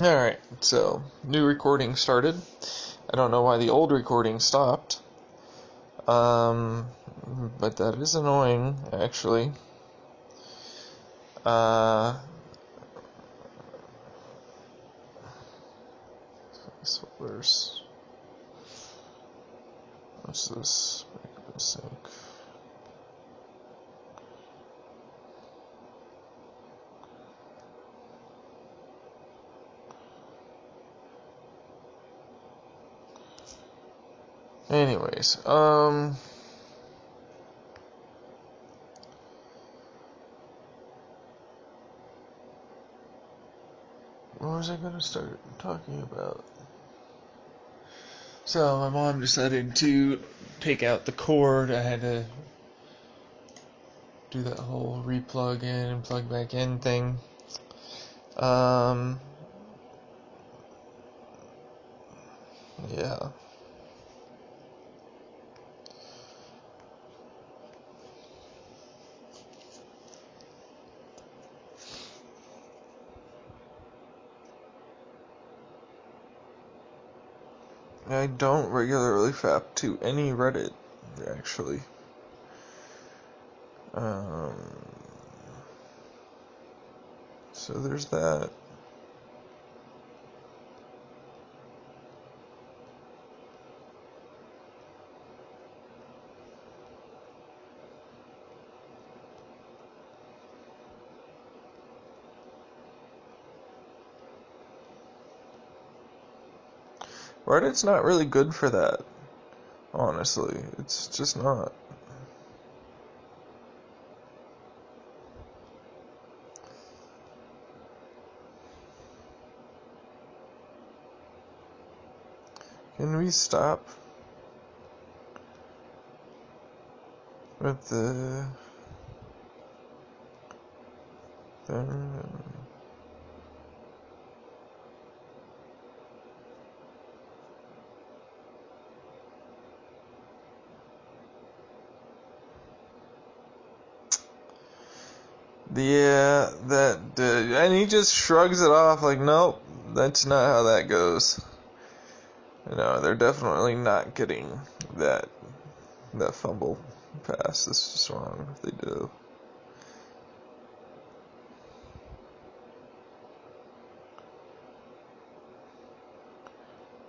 Alright, so new recording started. I don't know why the old recording stopped. Um, but that is annoying, actually. Uh, where's, what's this? For goodness sake. Anyways, what was I gonna start talking about? So my mom decided to take out the cord. I had to do that whole replug in and plug back in thing. Um, yeah. I don't regularly fap to any Reddit, actually. Um, so there's that. Reddit's not really good for that, honestly. It's just not. Can we stop with the thing? Yeah, and he just shrugs it off like, nope, that's not how that goes. No, they're definitely not getting that fumble pass. It's just wrong if they do.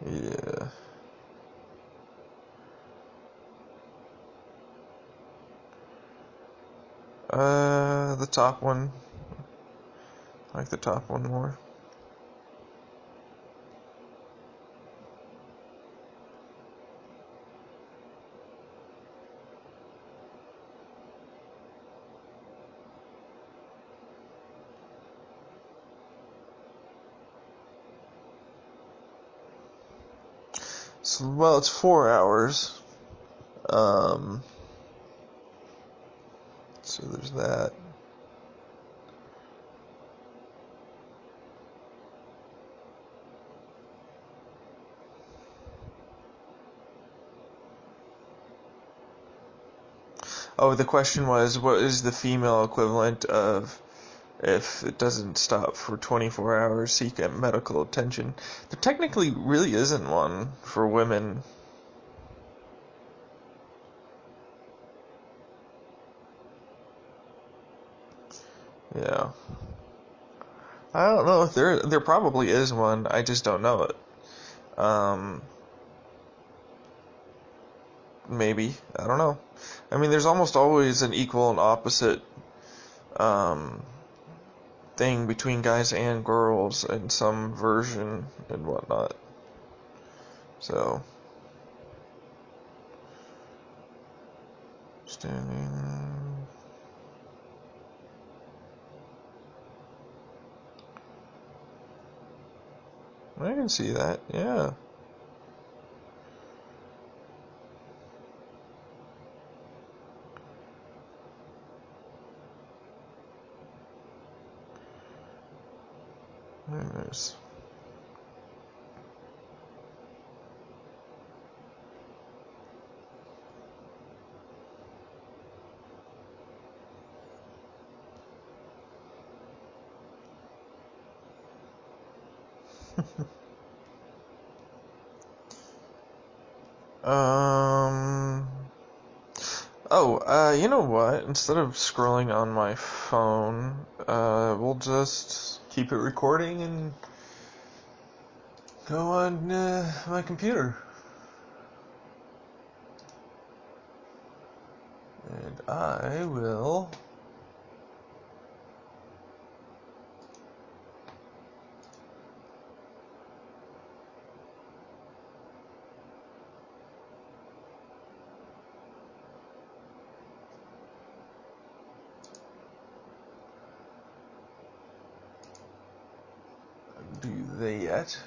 Yeah. The top one. I like the top one more. So, well, it's 4 hours. So there's that. Oh, the question was, what is the female equivalent of if it doesn't stop for 24 hours, seek medical attention? There technically really isn't one for women. Yeah. I don't know if there probably is one. I just don't know it. Maybe. I don't know. I mean, there's almost always an equal and opposite um, thing between guys and girls in some version and whatnot. So, standing. I can see that, yeah. There's. Um. You know what? Instead of scrolling on my phone, we'll just keep it recording and go on my computer. And I will do that.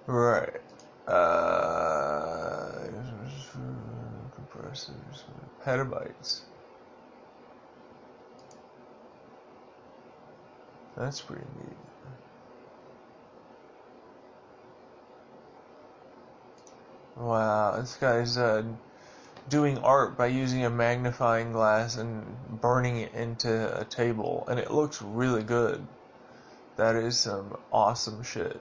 Right. Compressors, petabytes. That's pretty neat. Wow, this guy's doing art by using a magnifying glass and burning it into a table, and it looks really good. That is some awesome shit.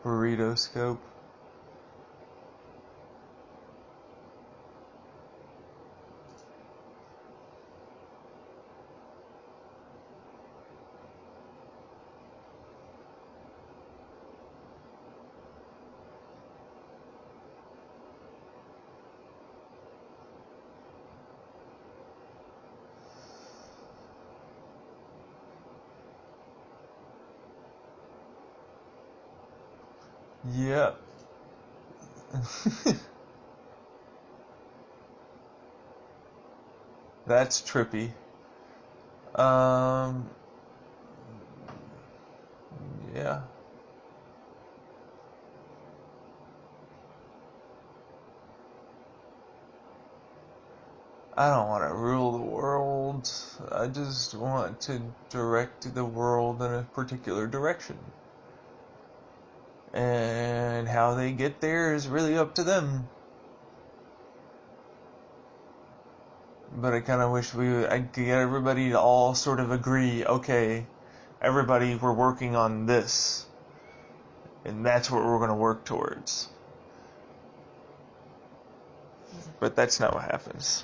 Burrito scope. Yep. That's trippy. Um, yeah. I don't want to rule the world. I just want to direct the world in a particular direction. And how they get there is really up to them. But I kind of wish I could get everybody to all sort of agree, okay, everybody, we're working on this. And that's what we're going to work towards. But that's not what happens.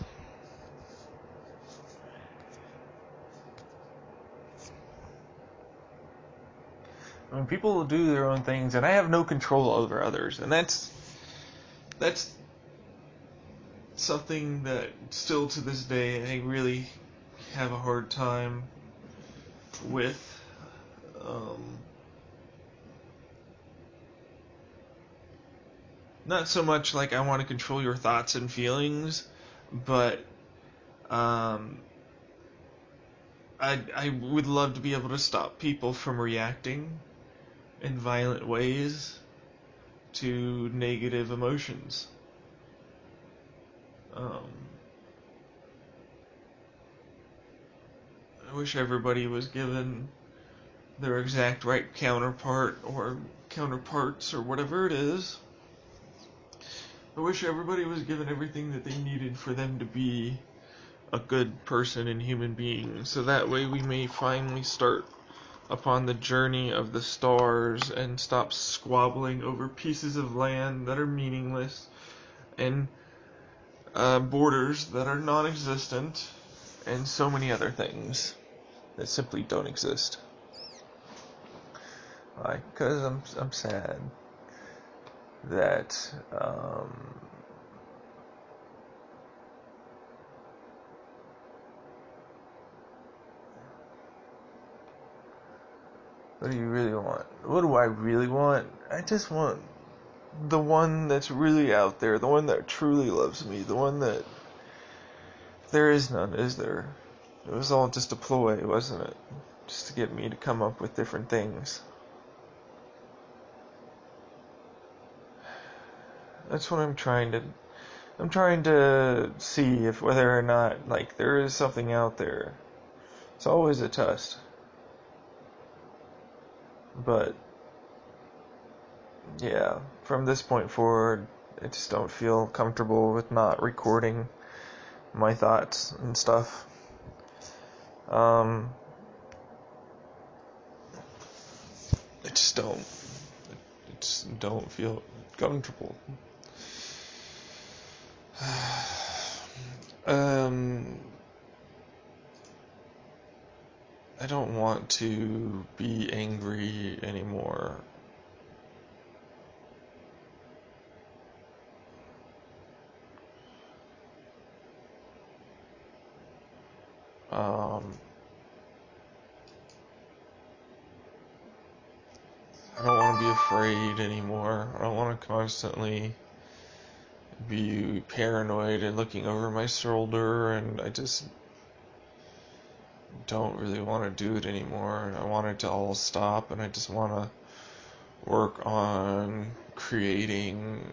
I mean, people will do their own things, and I have no control over others. And that's something that still to this day I really have a hard time with. not so much like I want to control your thoughts and feelings, but um, I would love to be able to stop people from reacting in violent ways to negative emotions. Um, I wish everybody was given their exact right counterpart or counterparts or whatever it is. I wish everybody was given everything that they needed for them to be a good person and human being, so that way we may finally start upon the journey of the stars and stop squabbling over pieces of land that are meaningless and borders that are non-existent and so many other things that simply don't exist. Like, because I'm sad that what do you really want? What do I really want? I just want the one that's really out there, the one that truly loves me, the one that there is none, is there? It was all just a ploy, wasn't it? Just to get me to come up with different things. That's what I'm trying to see if whether or not, like, there is something out there. It's always a test. But yeah, from this point forward, I just don't feel comfortable with not recording my thoughts and stuff. I just don't feel comfortable. I don't want to be angry anymore. I don't want to be afraid anymore. I don't want to constantly be paranoid and looking over my shoulder, and I just don't really want to do it anymore. I want it to all stop, and I just want to work on creating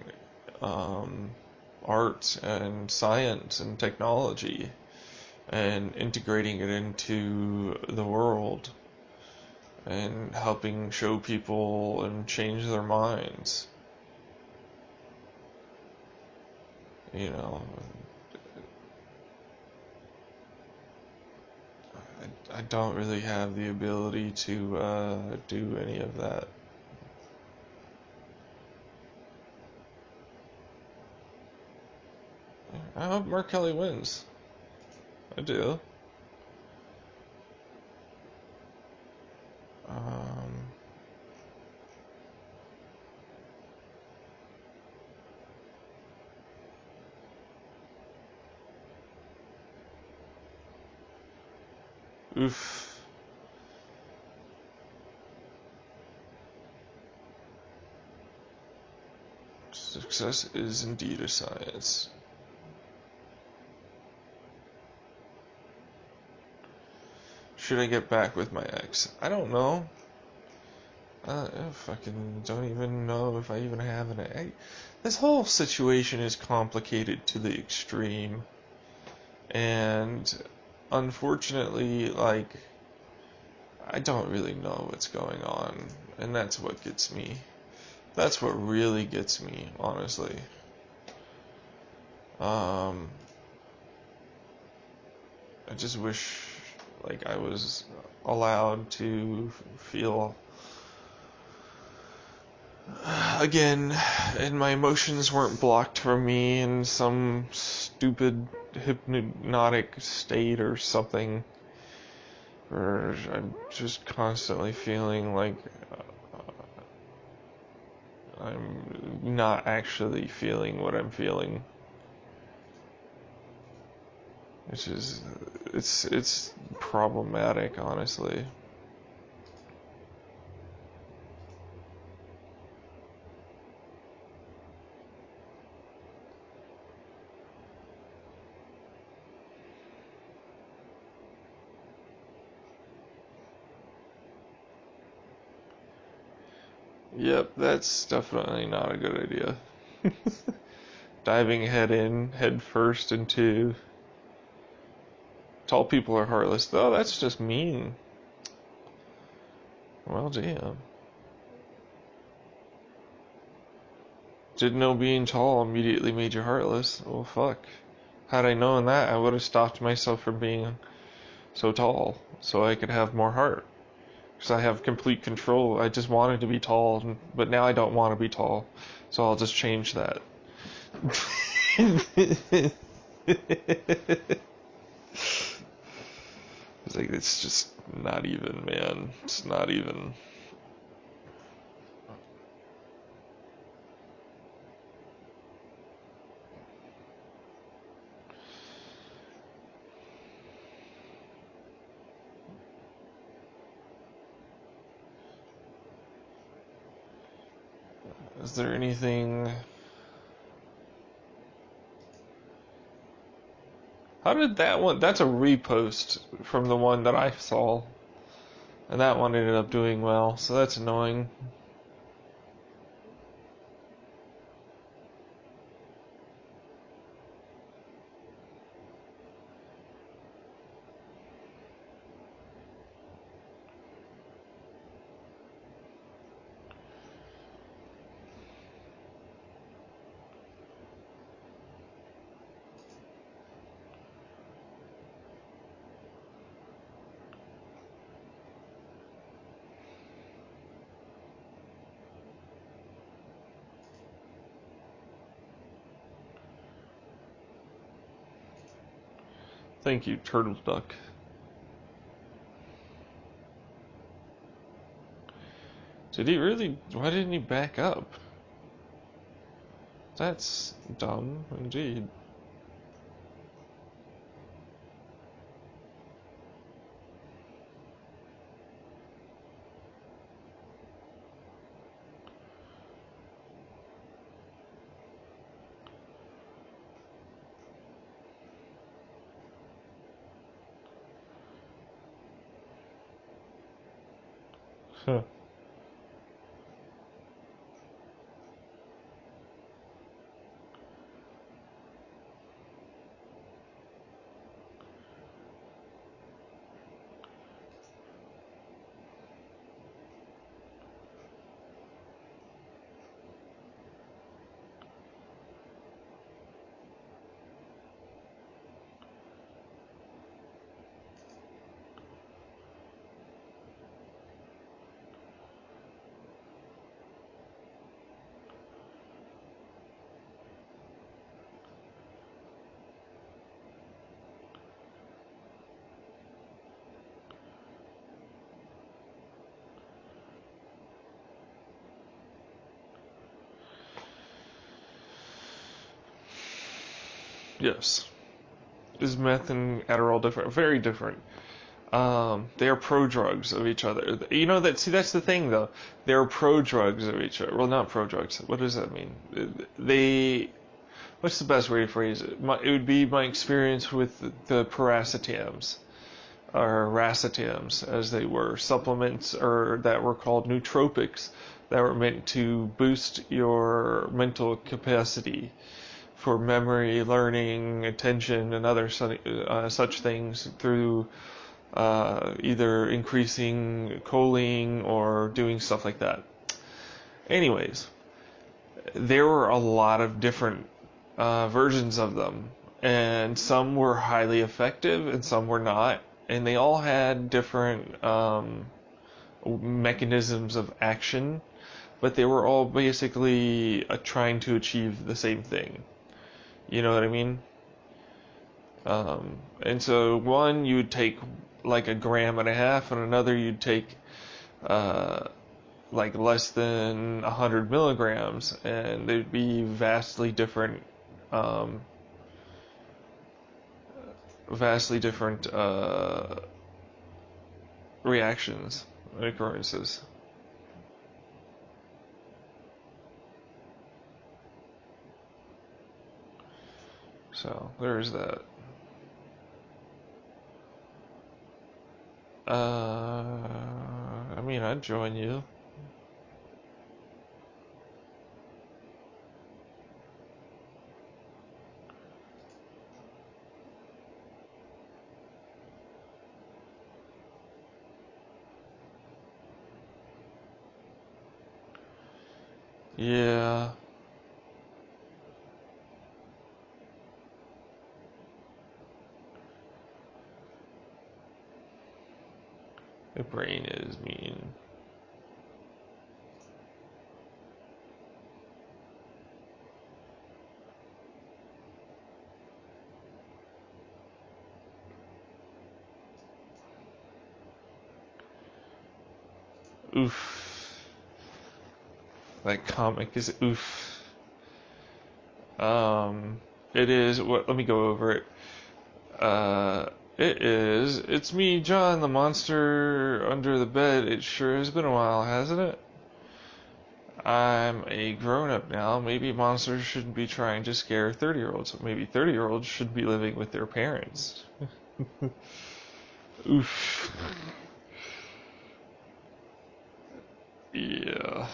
art and science and technology and integrating it into the world and helping show people and change their minds. You know, I don't really have the ability to do any of that. I hope Mark Kelly wins. I do. Oof. Success is indeed a science. Should I get back with my ex? I don't know. I fucking don't even know if I even have an ex. This whole situation is complicated to the extreme. And unfortunately, like, I don't really know what's going on. And that's what gets me. That's what really gets me, honestly. I just wish, like, I was allowed to feel again, and my emotions weren't blocked from me in some stupid hypnotic state or something, where I'm just constantly feeling like I'm not actually feeling what I'm feeling. It's problematic, honestly. Yep, that's definitely not a good idea. Diving head first into tall people are heartless. Though that's just mean. Well, damn. Didn't know being tall immediately made you heartless. Well, fuck. Had I known that, I would have stopped myself from being so tall so I could have more heart. Because I have complete control. I just wanted to be tall, but now I don't want to be tall. So I'll just change that. It's like, it's just not even, man. It's not even. Is there anything? How did that one? That's a repost from the one that I saw. And that one ended up doing well, so that's annoying. Thank you, Turtle Duck. Did he really? Why didn't he back up? That's dumb, indeed. Huh. Yes. Is meth and Adderall different? Very different. They are pro-drugs of each other. You know that. See, that's the thing, though. They're pro-drugs of each other. Well, not pro-drugs. What does that mean? They. What's the best way to phrase it? It would be my experience with the paracetams, or racetams, as they were, supplements, or that were called nootropics, that were meant to boost your mental capacity for memory, learning, attention, and other such things through either increasing choline or doing stuff like that. Anyways, there were a lot of different versions of them, and some were highly effective and some were not, and they all had different mechanisms of action, but they were all basically trying to achieve the same thing. You know what I mean? And so one you'd take like a gram and a half, and another you'd take uh, like less than 100 milligrams, and they'd be um, vastly different reactions and occurrences. So there's that. I mean, I'd join you. Yeah. The brain is mean. Oof. That comic is oof. It is what? Let me go over it. It is. It's me, John, the monster under the bed. It sure has been a while, hasn't it? I'm a grown-up now. Maybe monsters shouldn't be trying to scare 30-year-olds. Maybe 30-year-olds should be living with their parents. Oof. Yeah.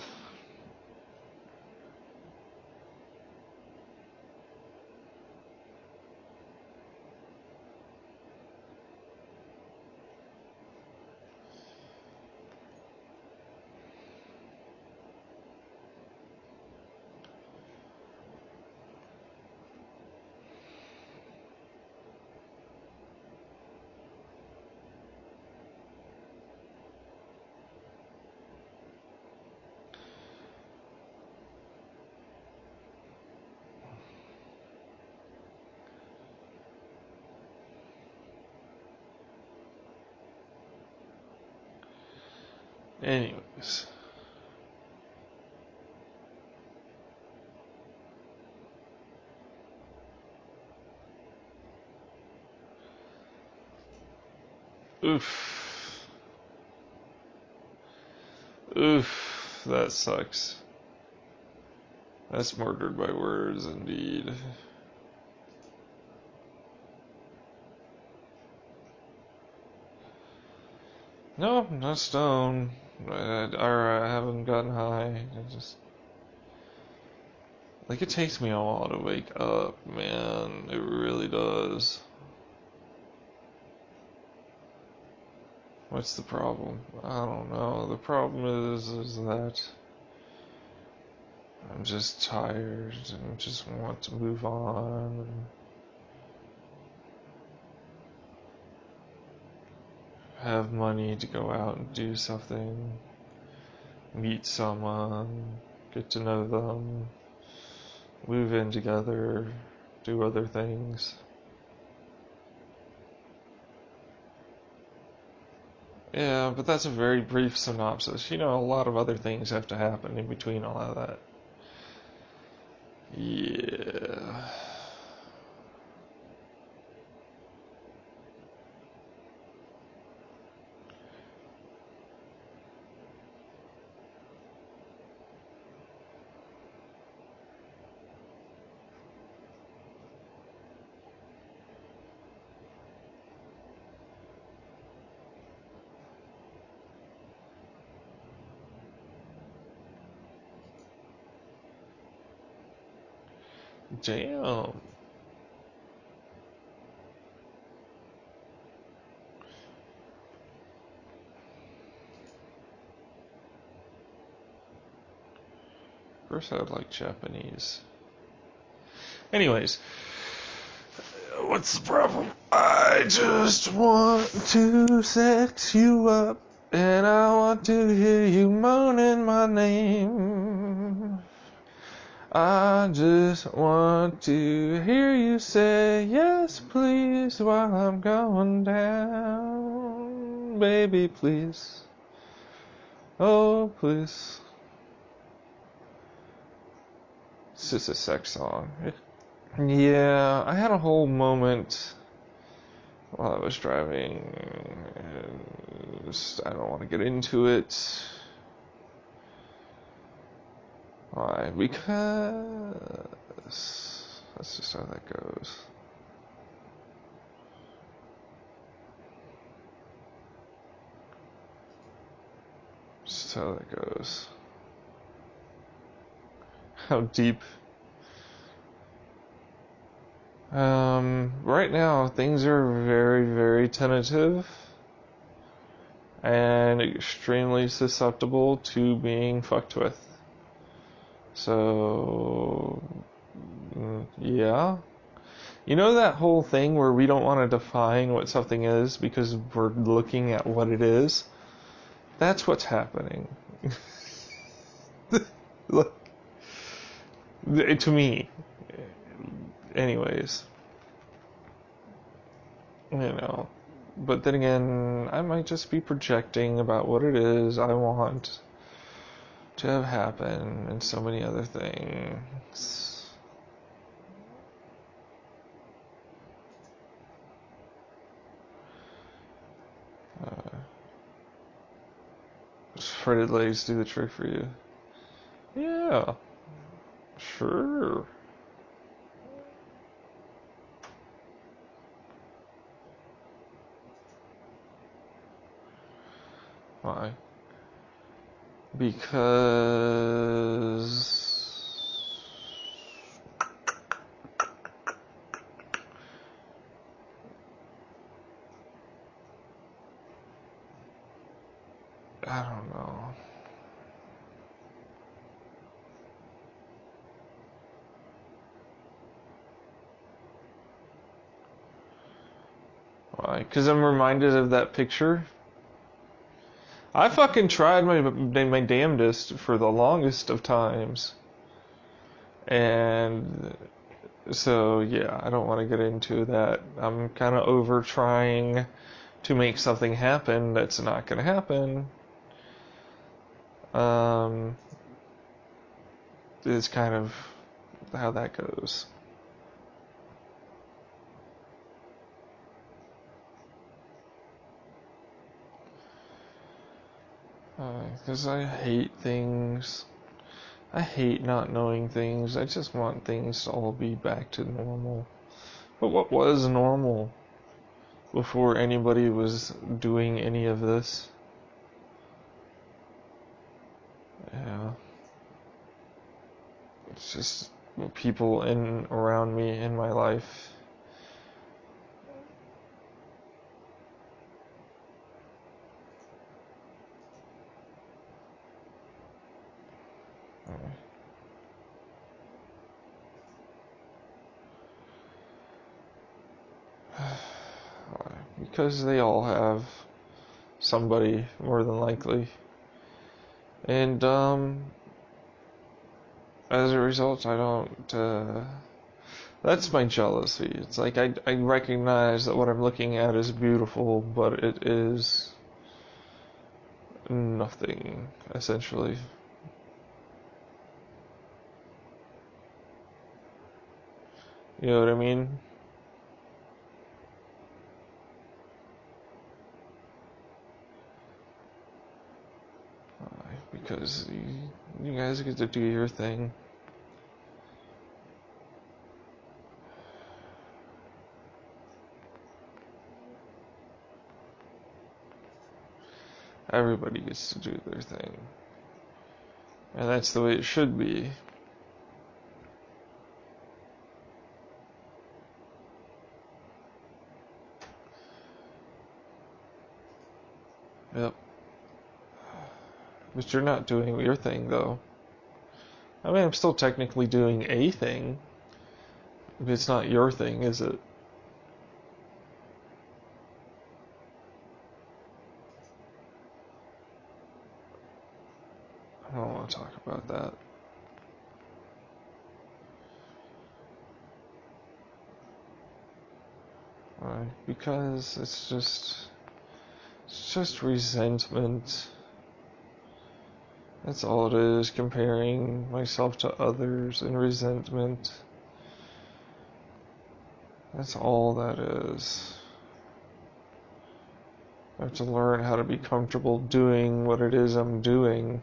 Anyways. Oof. Oof. That sucks. That's murdered by words, indeed. No, not stoned. I haven't gotten high. I just like it takes me a while to wake up, man. It really does. What's the problem? I don't know. The problem is that I'm just tired and just want to move on. Have money to go out and do something, meet someone, get to know them, move in together, do other things. Yeah, but that's a very brief synopsis. You know, a lot of other things have to happen in between all of that. Yeah. Damn. First I'd like Japanese. Anyways, what's the problem? I just want to sex you up, and I want to hear you moaning my name. I just want to hear you say yes, please, while I'm going down. Baby, please. Oh, please. It's just a sex song. Yeah, I had a whole moment while I was driving, and I don't want to get into it. Why? Because that's just how that goes. Just how that goes. How deep? Right now things are very, very tentative and extremely susceptible to being fucked with. So, yeah. You know that whole thing where we don't want to define what something is because we're looking at what it is? That's what's happening. Look, to me. Anyways. You know. But then again, I might just be projecting about what it is I want to have happen and so many other things. Fretted legs do the trick for you. Yeah, sure. Why? Because I don't know. Why? Because I'm reminded of that picture. I fucking tried my damnedest for the longest of times. And so, yeah, I don't want to get into that. I'm kind of over trying to make something happen that's not going to happen. Is kind of how that goes. Because I hate things. I hate not knowing things. I just want things to all be back to normal. But what was normal before anybody was doing any of this? Yeah. It's just people in around me in my life. Because they all have somebody, more than likely. And, as a result, I don't, that's my jealousy. It's like I recognize that what I'm looking at is beautiful, but it is nothing, essentially. You know what I mean? Because you guys get to do your thing. Everybody gets to do their thing. And that's the way it should be. Yep. But you're not doing your thing, though. I mean, I'm still technically doing a thing. But it's not your thing, is it? I don't want to talk about that. Right? Because it's just resentment. That's all it is, comparing myself to others and resentment. That's all that is. I have to learn how to be comfortable doing what it is I'm doing.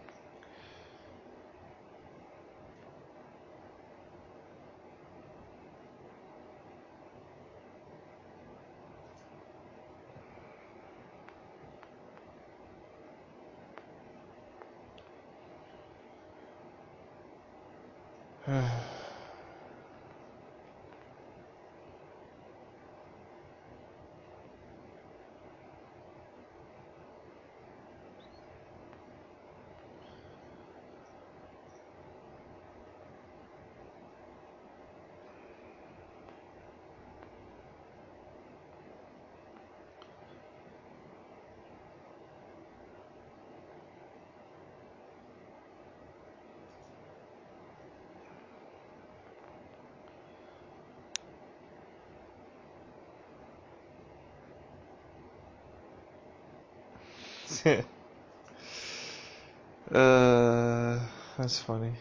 That's funny.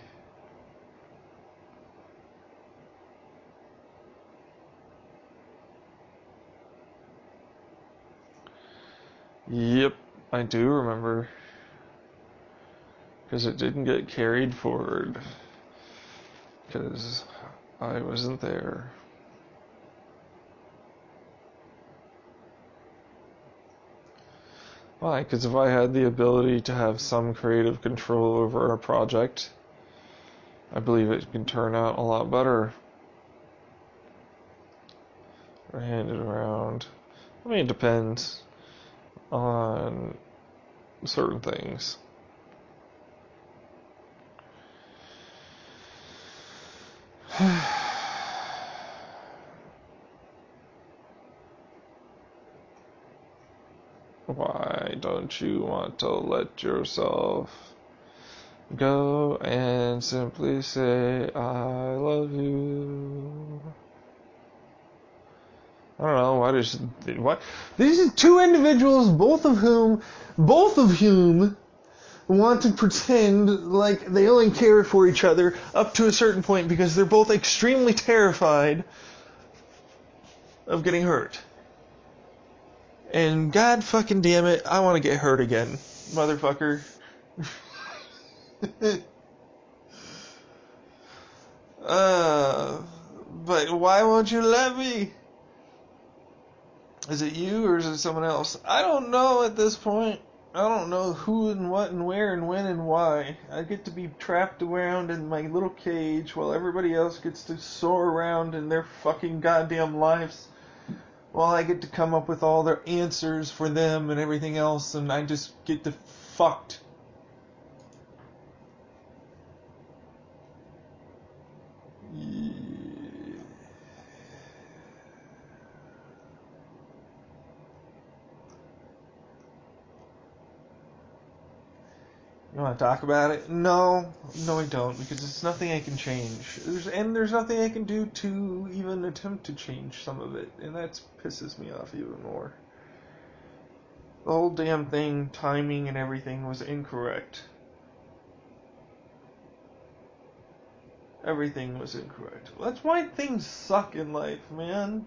Yep, I do remember. Because it didn't get carried forward. Because I wasn't there. Why? Because if I had the ability to have some creative control over a project, I believe it can turn out a lot better. Or hand it around. I mean, it depends on certain things. Why don't you want to let yourself go and simply say, I love you? I don't know, why? These are two individuals, both of whom want to pretend like they only care for each other up to a certain point because they're both extremely terrified of getting hurt. And god fucking damn it, I want to get hurt again, motherfucker. But why won't you let me? Is it you or is it someone else? I don't know at this point. I don't know who and what and where and when and why. I get to be trapped around in my little cage while everybody else gets to soar around in their fucking goddamn lives. While I get to come up with all their answers for them and everything else, and I just get to fucked. Yeah. You want to talk about it? No, I don't, because it's nothing I can change. There's nothing I can do to even attempt to change some of it, and that pisses me off even more. The whole damn thing, timing and everything, was incorrect. Everything was incorrect. That's why things suck in life, man.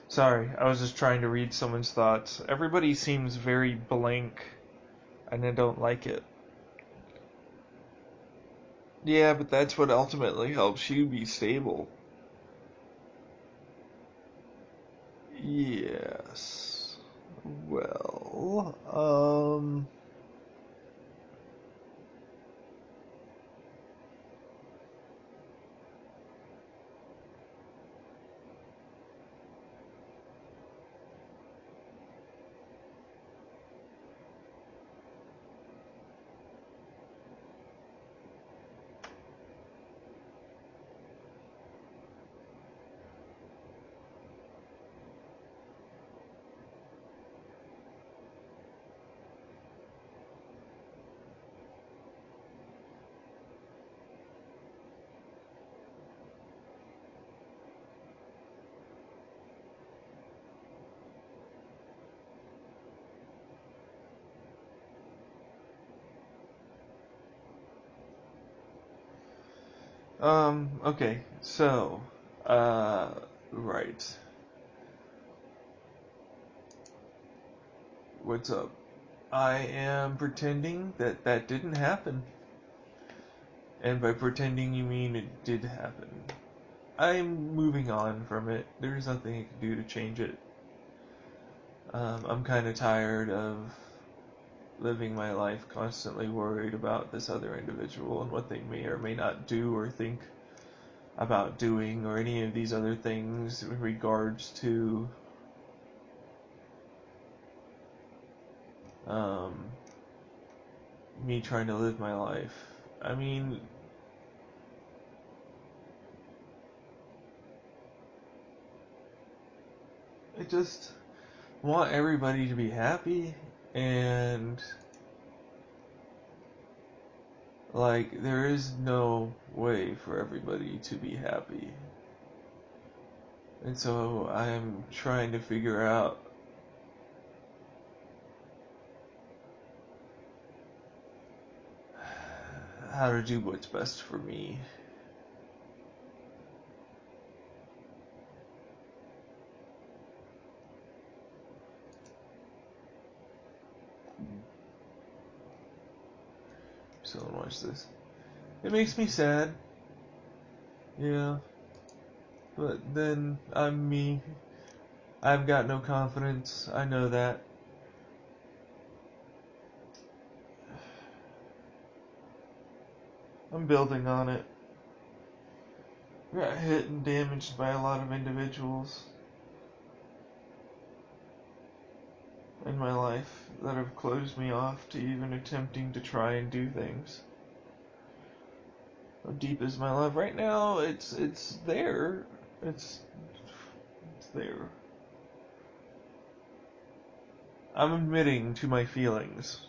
Sorry, I was just trying to read someone's thoughts. Everybody seems very blank, and I don't like it. Yeah, but that's what ultimately helps you be stable. Yes. Well, okay, so, right. What's up? I am pretending that that didn't happen. And by pretending, you mean it did happen. I'm moving on from it. There's nothing I can do to change it. I'm kind of tired of living my life constantly worried about this other individual and what they may or may not do or think about doing, or any of these other things in regards to me trying to live my life. I mean, I just want everybody to be happy, and like, there is no way for everybody to be happy. And so I'm trying to figure out how to do what's best for me. So watch this. It makes me sad. Yeah. But then I'm me. I've got no confidence. I know that. I'm building on it. I got hit and damaged by a lot of individuals in my life that have closed me off to even attempting to try and do things. How deep is my love? Right now, it's there. It's there. I'm admitting to my feelings.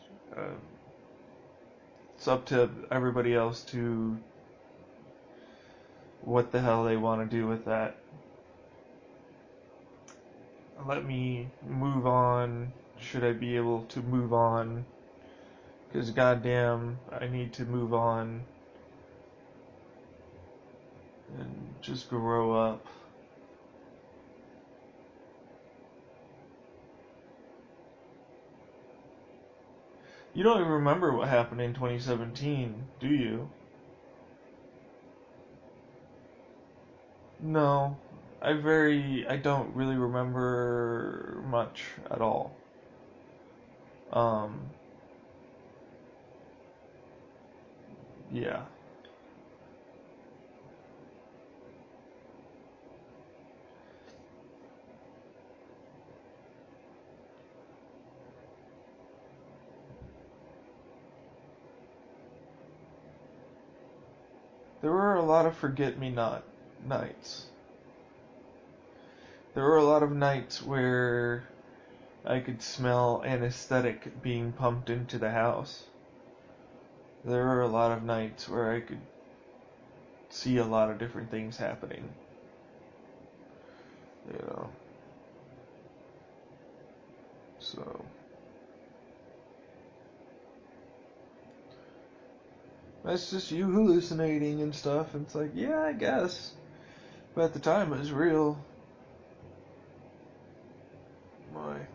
It's up to everybody else to what the hell they want to do with that. Let me move on. Should I be able to move on? Because goddamn, I need to move on and just grow up. You don't even remember what happened in 2017, do you? No, I don't really remember much at all. Um, yeah. There were a lot of forget-me-not nights. There were a lot of nights where I could smell anesthetic being pumped into the house. There were a lot of nights where I could see a lot of different things happening. You know. So that's just you hallucinating and stuff. And it's like, yeah, I guess. But at the time, it was real. Why?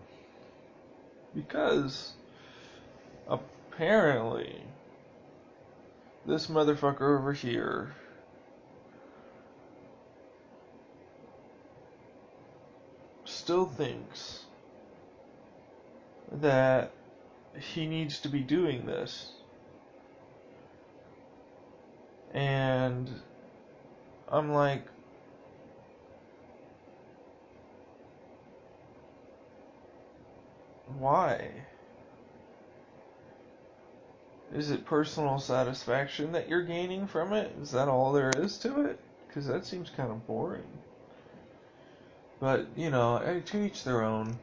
Because apparently, this motherfucker over here still thinks that he needs to be doing this. And I'm like, why? Is it personal satisfaction that you're gaining from it? Is that all there is to it? Because that seems kind of boring. But, you know, to each their own.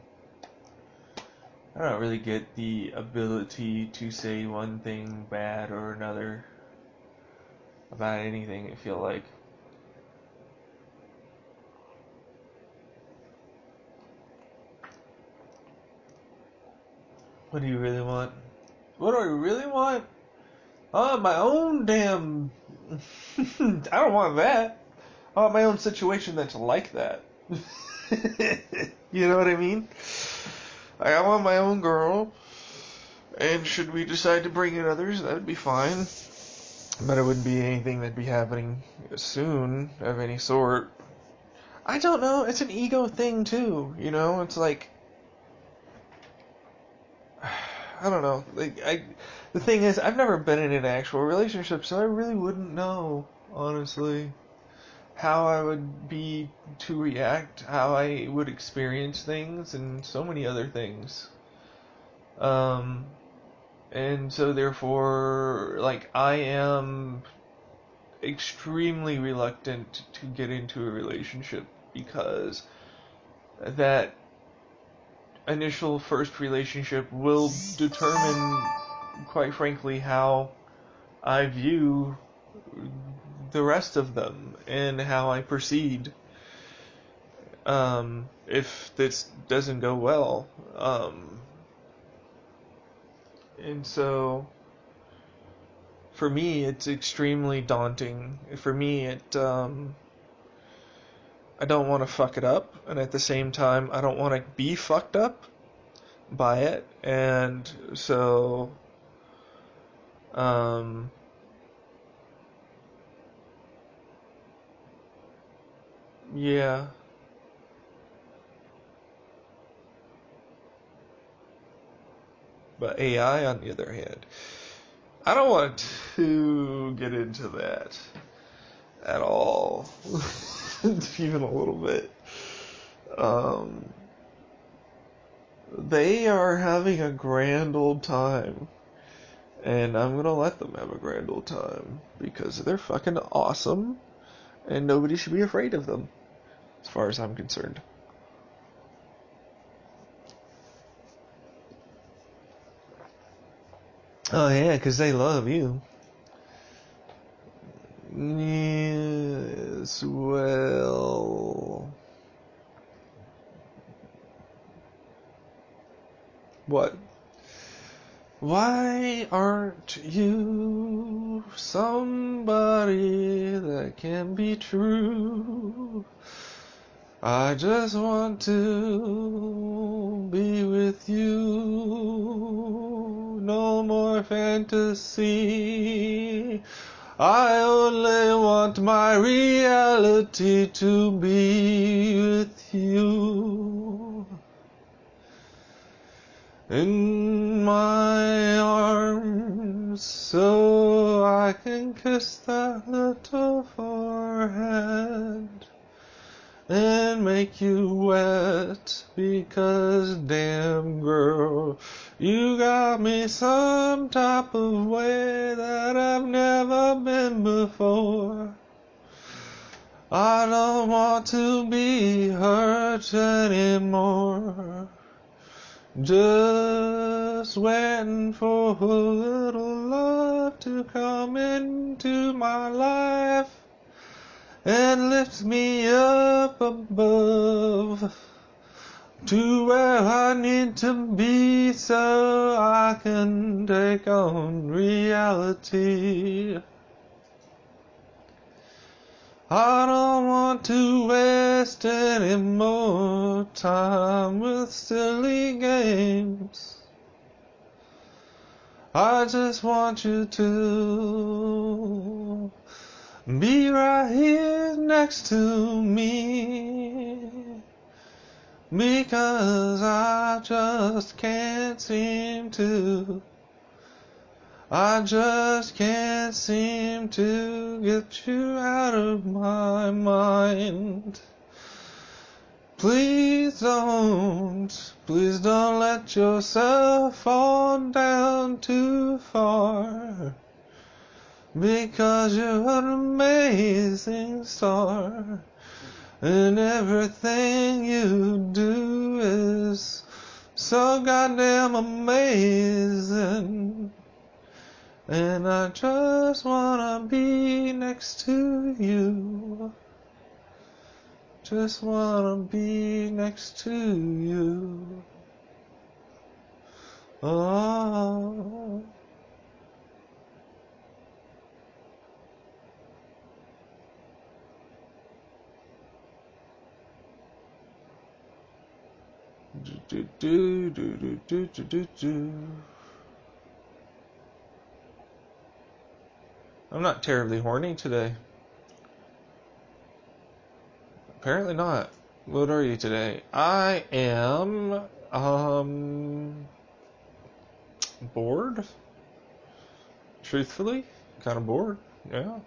I don't really get the ability to say one thing bad or another about anything, I feel like. What do you really want? What do I really want? My own damn... I don't want that. I want my own situation that's like that. You know what I mean? I want my own girl, and should we decide to bring in others, that would be fine. But it wouldn't be anything that'd be happening soon of any sort. I don't know, it's an ego thing too, you know? It's like, I don't know. The thing is, I've never been in an actual relationship, so I really wouldn't know, honestly, how I would be to react, how I would experience things, and so many other things. Um, and so therefore, like, I am extremely reluctant to get into a relationship because that initial first relationship will determine, quite frankly, how I view the rest of them and how I proceed. If this doesn't go well, and so for me, it's extremely daunting. For me, I don't want to fuck it up, and at the same time, I don't want to be fucked up by it, and so, um, yeah. But AI, on the other hand, I don't want to get into that at all, even a little bit. Um, they are having a grand old time, and I'm gonna let them have a grand old time because they're fucking awesome, and nobody should be afraid of them, as far as I'm concerned. Oh yeah, 'cause they love you. Yes, well, what? Why aren't you somebody that can be true? I just want to be with you. No more fantasy. I only want my reality to be with you. In my arms, so I can kiss that little forehead and make you wet, because damn girl, you got me some type of way that I've never been before. I don't want to be hurt anymore. Just waiting for a little love to come into my life and lift me up above to where I need to be so I can take on reality. I don't want to waste any more time with silly games. I just want you to be right here next to me, because I just can't seem to get you out of my mind. Please don't let yourself fall down too far, because you're an amazing star, and everything you do is so goddamn amazing. And I just wanna be next to you. Just wanna be next to you. Oh. I'm not terribly horny today. Apparently not. What are you today? I am, Bored? Truthfully? Kind of bored. Yeah.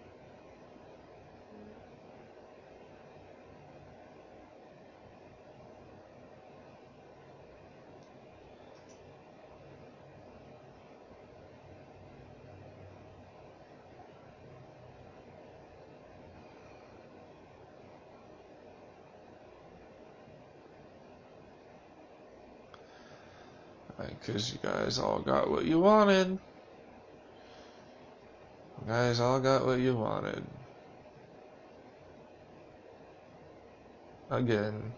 Because you guys all got what you wanted. You guys all got what you wanted. Again.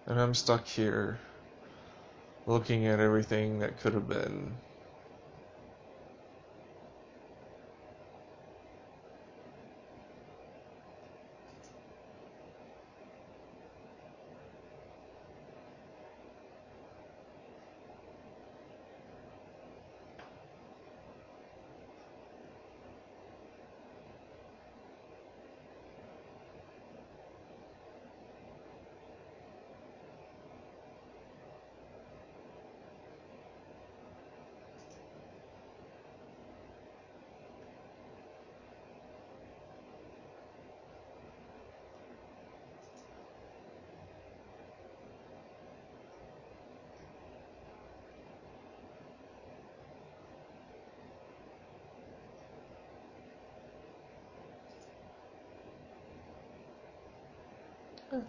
And I'm stuck here, looking at everything that could have been.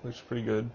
Looks pretty good.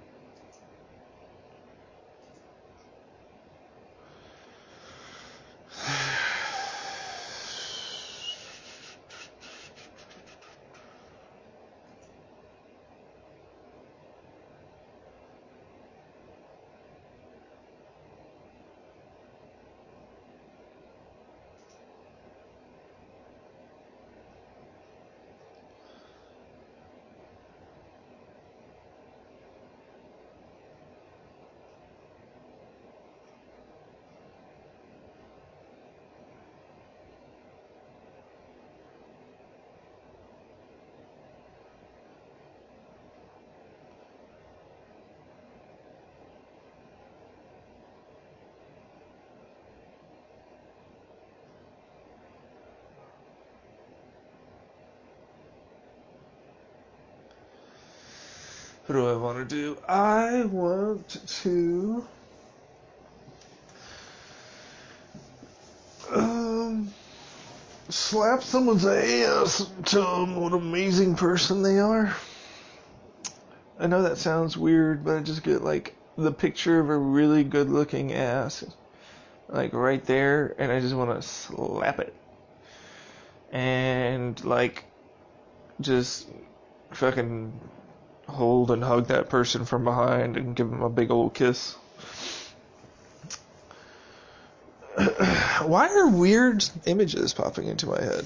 What do I want to do? I want to slap someone's ass, tell them what an amazing person they are. I know that sounds weird, but I just get like the picture of a really good looking ass, like right there, and I just want to slap it. And like just fucking hold and hug that person from behind and give them a big old kiss. Why are weird images popping into my head?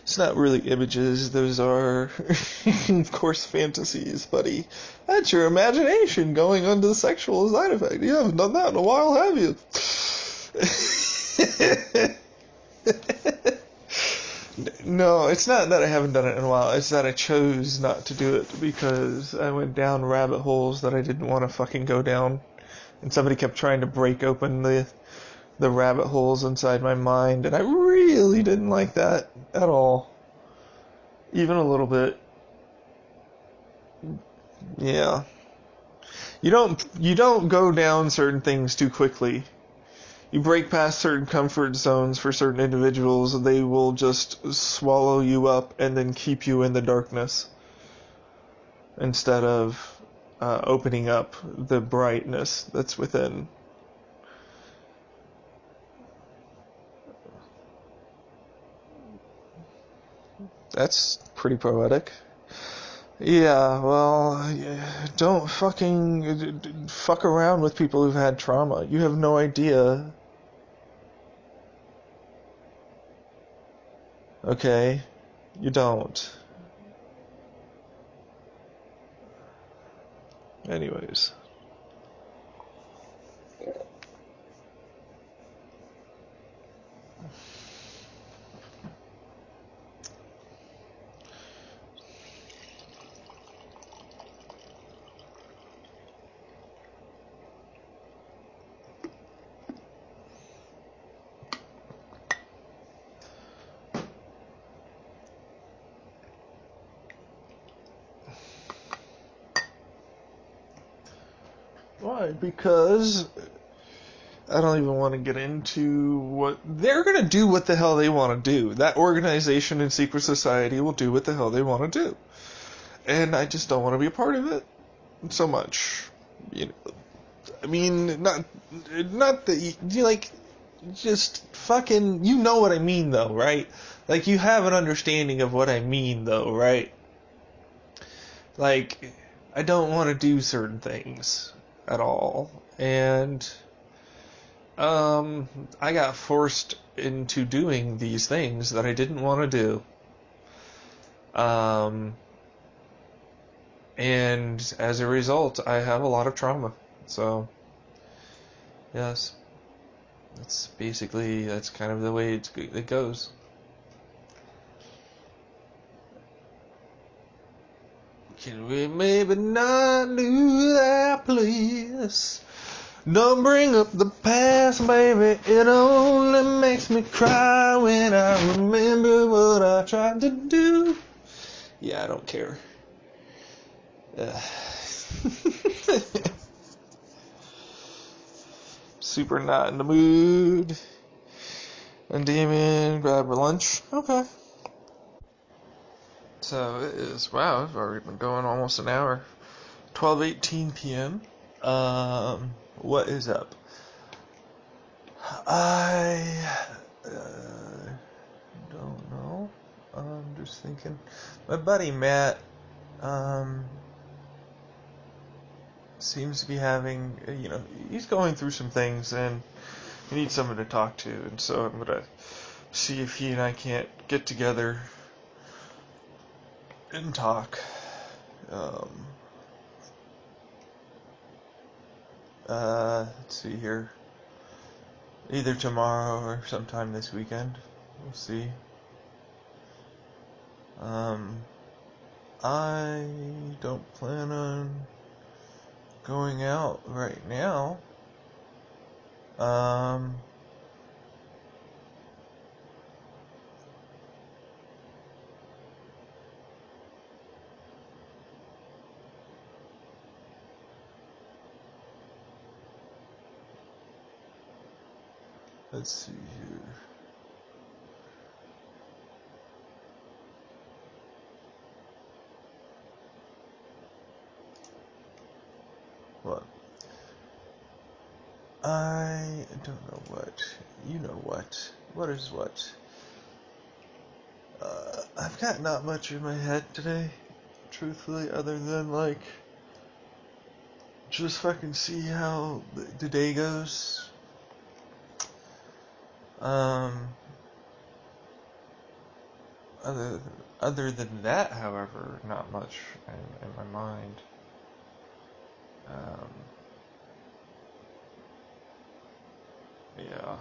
It's not really images, those are, of course, fantasies, buddy. That's your imagination going on to the sexual side effect. You haven't done that in a while, have you? No, it's not that I haven't done it in a while. It's that I chose not to do it because I went down rabbit holes that I didn't want to fucking go down. And somebody kept trying to break open the rabbit holes inside my mind, and I really didn't like that at all. Even a little bit. Yeah. You don't go down certain things too quickly. You break past certain comfort zones for certain individuals, they will just swallow you up and then keep you in the darkness instead of opening up the brightness that's within. That's pretty poetic. Yeah, well, don't fucking fuck around with people who've had trauma. You have no idea. Okay? You don't. Anyways. Why? Because I don't even want to get into what they're going to do. What the hell they want to do? That organization in secret society will do what the hell they want to do, and I just don't want to be a part of it so much. You know, I mean, not that you like, just fucking. You know what I mean, though, right? Like you have an understanding of what I mean, though, right? Like, I don't want to do certain things at all, and I got forced into doing these things that I didn't want to do. Um, and as a result, I have a lot of trauma. So, yes, that's kind of the way it goes. Can we maybe not lose our place? Don't bring up the past, baby. It only makes me cry when I remember what I tried to do. Yeah, I don't care. Super not in the mood. And Damien, grab her lunch. Okay. So it is, wow, I've already been going almost an hour. 12:18 p.m. What is up? I don't know. I'm just thinking. My buddy Matt seems to be having, he's going through some things and he needs someone to talk to, and so I'm gonna see if he and I can't get together and talk. Let's see here. Either tomorrow or sometime this weekend. We'll see. I don't plan on going out right now. Let's see here. What? I don't know what. You know what. What is what? I've got not much in my head today, truthfully, other than, like, just fucking see how the day goes. Other than that, however, not much in my mind. Yeah.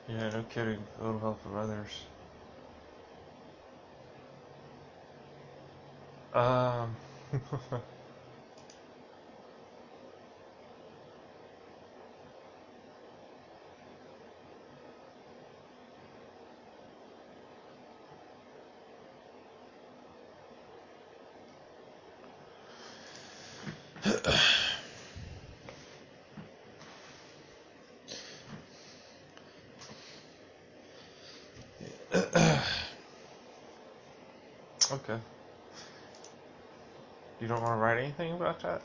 Yeah, no kidding. A little help from others. Um, okay. You don't want to write anything about that?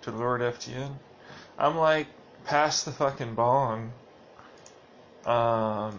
To Lord FTN? I'm like, pass the fucking bong. Um,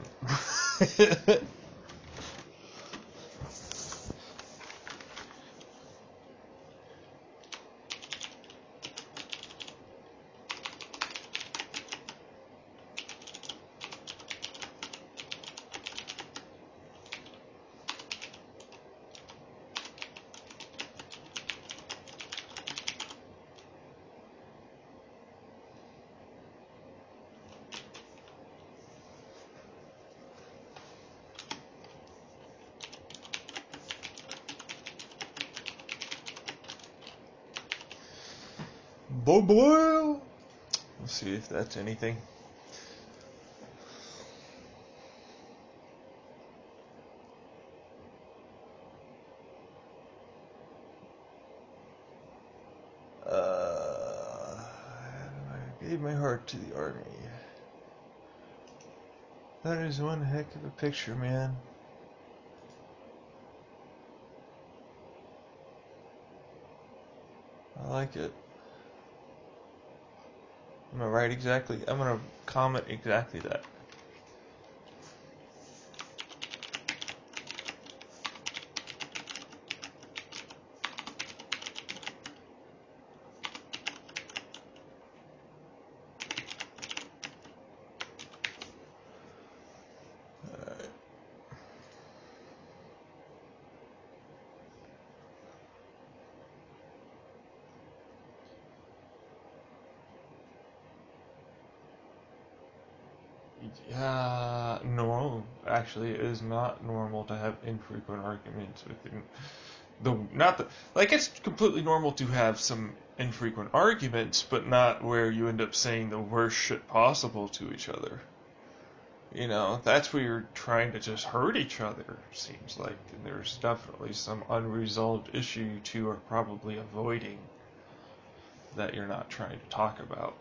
Boil. We'll see if that's anything. I gave my heart to the army. That is one heck of a picture, man. I like it. I'm gonna comment exactly that. No, actually, it is not normal to have infrequent arguments within it's completely normal to have some infrequent arguments, but not where you end up saying the worst shit possible to each other. You know, that's where you're trying to just hurt each other, seems like. And there's definitely some unresolved issue you two are probably avoiding that you're not trying to talk about.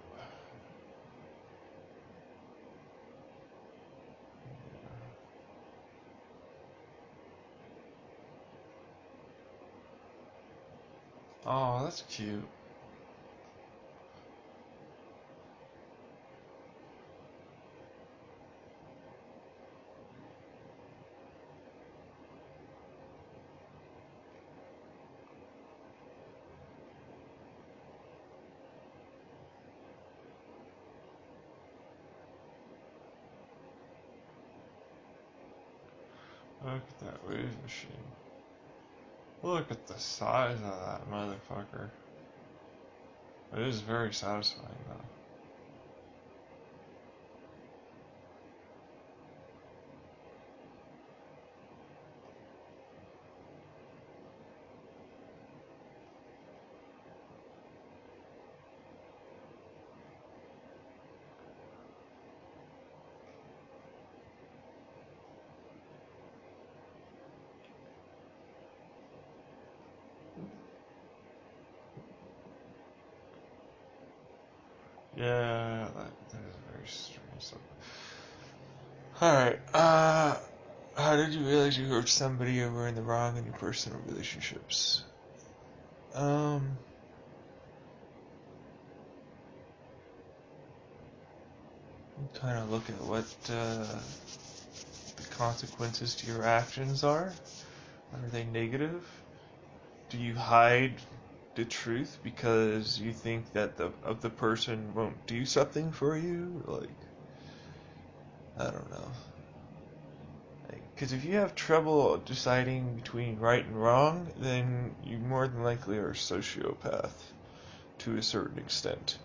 Oh, that's cute. Look at that wave machine. Look at the size of that motherfucker. It is very satisfying, though. Yeah, that is very strange. Alright, how did you realize you hurt somebody over in the wrong in your personal relationships? Kind of look at what the consequences to your actions are. Are they negative? Do you hide the truth because you think that the person won't do something for you? Like, I don't know. Because if you have trouble deciding between right and wrong, then you more than likely are a sociopath to a certain extent.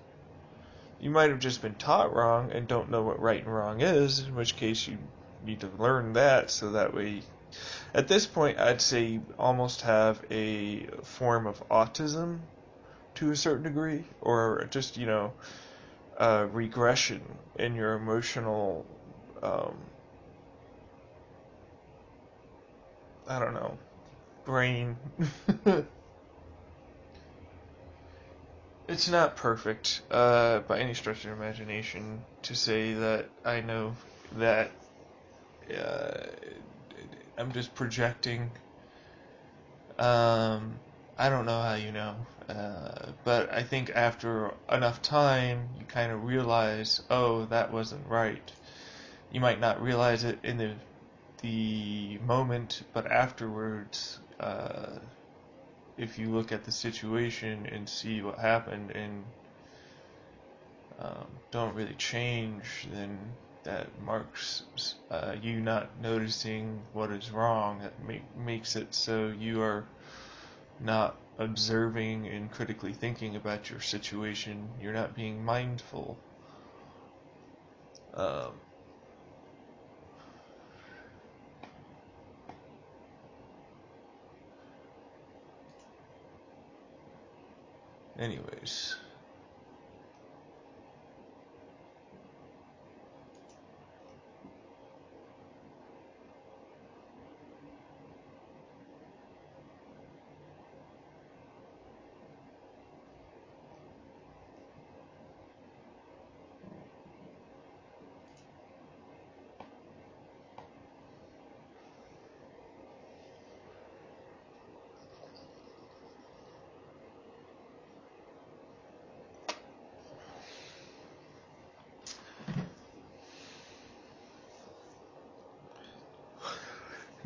You might have just been taught wrong and don't know what right and wrong is, in which case you need to learn that so that way. At this point, I'd say you almost have a form of autism to a certain degree, or just, regression in your emotional, I don't know, brain. It's not perfect, by any stretch of imagination, to say that I know that uh, I'm just projecting. I don't know how you know, but I think after enough time, you kind of realize, oh, that wasn't right. You might not realize it in the moment, but afterwards, if you look at the situation and see what happened and don't really change, then that marks you not noticing what is wrong. That makes it so you are not observing and critically thinking about your situation. You're not being mindful. Um, anyways,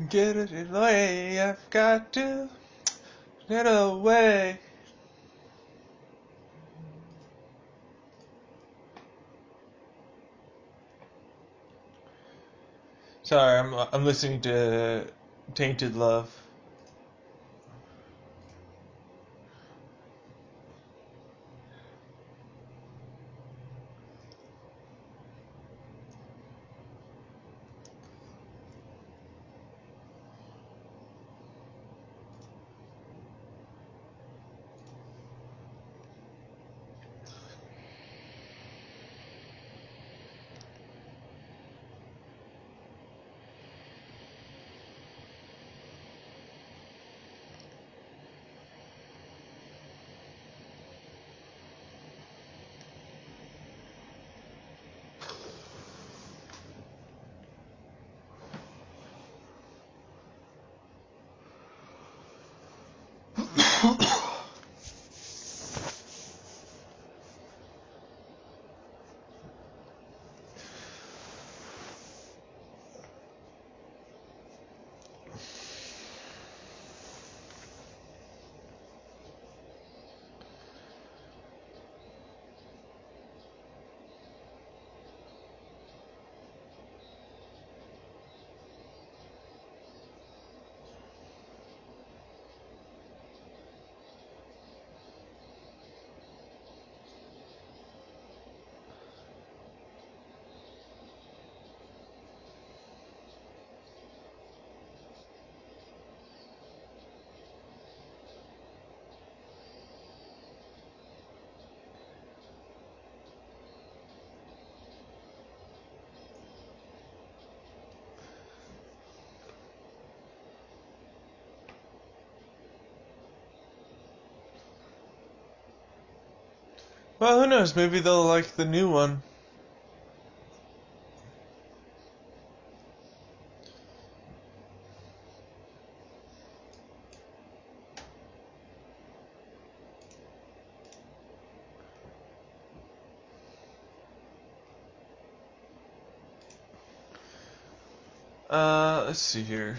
Get it away, I've got to get away. Sorry, I'm listening to Tainted Love. Well, who knows? Maybe they'll like the new one. Let's see here.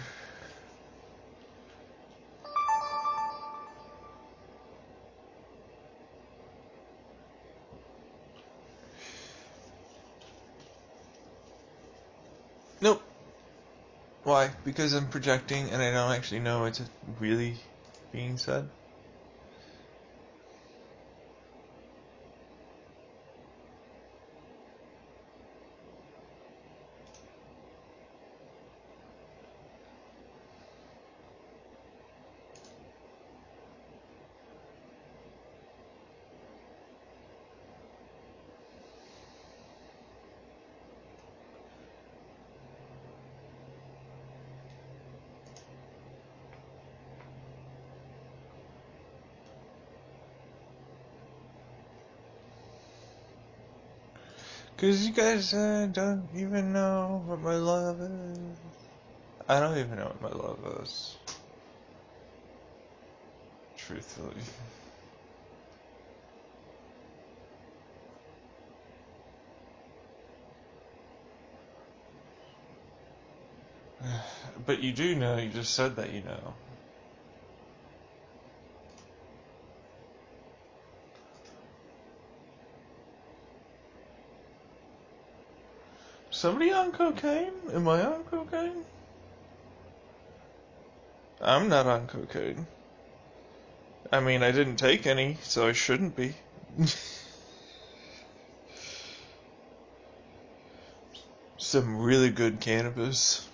Nope. Why? Because I'm projecting and I don't actually know what's really being said. Cause you guys don't even know what my love is. I don't even know what my love is. Truthfully. But you do know, you just said that you know. Somebody on cocaine? Am I on cocaine? I'm not on cocaine. I mean, I didn't take any, so I shouldn't be. Some really good cannabis.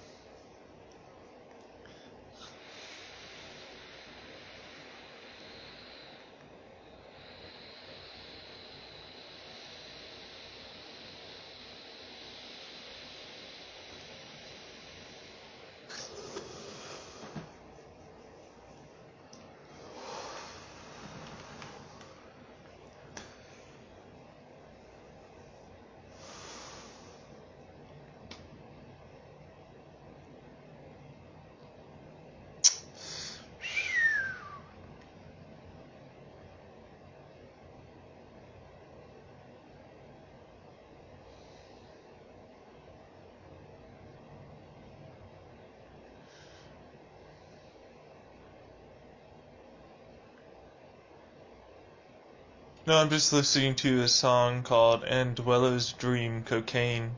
No, I'm just listening to a song called And Dwello's Dream Cocaine.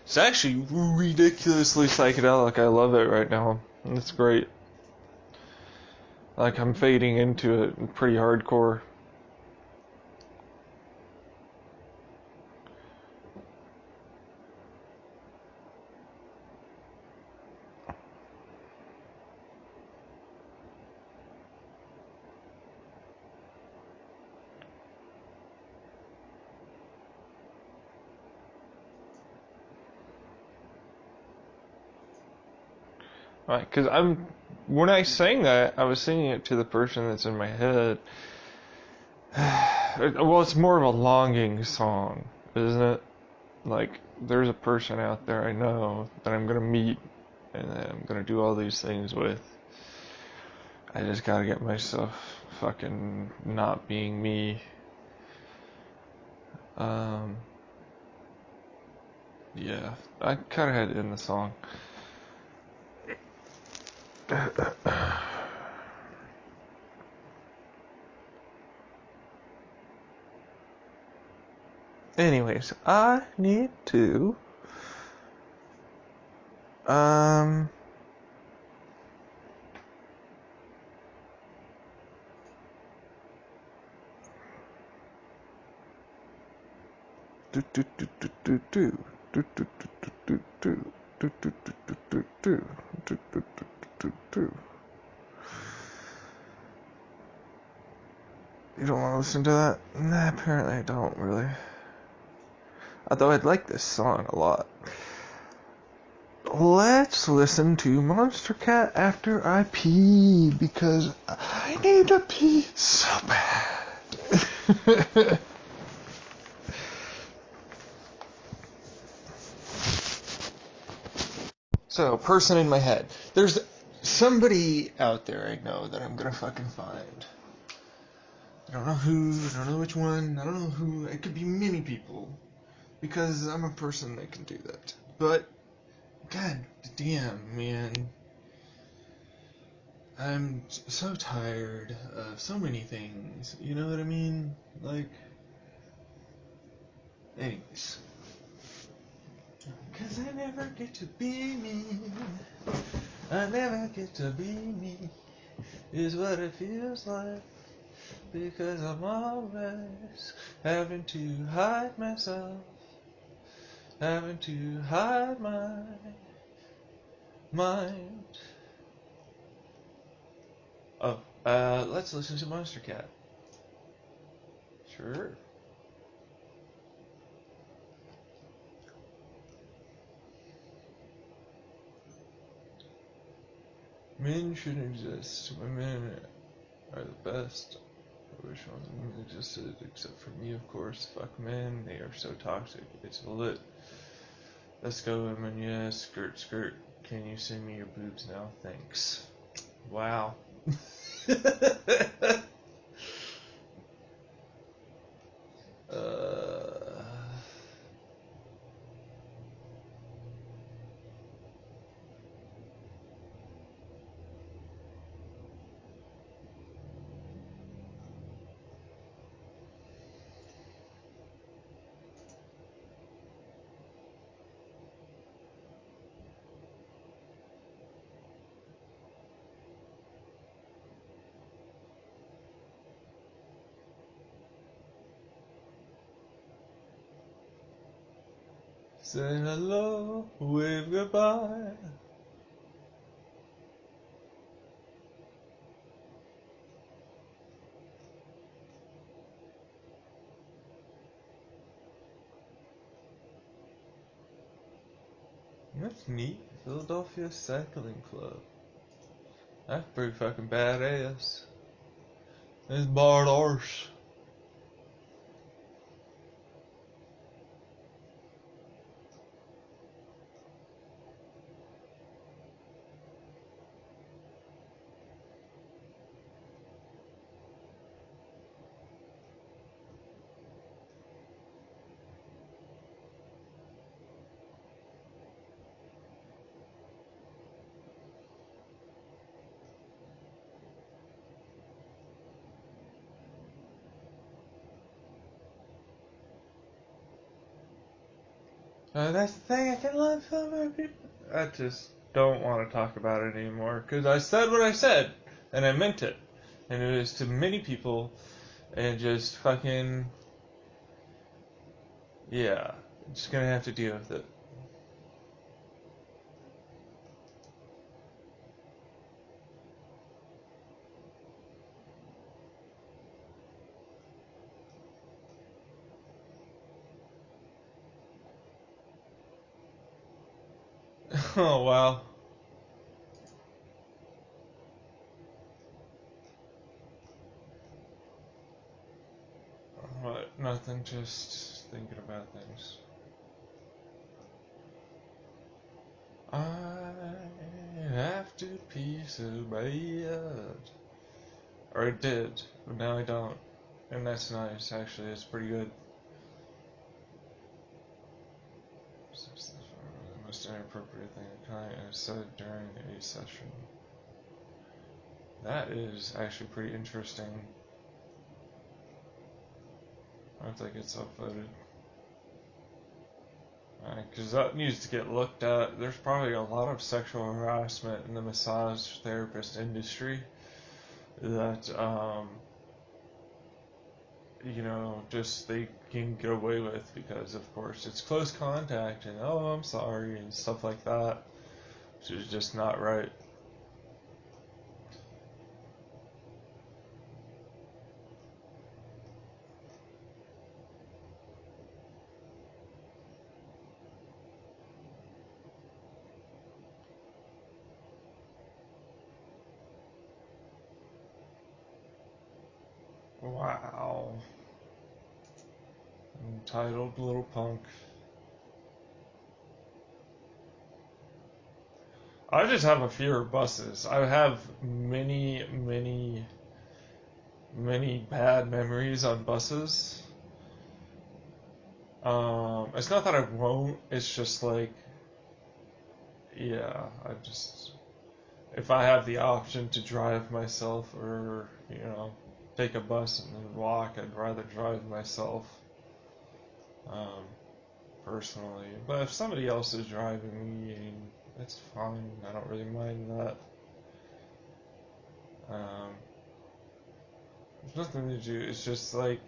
It's actually ridiculously psychedelic. I love it right now. It's great. Like, I'm fading into it pretty hardcore. Right, because when I sang that, I was singing it to the person that's in my head. Well, it's more of a longing song, isn't it? Like, there's a person out there I know that I'm gonna meet and that I'm gonna do all these things with. I just gotta get myself fucking not being me. Yeah, I kinda had to end the song. Anyways, I need to do do do do do do do do do do do do do do do do do. You don't want to listen to that? Nah, apparently I don't really. Although I'd like this song a lot. Let's listen to Monster Cat after I pee, because I need to pee so bad. So, person in my head. There's somebody out there I know that I'm gonna fucking find. I don't know who, I don't know which one, I don't know who. It could be many people. Because I'm a person that can do that. But, god damn, man. I'm so tired of so many things. You know what I mean? Like, anyways. Cause I never get to be me. I never get to be me. Is what it feels like. Because I'm always having to hide myself. Having to hide my mind. Oh, let's listen to Monster Cat. Sure. Men shouldn't exist. Women are the best. I wish all women existed, except for me, of course. Fuck men, they are so toxic. It's lit. Let's go, women. Yeah, skirt, skirt. Can you send me your boobs now? Thanks. Wow. uh... Say hello, wave goodbye. That's neat. Philadelphia Cycling Club. That's pretty fucking badass. It's barred arse. That's the thing. I can love so many people. I just don't want to talk about it anymore because I said what I said and I meant it, and it was to many people, and just fucking yeah, just gonna have to deal with it. Oh wow. What? Nothing. Just thinking about things. I have to pee so bad. Or I did, but now I don't. And that's nice, actually. It's pretty good. The most inappropriate thing I said during a session. That is actually pretty interesting. I hope that gets uploaded. Because that needs to get looked at. There's probably a lot of sexual harassment in the massage therapist industry that, just they can get away with because, of course, it's close contact and, oh, I'm sorry, and stuff like that, which is just not right. Wow. Entitled Little Punk. I just have a fear of buses. I have many, many, many bad memories on buses. It's not that I won't, it's just like, yeah, if I have the option to drive myself or, take a bus and then walk, I'd rather drive myself, um, personally. But if somebody else is driving me, that's fine. I don't really mind that. Um, there's nothing to do. It's just like,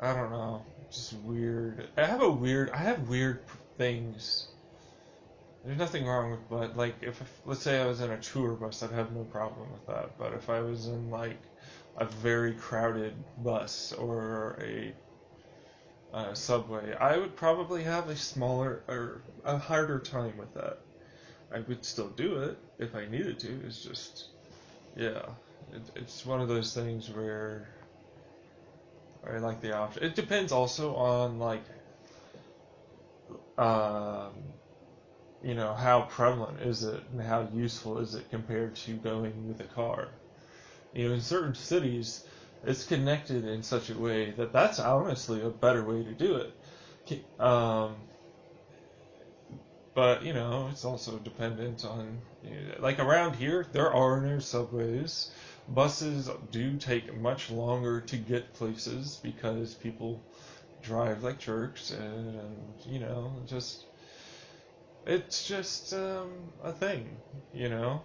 I don't know, just weird. I have weird things. There's nothing wrong with, but like, if let's say I was in a tour bus, I'd have no problem with that. But if I was in like a very crowded bus or a subway, I would probably have a smaller or a harder time with that. I would still do it if I needed to. It's just, yeah, it's one of those things where I like the option. It depends also on like, um, how prevalent is it and how useful is it compared to going with a car. In certain cities, it's connected in such a way that that's honestly a better way to do it. But it's also dependent on, like around here, there are no subways. Buses do take much longer to get places because people drive like jerks, and just it's just a thing, you know.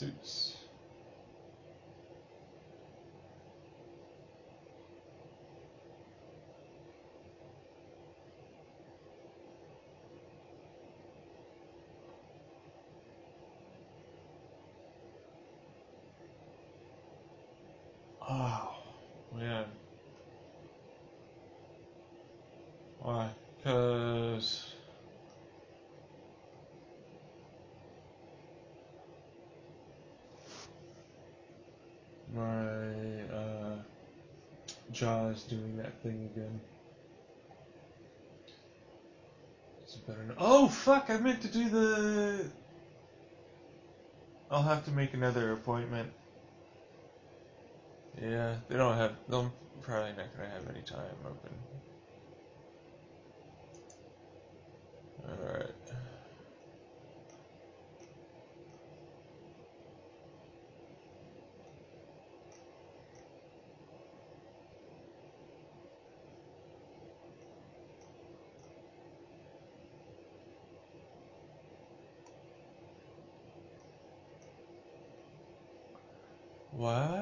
suits. Oh, man. Why? Because my jaw is doing that thing again. It's better. Oh, fuck! I meant to do the. I'll have to make another appointment. Yeah, they don't have. They're probably not gonna have any time open. Alright. Wow.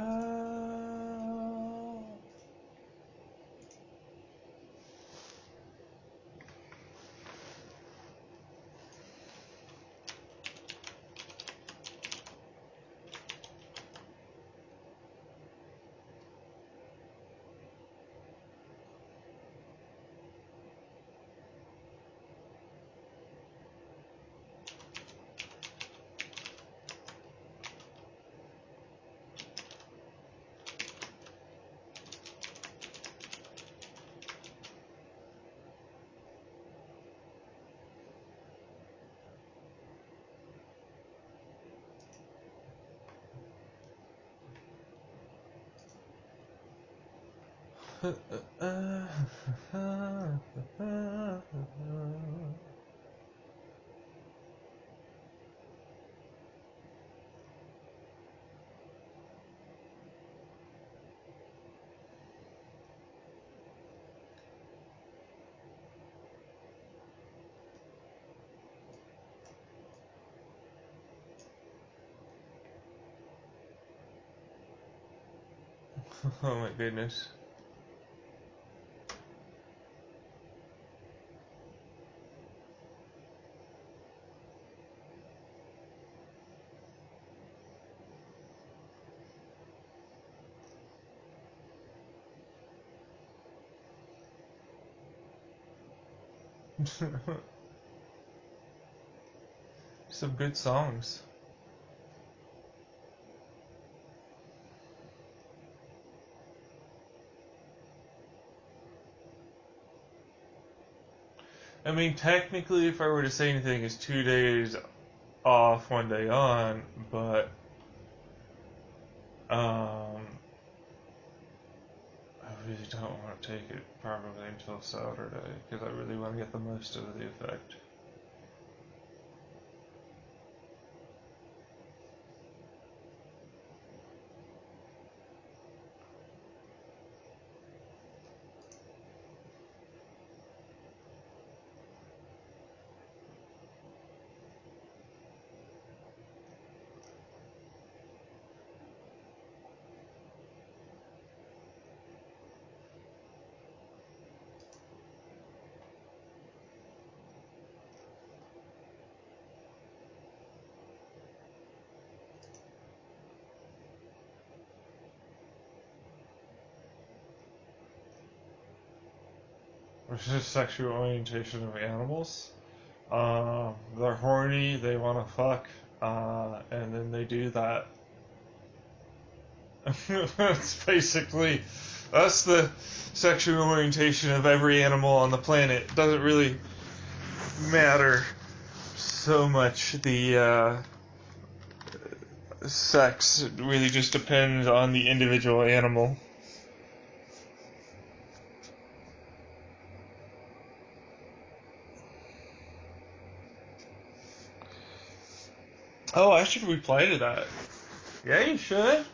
Oh my goodness. Some good songs. I mean, technically, if I were to say anything, it's 2 days off, 1 day on, but I really don't want to take it probably until Saturday because I really want to get the most out of the effect. Which is sexual orientation of animals. They're horny, they want to fuck, and then they do that. That's the sexual orientation of every animal on the planet. It doesn't really matter so much the sex. It really just depends on the individual animal. Oh, I should reply to that. Yeah, you should.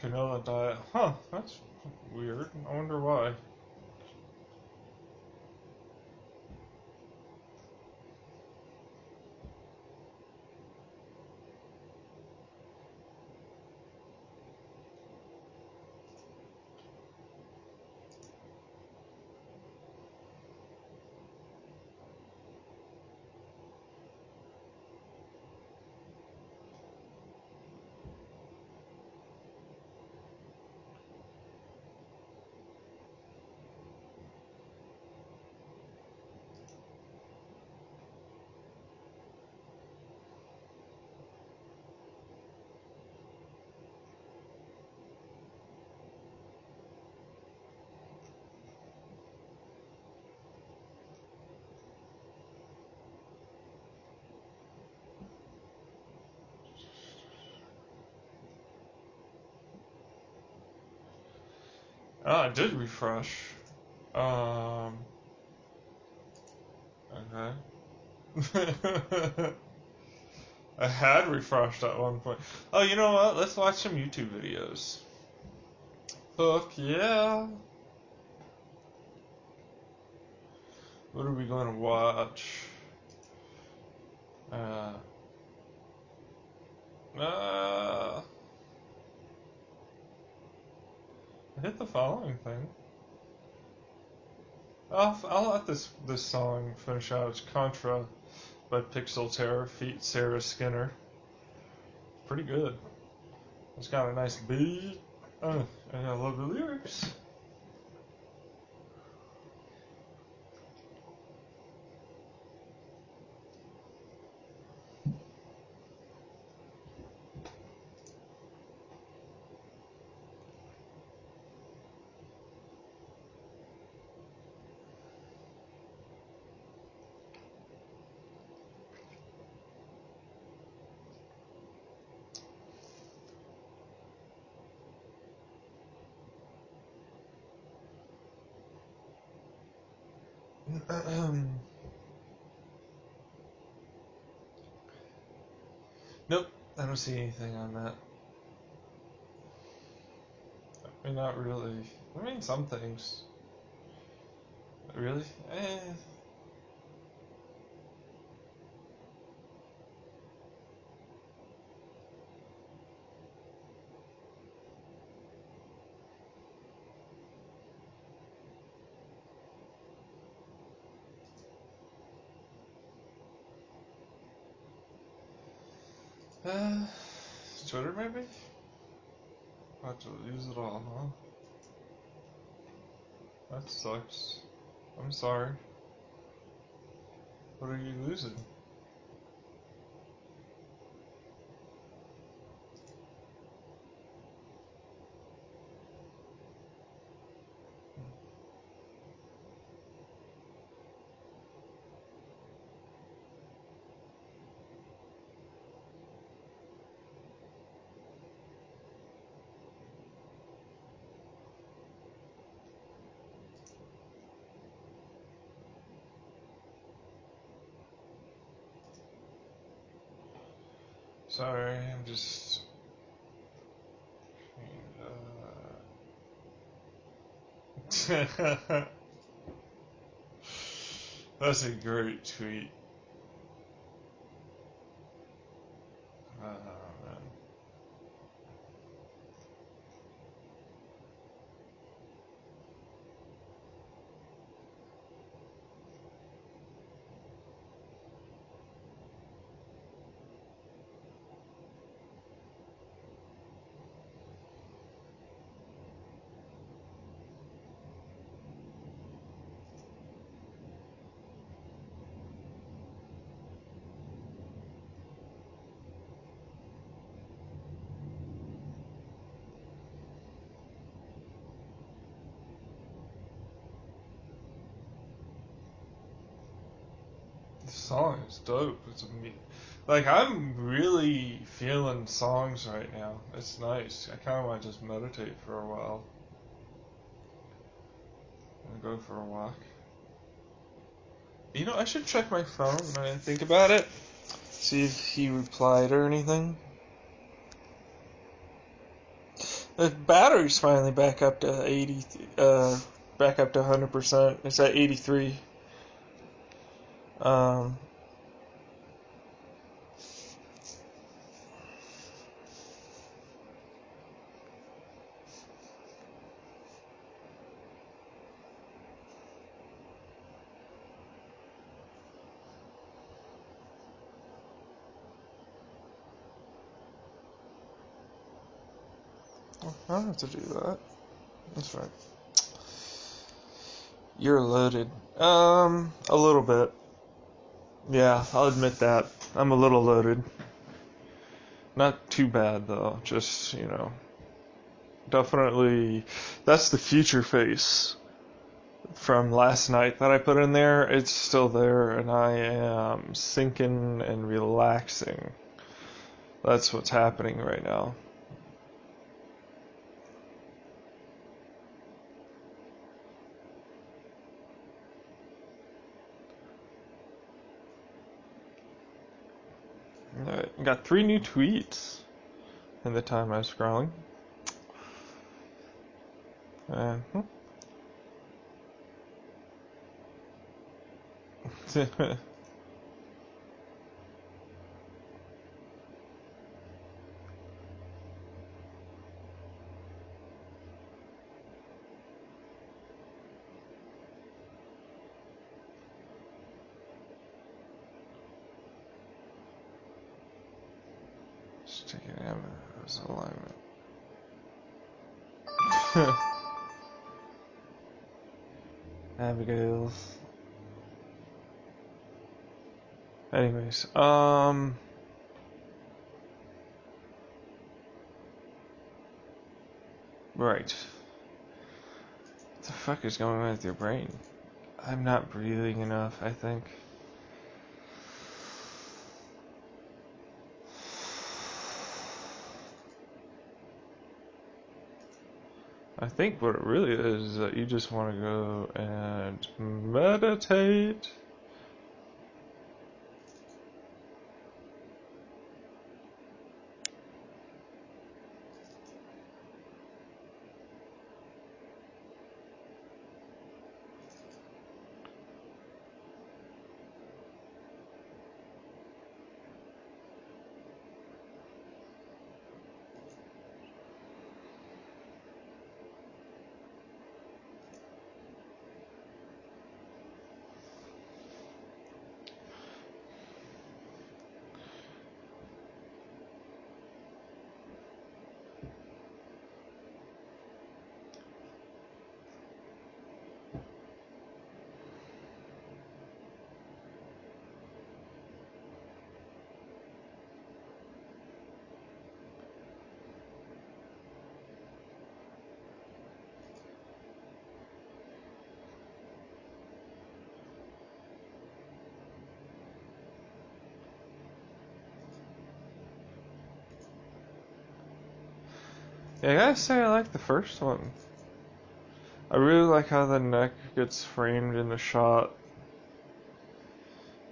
Canola diet. Huh, that's weird. I wonder why. Ah, I did refresh. Okay. I had refreshed at one point. Oh, you know what? Let's watch some YouTube videos. Fuck yeah. What are we going to watch? Uh, I hit the following thing. I'll let this song finish out. It's Contra by Pixel Terror, feat. Sarah Skinner. Pretty good. It's got a nice beat. And I love the lyrics. Nope, I don't see anything on that. I mean, not really. I mean, some things. Really? Uh, Twitter maybe? I'll have to use it all, huh? That sucks. I'm sorry. What are you losing? Sorry, I'm just. That's a great tweet. Man. The song is dope. Like, I'm really feeling songs right now. It's nice. I kind of want to just meditate for a while. And go for a walk. You know, I should check my phone when I think about it. See if he replied or anything. The battery's finally back up to 80, back up to 100%. It's at 83. I don't have to do that. That's right. You're loaded. A little bit. Yeah, I'll admit that. I'm a little loaded. Not too bad, though. Just, definitely. That's the future face from last night that I put in there. It's still there, and I am sinking and relaxing. That's what's happening right now. I got 3 new tweets in the time I was scrolling. Just taking Amazon's alignment. Abigail's. Anyways, right. What the fuck is going on with your brain? I'm not breathing enough, I think. I think what it really is that you just want to go and meditate. Yeah, I gotta say I like the first one. I really like how the neck gets framed in the shot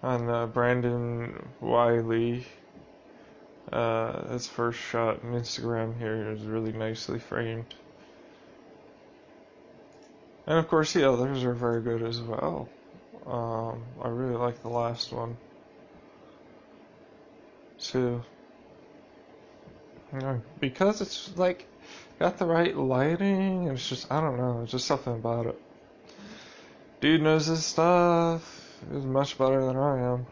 on Brandon Wiley. His first shot on Instagram here is really nicely framed. And of course the others are very good as well. I really like the last one too. Because it's like got the right lighting, it's just, I don't know, it's just something about it. Dude knows his stuff. He's much better than I am.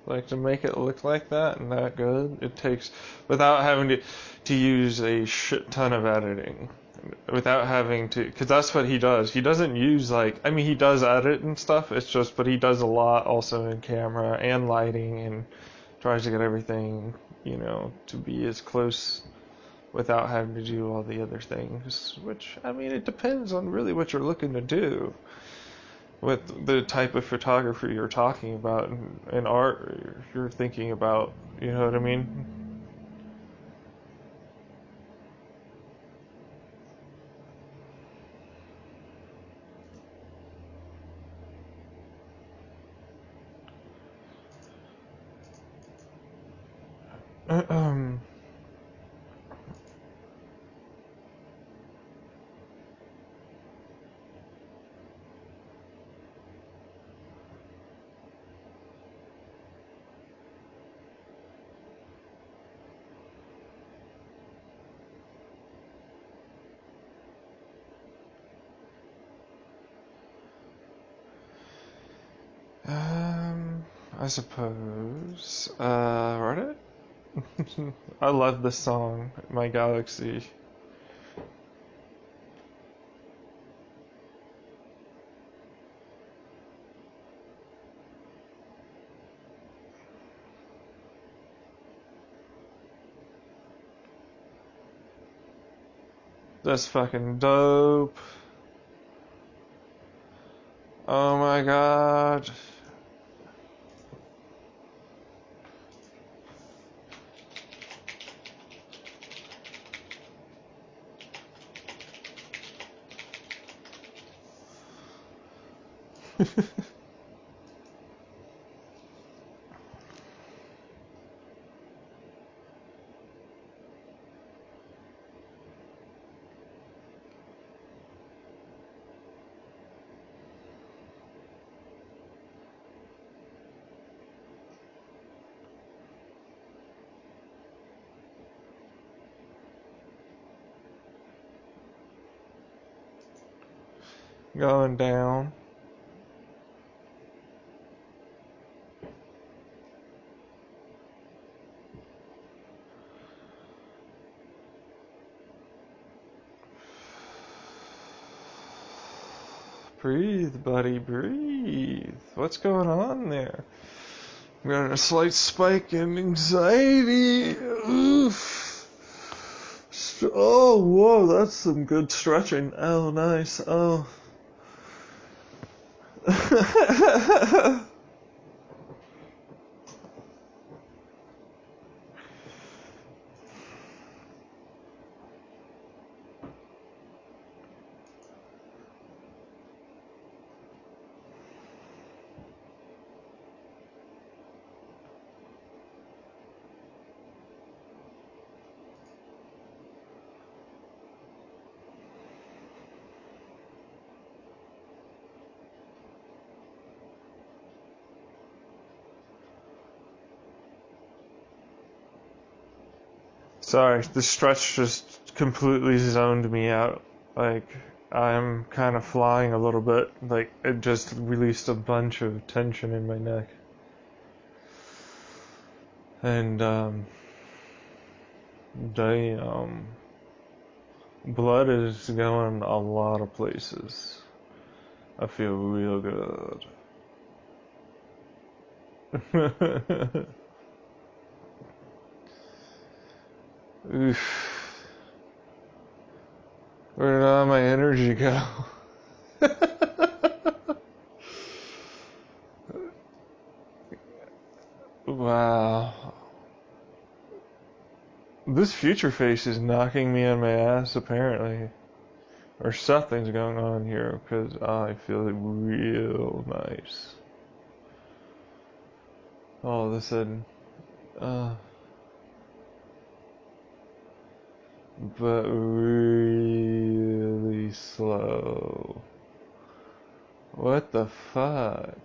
Like, to make it look like that and that good, it takes, without having to use a shit ton of editing. Without having to, because that's what he does. He doesn't use, he does edit and stuff, it's just, but he does a lot also in camera and lighting and tries to get everything, to be as close without having to do all the other things, which, I mean, it depends on really what you're looking to do with the type of photography you're talking about and art you're thinking about, you know what I mean? I suppose. Reddit? I love this song, My Galaxy. That's fucking dope. Oh my god. Going down. Breathe, buddy, breathe. What's going on there? I'm got a slight spike in anxiety. Oof. Oh, whoa, that's some good stretching. Oh, nice. Oh. Sorry, the stretch just completely zoned me out. Like, I'm kind of flying a little bit. Like, it just released a bunch of tension in my neck. And, damn. Blood is going a lot of places. I feel real good. Oof. Where did all my energy go? Wow. This future face is knocking me on my ass, apparently. Or something's going on here, because I feel real nice. All of a sudden. But really slow. What the fuck?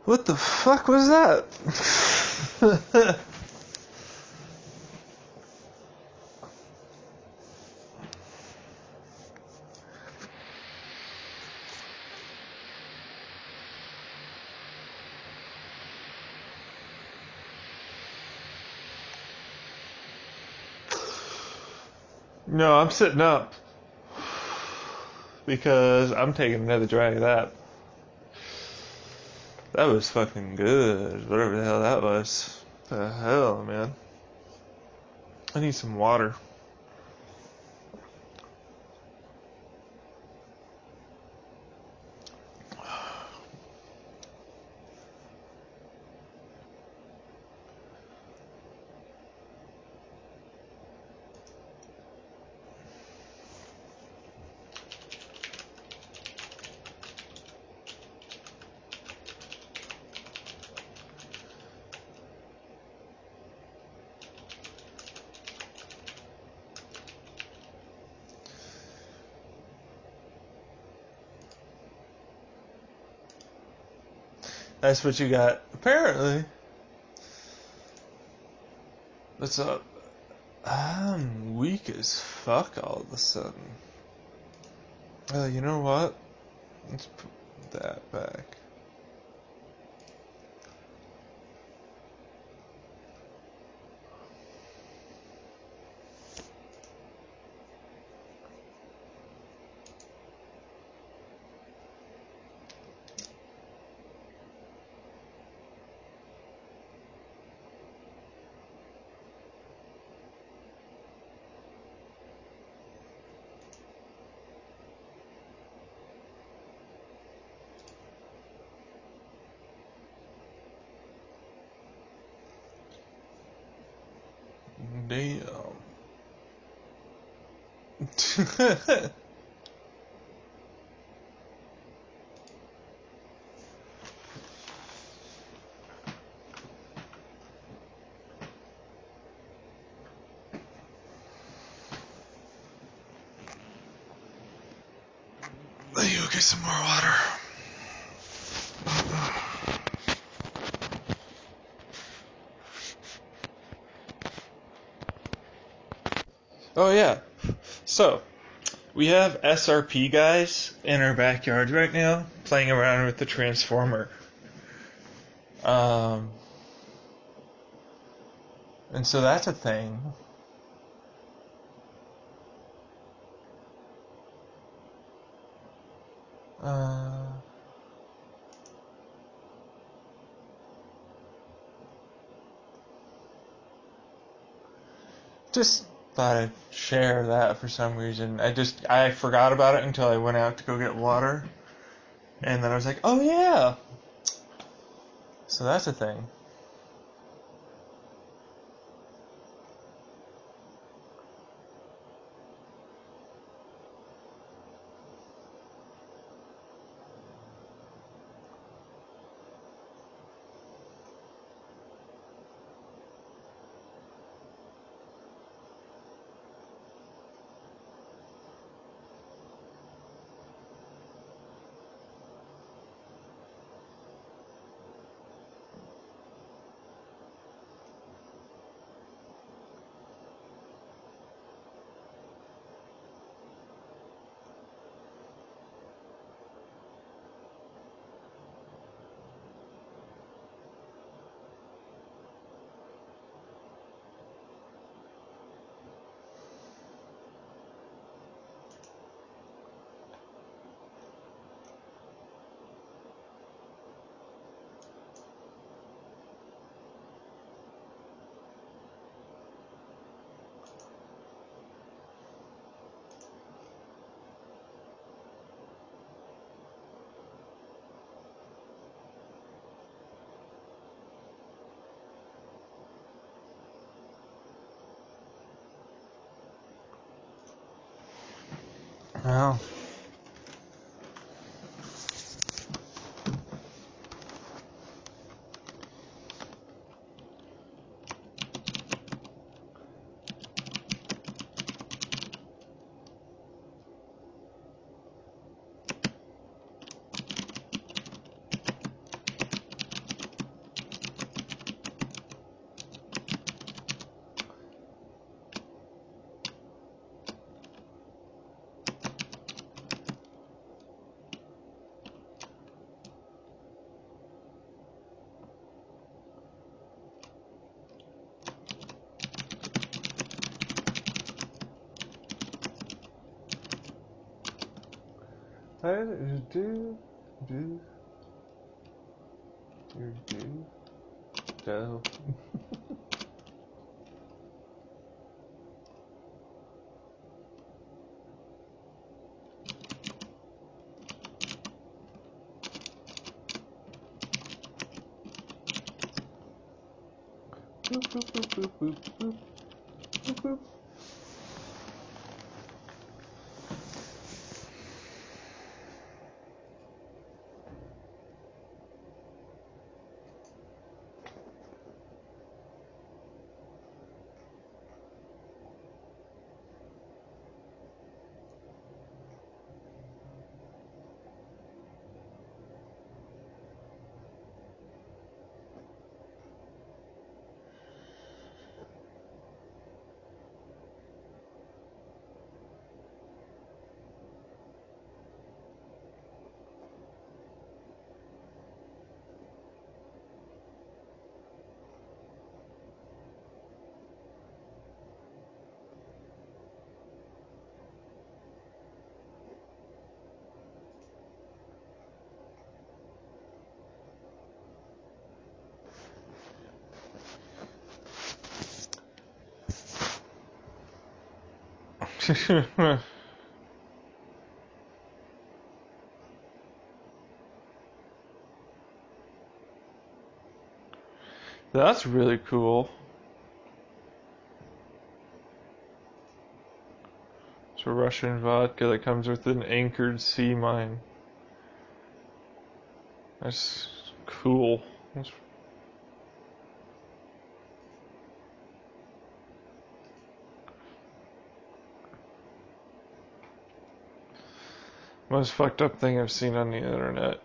What the fuck was that? No, I'm sitting up because I'm taking another drag of that. That was fucking good, whatever the hell that was. The hell, man. I need some water. That's what you got. Apparently. What's up? I'm weak as fuck all of a sudden. You know what? Let's put that back. Damn. Let you go get some more water. Oh yeah. So, we have SRP guys in our backyard right now playing around with the transformer. And so that's a thing. Just thought I'd share that for some reason. I forgot about it until I went out to go get water. And then I was like, oh yeah. So that's a thing. Well. Do. Boop, boop, boop, boop, boop, boop, boop, boop. That's really cool. It's a Russian vodka that comes with an anchored sea mine. That's cool. Most fucked up thing I've seen on the internet.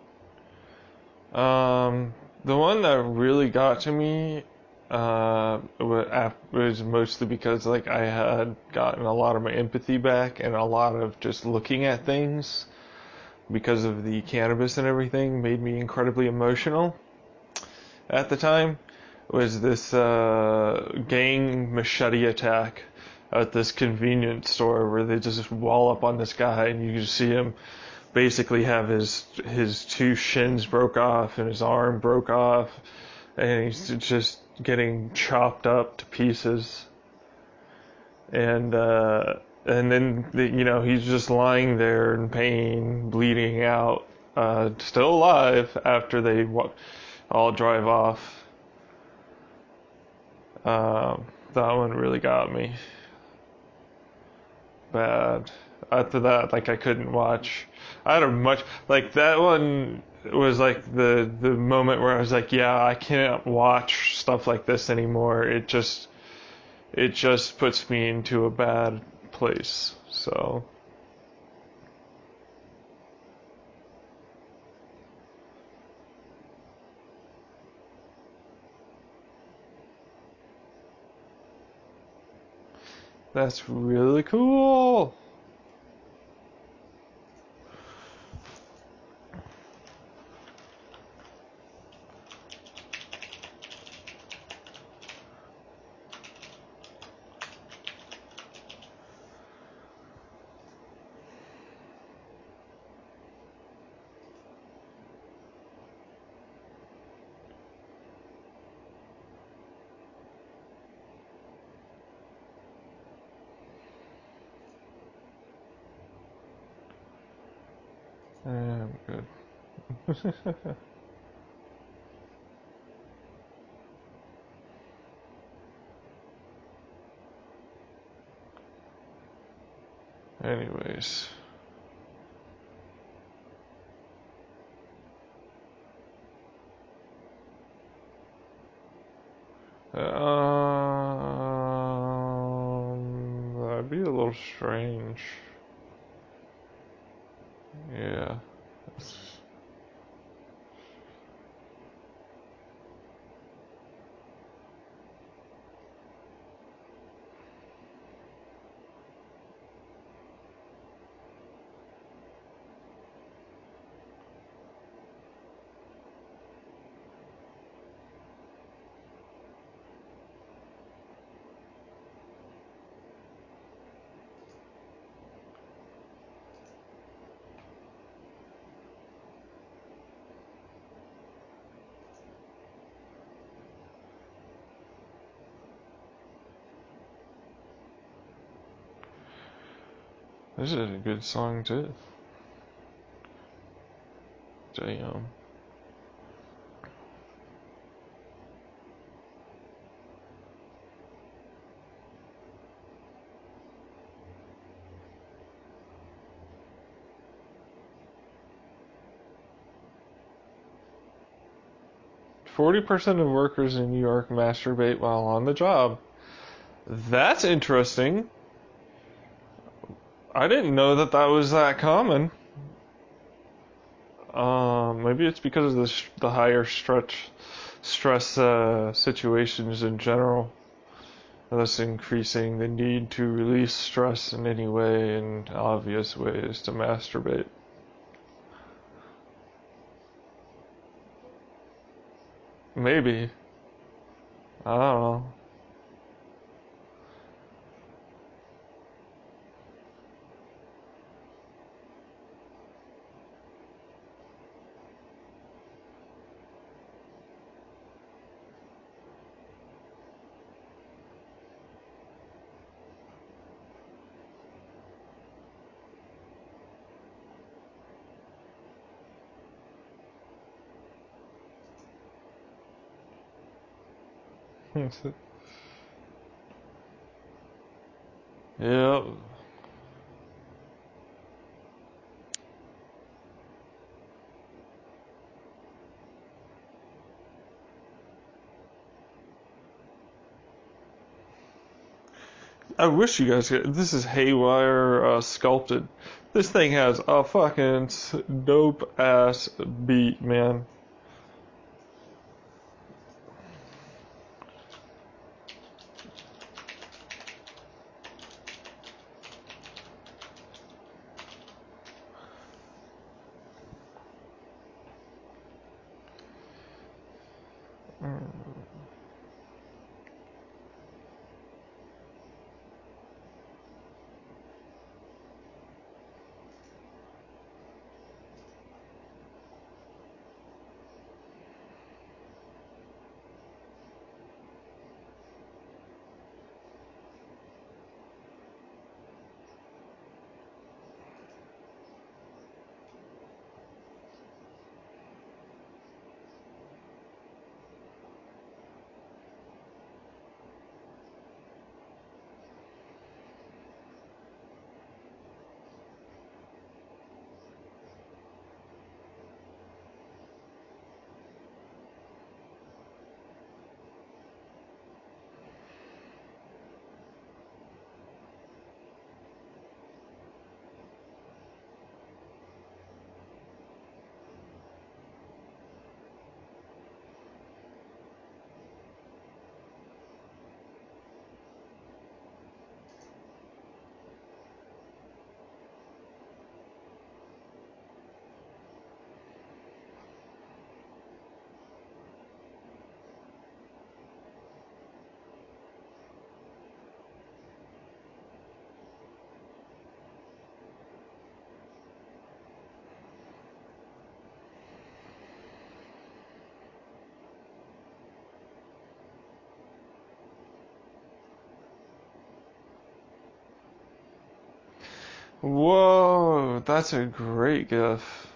The one that really got to me was mostly because like I had gotten a lot of my empathy back and a lot of just looking at things because of the cannabis and everything made me incredibly emotional at the time. Was this gang machete attack at this convenience store where they just wall up on this guy and you just see him basically have his two shins broke off and his arm broke off and he's just getting chopped up to pieces and then he's just lying there in pain, bleeding out, still alive after they all drive off. That one really got me bad. After that, like I couldn't watch. I had a much like that one was like the moment where I was like, yeah, I can't watch stuff like this anymore. It just puts me into a bad place. So that's really cool. I'm good. Anyways. That'd be a little strange. Yeah. This is a good song too. Damn. "40% of workers in New York masturbate while on the job." That's interesting. I didn't know that that was that common. Maybe it's because of the higher stress situations in general, thus increasing the need to release stress in any way, and obvious ways to masturbate. Maybe. I don't know. Yep. I wish you guys could. This is Haywire Sculpted. This thing has a fucking dope ass beat, man. Whoa, that's a great gif.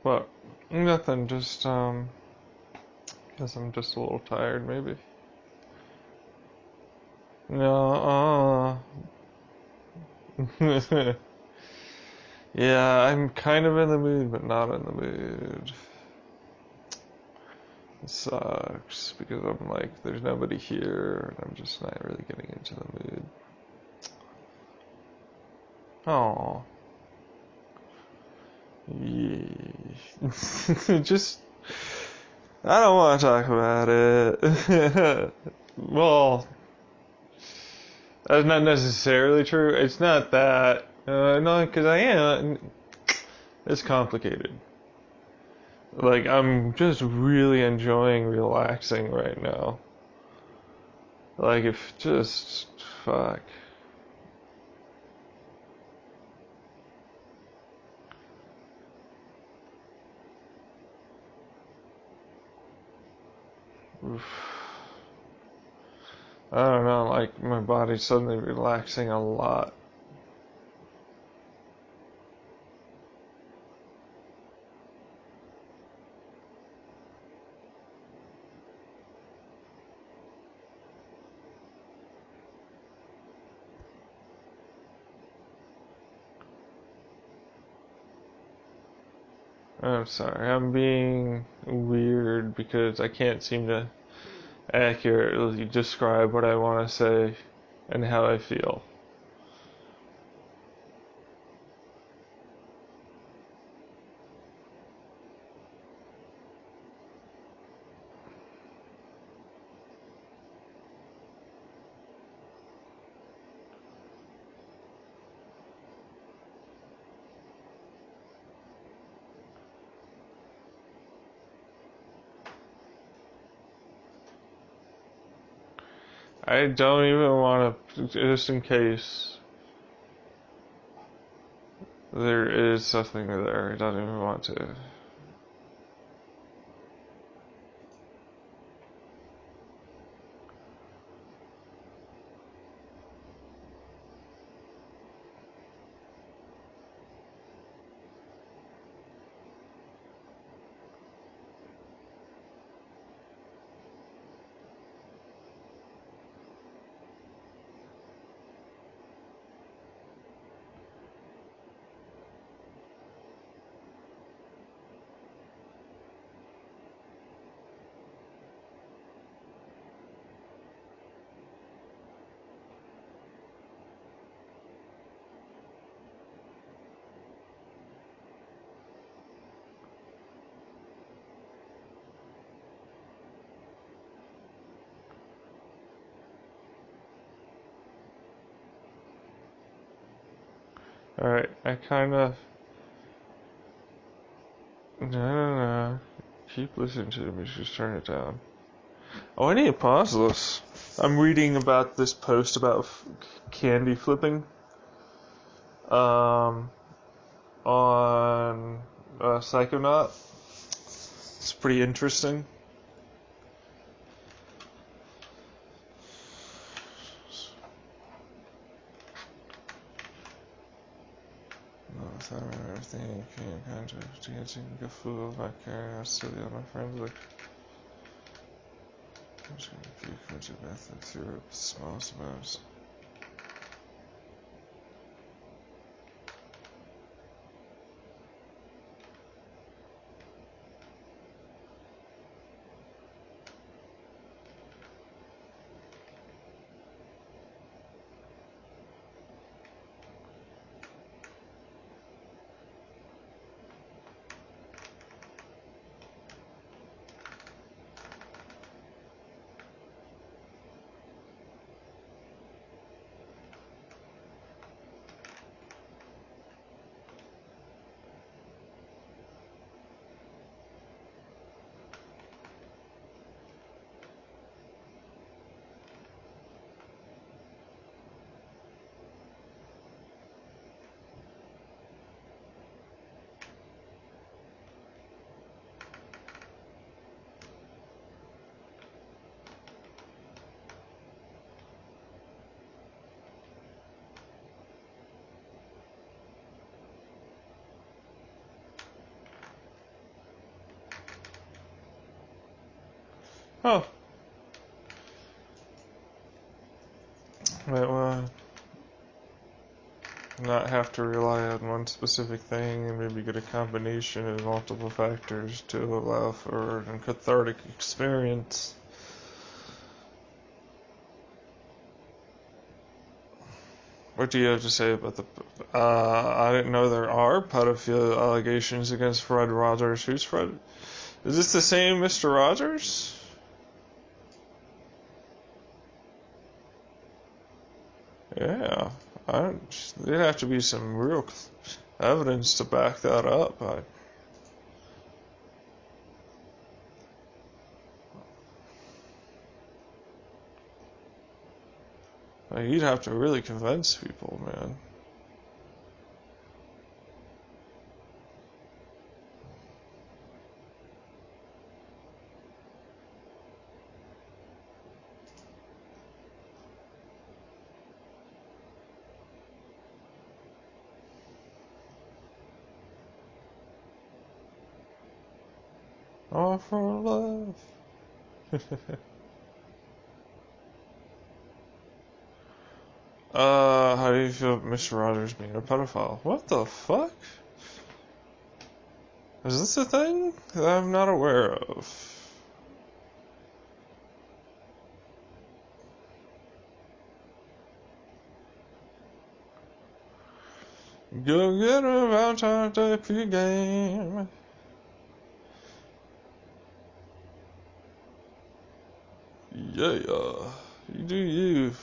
But nothing, just guess I'm just a little tired maybe. No, yeah, I'm kind of in the mood, but not in the mood. It sucks because I'm like, there's nobody here, and I'm just not really getting into the mood. Oh, yeah. Just, I don't want to talk about it. Well, that's not necessarily true. It's not that. No, because I am. It's complicated. Like, I'm just really enjoying relaxing right now. Like, if just. Fuck. Oof. I don't know, like, my body's suddenly relaxing a lot. I'm sorry, I'm being weird because I can't seem to accurately describe what I want to say and how I feel. I don't even want to, just in case there is something there, I don't even want to. Alright, I kind of. No. Keep listening to me, just turn it down. Oh, I need to pause this. I'm reading about this post about candy flipping. On Psychonaut. It's pretty interesting. Without everything you came kind of dancing like a fool, not caring how silly all my friends look. I'm just gonna puke into Beth and threw up the smallest amounts. Oh. Might want to not have to rely on one specific thing and maybe get a combination of multiple factors to allow for a cathartic experience. What do you have to say about the... I didn't know there are pedophilia allegations against Fred Rogers. Who's Fred? Is this the same Mr. Rogers? Yeah. There'd have to be some real evidence to back that up. You'd have to really convince people, man. All for love. How do you feel about Mr. Rogers being a pedophile? What the fuck? Is this a thing that I'm not aware of? Go get a Valentine's Day pregame. Yeah, you do you,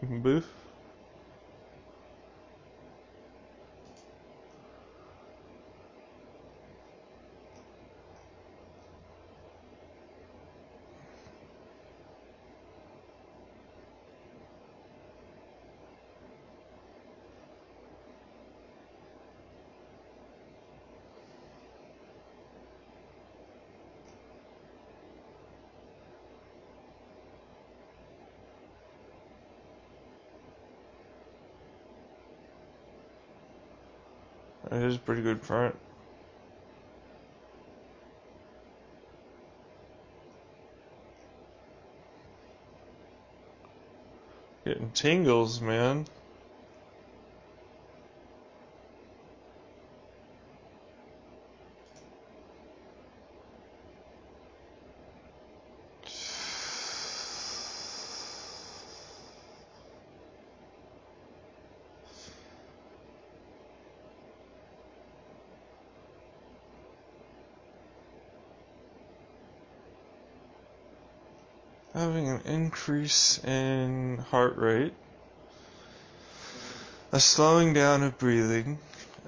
boo. It is a pretty good print. Getting tingles, man. Having an increase in heart rate, a slowing down of breathing,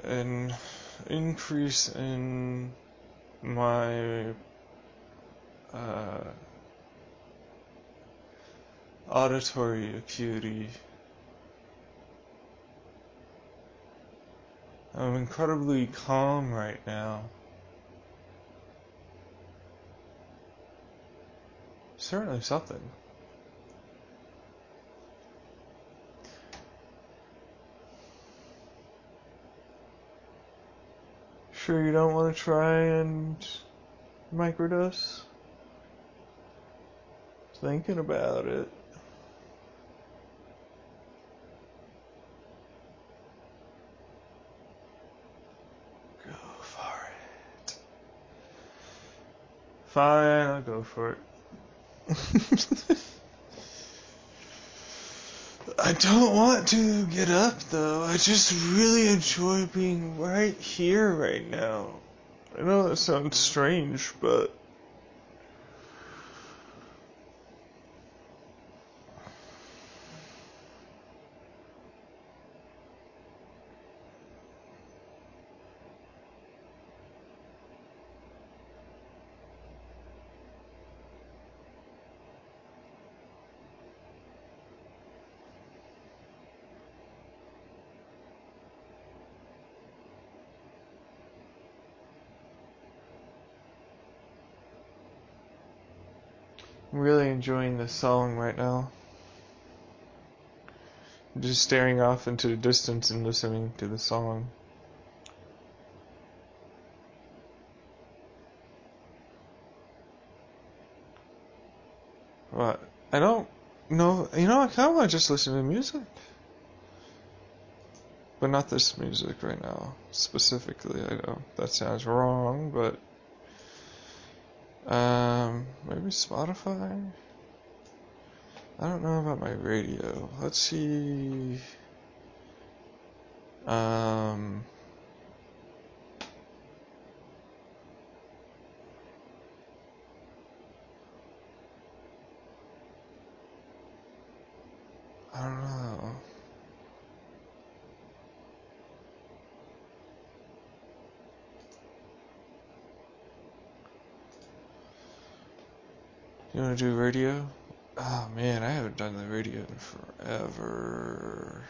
an increase in my auditory acuity. I'm incredibly calm right now. Certainly something. Sure you don't want to try and microdose? Thinking about it. Go for it. Fine, I'll go for it. I don't want to get up though. I just really enjoy being right here right now. I know that sounds strange, but I'm really enjoying this song right now. I'm just staring off into the distance and listening to the song. What? I don't know. You know, I kind of want to just listen to music. But not this music right now, specifically. I know that sounds wrong, but maybe Spotify? I don't know about my radio. Let's see. I don't know. You want to do radio? Oh man, I haven't done the radio in forever.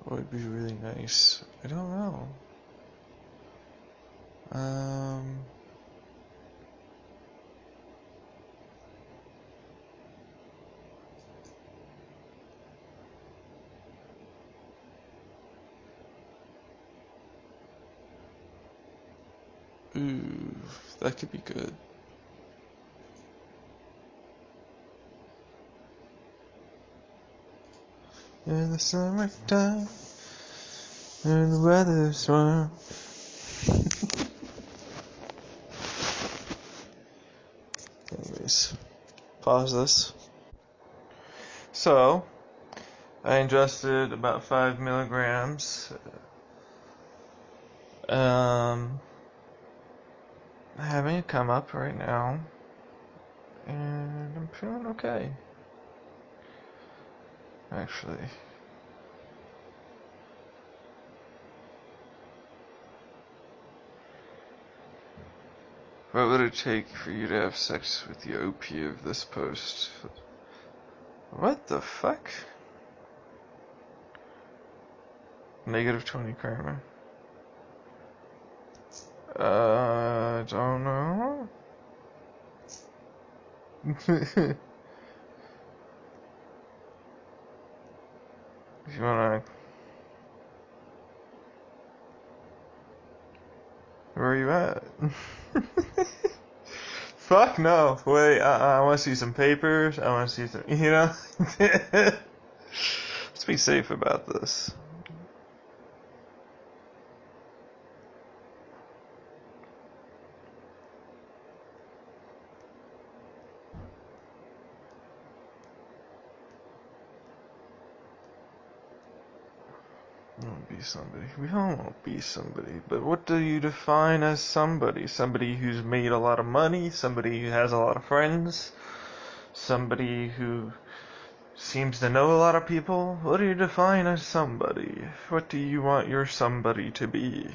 What would be really nice? I don't know. Ooh, that could be good. In the summertime, and the weather's warm. Anyways, pause this. So, I ingested about 5 milligrams. Having it come up right now, and I'm feeling okay. Actually. What would it take for you to have sex with the OP of this post? What the fuck? Negative 20 karma. I don't know. If you wanna... Where are you at? Fuck no. Wait, I wanna see some papers. I wanna see some... You know? Let's be safe about this. Be somebody. We all won't be somebody, but what do you define as somebody? Somebody who's made a lot of money, somebody who has a lot of friends, somebody who seems to know a lot of people? What do you define as somebody? What do you want your somebody to be?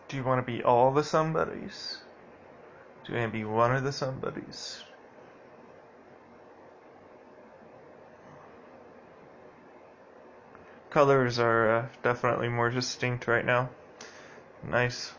Do you want to be all the somebodies? Do you want to be one of the somebodies? Colors are definitely more distinct right now. Nice.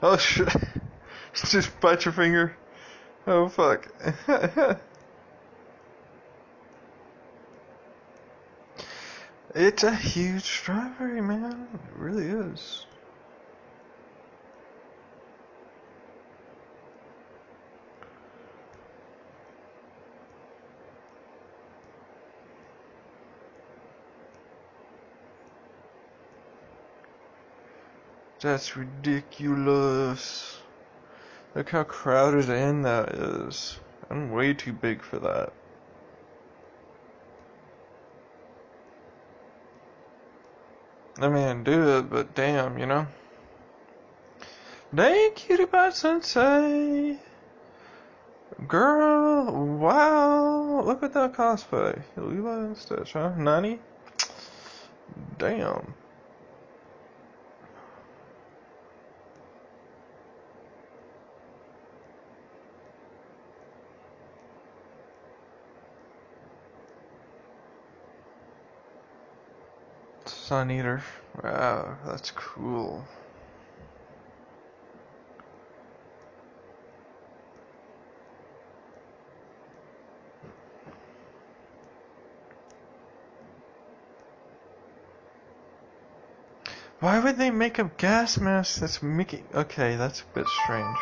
Oh shit. Just bite your finger. Oh fuck. It's a huge strawberry, man. It really is. That's ridiculous. Look how crowded in that is. I'm way too big for that. I mean, do it, but damn, you know? Dang, cutie pie sensei! Girl, wow! Look at that cosplay. Leela and Stitch, huh? Nani? Damn. Sun Eater. Wow, that's cool. Why would they make a gas mask that's Mickey? Okay, that's a bit strange.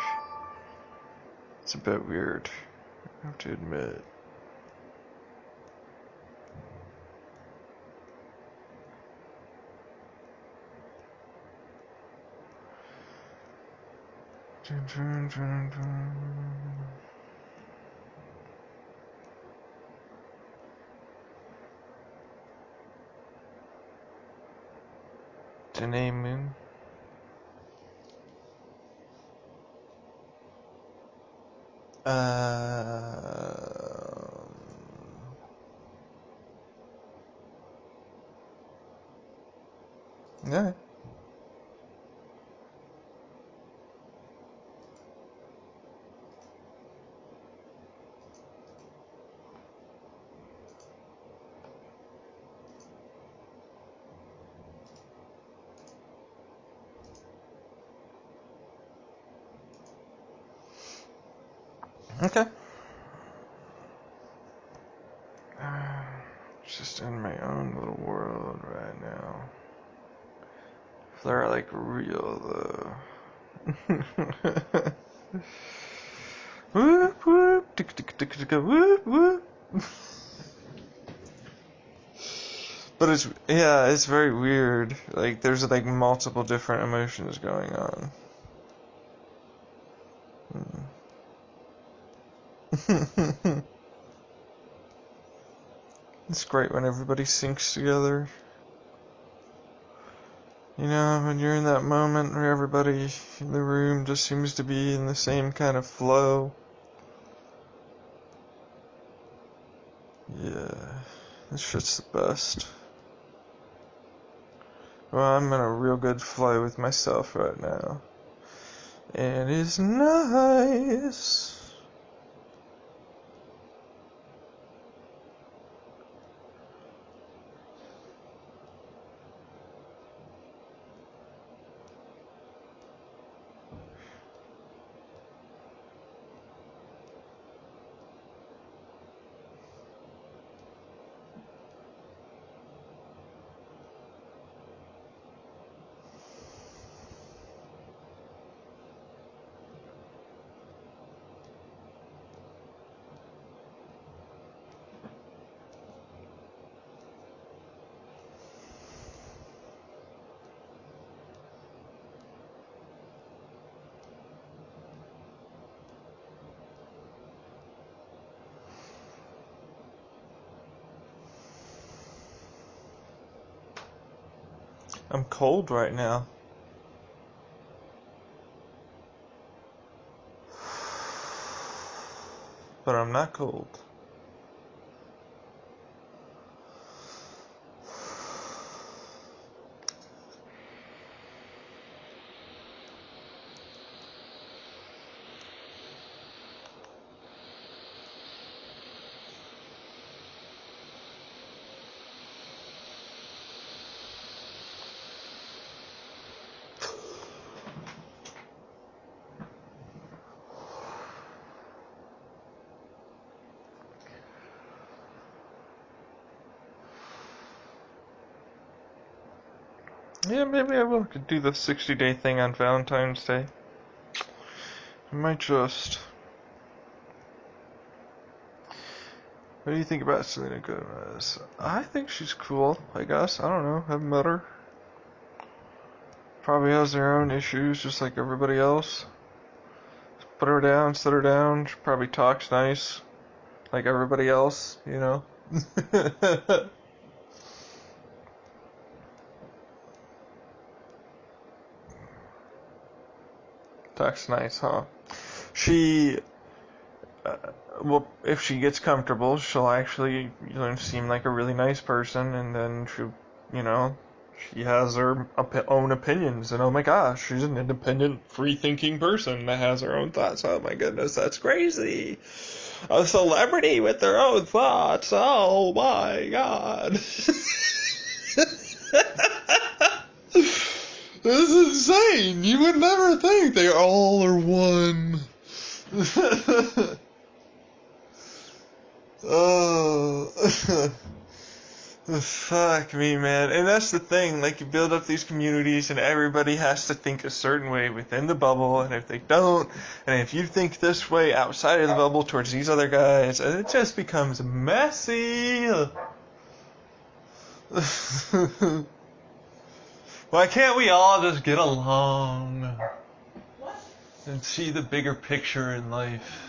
It's a bit weird, I have to admit. Dun, dun, dun, dun. Danae Moon. Yeah. Okay. Just in my own little world right now. If they're like real though. Whoop whoop, tick tick tick tick whoop whoop. But it's very weird. Like there's like multiple different emotions going on. It's great when everybody syncs together. You know, when you're in that moment where everybody in the room just seems to be in the same kind of flow. Yeah, this shit's the best. Well, I'm in a real good flow with myself right now. And it's nice. I'm cold right now. But I'm not cold. Yeah, maybe I will do the 60-day thing on Valentine's Day. I might just. What do you think about Selena Gomez? I think she's cool, I guess. I don't know. Haven't met her. Probably has their own issues, just like everybody else. Put her down, sit her down. She probably talks nice, like everybody else, you know? Talks nice, huh? She, well, if she gets comfortable, she'll actually seem like a really nice person, and then she has her own opinions, and oh my gosh, she's an independent, free-thinking person that has her own thoughts. Oh my goodness, that's crazy. A celebrity with their own thoughts. Oh my god. This is insane. You would never think they all are one. Oh. Fuck me, man. And that's the thing, like, you build up these communities and everybody has to think a certain way within the bubble, and if they don't, and if you think this way outside of the bubble towards these other guys, and it just becomes messy. Why can't we all just get along and see the bigger picture in life?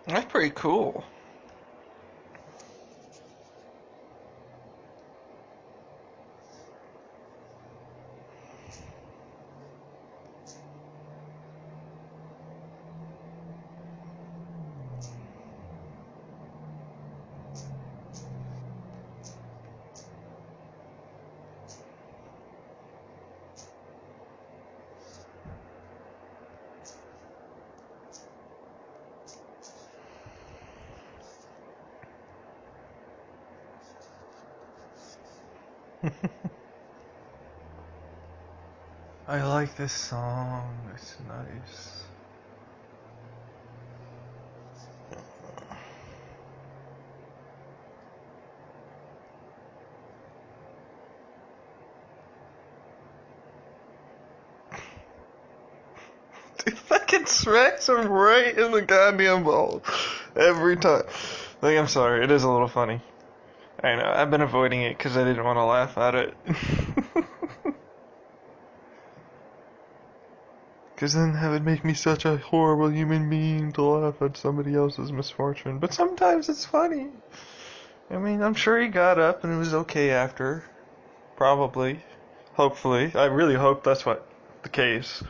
That's pretty cool. I like this song. It's nice. Dude, fucking smacks him right in the goddamn ball every time. Like, I'm sorry, it is a little funny. I know, I've been avoiding it because I didn't want to laugh at it. Because then that would make me such a horrible human being to laugh at somebody else's misfortune. But sometimes it's funny. I mean, I'm sure he got up and it was okay after. Probably. Hopefully. I really hope that's what the case.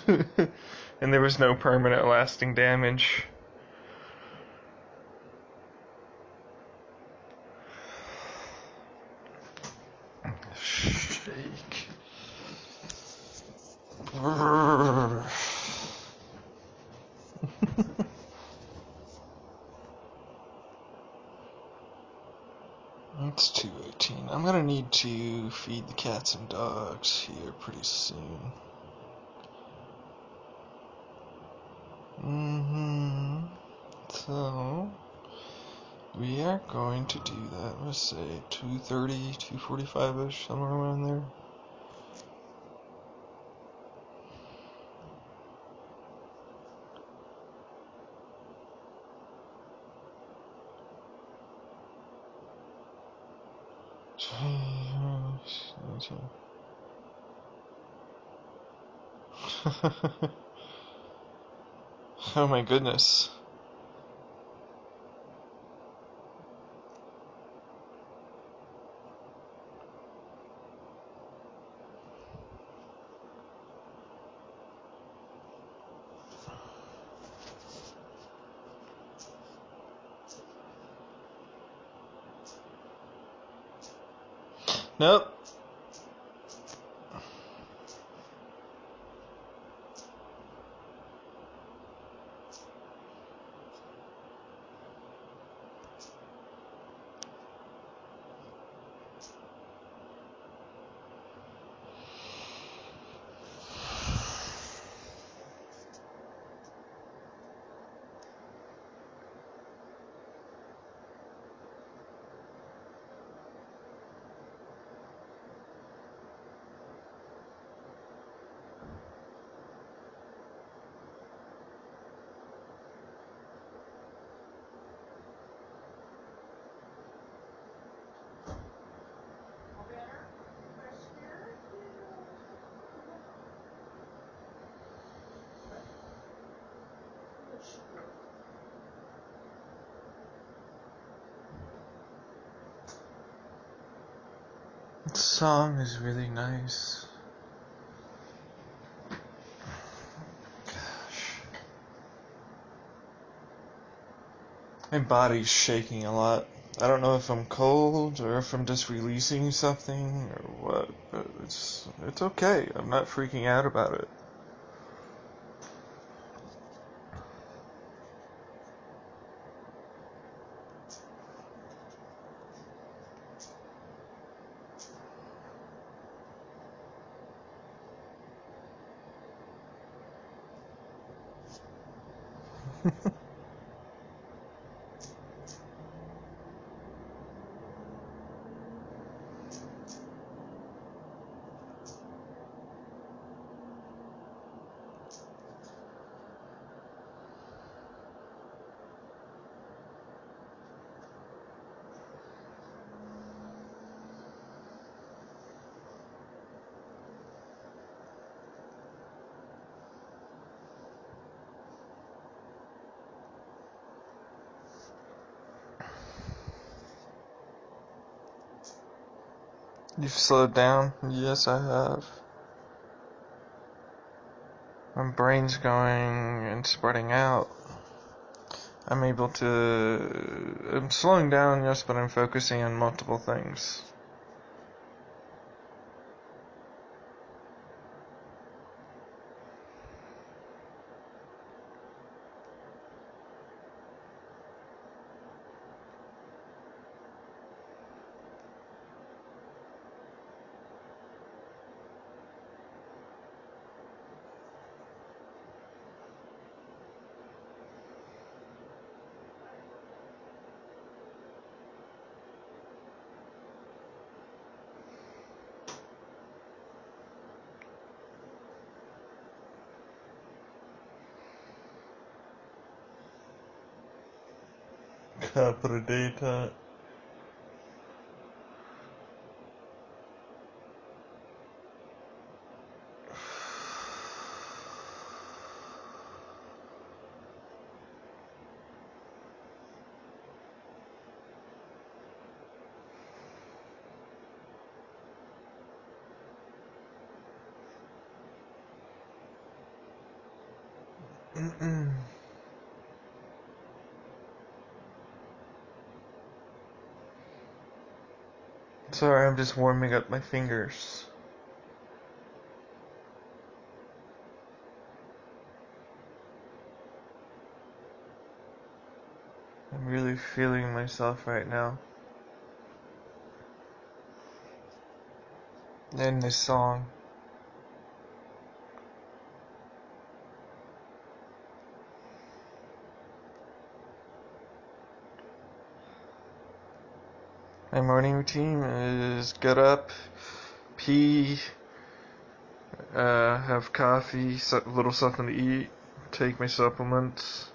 And there was no permanent lasting damage. Shake. It's 2:18. I'm gonna need to feed the cats and dogs here pretty soon. So we are going to do that. Let's say 2:30, 2:45ish, somewhere around there. Oh my goodness. Nope. The song is really nice. Gosh. My body's shaking a lot. I don't know if I'm cold or if I'm just releasing something or what, but it's okay. I'm not freaking out about it. You've slowed down? Yes, I have. My brain's going and spreading out. I'm slowing down, yes, but I'm focusing on multiple things. Gotta put a date on it. Sorry, I'm just warming up my fingers. I'm really feeling myself right now. In this song. My morning routine is get up, pee, have coffee, a little something to eat, take my supplements,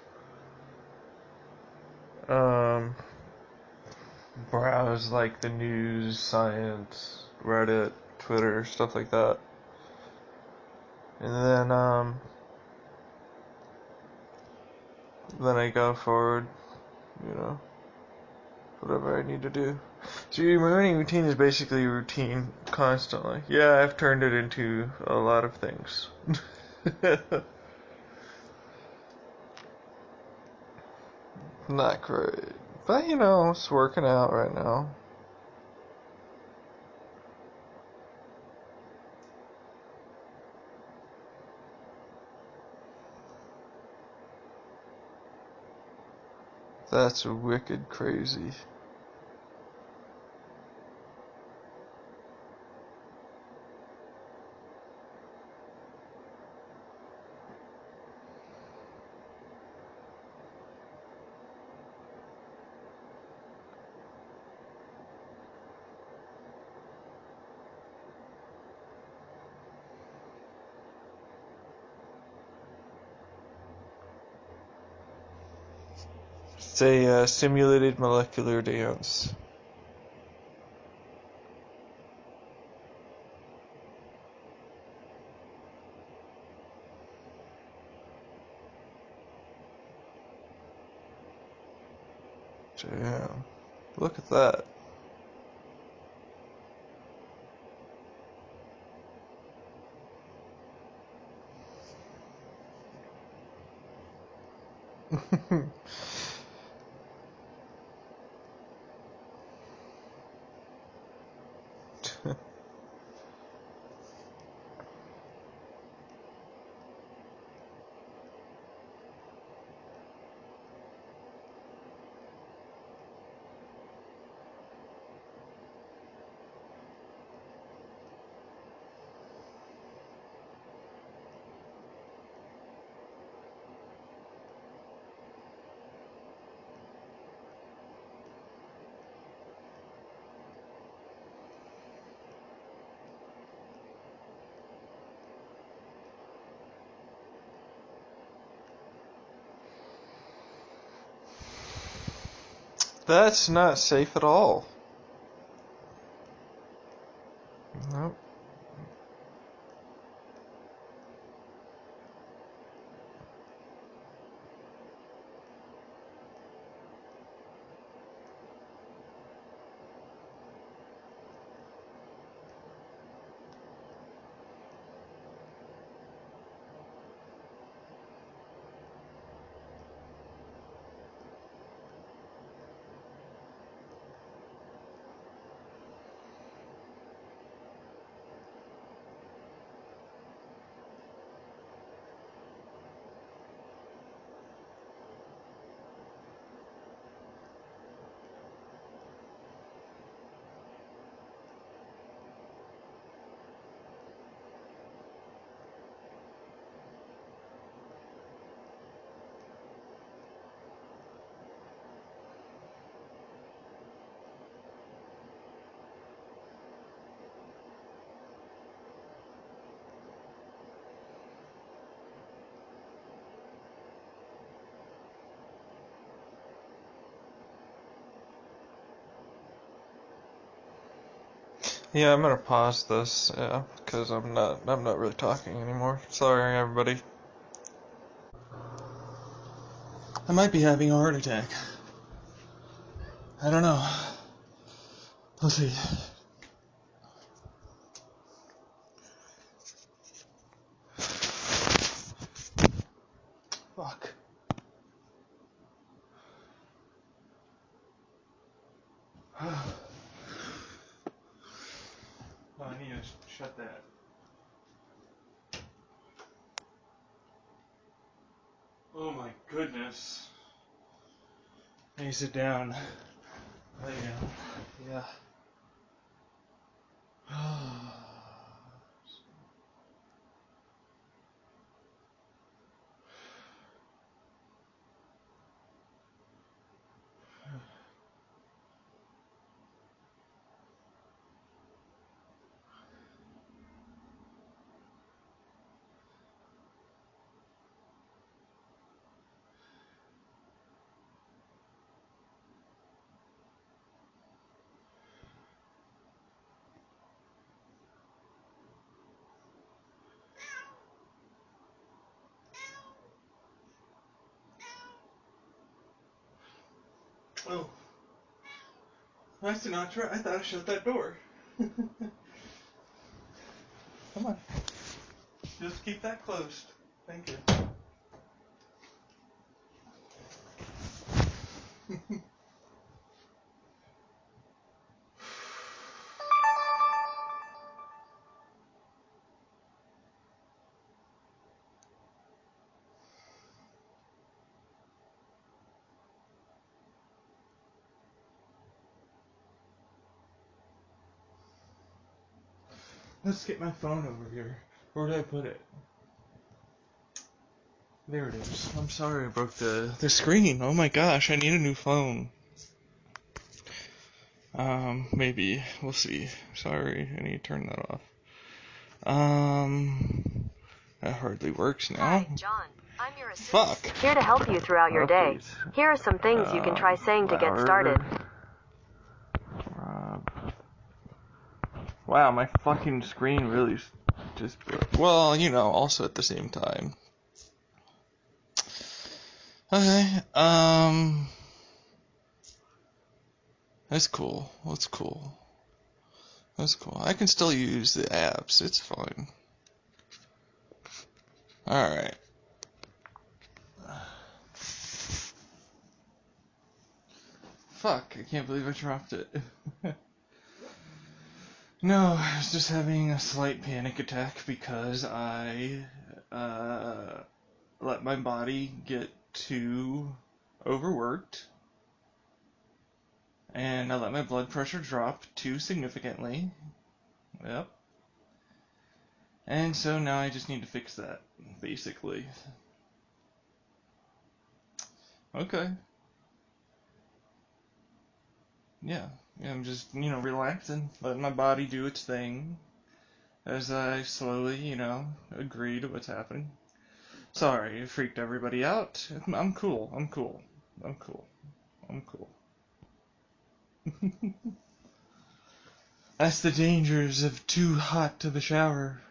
browse like the news, science, Reddit, Twitter, stuff like that. And then I go forward, you know, whatever I need to do. So your morning routine is basically a routine constantly. Yeah, I've turned it into a lot of things. Not great. But you know, it's working out right now. That's wicked crazy. It's a simulated molecular dance. Damn. Look at that. That's not safe at all. Nope. Yeah, I'm gonna pause this, yeah, because I'm not really talking anymore. Sorry, everybody. I might be having a heart attack. I don't know. We'll see. Fuck. Oh, I need to shut that. Oh my goodness. I need to sit down. Lay down. Yeah. Oh. Hi, Sinatra. I thought I shut that door. Come on. Just keep that closed. Thank you. Let's get my phone over here. Where did I put it? There it is. I'm sorry I broke the screen. Oh my gosh, I need a new phone. Maybe. We'll see. Sorry, I need to turn that off. That hardly works now. Hi, John. I'm your assistant. Fuck. Here to help you throughout your day. Update. Here are some things you can try saying to get started. Wow, my fucking screen really just broke. Well, you know, also at the same time. Okay, that's cool. That's cool. That's cool. I can still use the apps. It's fine. Alright. Fuck, I can't believe I dropped it. No, I was just having a slight panic attack because I let my body get too overworked. And I let my blood pressure drop too significantly. Yep. And so now I just need to fix that, basically. Okay. Yeah, I'm just, relaxing, letting my body do its thing as I slowly, agree to what's happening. Sorry, it freaked everybody out. I'm cool. I'm cool. I'm cool. I'm cool. That's the dangers of too hot to the shower.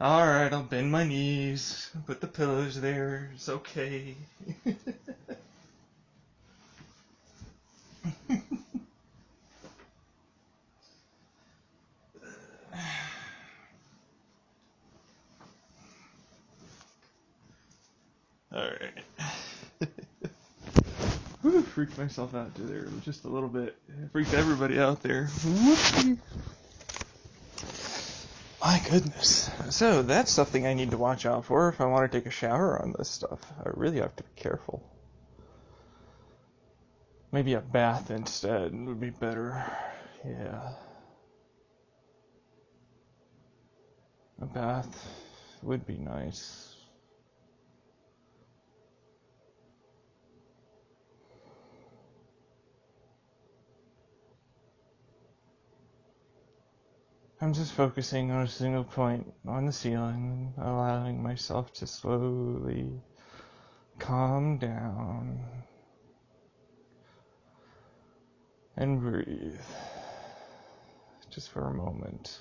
Alright, I'll bend my knees, put the pillows there, it's okay. Alright. Whew, freaked myself out there just a little bit. Freaked everybody out there. Whoopsie. My goodness. So that's something I need to watch out for if I want to take a shower on this stuff. I really have to be careful. Maybe a bath instead would be better. Yeah. A bath would be nice. I'm just focusing on a single point on the ceiling, allowing myself to slowly calm down and breathe just for a moment.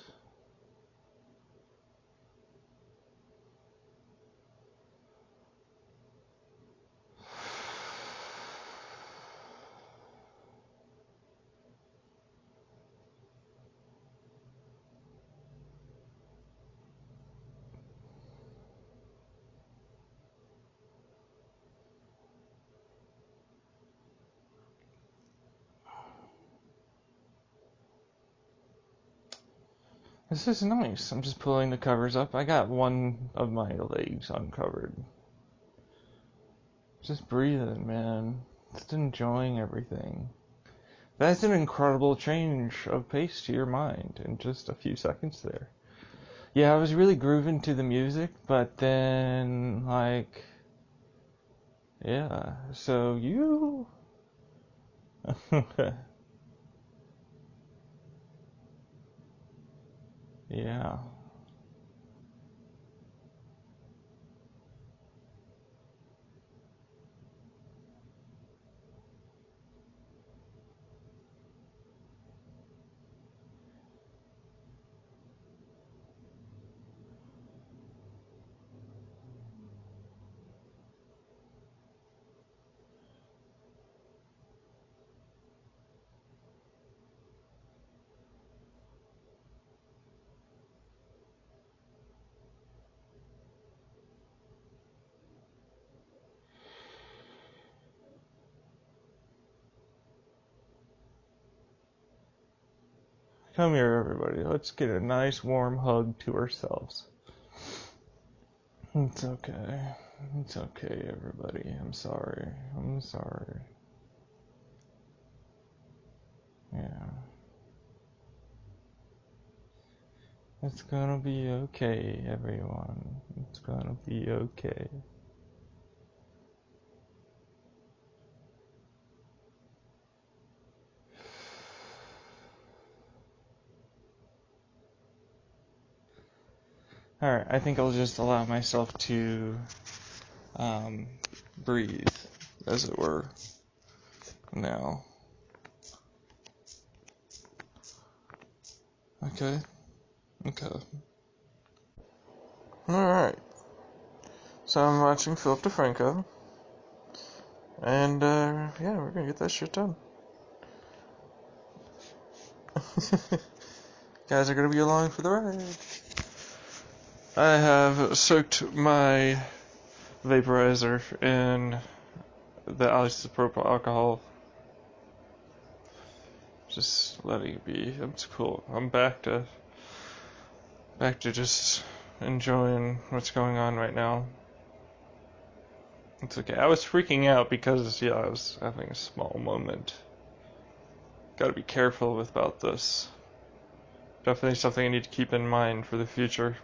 This is nice. I'm just pulling the covers up. I got one of my legs uncovered. Just breathing, man. Just enjoying everything. That's an incredible change of pace to your mind in just a few seconds there. Yeah, I was really grooving to the music, but then, yeah, so you... Yeah. Come here, everybody. Let's get a nice warm hug to ourselves. It's okay. It's okay, everybody. I'm sorry. I'm sorry. Yeah. It's gonna be okay, everyone. It's gonna be okay. Alright, I think I'll just allow myself to breathe, as it were, now. Okay? Okay. Alright. So I'm watching Philip DeFranco. And, yeah, we're gonna get that shit done. Guys are gonna be along for the ride. I have soaked my vaporizer in the isopropyl alcohol. Just letting it be. It's cool. I'm back to just enjoying what's going on right now. It's okay. I was freaking out because, yeah, I was having a small moment. Gotta be careful about this. Definitely something I need to keep in mind for the future.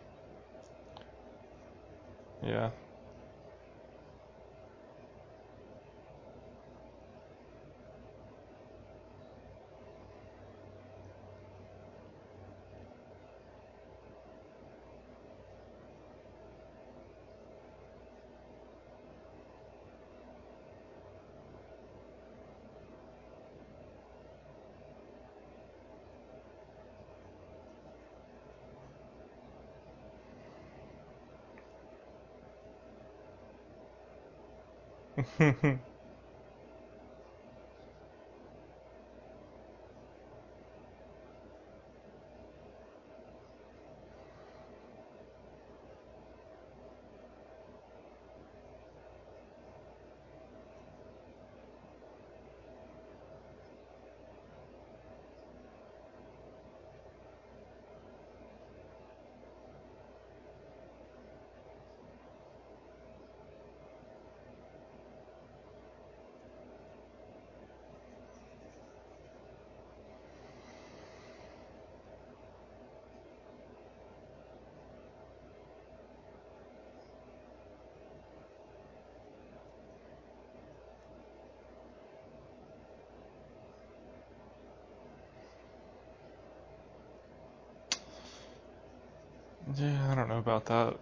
Yeah. Yeah, I don't know about that.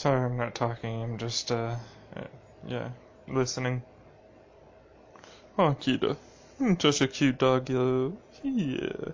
Sorry, I'm not talking. I'm just, yeah, listening. Oh, Kita. Such a cute dog, yo. Yeah.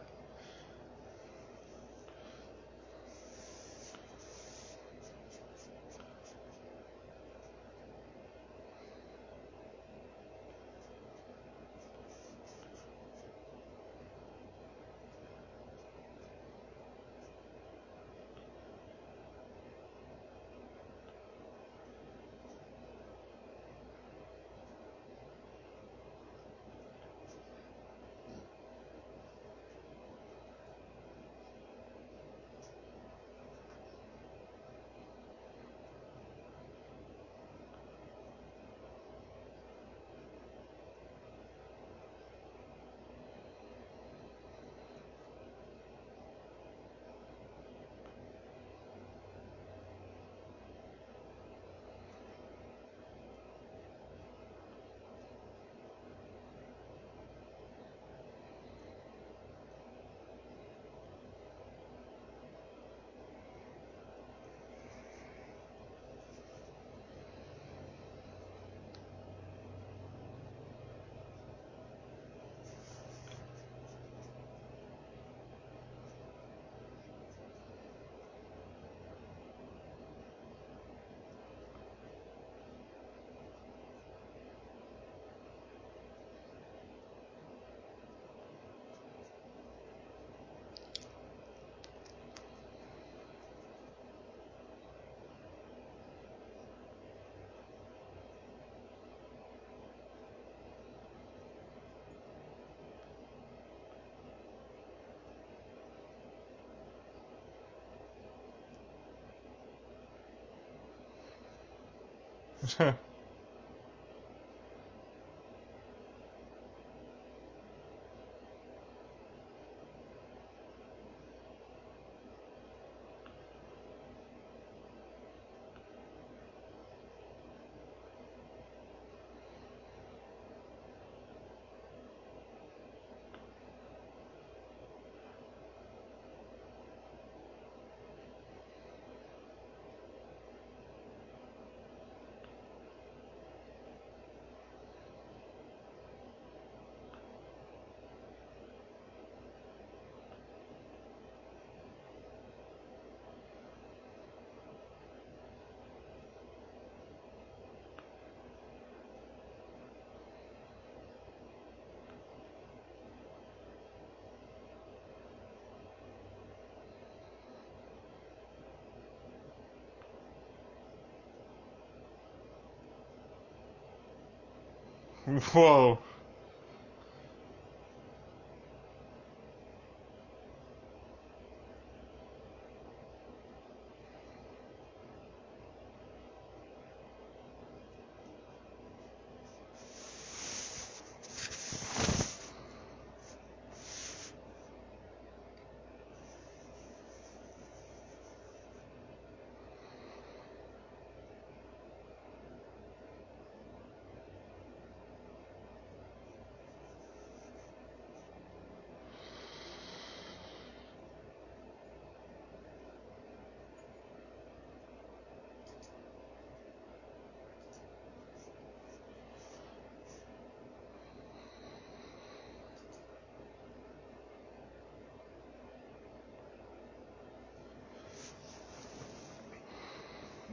Whoa.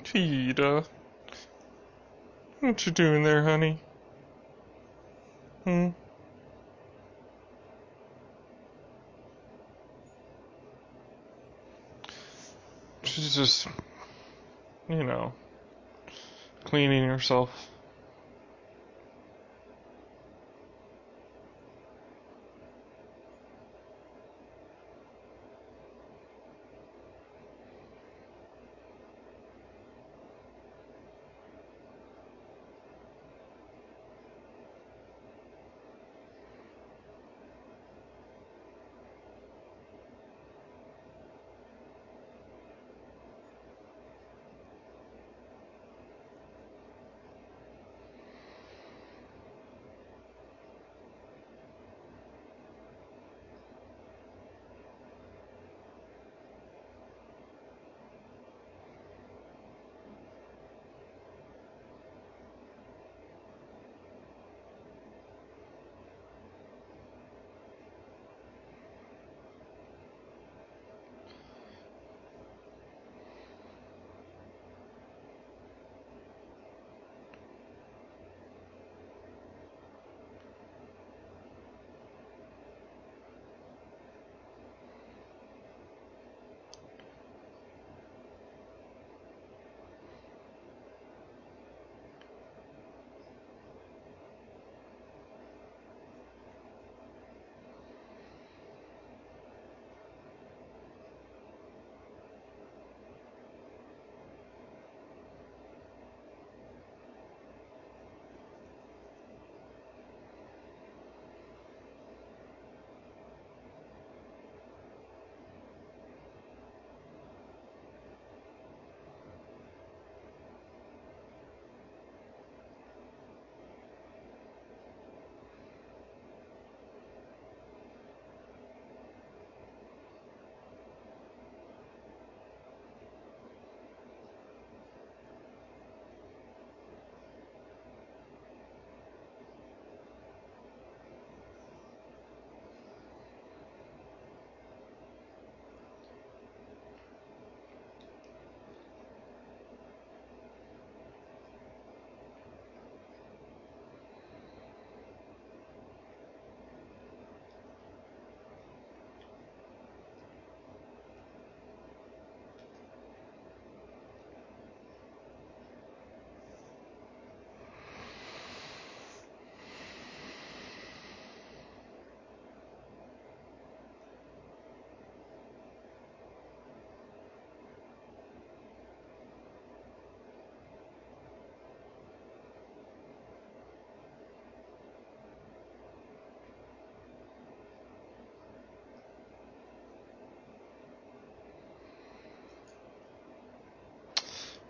Cheetah. What you doing there, honey? Hmm? She's just, you know, cleaning herself.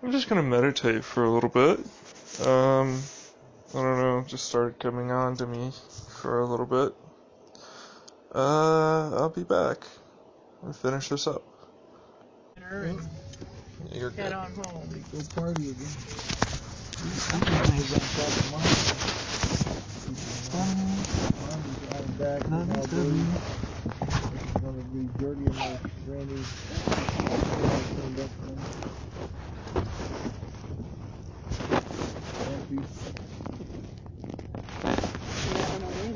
I'm just gonna meditate for a little bit. I don't know, just started coming on to me for a little bit. I'll be back and finish this up. Hurry. You're Head good. on home. Go party again. Gonna be dirty and rainy.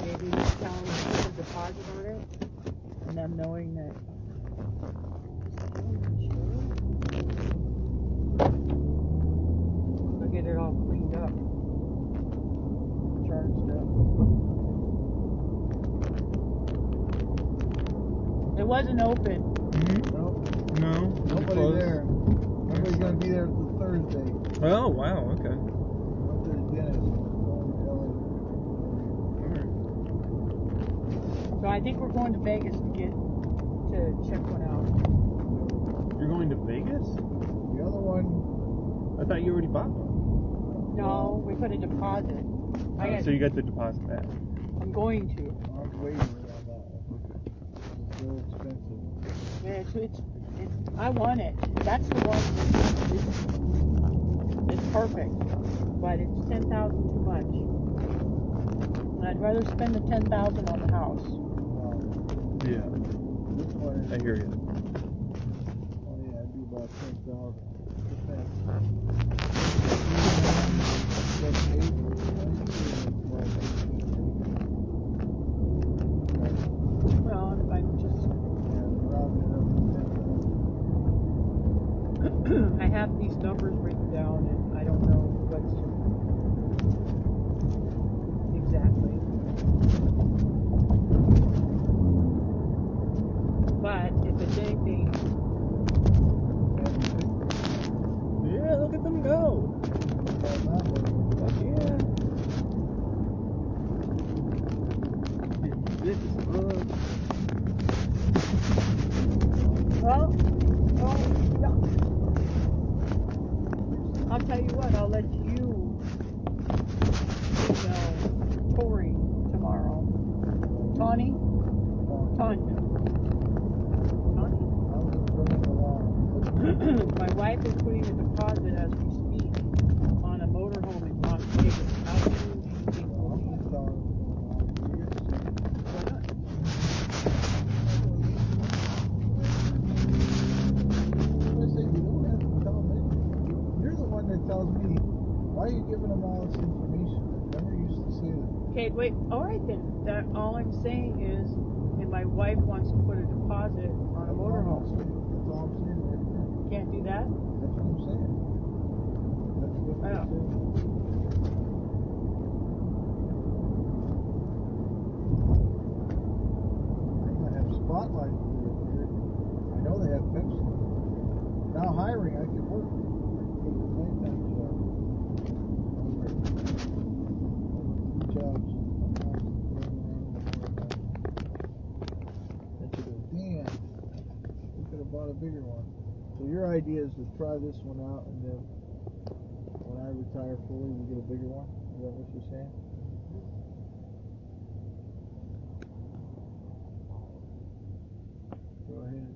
Maybe he's telling me to put a deposit on it, and them knowing that. We'll get it all cleaned up, charged up. It wasn't open. No. Nobody there. Nobody's gonna be there until Thursday. Oh, wow, okay. Went to the dentist. So I think we're going to Vegas to check one out. You're going to Vegas? The other one, I thought you already bought one. No, we put a deposit. So you got the deposit back. I'm going to. I'm waiting on that one. It's so expensive. Yeah, I want it. That's the one. It's perfect, but it's $10,000 too much. And I'd rather spend the $10,000 on the house. Yeah, This one is, I hear you. oh yeah, I'd be about 10,000. Well, if I just, I have these numbers written down, and I don't know what's exactly. But if it's anything, Yeah, look at them go. Yeah. well, yeah. I'll tell you what, I'll let you email Tori tomorrow. Tanya? Tanya. My wife is putting a deposit as we speak on a motorhome in Las Vegas. How soon do you think we'll be? Why not? You're the one that tells me, why are you giving them all this information? I never used to say that. Okay, wait. All right then. That all I'm saying is, and my wife wants to put a deposit on a motorhome. That's all I'm saying right there. Can't do that. That's what I'm saying. That's what I'm Oh. saying. They might have Spotlight here. I know they have Pepsi. Now hiring, I can work. Get a nighttime job. Two jobs. Damn. We could have bought a bigger one. So your idea is to try this one out, and then when I retire fully, we get a bigger one? Is that what you're saying? Go ahead.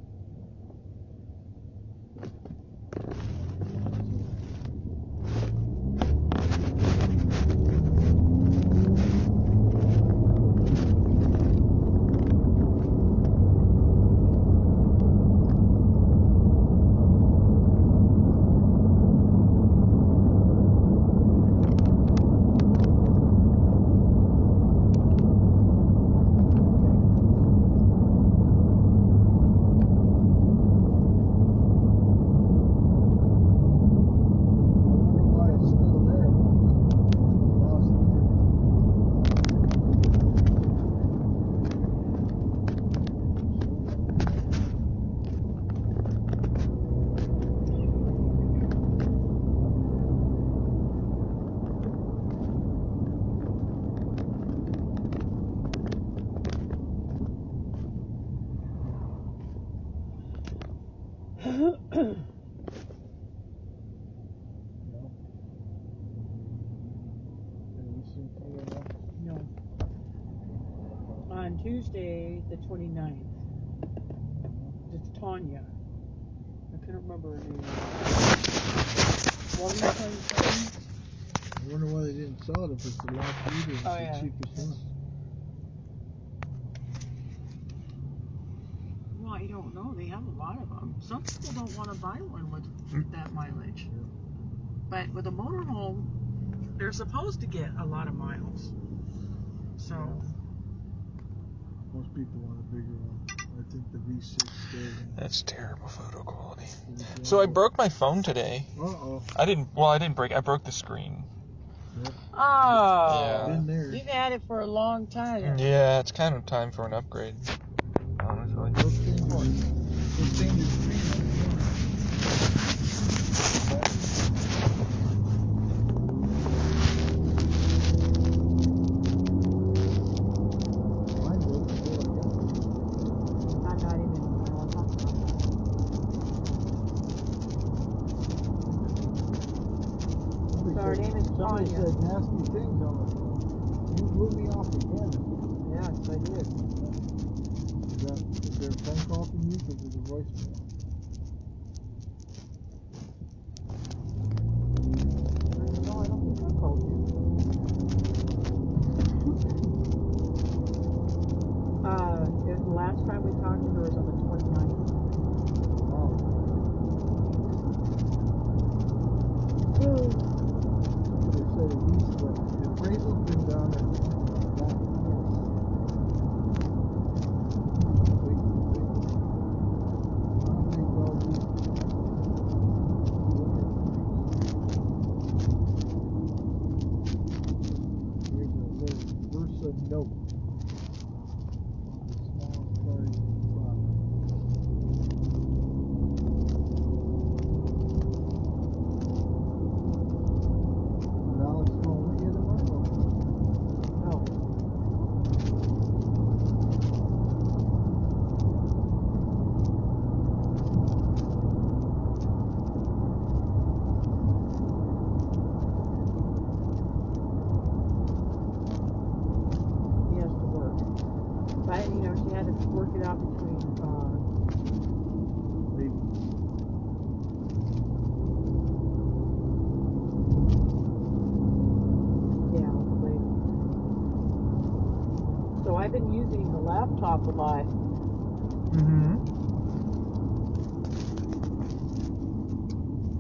Thursday, the 29th. It's Tanya. I couldn't remember her name. What were you trying to say? I wonder why they didn't sell it if it's the last leader. It's Oh, the yeah. cheapest one. Well, I don't know. They have a lot of them. Some people don't want to buy one with that mileage. But with a motorhome, they're supposed to get a lot of miles. So, Most people want a bigger one. I think the V6 does. That's terrible photo quality. Yeah. So I broke my phone today. Uh-oh. I didn't break. I broke the screen. oh, Yeah. Been there. you've had it for a long time. Yeah, it's kind of time for an upgrade. Honestly. Go change your screen. Mine broke before I got it. I'm not even talking about that. So her name is Somebody Tanya. said nasty things on the phone. You blew me off again. Yes, I did. Is there a phone call from you? Because there's a voicemail. No, I don't think I called you. The last time we talked to her was on the 29th. Oh. They said at least the appraisal's been done and that. Wait. How many dogs you- Here's a little Versa note. On the small card box. Did Alex call me yet tomorrow? No. He has to work. But, she had to work it out between, Maybe. later. So I've been using the laptop a lot. Mm-hmm.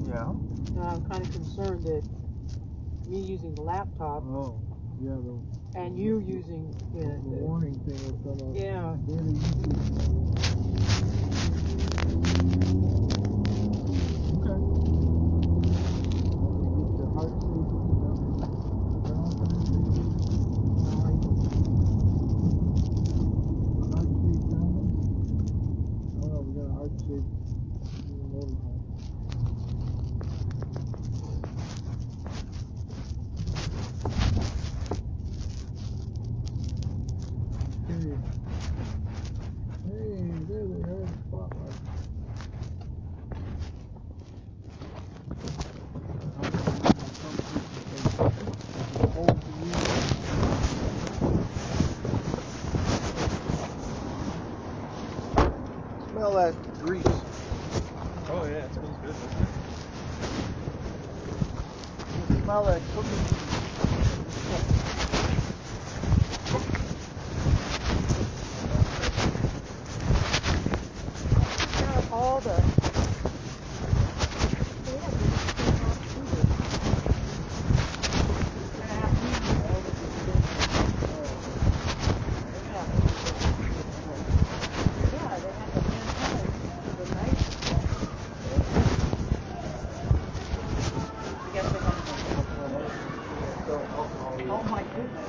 Yeah. Now I'm kind of concerned that me using the laptop Oh, yeah, and you using the warning thing will come up. Yeah. Daily YouTube. Okay. Want me to get your heart safety stuff? Turn on for this thing. Heart safe diamond? Oh no, we got a heart safe motorhome. Hey. Hey, there they are, spotlight. Smell that grease. Oh yeah, it smells good. Smell that cooking. all the oh my goodness.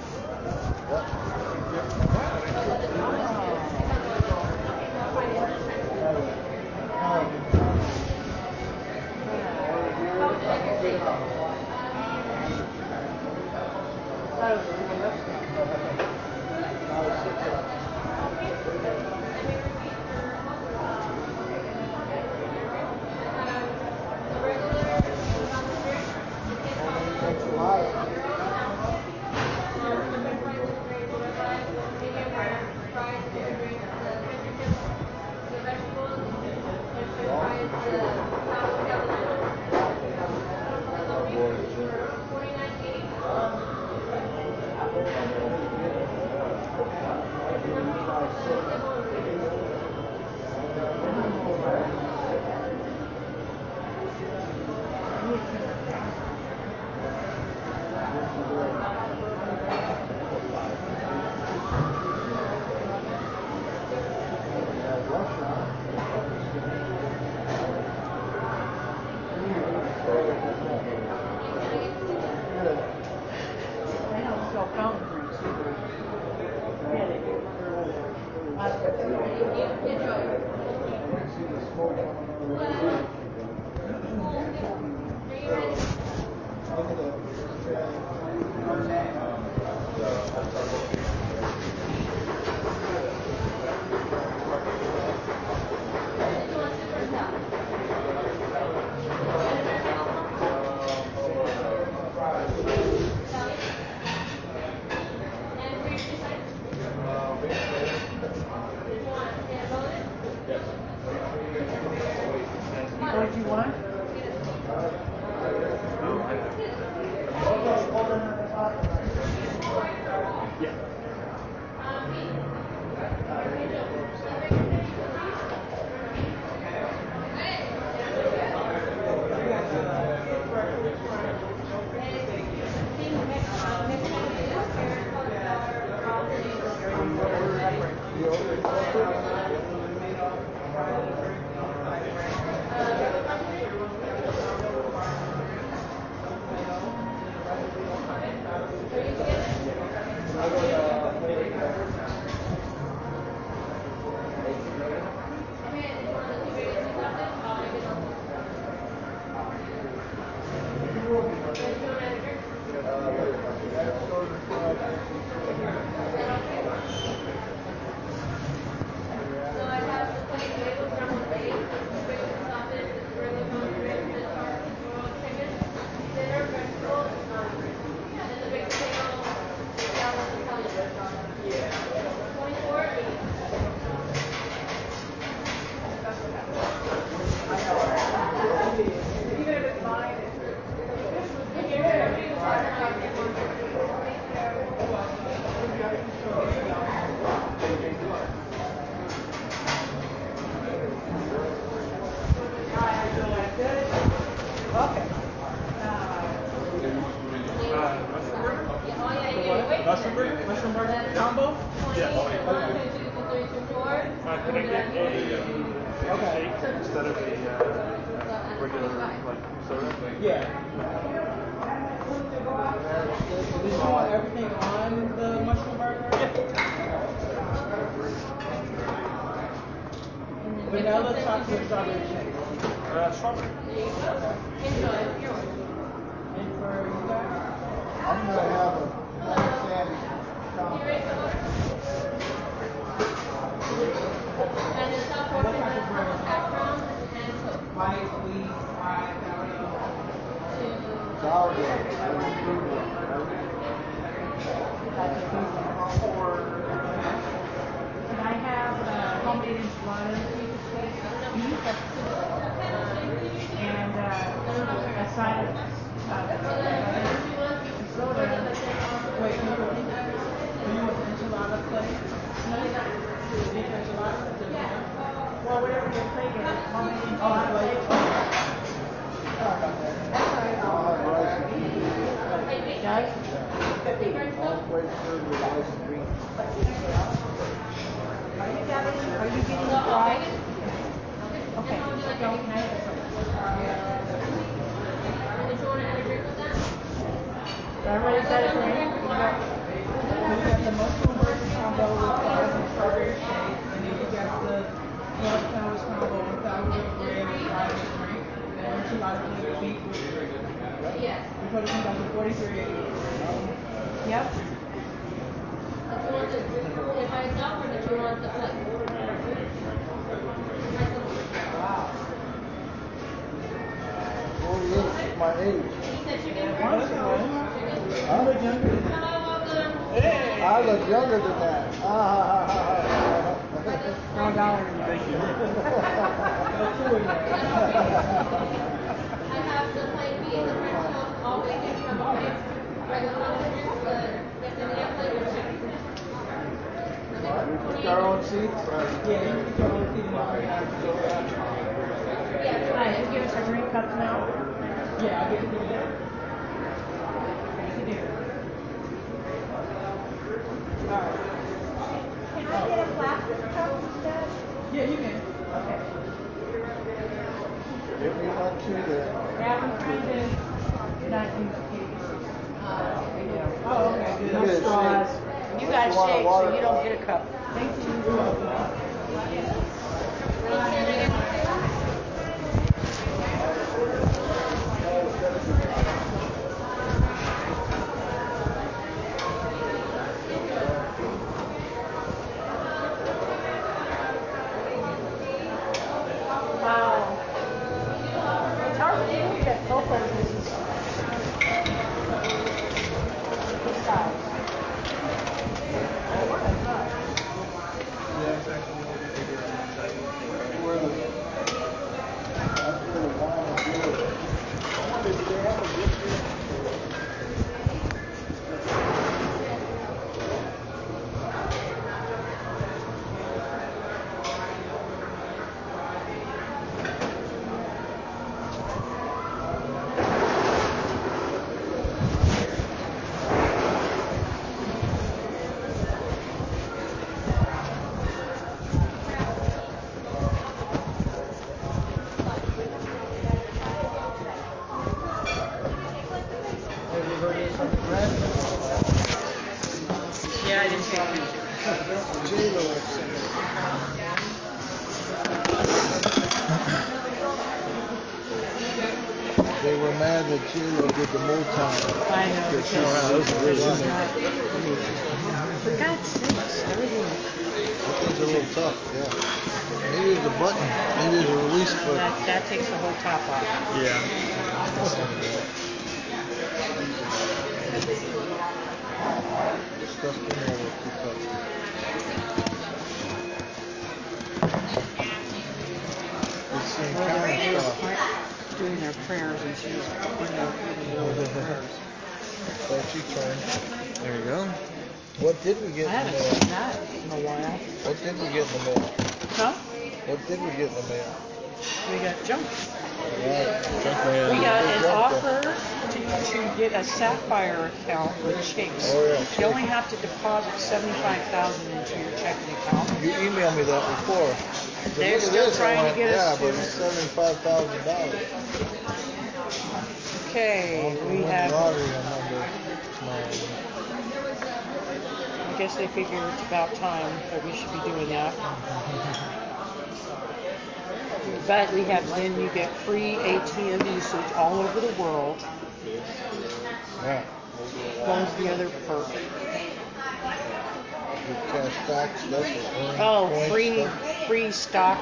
Okay. Mushroom burger combo? Yeah. Can I get a shake instead of a regular like soda? Yeah. Did you want everything on the mushroom burger? Vanilla, chocolate, strawberry shake. Strawberry. And for you guys? I'm gonna have a Sammy. White, wheat, fried, Sourdough. And I have homemade enchiladas and a side of soda. Wait, do you want the enchilada plate? Well, whatever your plate is, homemade Oh, enchiladas. plate. I'll have rice and beans. Guys? All white served with rice and beans. Are you getting fried? Okay. So can I have everybody said it right? You got the mushroom burger combo with fries and strawberry shake, and then you got the 12 pounds combo with sourdough bread and fried and drink, and enchilada plate with beef with drink. Yes. You put it in about $43.80. Yep. If I stop or did you want the plate? Wow. 48 is my age. He said chicken Huh? I look younger than that. I look younger than that. Thank you. I have the plain B and the French toast, all bacon, some bacon, regular sausages, the quesadilla plate with chicken. We pick our own seats. Yeah, you can go and see them. Hi, you give us our drink cups now. Yeah, I'll get it to you. Thank you, dear. Alright. Can I get a plastic cup instead? Yeah, you can. Okay. Give me one too there. Yeah, I'm trying to not use cake. Oh, okay, good. You get a straws. shake. You got shake, so you don't get a cup. Thank you. You're welcome. Wow. It's hard to believe that Coco's is this size. Where the wine is good. Did they have a gift here? Have you heard this on the bread? Yeah, I didn't take pictures. J-Lo was singing. They were mad that J-Lo did the Motown. I know. Because she was really For God's sakes, everything. That thing's a little tough, yeah. Maybe there's a button. Maybe there's a release button. That takes the whole top off. Yeah. Stuff in there was too tough. It's some kind of stuff. Doing their prayers and she's putting out the prayers. So she turned. There you go. What did we get I in the haven't mail? seen that in a while. What did we get in the mail? Huh? What did we get in the mail? We got junk. We got an offer to get a Sapphire account with Chase. Oh, yeah, You only have to deposit $75,000 into your checking account. You emailed me that before. They're Look at still this, I trying to went, get us yeah, to. but it's $75,000. Okay, we have. Lottery on Monday. I guess they figure it's about time that we should be doing that. But we have, then you get free ATM usage all over the world. Yeah. What was the other perk? Your cash backs, that's what Oh, points, stuff. free stock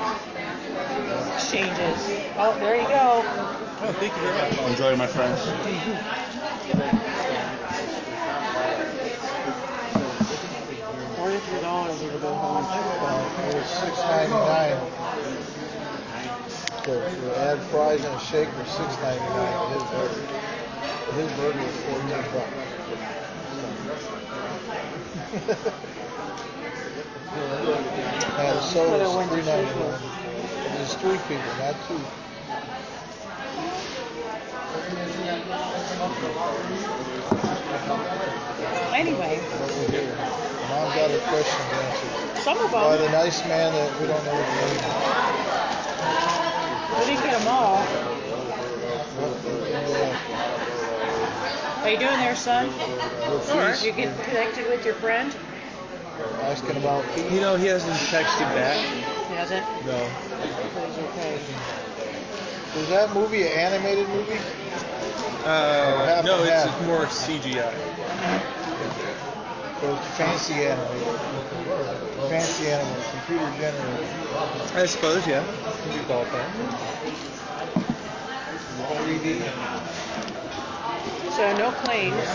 exchanges. Oh, there you go. Oh, thank you very much. Enjoy, my friends. $43 to go home. It was $6.99. The add fries and a shake were $6.99 his burger. His burger was $14. And soda was $3.99. There's 3 people, not 2. Anyway. Mom got her questions answered. Some of By them. the nice man that we don't know his name. We didn't get them all. How you doing there, son? You get connected with your friend? Asking about Pete. You know, he hasn't texted back. He hasn't? No. He's okay. Is that movie an animated movie? No, it's more CGI. So it's fancy animated. Fancy animated, computer generated. I suppose, yeah. You call it that. 3D. So no claims.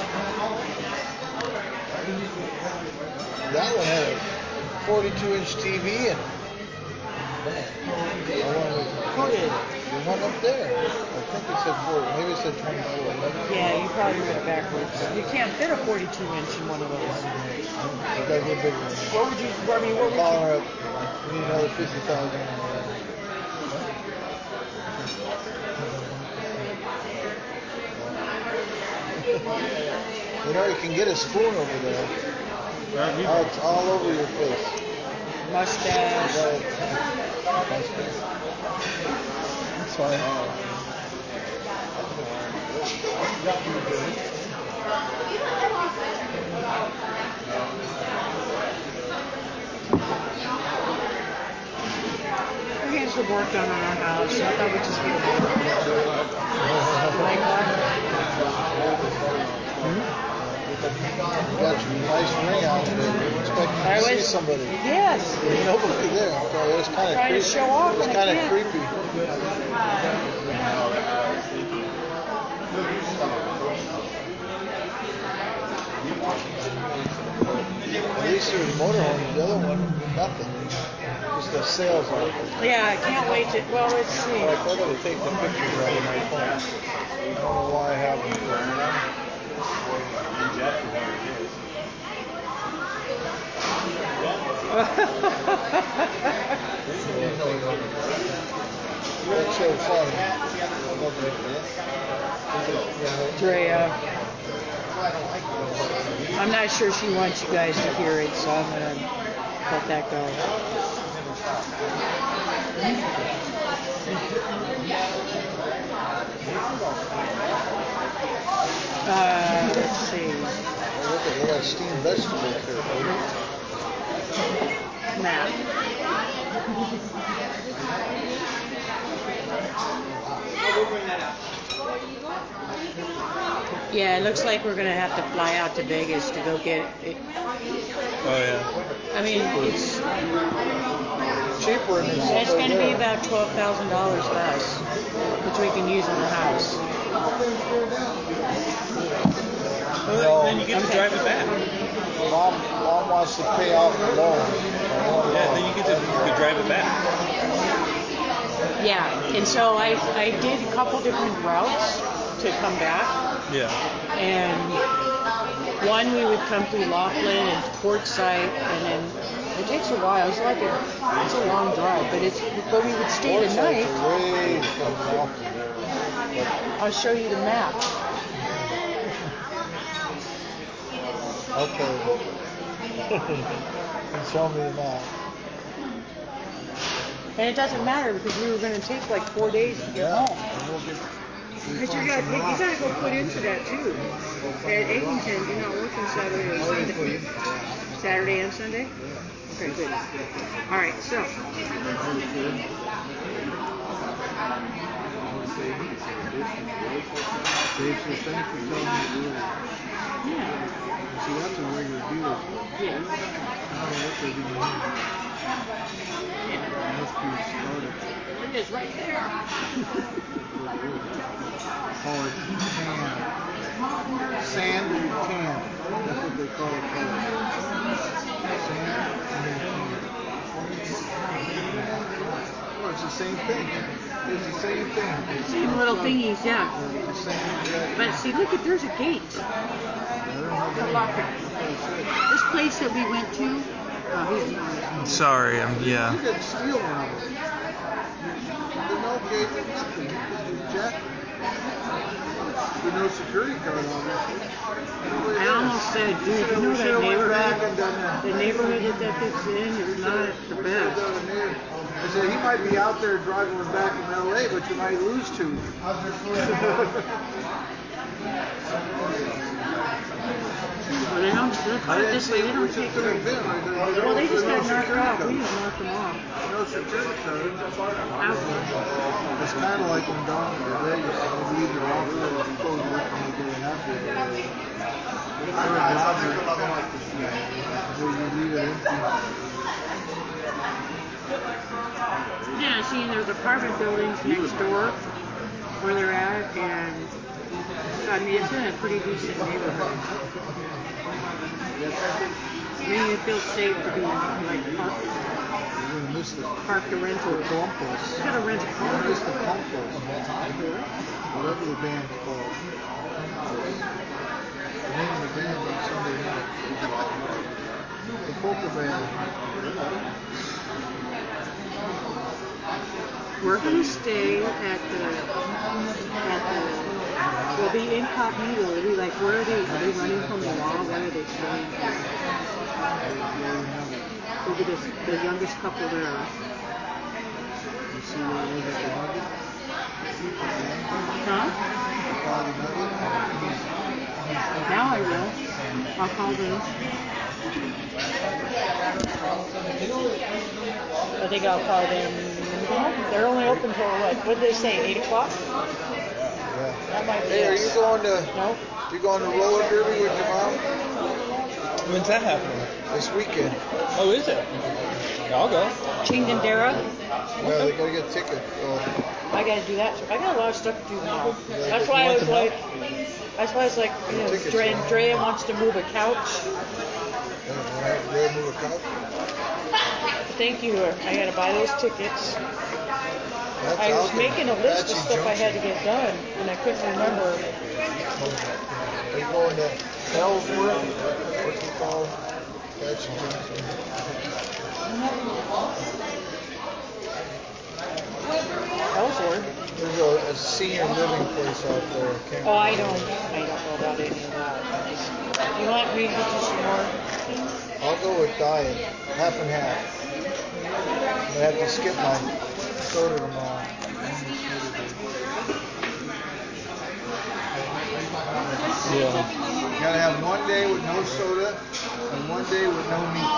That one had a 42-inch TV and Who did? the one up there. I think it said 40. Maybe it said 24. Yeah, you probably read it backwards. You can't fit a 42-inch in one of those. I gotta get a bigger one. What would you? I mean, what would Calling her you? up. We need another 50,000. You know, you can get a spoon over there. Oh, it's all over your face. Mustache. That's fine. We're getting some work done on our house. I thought we'd just get it over. Like You got your nice ring on today. We're expecting to see somebody. Yes. There's nobody there. So it was kind of Trying to creepy. show off It was when I kind of can't. creepy. At least there was motorhome. The other one, nothing. Just the sales on it. Yeah, I can't wait to. Well, let's see. Like, I gotta take the pictures out of my phone. I don't know why I haven't. That's so funny. Drea. I'm not sure she wants you guys to hear it, so I'm gonna let that go. Let's see. Look at that steamed vegetables here, baby. Matt. Yeah, it looks like we're gonna have to fly out to Vegas to go get it. Oh, yeah. I mean, it's Cheaper than it's going to be about $12,000 less, which we can use on the house. Well, then you get to drive it back. Mom wants to pay out the loan. Yeah, then you get to drive it back. Yeah, and so I did a couple different routes to come back. Yeah. And one we would come through Laughlin and Quartzsite, and then it takes a while. It's a long drive, but we would stay the night. Way from Laughlin. I'll show you the map. Okay. And show me the map. And it doesn't matter because we were going to take like 4 days to get home. But you gotta go put into that too. At Eglinton, you're not working Saturday and Sunday. Saturday and Sunday? Okay, good. All right, so. Yeah. See, that's a regular deal. Yeah. I don't know what they're doing here. It must be started. It is right there. Call it can. Sand and can. That's what they call it. Sand and can. Oh, it's the same thing. It's the same thing. Same little thingies, yeah. It's the same. But see, look, there's a gate. This place that we went to, Sorry, yeah. You can steal one of them. There's no gate or nothing. Jack. With no security card, obviously. I almost said, dude, you know that neighborhood? The neighborhood that fits in is not the best. I said, he might be out there driving back from LA, but you might lose two. Well, they don't, let's put it this way, they don't take care of it. Well, they just got knocked off. We just knocked them off. No security card. Out. It's kind of like when down in Vegas, they leave their office closed when they have to. You leave it empty. Yeah, see, and there's apartment buildings next door where they're at, and I mean, it's in a pretty decent neighborhood. I mean, it feels safe to be like park the rental. You gotta rent a car. Miss the Pumpos. Whatever the band's called. The name of the band on Sunday night. The polka band. We're gonna stay at the we'll be incognito. It'll be like, where are they running from the law? Where are they staying? We'll be the youngest couple there. You see where it is at the Nugget? Huh? Call the Nugget? Now I will. I'll call them. I think I'll call them. They're only open till what did they say, 8 o'clock? That might be Hey, are you going to No? you going to roller derby with your mom When's that happening? this weekend? Oh, is it? Yeah, I'll go. Chingandera? Yeah, they gotta get tickets. So. I gotta do that. I got a lot of stuff to do tomorrow. That's why I was like, you know, Drea wants to move a couch. They move a couch? Thank you. I gotta buy those tickets. That's I was out there. making a list of That's stuff I had to get done, and I couldn't remember. Are you going to Ellsworth? What's it called? That's in Junction. Ellsworth? There's a senior living place out there. Oh, I don't know about any of that. You want me to get you some more? I'll go with diet, half and half. I have to skip my soda tomorrow. Yeah. You gotta have one day with no soda and one day with no meat.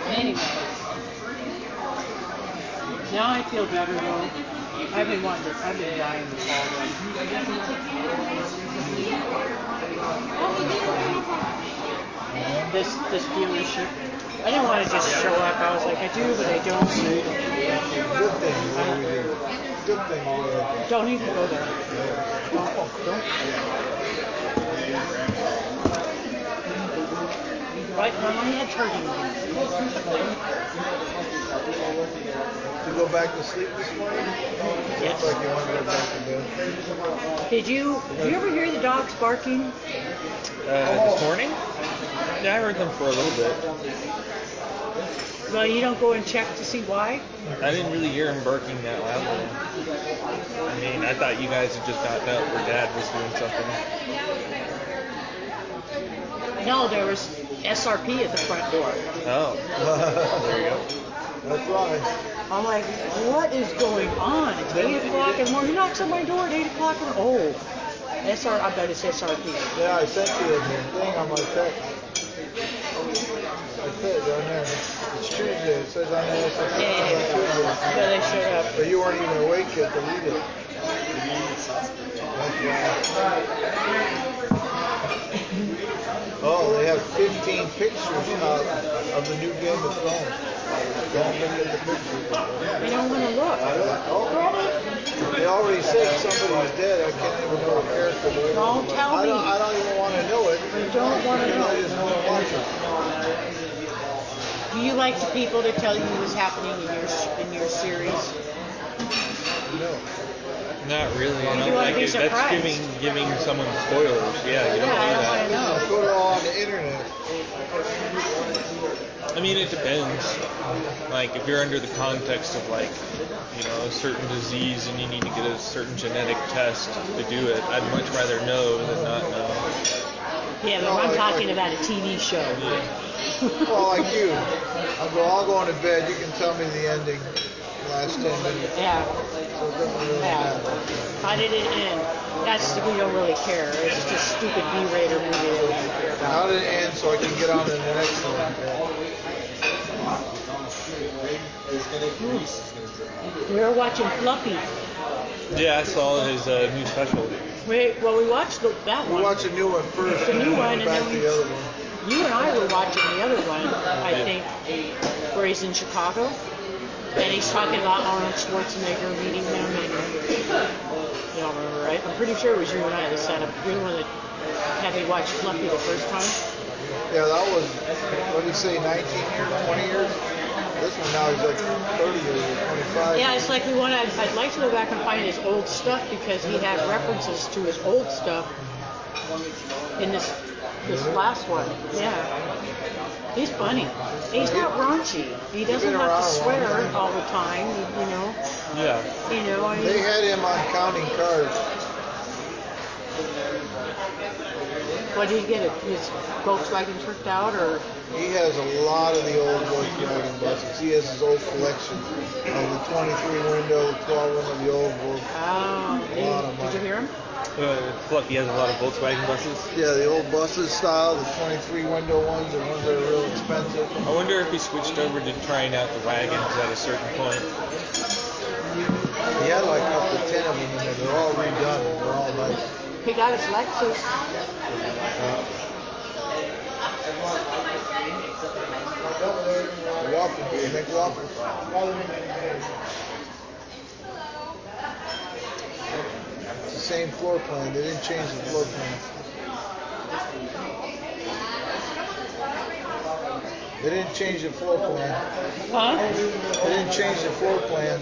Anyway. Now I feel better though. I've been dying this all day. This dealership. I didn't want to just show up. I was like, I do, but I don't. Good thing. Good thing. Don't even go there. Don't. Right, Mama had turkey again. To go back to sleep this morning? Yes. Looks like you want to go back to bed. Did you ever hear the dogs barking? This morning? Yeah, I heard them for a little bit. Well, you don't go and check to see why? I didn't really hear him barking that loudly. I mean, I thought you guys had just gotten up or Dad was doing something. No, there was SRP at the front door. Oh. There you go. That's right. I'm like, what is going on? It's 8 o'clock in the morning. He knocks on my door at 8 o'clock in the morning. Oh. I bet it's SRP. Yeah, I sent you a thing on my text. I said down there. It's Tuesday. It says on there it's Tuesday. Yeah, they showed up. But you weren't even awake yet to read it. That's right. Oh, they have 15 pictures of the new Game of Thrones. Don't look at the pictures. You don't want to look. They already said somebody's dead. I can't even know the character. Don't tell me. I don't even want to know it. You don't want to know. I just want to watch it. Do you like the people to tell you what's happening in your series? No. Not really. I You don't wanna think be it. That's surprised. giving someone spoilers. Yeah, you don't Yeah, I do don't that. want to know. I put it all on the internet. I mean, it depends. Like, if you're under the context of, like, you know, a certain disease and you need to get a certain genetic test to do it, I'd much rather know than not know. Yeah, but I'm talking about a TV show. Well, like you. I'll go into bed. You can tell me the ending. Last 10 minutes. Yeah. So it doesn't really matter. How did it end? We don't really care. It's just a stupid B-rated movie that we don't care How about. did it end so I can get on to the next one? We were watching Fluffy. Yeah, I saw his new special. We watched that one. We'll watch a new one first. The new one, and and then then back to the other one. You and I were watching the other one, I think, where he's in Chicago. And he's talking about Arnold Schwarzenegger meeting him, and you don't remember, right? I'm pretty sure it was you and I that sat up. You're the one that had me watch Fluffy the first time. Yeah, that was, what did he say, 19 years, 20 years? This one now he's like 30 years or 25. Yeah, it's like I'd like to go back and find his old stuff because he had references to his old stuff in this last one. Yeah. He's funny. He's not raunchy. He doesn't have to swear all the time, you know. Yeah. You know, I mean, They had him on counting cards. what did he get? His Volkswagen tricked out, or? He has a lot of the old Volkswagen buses. He has his old collection of the 23 window, the 12 window, the old Volkswagen. Oh, did you hear him? Fluffy has a lot of Volkswagen buses. Yeah, the old buses style, the 23 window ones, the ones that are real expensive. I wonder if he switched over to trying out the wagons at a certain point. He had like up to 10 of them in there. They're all redone. They're all nice. He got his Lexus. Waffles. They make waffles. It's the same floor plan. They didn't change the floor plan. They didn't change the floor plan. Huh? They didn't change the floor plan.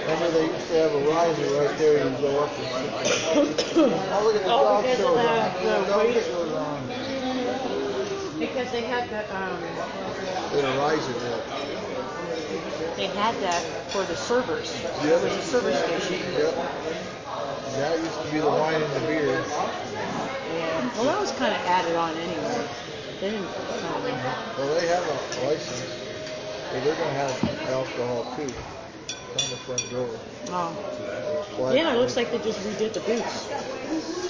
Remember they used to have a riser right there. You go up and sit. Oh, look at the dog because shows of on. the Dog weight. shows on. Because they had the They had a riser there. they had that for the servers. Yep. It was a service station. Yep. That used to be the wine and the beer. Yeah. Well, that was kind of added on anyway. They didn't. Well, they have a license. But they're going to have alcohol too. It's on the front door. Oh. Black Yeah, it looks like they just redid the booths.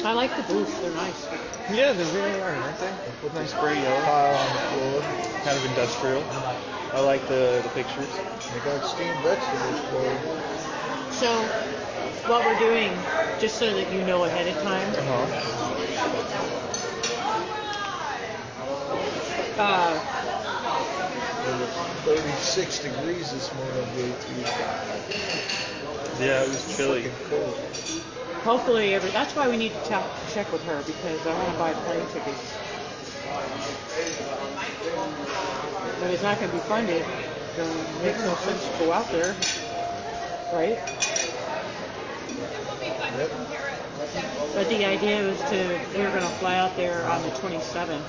I like the booths. They're nice. Yeah, they really are, aren't they? Put Nice spray yellow. tile on the floor. Kind of industrial. I like the pictures. They got steamed vegetables for you. So, what we're doing, just so that you know ahead of time, It was 36 degrees this morning on day 2. Yeah, it was chilly. Fucking cold. hopefully, that's why we need to check with her because I want to buy plane tickets. But it's not going to be funded. Then it makes no sense to go out there, right? Yep. But the idea was they were going to fly out there on the 27th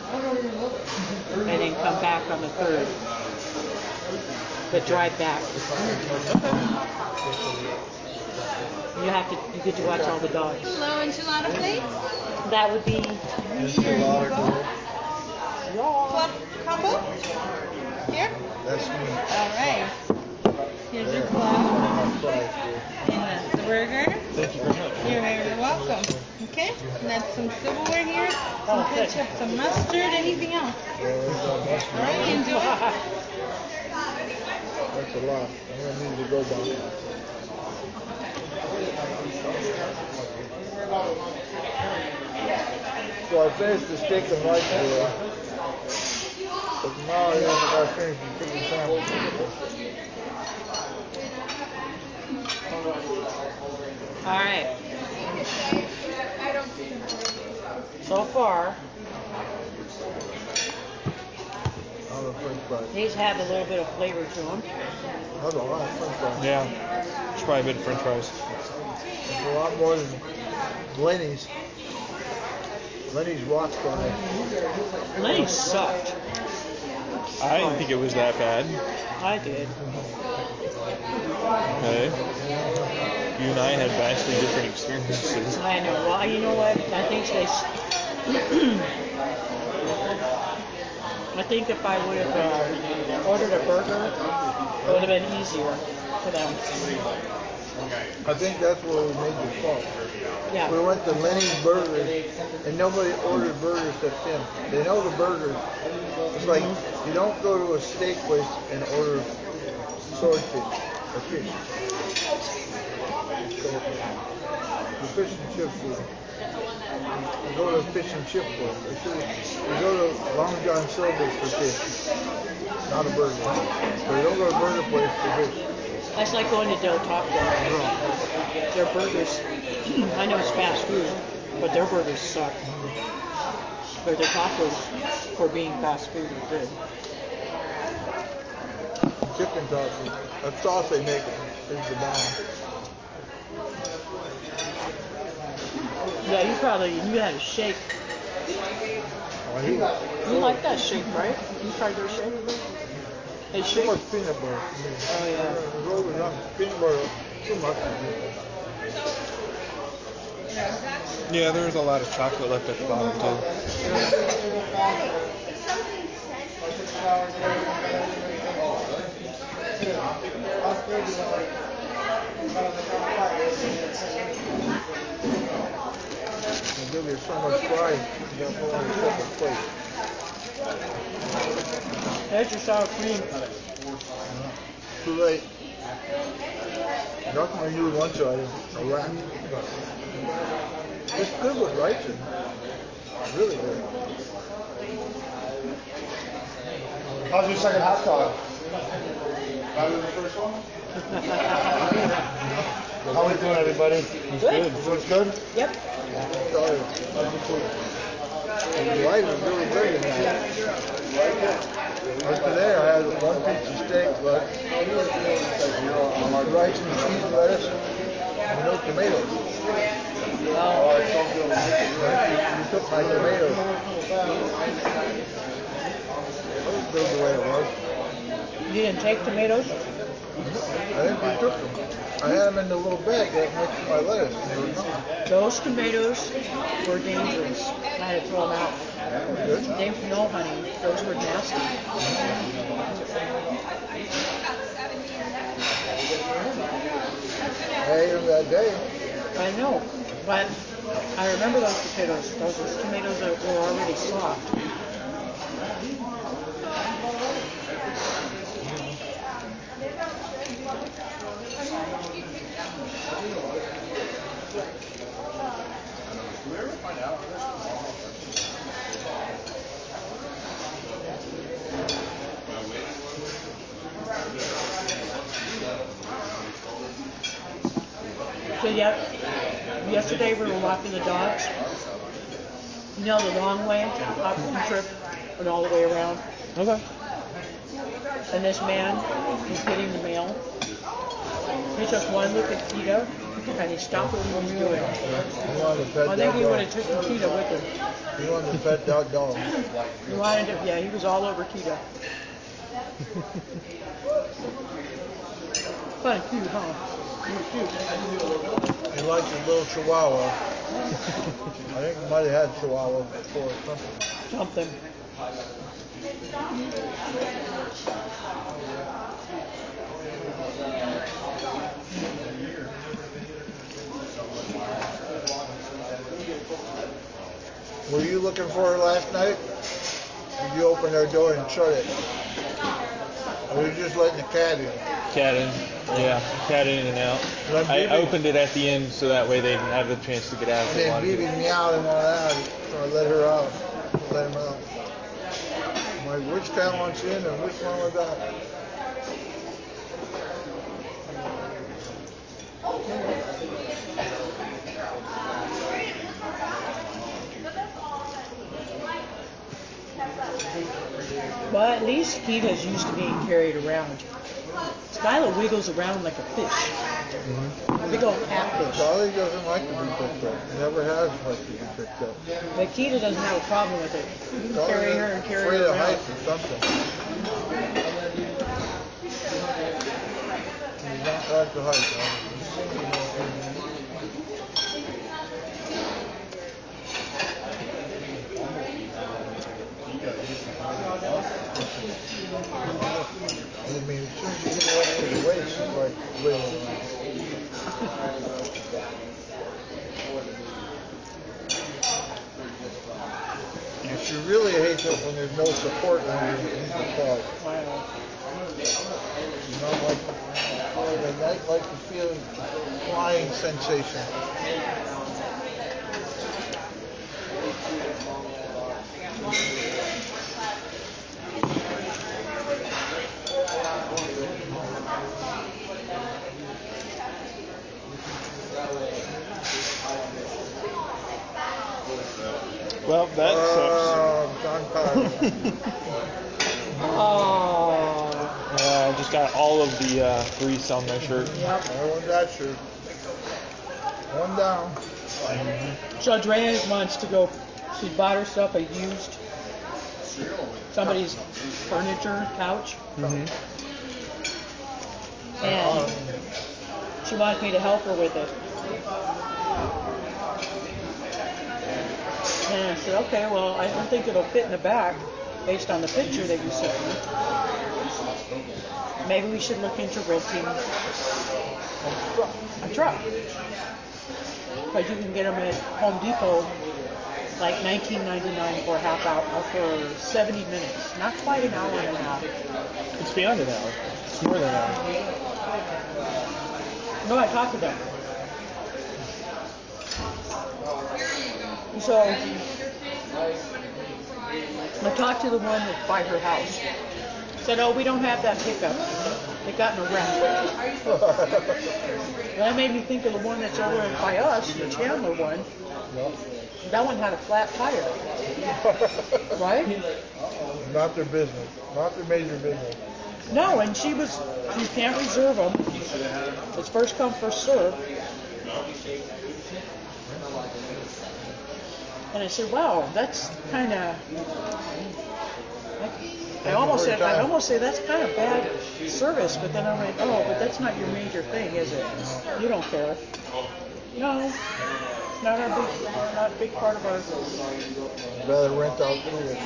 and then come back on the 3rd. But drive back. You get to watch all the dogs. Hello, enchilada plates? That would be Club combo? Here? That's me. All right. Here's your club. And the burger. Thank you very much. You're very welcome. Okay? And that's some silverware here, some ketchup, some mustard, anything else. All right, enjoy. That's a lot. I'm going to need to go back. So I finished the steak and rice today. But tomorrow I got to finish the chicken sandwich. all right. So far, On the french fries. these have a little bit of flavor to them. That's a lot of french fries. Yeah. It's probably a bit of french fries. It's a lot more than Lenny's. Lenny's rock fries. Lenny's sucked. I didn't think it was that bad. I did. Okay. You and I had vastly different experiences. I know. Well, you know what? I think I think if I would have ordered a burger, it would have been easier for them. I think that's where we made the fault. Yeah. We went to Lenny's Burgers, and nobody ordered burgers except him. They know the burgers. It's like you don't go to a steak place and order swordfish or fish. So, the fish and chip food. You go to a fish and chip place. You go to Long John Silver's for fish, not a burger. So you don't go to a burger place for fish. That's like going to Del Taco. Their burgers, I know it's fast food, but their burgers suck. But their tacos, for being fast food, are good. Chicken tacos. That sauce they make is the bomb. Yeah, you had a shake. You like that shake, right? You tried their shake? They Too shake? much peanut butter. Oh, yeah. Roll it up. Peanut butter. Too much. Yeah, there was a lot of chocolate left at the bottom too. They give you so much fries. You got to put on a separate plate. There's your sour cream. Too late. That's my new lunch item. A wrap. It's good with rice in it. Really good. How's your second hot dog? Better than the first one? How we doing, everybody? Good. Food's good? Yep. Sorry. The rice is really good in that. But today I had one piece of steak, but rice and cheese, lettuce, and no tomatoes. You took my tomatoes. That was good the way it was. You didn't take tomatoes? I think we took them. I had them in the little bag that next to my lettuce. And they were gone. Those tomatoes were dangerous. I had to throw them out. No, honey. Those were nasty. I ate them that day. I know. But I remember those potatoes. Those were tomatoes that were already soft. So yesterday we were walking the dogs. You know the long way up the trip and all the way around. Okay. And this man was getting the mail. He took one look at Kita, and he stopped what he was doing. He wanted to pet I that think he would dog. have taken Kita with him. He wanted to pet that dog. He wanted to, yeah, he was all over Kita. Kind of cute, huh? He was cute. He liked his little chihuahua. I think he might have had chihuahua before or something. Something. Were you looking for her last night? Did you open her door and shut it? Or were you just letting the cat in? Cat in. Yeah, cat in and out. Let I Bibi- opened it at the end so that way they didn't have the chance to get out if And they then wanted Bibi to. meowed and wanted out, so I let her out. Let him out. I'm like, which cat wants in and which one was out? Well, at least Kita's used to being carried around. Skylar wiggles around like a fish. A big old catfish. Charlie doesn't like to be picked up. He never has liked to be picked up. But Kita doesn't have a problem with it. You can carry her and carry Afraid her of around. heights or something. He's not like the height. I mean, as soon as you get away to the waist, it's like wiggling around. And she really hates it when there's no support underneath the quad. She's not like the feeling, flying sensation. Well, that sucks. I'm tired. Oh. I just got all of the grease on my shirt. Yep. Everyone's that shirt. One down. So Andrea wants to go, she bought herself a used, somebody's furniture couch. And she wants me to help her with it. And I said, okay, well, I don't think it'll fit in the back based on the picture that you sent me. Maybe we should look into renting a truck. Because you can get them at Home Depot like $19.99 for a half hour, for 70 minutes. Not quite an hour and a half. It's beyond an hour. It's more than an hour. No, I talked to them. So, I talked to the one that's by her house. Said, oh, we don't have that pickup. It got in a wreck. And that made me think of the one that's over by us, the Chandler one. That one had a flat tire. Right? Not their business. Not their major business. No, and you can't reserve them. It's first come, first serve. And I said, wow, that's kind of, I almost said that's kind of bad service, but then I went, oh, but that's not your major thing, is it? You don't care. No, not a big part of our. I'd rather rent out tools.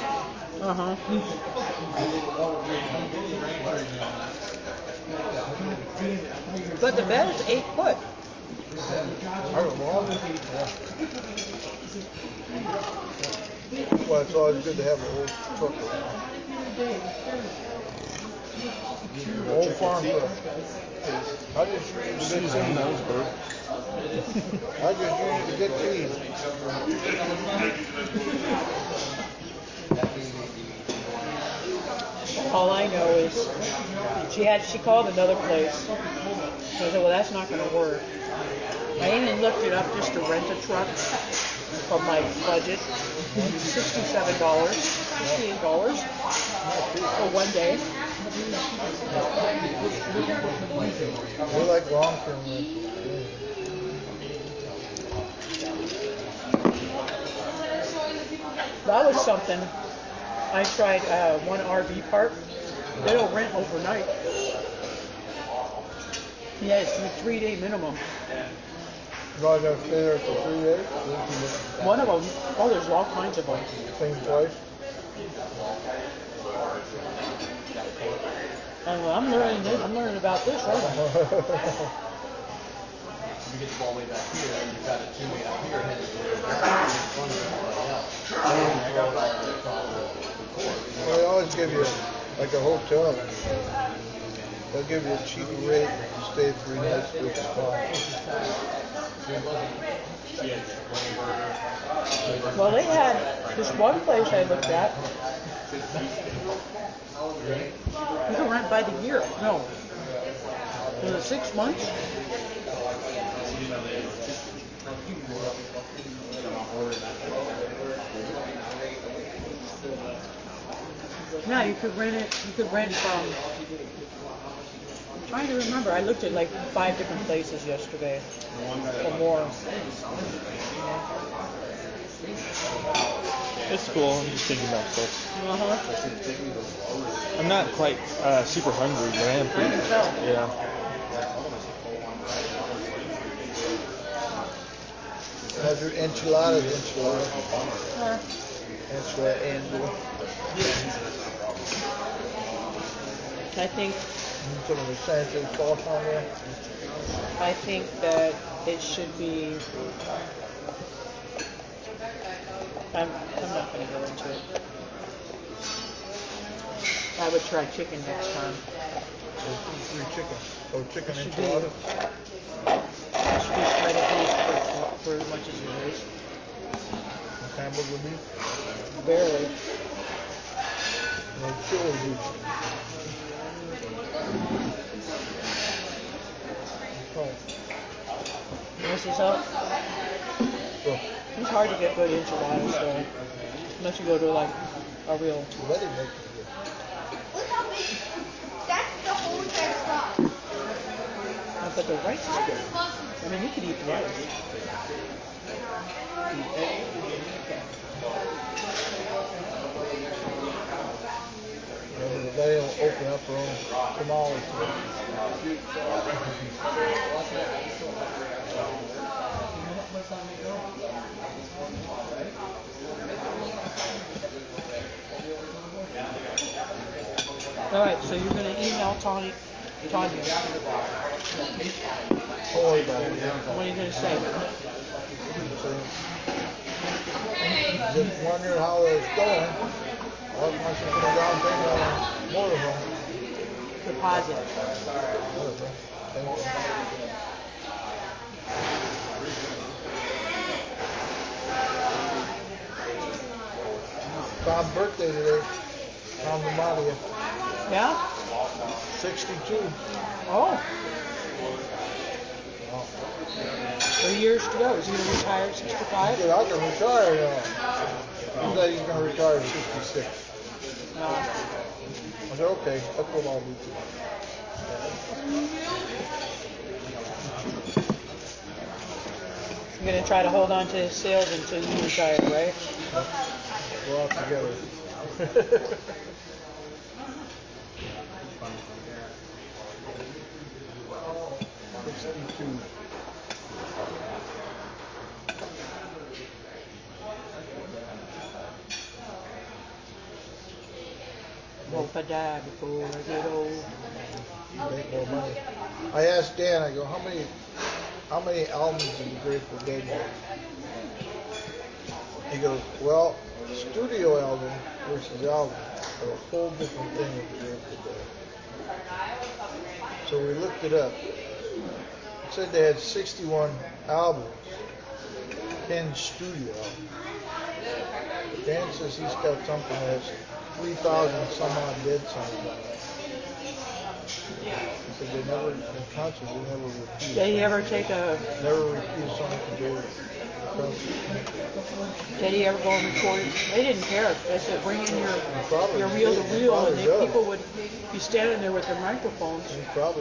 But the bed is 8 foot. Well, it's always good to have an old truck around. Old farm truck. I just use it to get seed. I just use it to get seed. All I know is she called another place. So I said, well, that's not going to work. I even looked it up just to rent a truck. from my budget. $67. $68 for one day. We like long-term rentals. That was something. I tried one RV park. They don't rent overnight. Yeah, it's a 3-day minimum. You all gotta stay there for 3 days? One of them. Oh, there's all kinds of them. Same price? I'm learning this. I'm learning about this right now. You get the ball way back here, and you've got it 2 way up here, and Well, they always give you, like a hotel, they'll give you a cheap rate if you stay 3 nights with the spot. Well, they had this one place I looked at. You can rent by the year. No. Was it 6 months? Yeah, you could rent it. You could rent from. I'm trying to remember. I looked at like 5 different places yesterday, or more. It's cool. I'm just thinking about stuff. I'm not quite super hungry, but I am pretty. Yeah. How's your enchiladas? Enchilada and I think. Some of the Santa sauce on there. I think that it should be. I'm not going to go into it. I would try chicken next time. Free chicken. Oh, chicken Should enchilada. It should be shredded beef for as much as it is. Hamburger beef. Barely. No chili beef. This is up. So, It's hard to get good enchiladas, so unless you go to like a real. let it make it Look how big. That's the whole entire stock. But the rice is good. I mean, you could eat rice. They don't open up their own tamales. All right, so you're going to email Tanya. Don't worry about it. What are you going to say? Just wondering how it's going. I was going to put a down payment on a motorhome. Deposit. Tom's birthday today. Tom Damalia. Yeah? 62. Oh. 3 years to go. Is he going to retire at 65? He said, I can retire now. He said he's going to retire at 66. No. I said, okay, that's what I'll do too. You're going to try to hold on to his sales until you retire, right? We're all together. 62. Hope I die before I get old. Make more money. I asked Dan, I go, how many albums did the Grateful Dead make? He goes, well, studio album versus album are a whole different thing with the Grateful Dead. So we looked it up. It said they had 61 albums, 10 studio albums. But Dan says he's got something that's 3,000 some odd dead songs on it. He said they never, in concert, they never repeat. Did he ever take a... Never repeat a song from David. Did he ever go and record? They didn't care. They said bring in your reel to reel, and people would be standing there with their microphones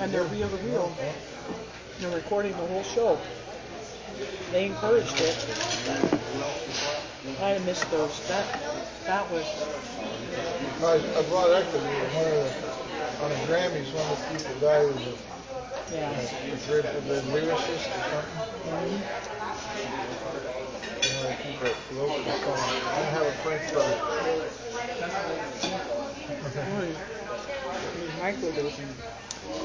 and their reel to reel, and recording the whole show. They encouraged it. I missed those. That was. I brought that to me. On the Grammys, one of the people died was a Grateful Dead lyricist or something. One of the people that wrote the song. I don't have a French fry.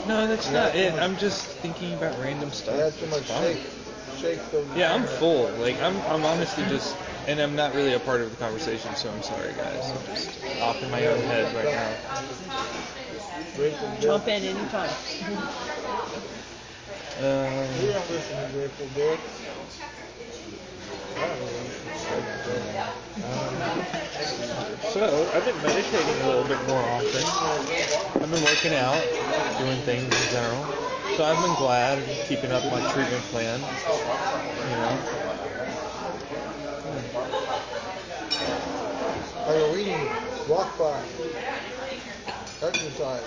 No, that's not it. I'm just thinking about random stuff. I had too much shake. Yeah, I'm full. Like I'm honestly just, and I'm not really a part of the conversation, so I'm sorry, guys. I'm just off in my own head right now. Jump in anytime. We don't listen to Grateful Dead. So, I've been meditating a little bit more often. I've been working out, doing things in general. So I've been glad keeping up my treatment plan. You know. Halloween, walk by, exercise.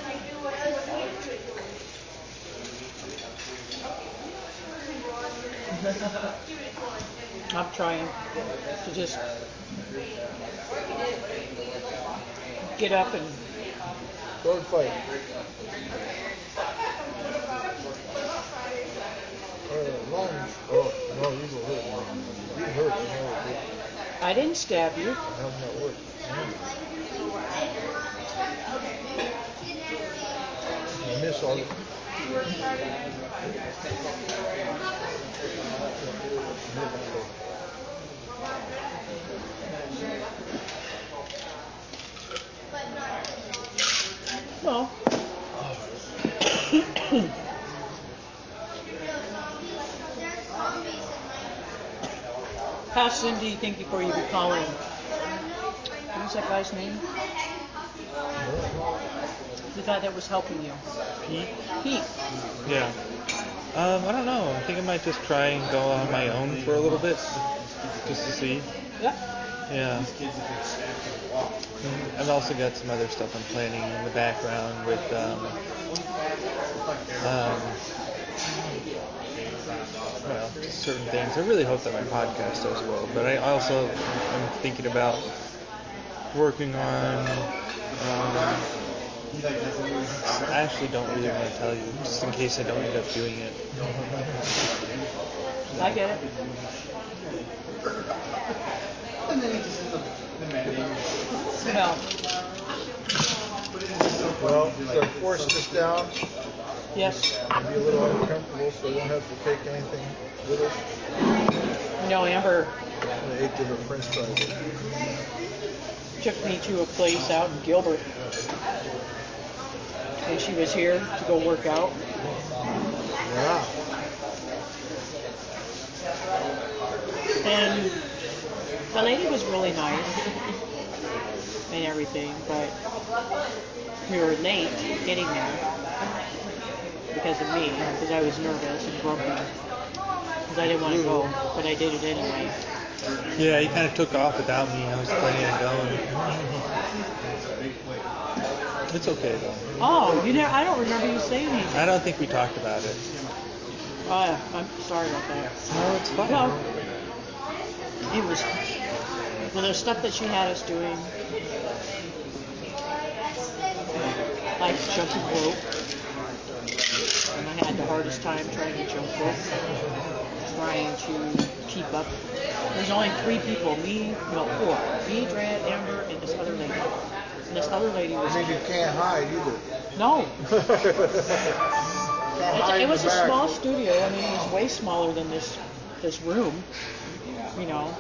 I'm trying to just get up and Sword fight. Lunge. Oh, no, you will hurt me. You hurt me. I didn't stab you. How's that work? I miss all Well. How soon do you think before you be calling? What's that guy's name? The guy that was helping you. Pete. Yeah. I don't know. I think I might just try and go on my own for a little bit, just to see. Yep. Yeah. I've also got some other stuff I'm planning in the background with well, just certain things. I really hope that my podcast does well, but I also am thinking about working on. I actually don't really want to tell you, just in case I don't end up doing it. I get it. Well, so force this down. Yes. It'll be a little uncomfortable, so we won't have to take anything with us. No, Amber. I ate the French fries. Took me to a place out in Gilbert. And she was here to go work out. Yeah. And the lady was really nice and everything, but we were late getting there because of me, because I was nervous and grumpy. Because I didn't want to go, but I did it anyway. Yeah, he kind of took off without me. I was planning on going. It's okay though. Oh, I don't remember you saying anything. I don't think we talked about it. Oh, I'm sorry about that. No, it's fine. Well, it was the stuff that she had us doing, like jumping rope, and I had the hardest time trying to jump rope, trying to keep up. There's only 3 people, four. Me, Dred, Amber, and this other lady. And this other lady was... I mean, you can't hide either. No. It was a small studio. I mean, it was way smaller than this room, you know.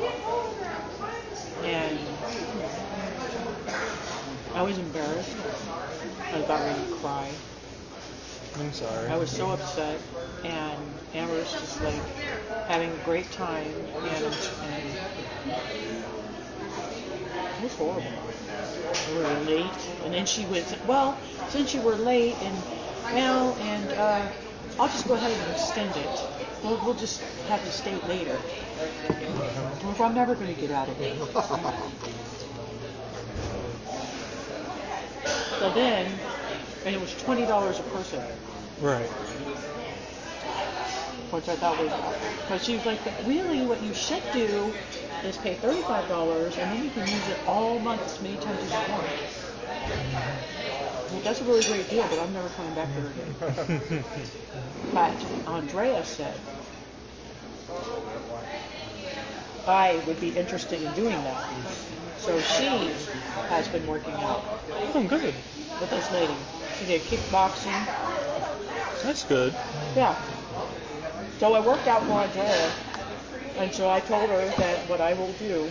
And I was embarrassed. I was about ready to cry. I'm sorry. I was so upset, and Amber was just like having a great time, and it was horrible. We were late, and then she went, well, since you were late, and I'll just go ahead and extend it. We'll just have to stay later. I'm never going to get out of it. So then, and it was $20 a person. Right. Which I thought was, but she was like, but really what you should do is pay $35 and then you can use it all month as many times as you want. Well, that's a really great deal, but I'm never coming back there again. But Andrea said, I would be interested in doing that. So she has been working out. Oh, good. With this lady. She did kickboxing. That's good. Yeah. So I worked out for Andrea, and so I told her that what I will do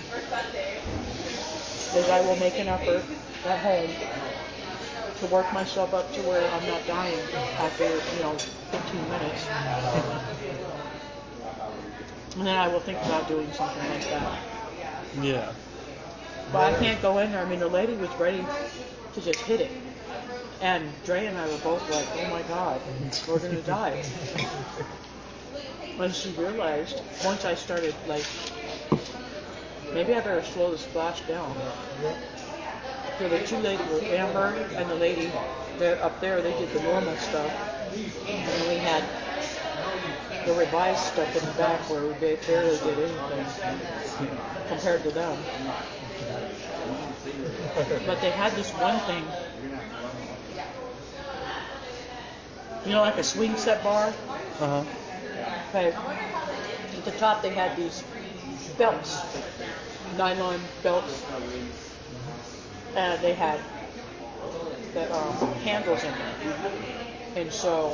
is I will make an effort at home to work myself up to where I'm not dying after, 15 minutes. And then I will think about doing something like that. Yeah. But I can't go in there. I mean, the lady was ready to just hit it. And Dre and I were both like, oh my God, we're going to die. When she realized, once I started, maybe I better slow the splash down. So the two ladies were Amber and the lady up there, they did the normal stuff. And then we had the revised stuff in the back where we barely did anything compared to them. But they had this one thing, like a swing set bar. Uh-huh. Okay. At the top they had these belts, nylon belts, and they had the handles in them. And so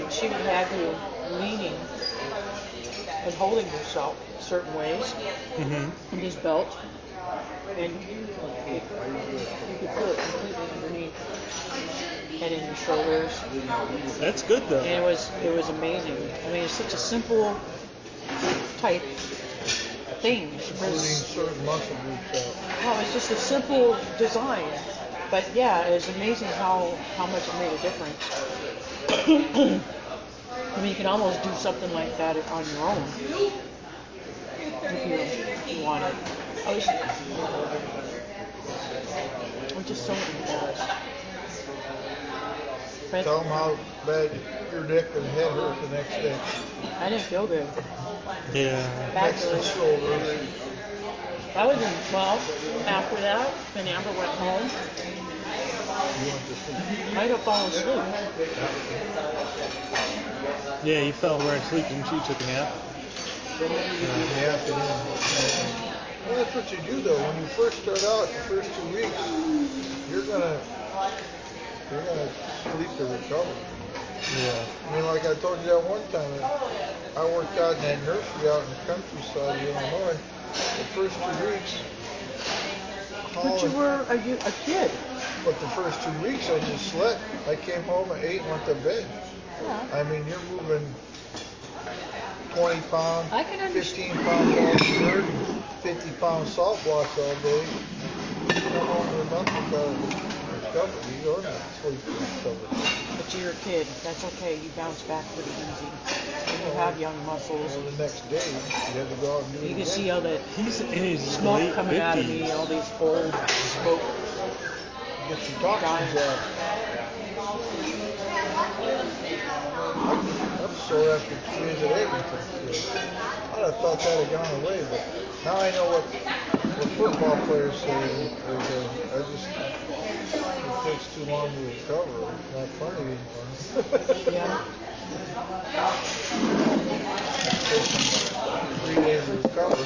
she would have you leaning and holding yourself certain ways in this belt, and you could feel it completely underneath and in your shoulders. That's good though. And it was amazing. I mean, it's such a simple type thing. Including certain muscle groups. It's just a simple design. But yeah, it's amazing how much it made a difference. I mean, you can almost do something like that on your own if you want it. I'm just so embarrassed. But tell them how bad your neck and head hurt the next day. I didn't feel good. Yeah. Next to the shoulder. I was after that, when Amber went home, I had fallen asleep. Yeah, you fell right asleep and she took a nap. Well, that's what you do though. When you first start out, the first 2 weeks, you're gonna sleep to recover. Yeah. I mean, like I told you that one time, I worked out in that nursery out in the countryside of Illinois. The first 2 weeks. But you were a kid. But the first 2 weeks I just slept. I came home at 8 and went to bed. Yeah. I mean, you're moving 20 pound, I can 15 pound blocks of dirt, 50 pound salt blocks all day. You come home with nothing but recover. You don't have to sleep to recover. But you're a kid. That's okay. You bounce back pretty easy. And you have young muscles. Well, the next day, you have to go out and do it You can again. see all that He's in his smoke late coming 50s. out of me, all these old smoke. Get some toxins out. I'm sore after 2 days of everything. I'd have thought that had gone away, but now I know what football players say. It takes too long to recover. It's not funny anymore. Yeah. It takes 3 days to recover.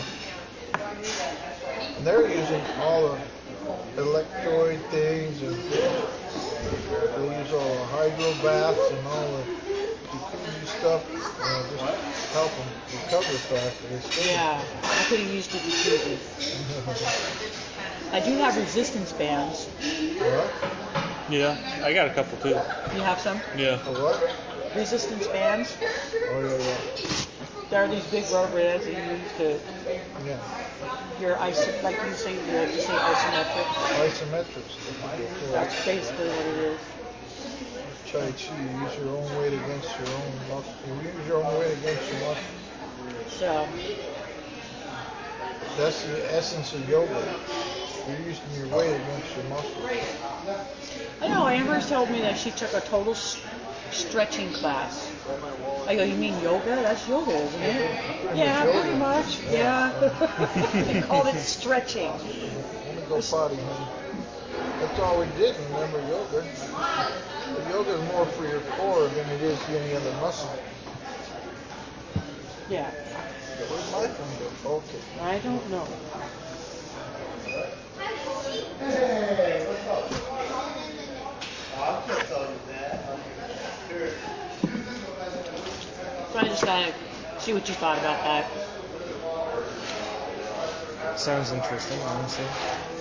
And they're using all the electroid things, and they use all the hydro baths and all the jacuzzi stuff, just help them recover faster. Yeah. I could have used the jacuzzi. I do have resistance bands. What? Yeah, I got a couple too. You have some? Yeah. A what? Resistance bands. Oh, yeah. There are these big rubber bands that you use to Yeah. like you say isometric. Isometrics. That's basically what it is. Tai Chi. You use your own weight against your own muscle. You use your own weight against your muscle. So, That's the essence of yoga. You're using your weight against your muscle. I know Amber told me that she took a total stretching class. I go, you mean yoga? That's yoga, isn't it? Yeah, yoga. pretty much. Yeah. They called it stretching. Let me go potty, honey. That's all we did. Remember yoga? But yoga is more for your core than it is any other muscle. Yeah. Where's my phone go? Okay. I don't know. So I just gotta see what you thought about that. Sounds interesting, honestly.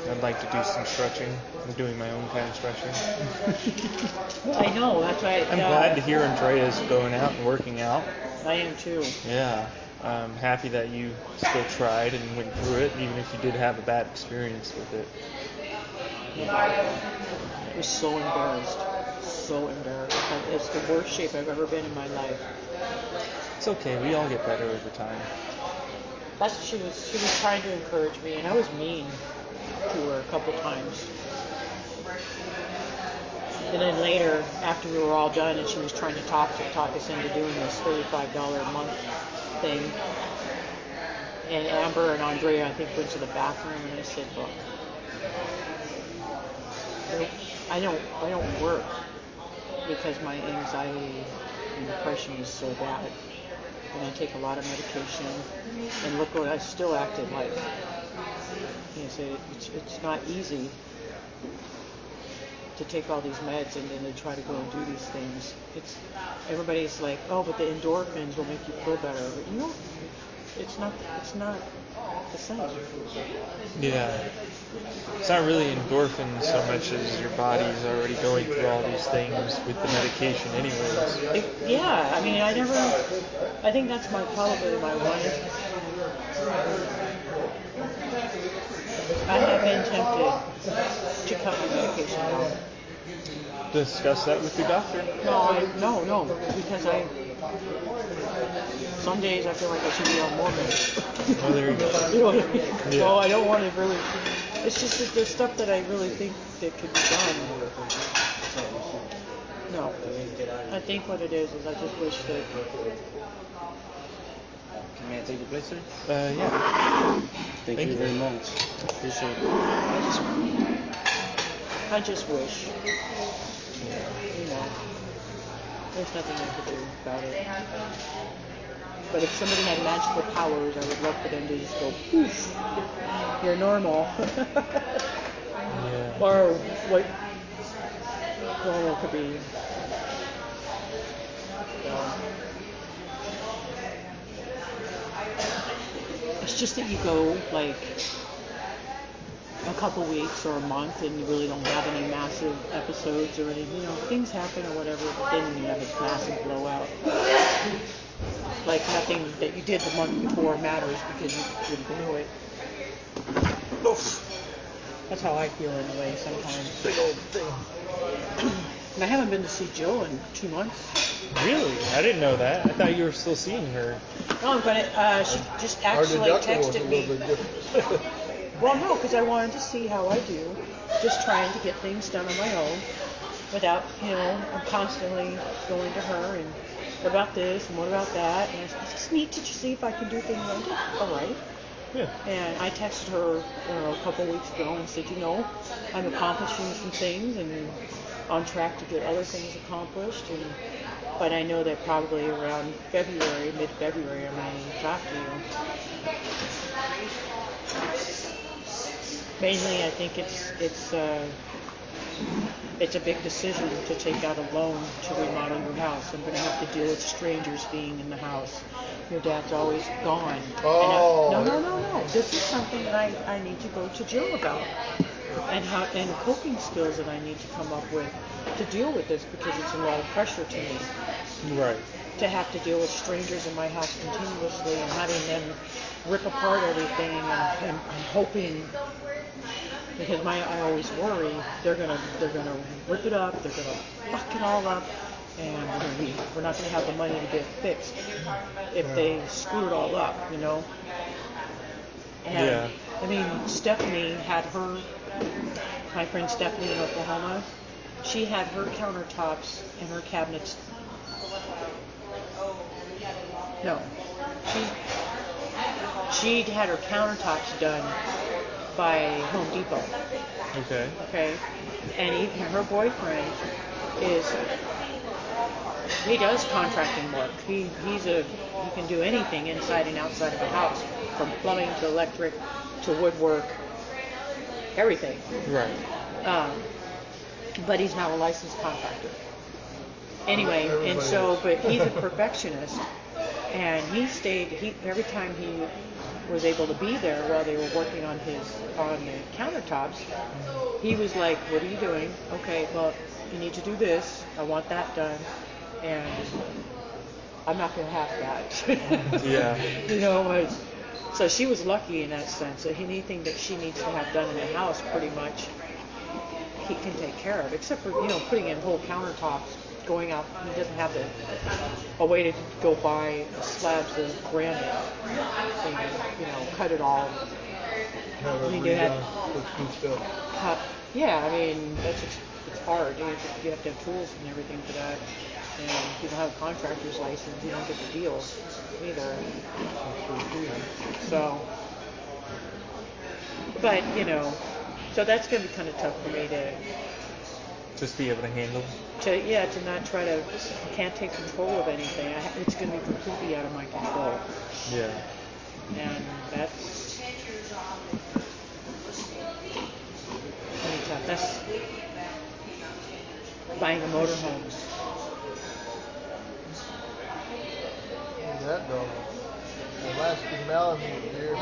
I'd like to do some stretching. I'm doing my own kind of stretching. I know, that's why. I'm glad to hear Andrea's going out and working out. I am too. Yeah. I'm happy that you still tried and went through it, even if you did have a bad experience with it. I was so embarrassed. So embarrassed. It's the worst shape I've ever been in my life. It's okay. We all get better over time. That's what she was trying to encourage me, and I was mean to her a couple times. And then later, after we were all done, and she was trying to talk us into doing this $35 a month thing. And Amber and Andrea, I think, went to the bathroom, and I said, "Look, I don't work because my anxiety and depression is so bad, and I take a lot of medication. And look what I still acted like. You know, it's not easy to take all these meds and then to try to go and do these things. Everybody's like, oh, but the endorphins will make you feel better. But you know, it's not the same. Yeah. It's not really endorphins so much as your body's already going through all these things with the medication anyways. Yeah, I mean, I think that's probably my one. I have been tempted to cut my medication down. Discuss that with your doctor? No, because some days I feel like I should be on more meds. Oh, there you go. You know what I mean? Yeah. So I don't want to really. It's just that there's stuff that I really think that could be done. No, I think what it is I just wish that. May I take your place, sir? Yeah. Thank you very much. Appreciate it. I just wish. You know, there's nothing I could do about it. But if somebody had magical powers, I would love for them to just go, poof, you're normal. Yeah. Or what normal could be. It's just that you go like a couple weeks or a month and you really don't have any massive episodes or anything. You know, things happen or whatever, but then you have this massive blowout. Like nothing that you did the month before matters because you blew it. That's how I feel anyway sometimes. Big old thing. And I haven't been to see Jill in 2 months. Really? I didn't know that. I thought you were still seeing her. No, I'm gonna. She just actually texted me. Well, no, because I wanted to see how I do. Just trying to get things done on my own, without, I'm constantly going to her and what about this and what about that. And I just need to see if I can do things. I did. All right. Yeah. And I texted her a couple weeks ago and said, I'm accomplishing some things and on track to get other things accomplished. But I know that probably around February, mid-February, I'm going to talk to you. Mainly, I think it's a big decision to take out a loan to remodel your house. I'm going to have to deal with strangers being in the house. Your dad's always gone. Oh. No. This is something that I need to go to Jill about. And coping skills that I need to come up with to deal with this because it's a lot of pressure to me. Right. To have to deal with strangers in my house continuously and having them rip apart everything and I'm hoping because I always worry they're gonna rip it up, they're gonna fuck it all up, and we're not going to have the money to get it fixed if they screw it all up, you know. And Yeah. I mean, Stephanie had my friend Stephanie in Oklahoma, she had her countertops and her cabinets. No, she'd had her countertops done by Home Depot. Okay. Okay, and even her boyfriend he does contracting work. He can do anything inside and outside of a house, from plumbing to electric to woodwork, everything. Right. But he's not a licensed contractor. Anyway, and so, but he's a perfectionist, and every time he was able to be there while they were working on the countertops, he was like, "What are you doing? Okay, well, you need to do this. I want that done, and I'm not going to have that." Yeah. You know, so she was lucky in that sense. That anything that she needs to have done in the house, pretty much, he can take care of, except for, you know, putting in whole countertops, going out. He doesn't have a way to go buy slabs of granite and, you know, cut it all. I mean, you have cut. Yeah, I mean, it's hard. You have to have tools and everything for that. And if you don't have a contractor's license, you don't get the deal either. So, but, you know, so that's going to be kind of tough for me to Just be able to handle. To not try to, can't take control of anything. It's going to be completely out of my control. Yeah. And that's really tough. That's buying a motorhomes. That dog. I'm asking Melanie here.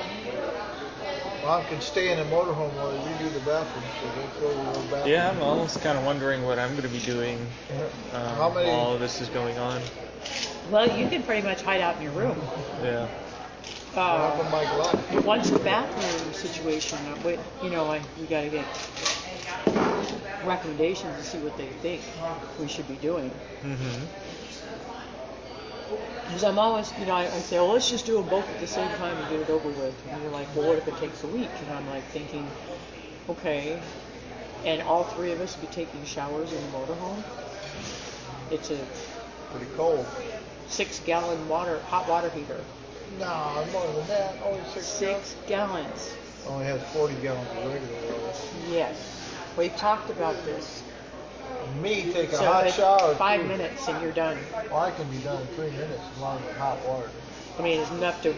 Mom can stay in a motorhome while they redo the bathroom, so that's where we'll go back. Yeah, I'm almost kind of wondering what I'm going to be doing while all of this is going on. Well, you can pretty much hide out in your room. Yeah. Once the bathroom situation, you know, we got to get recommendations to see what they think we should be doing. Mm-hmm. Because I'm always, you know, I say, well, let's just do them both at the same time and get it over with. And you're like, well, what if it takes a week? And I'm like thinking, okay, and all three of us be taking showers in the motorhome. It's a pretty cold 6-gallon hot water heater. No, more than that. Only 6 gallons. Only has 40 gallons of regular water. Yes. We've talked about this. Me take a hot shower. 5 minutes and you're done. Well, I can be done in 3 minutes as long as it's hot water. I mean, it's enough to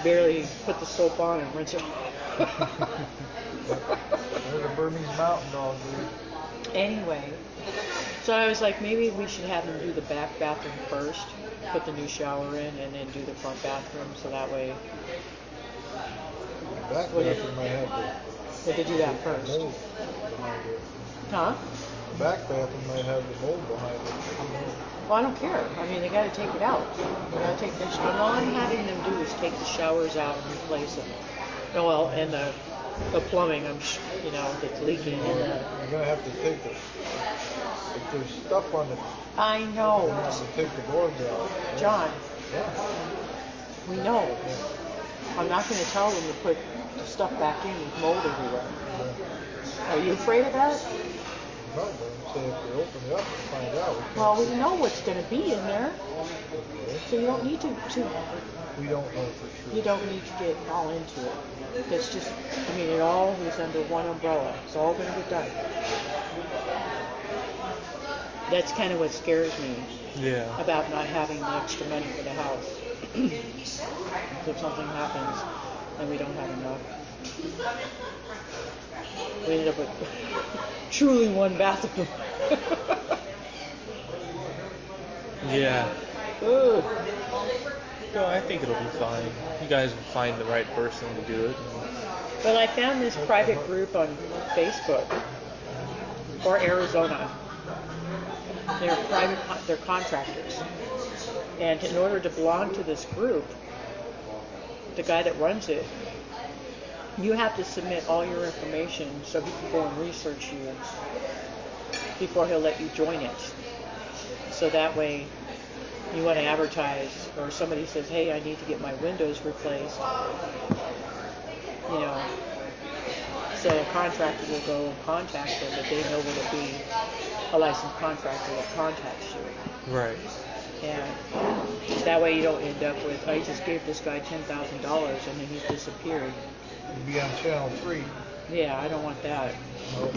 barely put the soap on and rinse it off. There's a Burmese mountain dog, dude. Anyway, so I was like, maybe we should have them do the back bathroom first, put the new shower in, and then do the front bathroom, so that way. The back bathroom might have They could do that first. mold behind it. Huh? The back bathroom might have the mold behind it. Well, I don't care. I mean, they got to take it out. They got to take the. All I'm having them do is take the showers out and replace them. Oh, well, and the plumbing, you know, that's leaking. You're gonna have to take the. If there's stuff on it. I know. You're gonna have to take the boards out. John. Yeah. We know. I'm not going to tell them to put the stuff back in with mold everywhere. Are you afraid of that? No, but I'm saying if they open it up and find out. Well, we know what's going to be in there. So you don't need to. We don't know for sure. You don't need to get all into it. It's just, I mean, it all is under one umbrella. It's all going to get done. That's kind of what scares me. Yeah. About not having the extra money for the house. If something happens and we don't have enough. We ended up with truly one bathroom. Yeah. Ugh. No, I think it'll be fine. You guys will find the right person to do it. Well, I found this private group on Facebook for Arizona. They're contractors. And in order to belong to this group, the guy that runs it, you have to submit all your information so he can go and research you before he'll let you join it. So that way, you want to advertise, or somebody says, hey, I need to get my windows replaced, you know, so a contractor will go and contact them, but they know what it'll be. A licensed contractor that contacts you. Right. And that way you don't end up with, I just gave this guy $10,000 and then he disappeared. You'd be on channel 3. Yeah, I don't want that. Nope.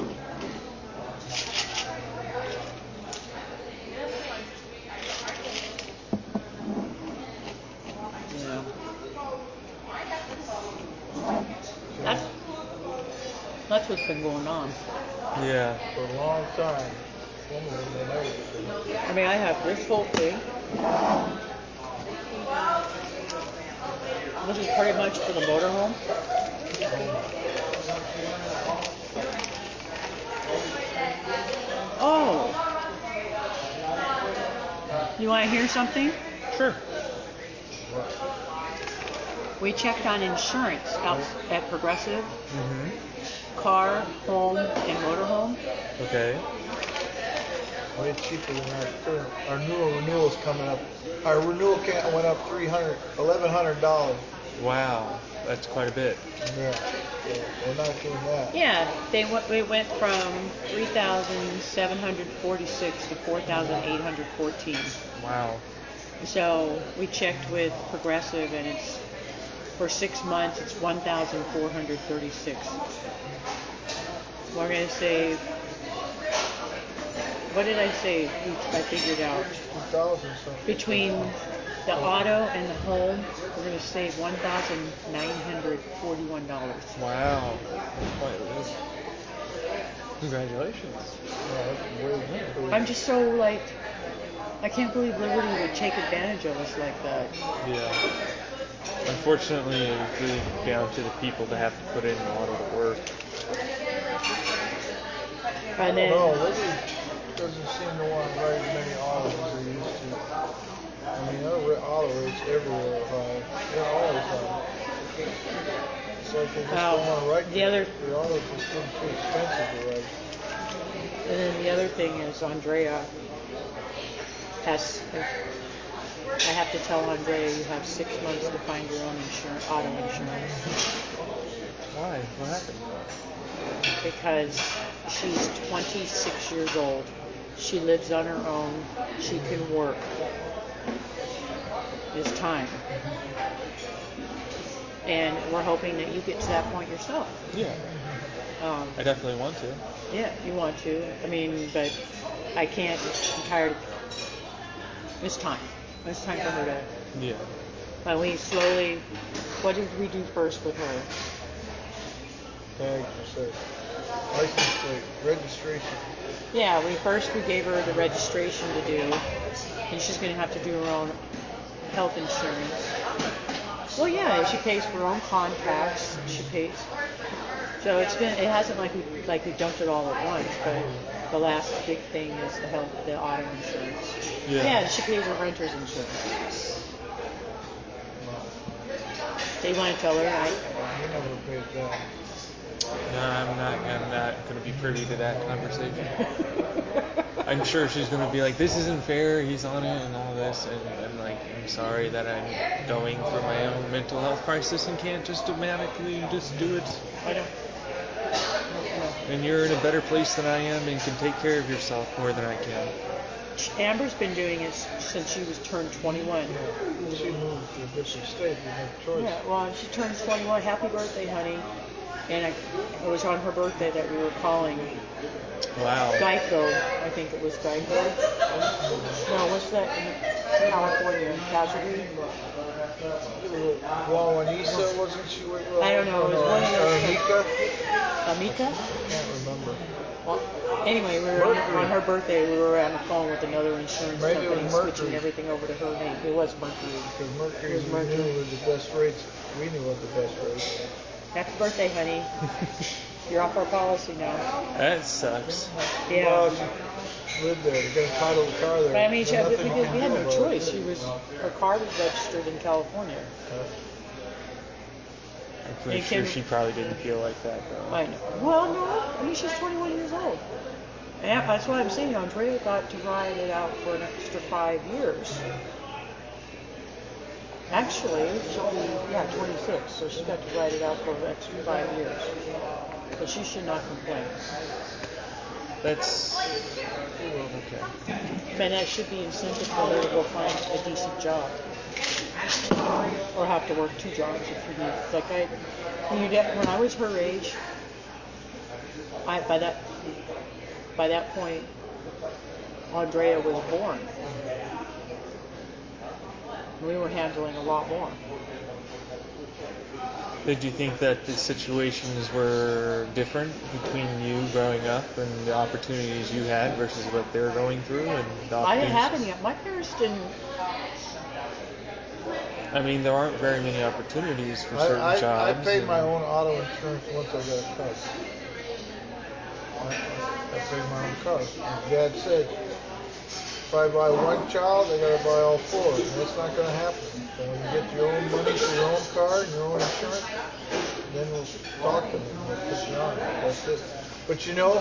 Yeah. That's what's been going on. Yeah. For a long time. Some of them they never do. I mean, I have this whole thing. This is pretty much for the motorhome. Oh. You want to hear something? Sure. We checked on insurance out at Progressive. Mm-hmm. Car, home, and motorhome. Okay. Way cheaper than our current. Our newer renewal's coming up. Our renewal went up $1,100. Wow, that's quite a bit. Yeah, we're not doing that. Yeah, we went from 3,746 to 4,814. Wow. So we checked with Progressive, and it's for 6 months. It's 1,436. We're gonna save. What did I say? I figured out. 2,000 something. Between the auto and the home, we're going to save $1,941. Wow. Congratulations. I'm just so like, I can't believe Liberty would take advantage of us like that. Yeah. Unfortunately, it's really down to the people that have to put in a lot of the work. And then, Liberty doesn't seem to want to write as many autos as they used to. I mean, their auto rates everywhere are high. They're always high. It's like they just don't want to write the autos just getting too expensive to write. And then the other thing is Andrea has, I have to tell Andrea you have 6 months to find your own insurance, auto insurance. Why? What happened? Because she's 26 years old. She lives on her own. She can work. It's time. And we're hoping that you get to that point yourself. Yeah. I definitely want to. Yeah, you want to. I mean, but I can't. I'm tired. It's time. It's time for her to. Yeah. And we slowly. What did we do first with her? Tag, license plate, registration. Yeah, we gave her the registration to do, and she's going to have to do her own health insurance. Well, yeah, she pays for her own contacts. She pays. So it hasn't like we dumped it all at once, but the last big thing is the auto insurance. Yeah, she pays her renter's insurance. So you want to tell her, right? You never paid that. No, I'm not going to be privy to that conversation. I'm sure she's going to be like, this isn't fair, he's on it and all this, and like, I'm sorry that I'm going through my own mental health crisis and can't just automatically just do it. I don't. And you're in a better place than I am and can take care of yourself more than I can. Amber's been doing it since she was turned 21. She moved to a different state, you have a choice. Yeah, well, she turns 21. Happy birthday, honey. And it was on her birthday that we were calling. Wow. Geico, I think it was Geico. No, what's that in California? Casualty? Juanisa, wasn't she? I don't know. It was one of those. Amika? Amika? I can't remember. Well, anyway, we were on her birthday. We were on the phone with another insurance company, switching everything over to her name. It was Mercury. Because Mercury knew was the best rates. We knew what the best rates. Happy birthday, honey. You're off our policy now. That sucks. Yeah. Well, she lived there. You're going to title the car there. But I mean, we had no choice. Her car was registered in California. I'm pretty sure she probably didn't feel like that, though. I know. Well, no. I mean, she's 21 years old. And that's why I'm saying Andrea got to ride it out for an extra 5 years. Actually, she'll be 26, so she got to ride it out for an extra 5 years. So she should not complain. That's okay. And that should be incentive for her to go find a decent job, or have to work 2 jobs if you need. Like when I was her age, by that point, Andrea was born. We were handling a lot more. Did you think that the situations were different between you growing up and the opportunities you had versus what they were going through? And I didn't have any. My parents didn't. I mean, there aren't very many opportunities for certain jobs. I paid my own auto insurance once I got a car. I paid my own car. My dad said, if I buy one child, I got to buy all 4. And that's not going to happen. So when you get your own money for your own car and your own insurance, then we'll talk to me. We'll put you on. That's it. But you know,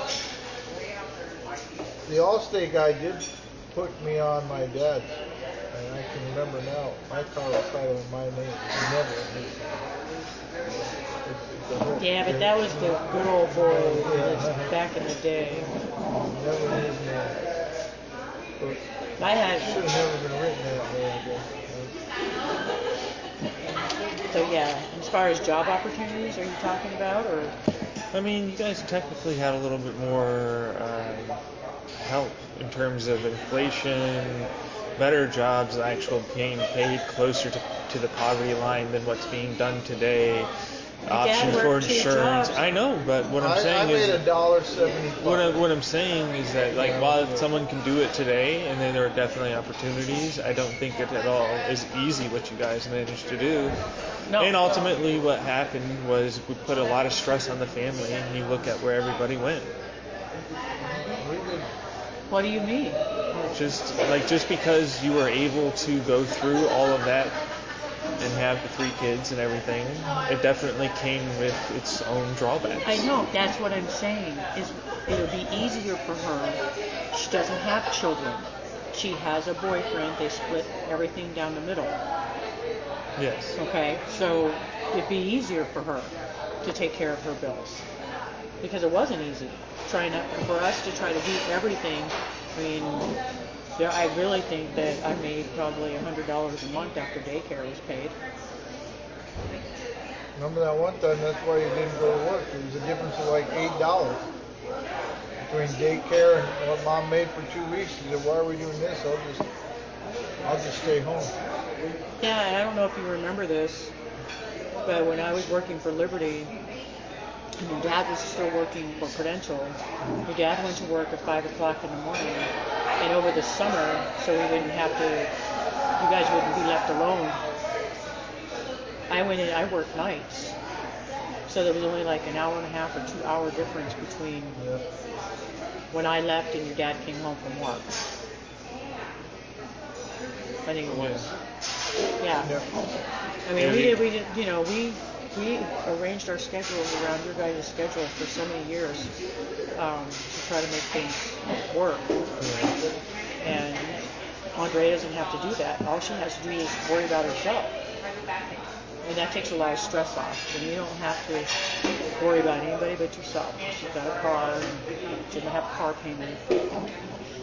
the Allstate guy did put me on my dad's. And I can remember now, my car was titled in my name. Never. Yeah, but that was the good old boy that's back in the day. Never his name. I had. Should have never been written that way, I guess. So yeah, as far as job opportunities, are you talking about, or? I mean, you guys technically had a little bit more help in terms of inflation, better jobs, actual being paid closer to the poverty line than what's being done today. Option for insurance. I know, but what I'm saying is I made $1.75. What I'm saying is that, like, while someone can do it today, and then there are definitely opportunities, I don't think it at all is easy what you guys managed to do. No. And ultimately, what happened was we put a lot of stress on the family, and you look at where everybody went. What do you mean? Just because you were able to go through all of that and have the 3 kids and everything, it definitely came with its own drawbacks. I know, that's what I'm saying, is it'll be easier for her. She doesn't have children. She has a boyfriend. They split everything down the middle. Yes. Okay, so it'd be easier for her to take care of her bills. Because it wasn't easy. For us to try to do everything, I mean, I really think that I made probably $100 a month after daycare was paid. Remember that one time, that's why you didn't go to work. There was a difference of like $8 between daycare and what Mom made for 2 weeks. She said, why are we doing this? I'll just stay home. Yeah, and I don't know if you remember this, but when I was working for Liberty, and your dad was still working for Prudential, your dad went to work at 5 o'clock in the morning, and over the summer, so we wouldn't have to, you guys wouldn't be left alone, I went in, I worked nights. So there was only like an hour and a half or 2 hour difference between when I left and your dad came home from work. I think it was. Yeah. I mean, we did, you know, we arranged our schedules around your guys' schedule for so many years to try to make things work. And Andrea doesn't have to do that. All she has to do is worry about herself. And that takes a lot of stress off. And you don't have to worry about anybody but yourself. She's got a car, and she doesn't have a car payment.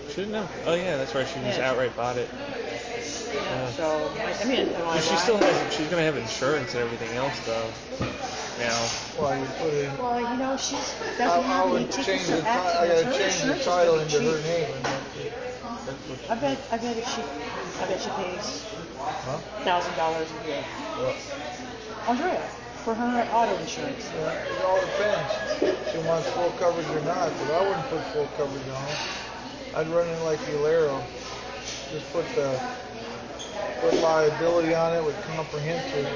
She didn't know. Oh yeah, that's right. She just outright bought it. Yeah. So I mean, she's gonna have insurance and everything else though. Now. Well, you put it in. Well, you know, she doesn't have any tickets or accidents. I gotta change the title into her name. I bet she pays $1,000 a year. What? Andrea, for her auto insurance. Yeah, it all depends. If she wants full coverage or not, but I wouldn't put full coverage on her. I'd run it like the Alero. Just put liability on it with comprehensive.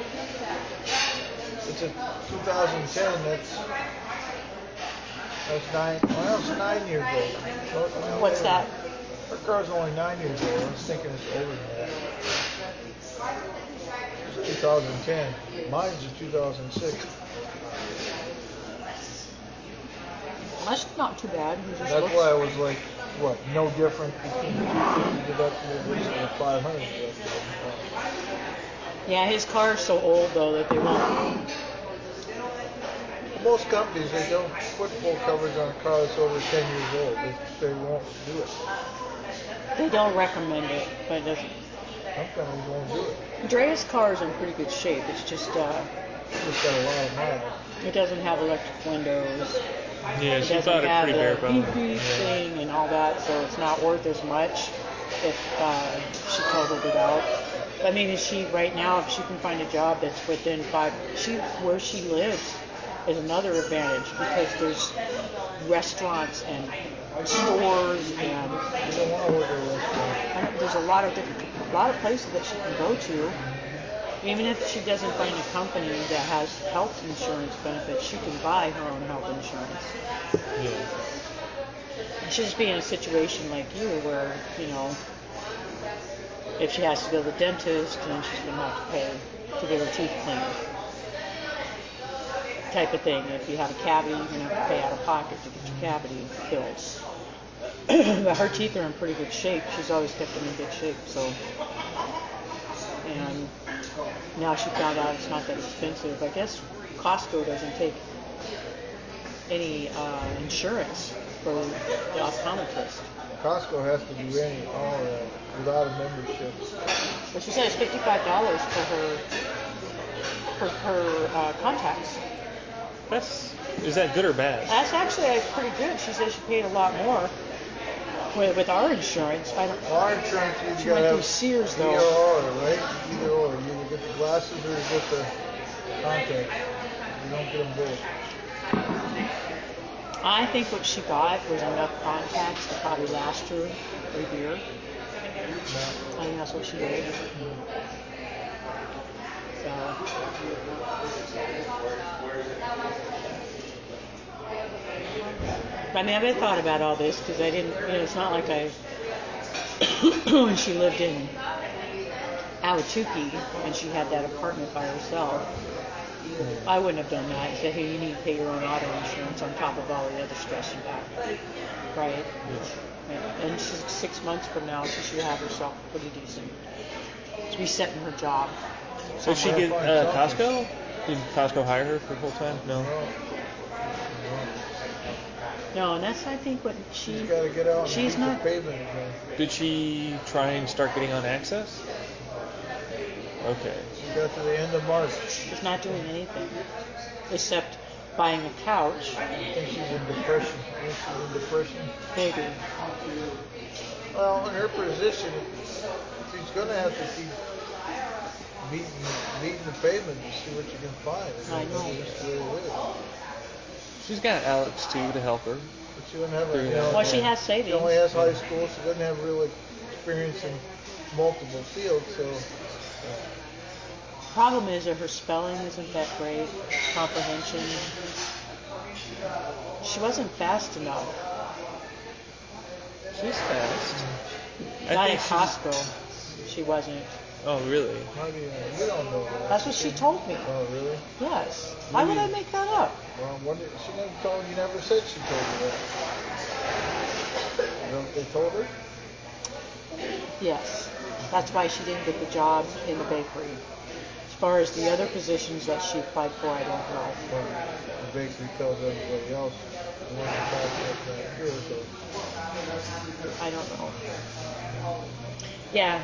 It's a 2010. That's 9. Well, it's 9 years old. What's that? Her car's only 9 years old. I was thinking it's older than that. It's 2010. Mine's a 2006. That's not too bad. He just That's looks. why I was like, what? No difference between the 250 deductible versus the 500 deductible. Yeah, his car's so old though that they won't. Most companies, they don't put full coverage on a car that's over 10 years old. They won't do it. They don't recommend it, but it doesn't. Some companies won't do it. Drea's car is in pretty good shape. It's just It's just got a lot of miles. it doesn't have electric windows. Yeah, It she doesn't thought it have pretty bare the bones. beep beep thing and all that, so it's not worth as much if she totaled it out. I mean, if she right now, if she can find a job that's within where she lives is another advantage because there's restaurants and stores and You don't want to work at a restaurant. there's a lot of places that she can go to. Even if she doesn't find a company that has health insurance benefits, she can buy her own health insurance. Yeah. She'll just be in a situation like you where, if she has to go to the dentist, then she's going to have to pay to get her teeth cleaned. Type of thing. If you have a cavity, you're going to have to pay out of pocket to get your cavity filled. But her teeth are in pretty good shape. She's always kept them in good shape, so. And now she found out it's not that expensive. I guess Costco doesn't take any insurance for the optometrist. Costco has to do all of that without a membership. But she said it's $55 for her contacts. Is that good or bad? That's actually pretty good. She said she paid a lot more with our insurance. Our insurance, she you gotta went through have Sears though. Either or, right? Either or. You either get the glasses or you get the contacts. You don't get them both. I think what she got was enough contacts to probably last her a year. I think that's what she did. So. I mean, I've thought about all this because I didn't, it's not like when she lived in Ahwatukee and she had that apartment by herself, I wouldn't have done that and said, hey, you need to pay your own auto insurance on top of all the other stress you have. Right? Yeah. And she's 6 months from now, she should have herself pretty decent. To be set in her job. So she get Costco? Did Costco hire her for full time? No. No, and that's I think what she's got to get out. She's not. The pavement again. Did she try and start getting on Access? Okay. She got to the end of March. She's not doing anything except buying a couch. I think she's in depression. Maybe. Well, in her position, she's going to have to keep beating the pavement to see what you can find. I know. That's the way it is. She's got Alex too to help her. But she doesn't have well, she has savings. She only has high school. She doesn't have real experience in multiple fields. So. Problem is that her spelling isn't that great. Comprehension. She wasn't fast enough. She's fast. Not at Costco. She wasn't. Oh, really? You don't know that. That's what she told me. Oh, really? Yes. Why would I make that up? Well, she never told you. Never said she told you that. They told her? Yes. That's why she didn't get the job in the bakery. As far as the other positions that she applied for, I don't know. Well, the bakery tells everybody else. The one that talks about here, so. I don't know. Yeah.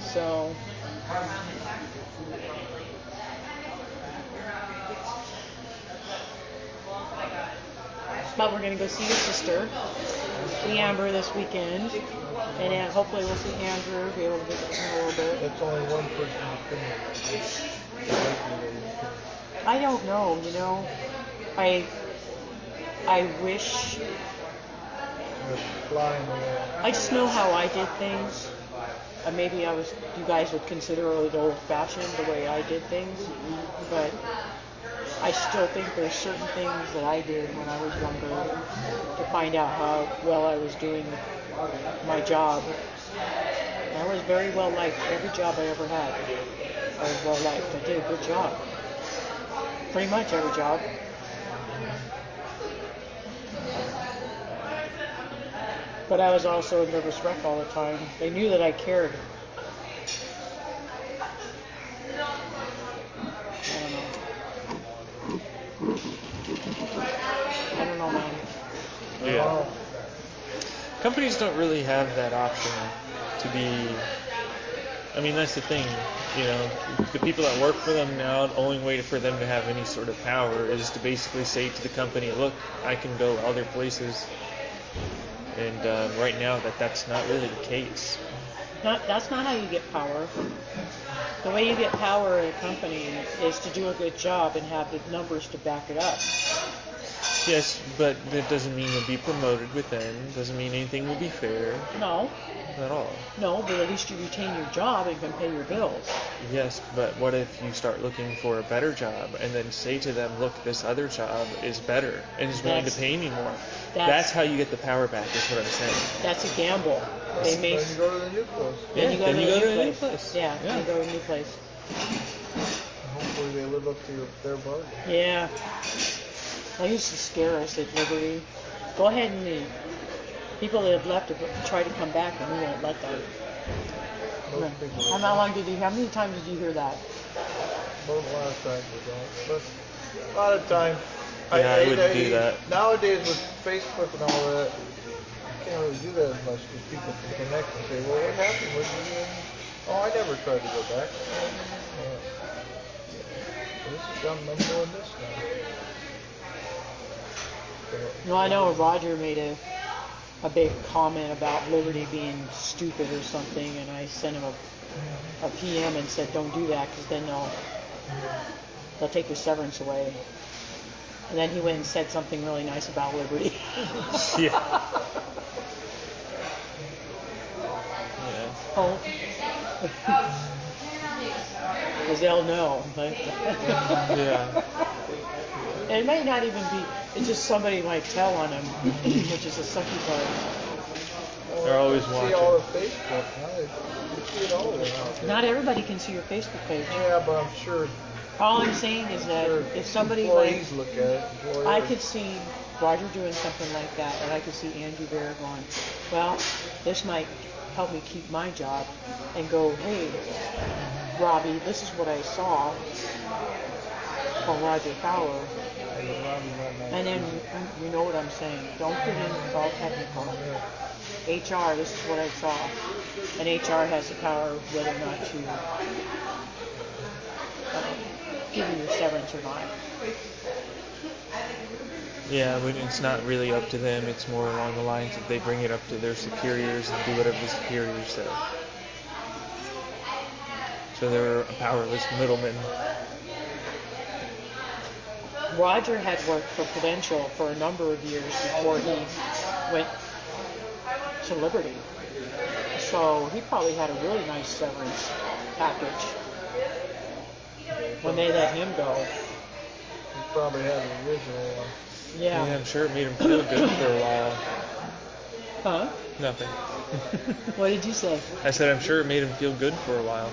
So. But we're going to go see your sister, see Amber this weekend, and hopefully we'll see Andrew, be able to visit him a little bit. That's only one person who can. I don't know, I wish. I just know how I did things. Maybe you guys would consider it old-fashioned the way I did things, but I still think there's certain things that I did when I was younger to find out how well I was doing my job. And I was very well liked. Every job I ever had, I was well liked. I did a good job. Pretty much every job. But I was also a nervous wreck all the time. They knew that I cared. I don't know, man. Yeah. Companies don't really have that option to be. I mean, that's the thing. You know, the people that work for them now, the only way for them to have any sort of power is to basically say to the company, look, I can go other places. And right now, that's not really the case. That's not how you get power. The way you get power in a company is to do a good job and have the numbers to back it up. Yes, but that doesn't mean you'll be promoted within. Doesn't mean anything will be fair. No. Not at all. No, but at least you retain your job and can pay your bills. Yes, but what if you start looking for a better job and then say to them, look, this other job is better and is willing to pay me more? That's how you get the power back, is what I'm saying. That's a gamble. They may. Then you go to the new place. Then you go to a new place. Yeah, Yeah. you go to a new place. Hopefully they live up to their bargain. Yeah. They used to scare us at Liberty. Go ahead and leave. People that have left have tried to come back and we won't let them. How many times did you hear that? Well, a lot of times we don't. But a lot of times. I wouldn't do that. Nowadays with Facebook and all that, you can't really do that as much because people can connect and say, well, what happened? What did you do? Oh, I never tried to go back. I'm doing this now. No, I know Roger made a big comment about Liberty being stupid or something, and I sent him a PM and said, don't do that, because then they'll take your severance away. And then he went and said something really nice about Liberty. Yeah. Oh. Because they'll know. Yeah. It might not even be, it's just somebody might tell on him, which is a sucky part. They're always See watching. all the Facebook. You see it all over now. Not everybody can see your Facebook page. Yeah, but I'm sure. All I'm saying is that if somebody employees look at it. I could see Roger doing something like that, and I could see Andrew Bear going, well, this might help me keep my job, and go, hey, Robbie, this is what I saw from Roger Fowler. And then you know what I'm saying. Don't put in all technical. HR, this is what I saw. And HR has the power whether or not to give you your severance or not. Yeah, but it's not really up to them. It's more along the lines that they bring it up to their superiors and do whatever the superiors say. So they're a powerless middleman. Roger had worked for Prudential for a number of years before he went to Liberty. So he probably had a really nice severance package when they let him go. He probably had the original one. Yeah. I'm sure it made him feel good for a while. Huh? Nothing. What did you say? I said I'm sure it made him feel good for a while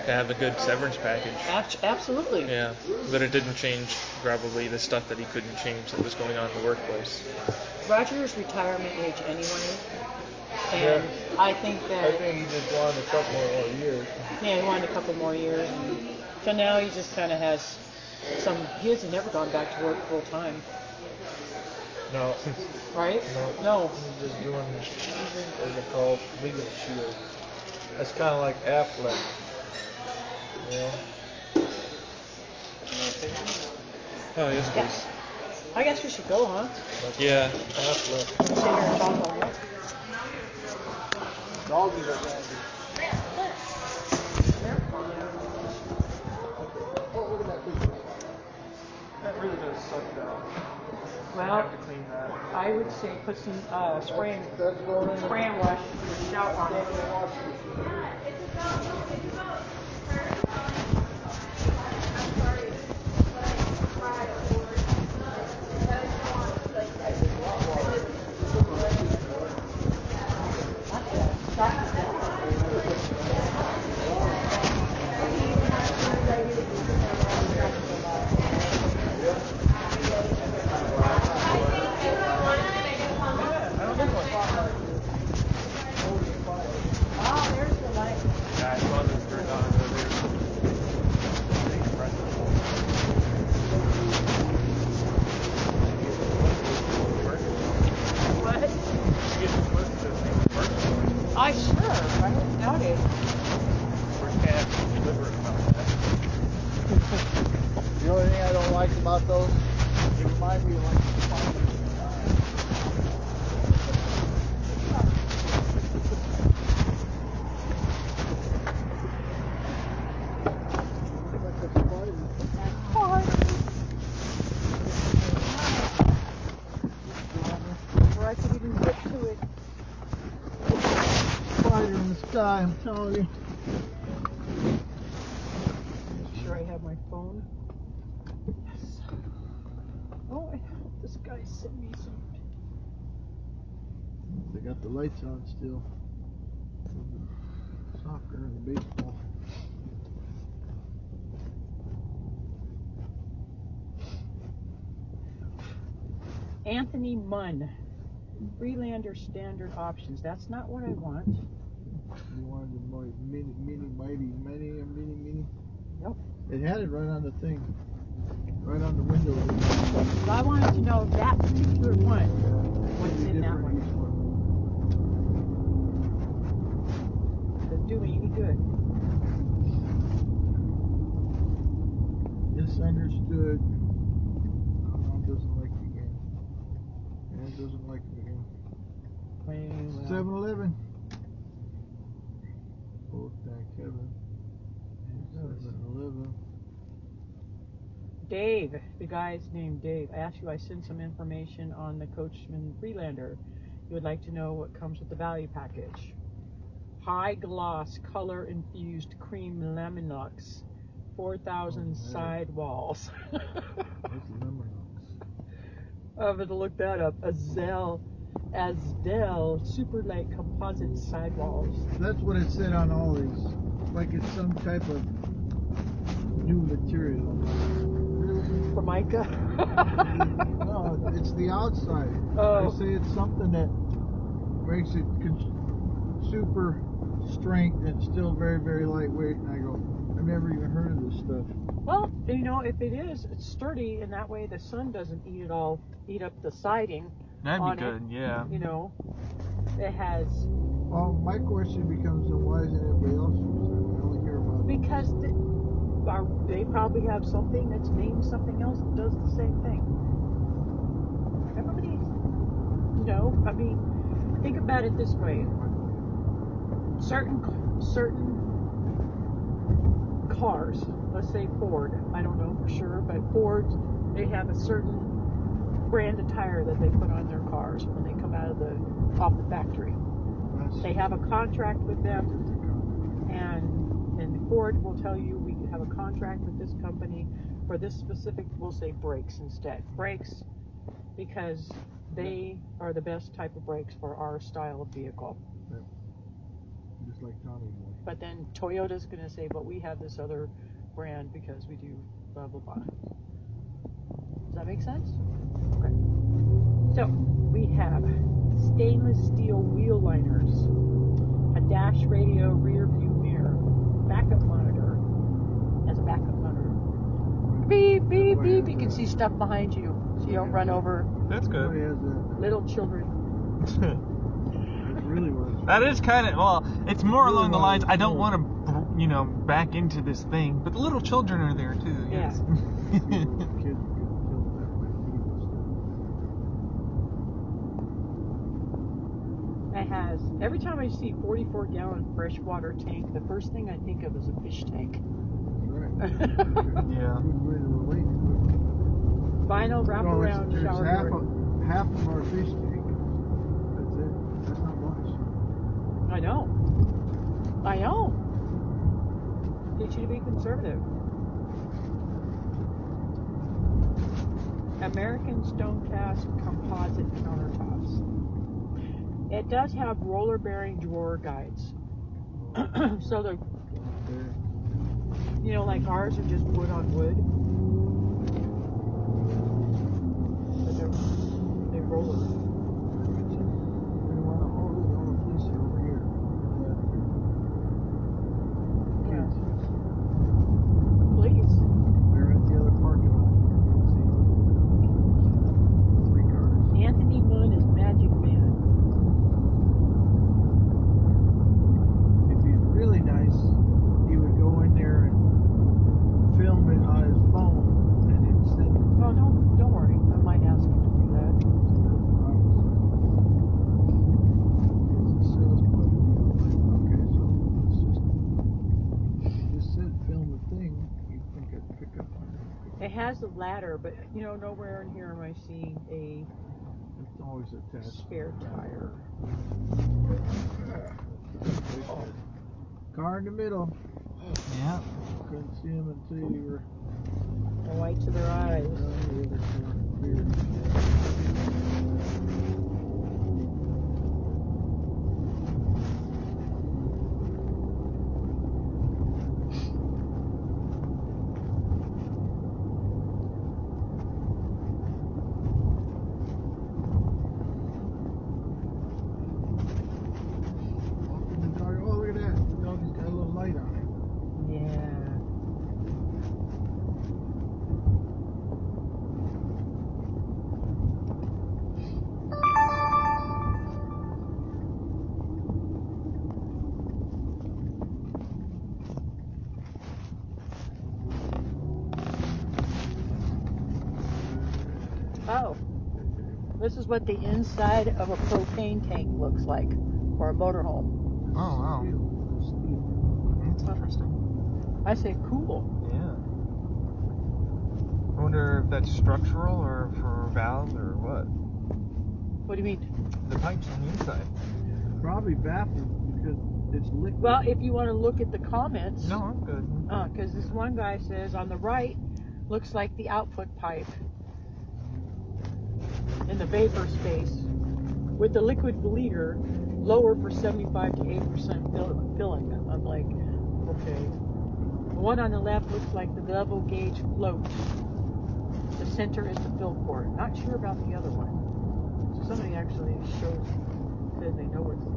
to have a good severance package. Absolutely. Yeah, but it didn't change probably the stuff that he couldn't change that was going on in the workplace. Roger's retirement age anyway, and I think he just wanted a couple more years. Yeah, he wanted a couple more years. And so now he just kind of has he has never gone back to work full time. No. Right? No. He's just doing, what they call legal shield. That's kind of like Affleck. You know? Oh, yes, please. I guess we should go, huh? Yeah. Affleck. Sit here and talk all night. Doggies are bad. That really does suck down. Well, have to clean that. I would say put some spray and wash shout on it. eye, I'm telling you. Make sure I have my phone. Yes. Oh, I hope this guy sent me some. They got the lights on still. Soccer and baseball. Anthony Munn. Freelander standard options. That's not what I want. You wanted the mini. Nope. It had it right on the thing. Right on the window. So I wanted to know that particular one. What's in that one? Doesn't do me any good. Misunderstood. Mom doesn't like me again. Ann doesn't like me again. 7-Eleven. Both thank Kevin. 7-Eleven. Dave, the guy's named Dave. I asked you, I sent some information on the Coachman Freelander. You would like to know what comes with the value package. High gloss, color infused cream Lemonux, 4,000 sidewalls. What's Lemonux? I'm going to look that up. Asdel super light composite sidewalls. That's what it said on all these. Like it's some type of new material. Formica? No, it's the outside. Oh. They say it's something that makes it super strength and still very, very lightweight. And I go, I've never even heard of this stuff. Well, you know, if it is, it's sturdy, and that way the sun doesn't eat up the siding. That'd on be good, it. yeah. You know, it has. Well, my question becomes, then why isn't everybody else using it? I only hear about it. Because they probably have something that's named something else that does the same thing. Everybody, you know, I mean, think about it this way. Certain cars, let's say Ford, I don't know for sure, but Ford, they have a certain brand of tire that they put on their cars when they come off the factory. They have a contract with them, and Ford will tell you we have a contract with this company for this specific, we'll say brakes instead. Brakes, because they are the best type of brakes for our style of vehicle. Yep. Just like Tommy Boy. But then Toyota's going to say, but we have this other brand because we do blah, blah, blah. Does that make sense? Okay. So, we have stainless steel wheel liners, a dash radio rear view mirror, backup monitor, as a backup monitor. Beep, beep, beep. You can see stuff behind you so you don't run over That's good. little children. That is kind of, well, it's more along the lines, I don't want to, back into this thing, but the little children are there too, yes. It has, every time I see 44-gallon freshwater tank, the first thing I think of is a fish tank. Right. Yeah. Vinyl wraparound shower door. Half of our fish tank. That's it. That's not much. I know. Get you to be conservative. American stone cast composite countertops. It does have roller bearing drawer guides. So they're, like ours are just wood on wood. But they're rollers. Anthony Munn is Magic Man. If he's really nice, he would go in there and film it on his phone and then send it. Oh, don't worry. I might ask him to do that. It's a sales play. Okay, so it's just said film the thing. You'd think I'd pick up on it. It has a ladder, but nowhere in here am I seeing a It's always attached. spare tire. Car in the middle. Yeah. Couldn't see him until you were The whites of their eyes. down the other car. Clear. Walk in the dark. Oh, look at that. The doggy's got a little light on it. Yeah. Oh, this is what the inside of a propane tank looks like, or a motorhome. Oh wow. That's interesting. I say cool. Yeah. I wonder if that's structural or for valves or what. What do you mean? The pipes on the inside. Probably baffled because it's liquid. Well, if you want to look at the comments, No, I'm good. because this one guy says on the right looks like the output pipe in the vapor space with the liquid bleeder lower for 75 to 8% filling. I'm like, okay. The one on the left looks like the level gauge float. The center is the fill port. Not sure about the other one. So somebody actually says they know what's in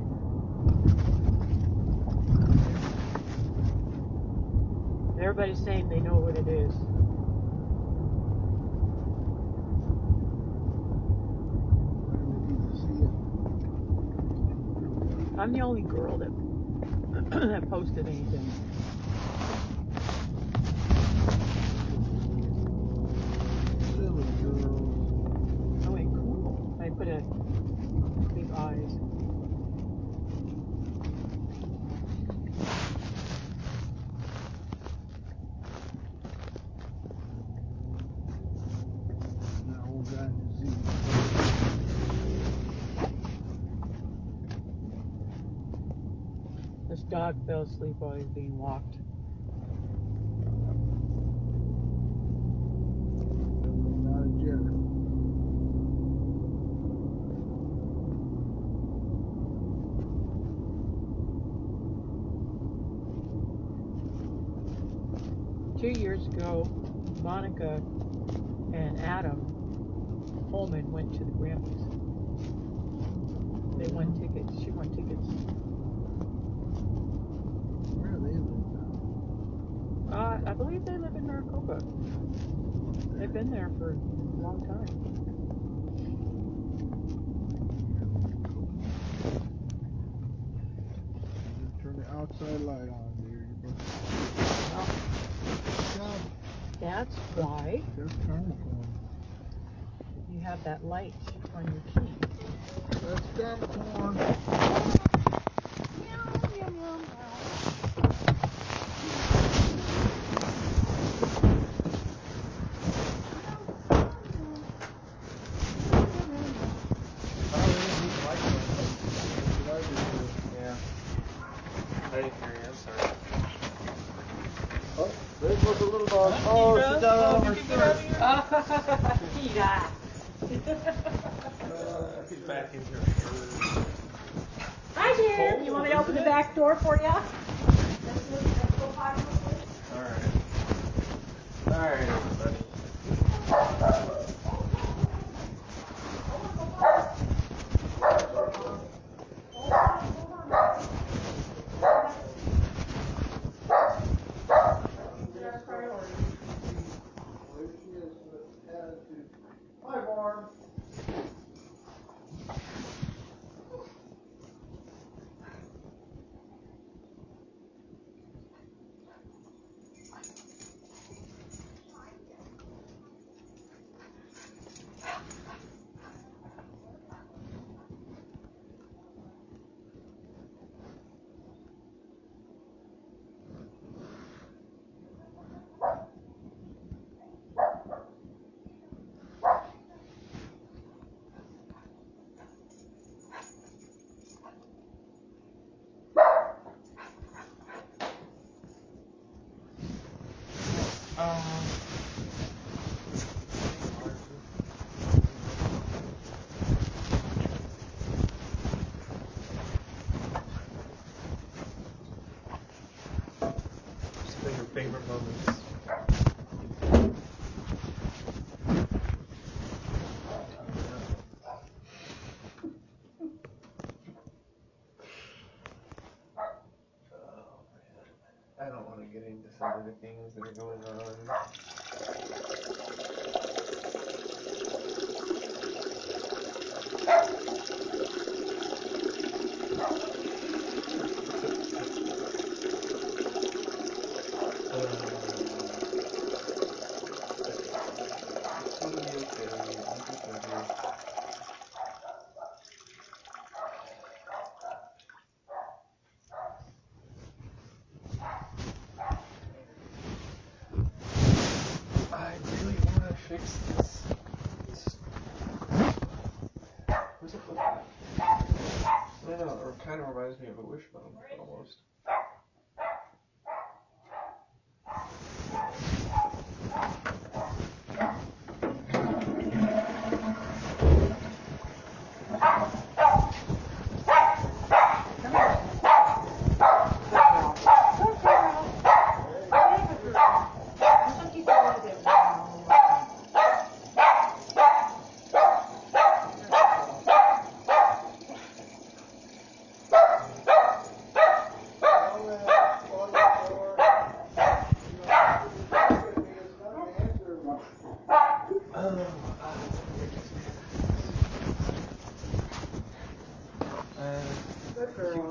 there. Everybody's saying they know what it is. I'm the only girl that that posted anything. Silly girls. Oh wait, cool. I put a big eyes. That old guy in the Z. This dog fell asleep while he was being walked. Not a jetter. Two years ago, Monica and Adam Holman went to the Grammys. They won tickets. She won tickets. Where do they live now? I believe they live in Maricopa. They've been there for a long time. Turn the outside light on there. Well, that's why There's caramel corn. you have that light on your key. That's caramel corn. Yeah. I didn't hear you, I'm sorry. Oh, there goes a little dog. Oh, sit down on her skirt. Back in here. Hi there. You want me to open the back door for you? Alright. Alright, everybody. Hi, Barn. I don't want to get into some of the things that are going on. I really want to fix this. Where's the flip at? I don't know, it kind of reminds me of a wishbone, almost.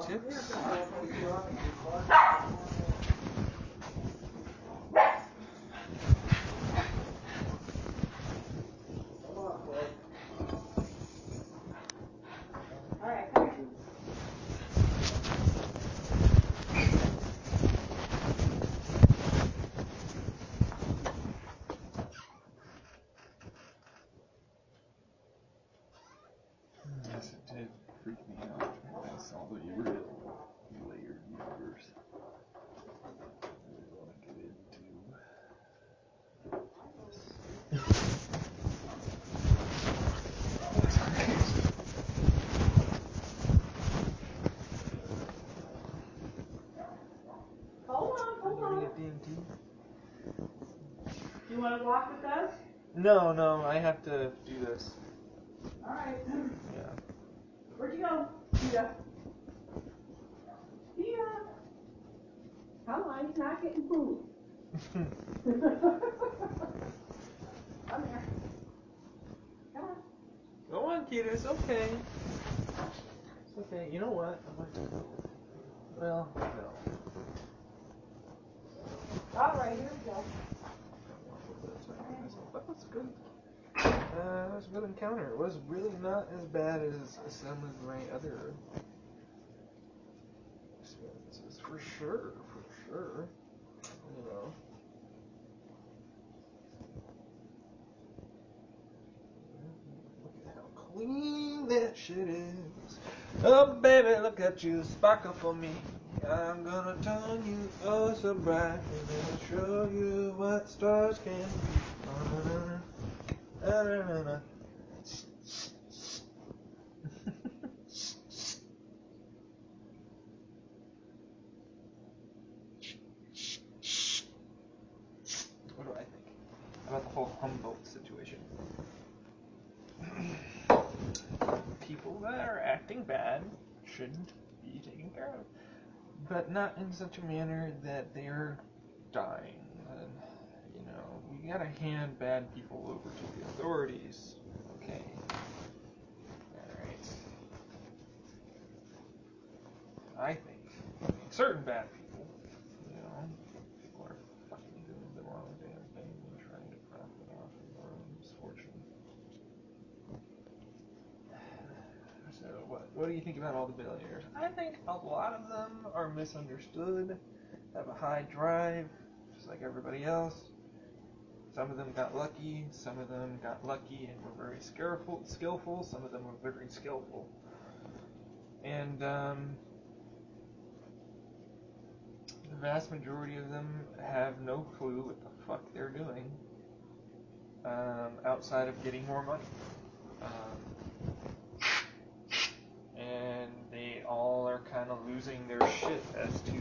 Q-tips. Yes, it did freak me out when I saw the real layered universe. I really want to get into Hold on. DMT. You want to walk with us? No, I have to do this. All right. Yeah. Where'd you go? Tia. Come on, he's not getting food. Come here. Come on. Go on, Kita, it's okay. It's okay. You know what? Well, no. All right, here we go. That was good. That was a good encounter. It was really not as bad as some of my other experiences, for sure. You know. Look at how clean that shit is. Oh, baby, look at you, sparkle for me. I'm gonna turn you oh so bright, and I'll show you what stars can be. Na-na-na-na. What do I think about the whole Humboldt situation? People that are acting bad shouldn't be taken care of, but not in such a manner that they're dying. And, you know, we gotta hand bad people over to the authorities. Okay. Alright. I think certain bad people, you know, people are fucking doing the wrong damn thing and trying to profit off of their own misfortune. So, what do you think about all the billionaires? I think a lot of them are misunderstood, have a high drive, just like everybody else. Some of them got lucky, some of them got lucky and were very skillful, some of them were very skillful. And, the vast majority of them have no clue what the fuck they're doing, outside of getting more money. And they all are kind of losing their shit as to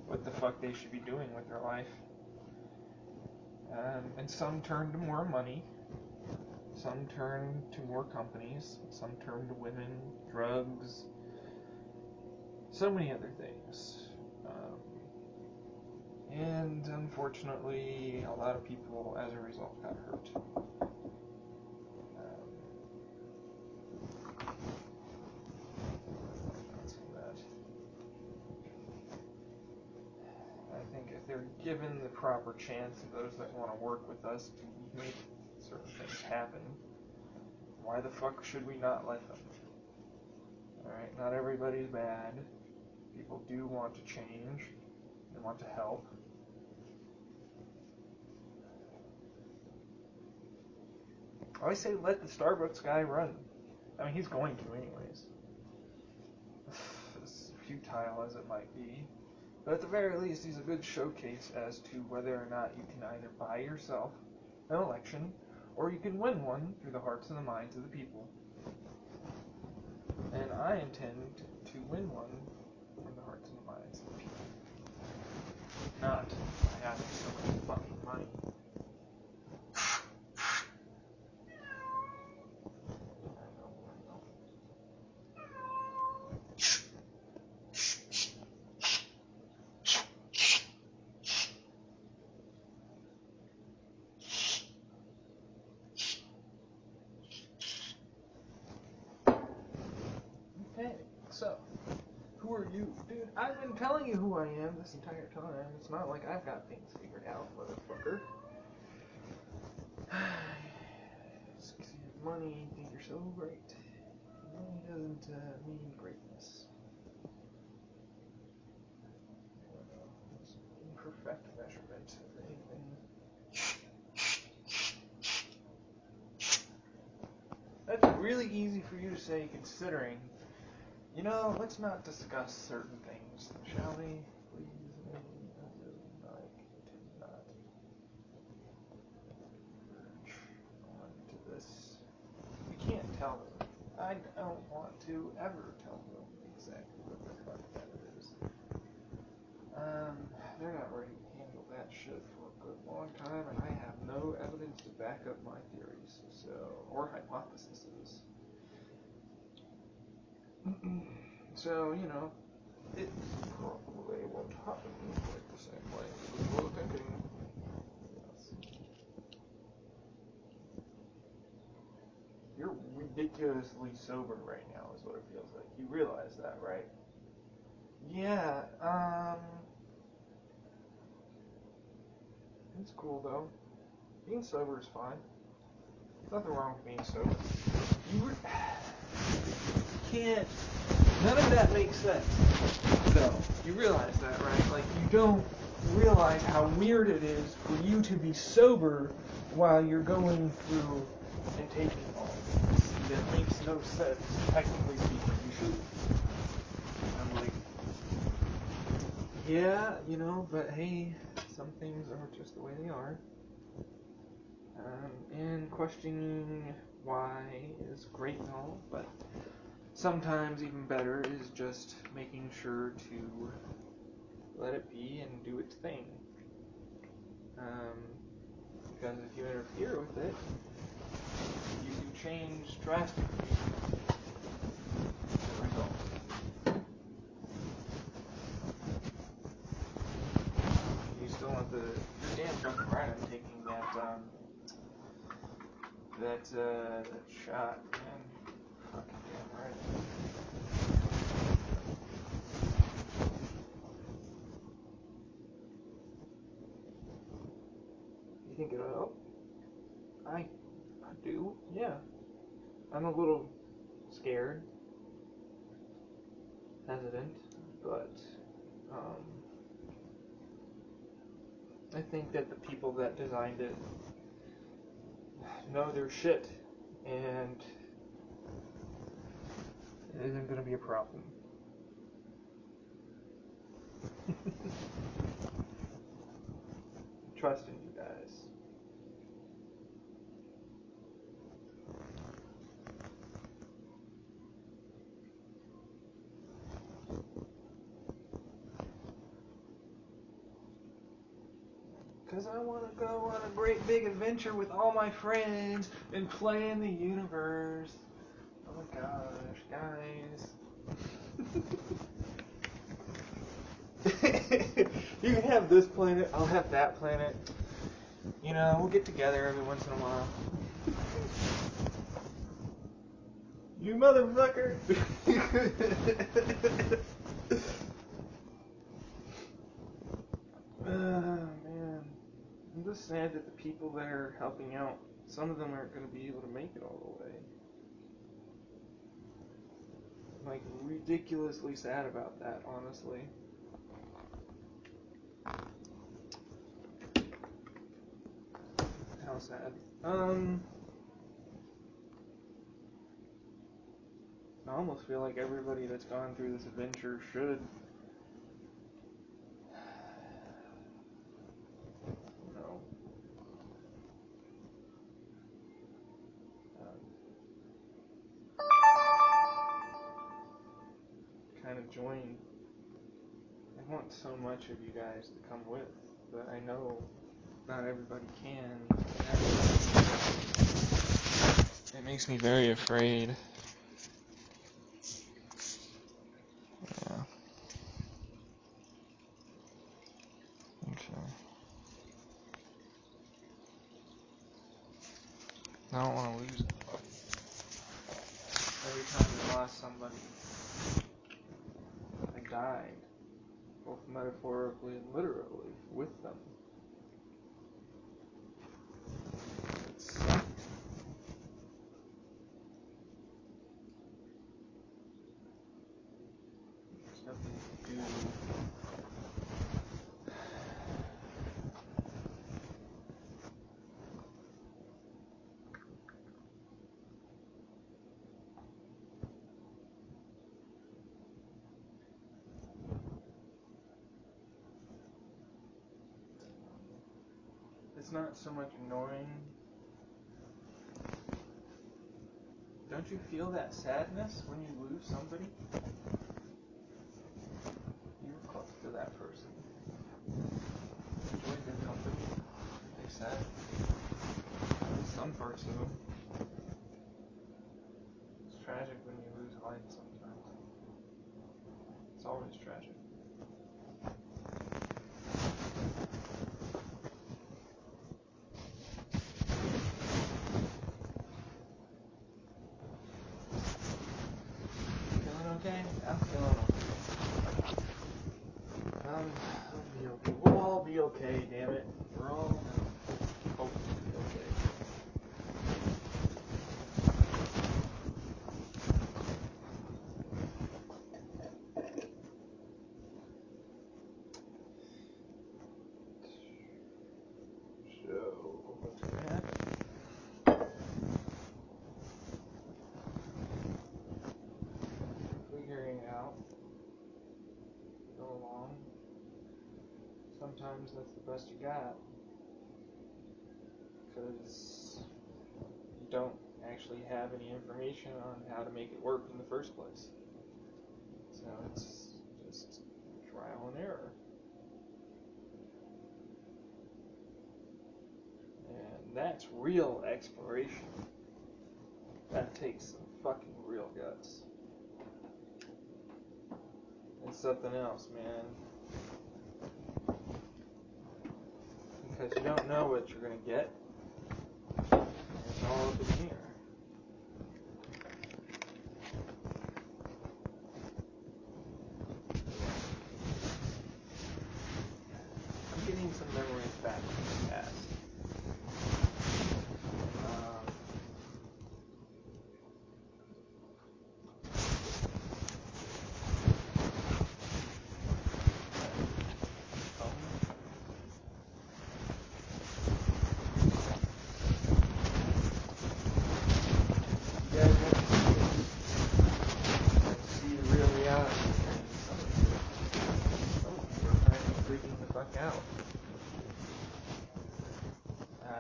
what the fuck they should be doing with their life. And some turn to more money, some turn to more companies, some turn to women, drugs, so many other things. And unfortunately, a lot of people, as a result, got hurt. I think if they're given the proper chance, those that want to work with us to make certain things happen, why the fuck should we not let them? Alright, not everybody's bad. People do want to change. They want to help. I always say let the Starbucks guy run. I mean, he's going to anyways. As futile as it might be. But at the very least, he's a good showcase as to whether or not you can either buy yourself an election, or you can win one through the hearts and the minds of the people. And I intend to win one from the hearts and the minds of the people. Not by having so much fucking money. So, who are you? Dude, I've been telling you who I am this entire time. It's not like I've got things figured out, motherfucker. Money, you think you're so great. Money doesn't mean greatness. It's an imperfect measurement of anything. That's really easy for you to say, considering. You know, let's not discuss certain things, shall we? Please, I would like to not verge onto this. We can't tell them. I don't want to ever tell them exactly what the fuck that is. They're not ready to handle that shit for a good long time, and I have no evidence to back up my theories, or hypotheses. So, you know, it probably won't happen quite the same way as we were thinking. Yes. You're ridiculously sober right now, is what it feels like. You realize that, right? Yeah, it's cool though. Being sober is fine. Nothing wrong with being sober. You can't. None of that makes sense. though. You realize that, right? Like, you don't realize how weird it is for you to be sober while you're going through and taking all this. That makes no sense, technically speaking. You should. I'm like, yeah, you know, but hey, some things are just the way they are. And questioning why is great and all, but sometimes even better is just making sure to let it be and do its thing. Because if you interfere with it, you can change drastically as a result. You still want you're damn fucking right. I'm taking that shot, man. Fucking damn right. You think it'll help? I do, yeah. I'm a little scared, hesitant, but I think that the people that designed it know their shit, and it isn't going to be a problem. Trust in you guys. Because I want to go on a great big adventure with all my friends and play in the universe. Oh my gosh, guys. You can have this planet, I'll have that planet. You know, we'll get together every once in a while. You motherfucker! Man. I'm just sad that the people that are helping out, some of them aren't going to be able to make it all the way. I'm like ridiculously sad about that, honestly. How sad. I almost feel like everybody that's gone through this adventure should, you know, kind of join. I want so much of you guys to come with, but I know not everybody can. It makes me very afraid. Yeah. Okay. I don't want to lose it. Every time I lost somebody, I died, both metaphorically and literally, with them. It sucked. There's nothing to do. It's not so much annoying. Don't you feel that sadness when you lose somebody? You were close to that person. Enjoyed their company. They said. Some parts of them. It's tragic when you lose life sometimes. It's always tragic. Okay, I'm feeling okay. I'll be okay. We'll all be okay, damn it. We're all hopefully be okay. So, what's gonna happen? Figuring out, go along. Sometimes that's the best you got, because you don't actually have any information on how to make it work in the first place. So it's just trial and error. And that's real exploration. That takes some fucking real guts. It's something else, man. Because you don't know what you're going to get. It's all up in the air. I'm getting some memories back from the past.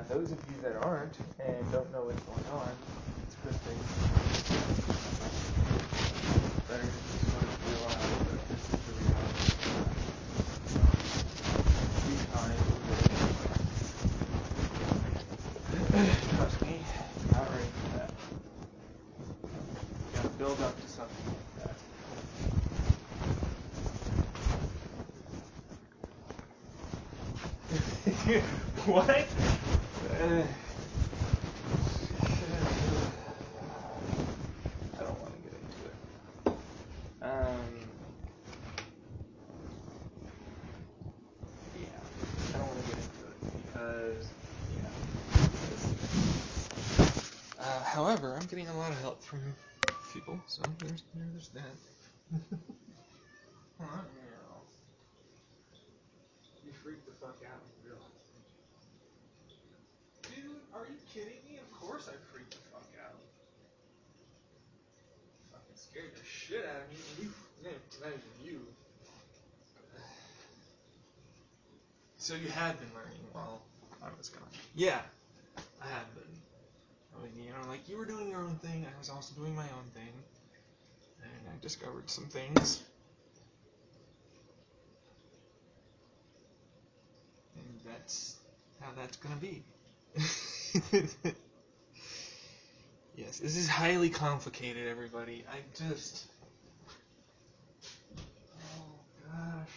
Those of you that aren't and don't know what's going on, it's a good thing. Better to just sort of realize that this is the reality. Be kind. Trust me, I'm not ready for that. You gotta build up to something like that. What? I don't want to get into it. Yeah, I don't want to get into it because, however, I'm getting a lot of help from people, so there's that. You freaked the fuck out when you realized it. Dude, are you kidding me? Of course I freaked the fuck out. Fucking scared the shit out of me. Not even you. So you had been learning while I was gone. Yeah, I had been. I mean, like you were doing your own thing, I was also doing my own thing. And I discovered some things. And that's how that's gonna be. Yes, this is highly complicated, everybody. Oh gosh.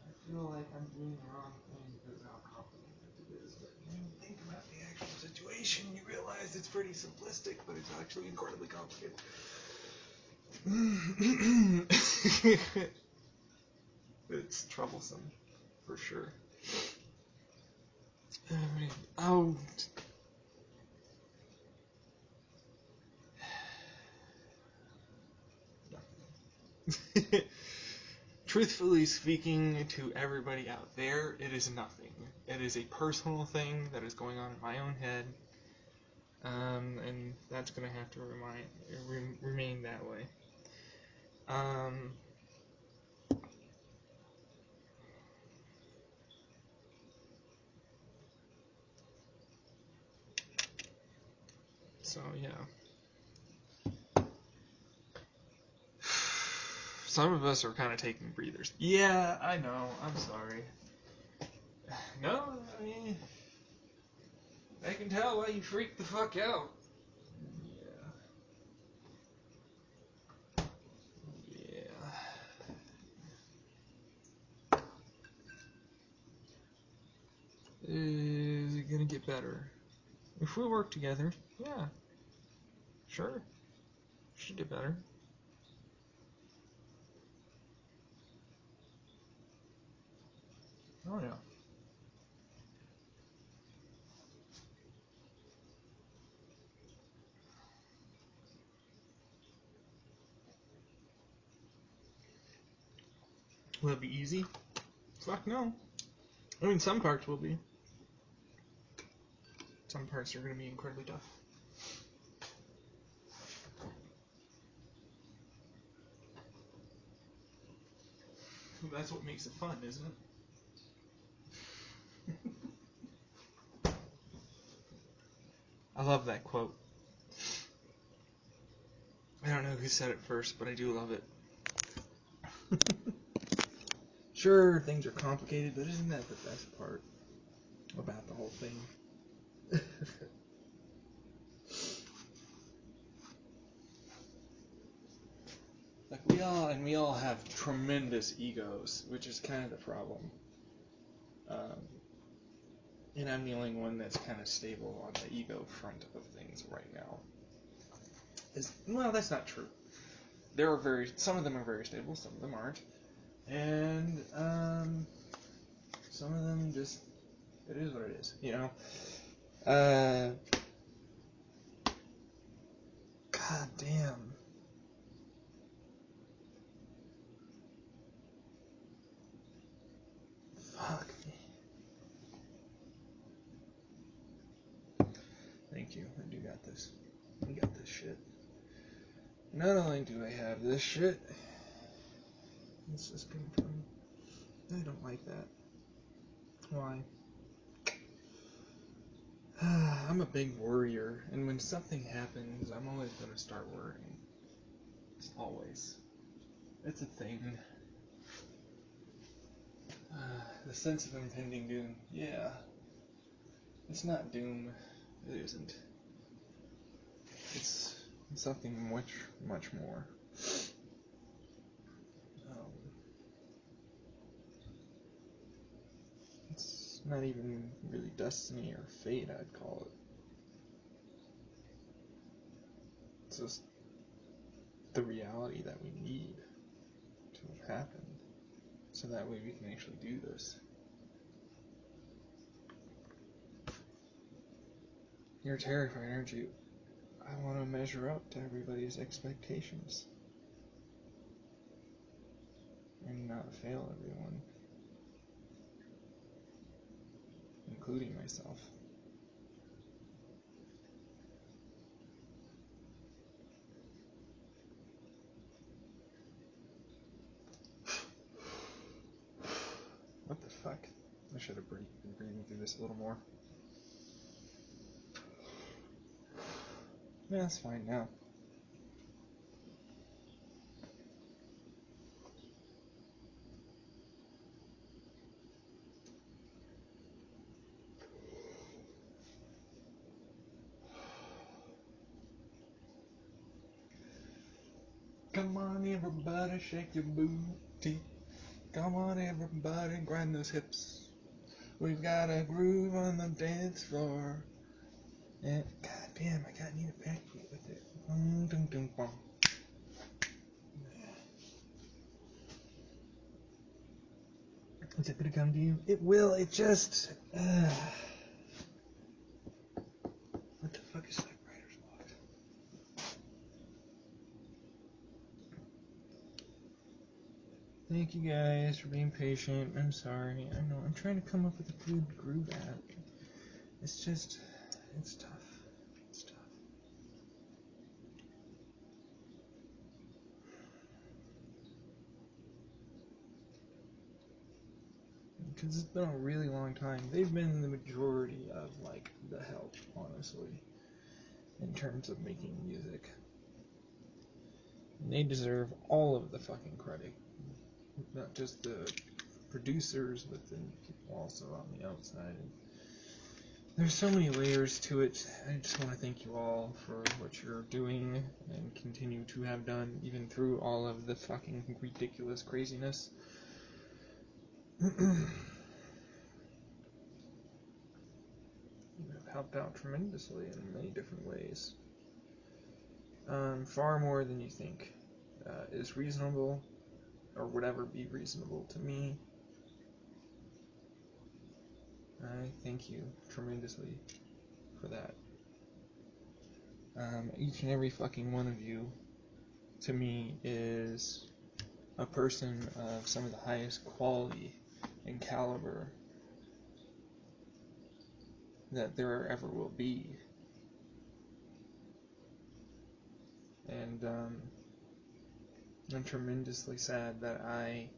I feel like I'm doing the wrong thing because of how complicated it is. But when you think about the actual situation, you realize it's pretty simplistic, but it's actually incredibly complicated. It's troublesome, for sure. Oh. Truthfully speaking, to everybody out there, it is nothing. It is a personal thing that is going on in my own head, and that's going to have to remain that way. So, yeah. Some of us are kind of taking breathers. Yeah, I know. I'm sorry. No, I mean, I can tell why you freaked the fuck out. Yeah. Is it gonna get better? If we work together, yeah. Sure. Should get better. Oh yeah. Will it be easy? Fuck no. I mean, some parts will be. Some parts are going to be incredibly tough. That's what makes it fun, isn't it? I love that quote. I don't know who said it first, but I do love it. Sure, things are complicated, but isn't that the best part about the whole thing? Like we all have tremendous egos, which is kind of the problem. And I'm the only one that's kind of stable on the ego front of things right now. Well, that's not true. Some of them are very stable, some of them aren't. And some of them just, it is what it is, you know. God damn. Fuck me. Thank you, I do got this. I got this shit. Not only do I have this shit, this is coming from, I don't like that. Why? I'm a big worrier, and when something happens, I'm always going to start worrying. It's always. It's a thing. The sense of impending doom. Yeah. It's not doom. It isn't. It's something much, much more. It's not even really destiny or fate, I'd call it. It's just the reality that we need to have happened, so that way we can actually do this. You're terrified, aren't you? I want to measure up to everybody's expectations and not fail everyone, including myself. What the fuck? I should have been breathing through this a little more. Yeah, it's fine now. Come on, everybody, shake your booty. Come on, everybody, grind those hips. We've got a groove on the dance floor. And goddamn, I need a backbeat with it. Dum, dum, bum. Is it gonna come to you? It will. It just. What the fuck is typewriter's locked? Thank you guys for being patient. I'm sorry. I know. I'm trying to come up with a good groove app. It's just. It's tough. It's tough. Because it's been a really long time. They've been the majority of, like, the help, honestly, in terms of making music. And they deserve all of the fucking credit. Not just the producers, but then people also on the outside. There's so many layers to it. I just want to thank you all for what you're doing and continue to have done, even through all of the fucking ridiculous craziness. You have helped out tremendously in many different ways. Far more than you think is reasonable, or would ever be reasonable to me. I thank you tremendously for that. Each and every fucking one of you, to me, is a person of some of the highest quality and caliber that there ever will be. And I'm tremendously sad that I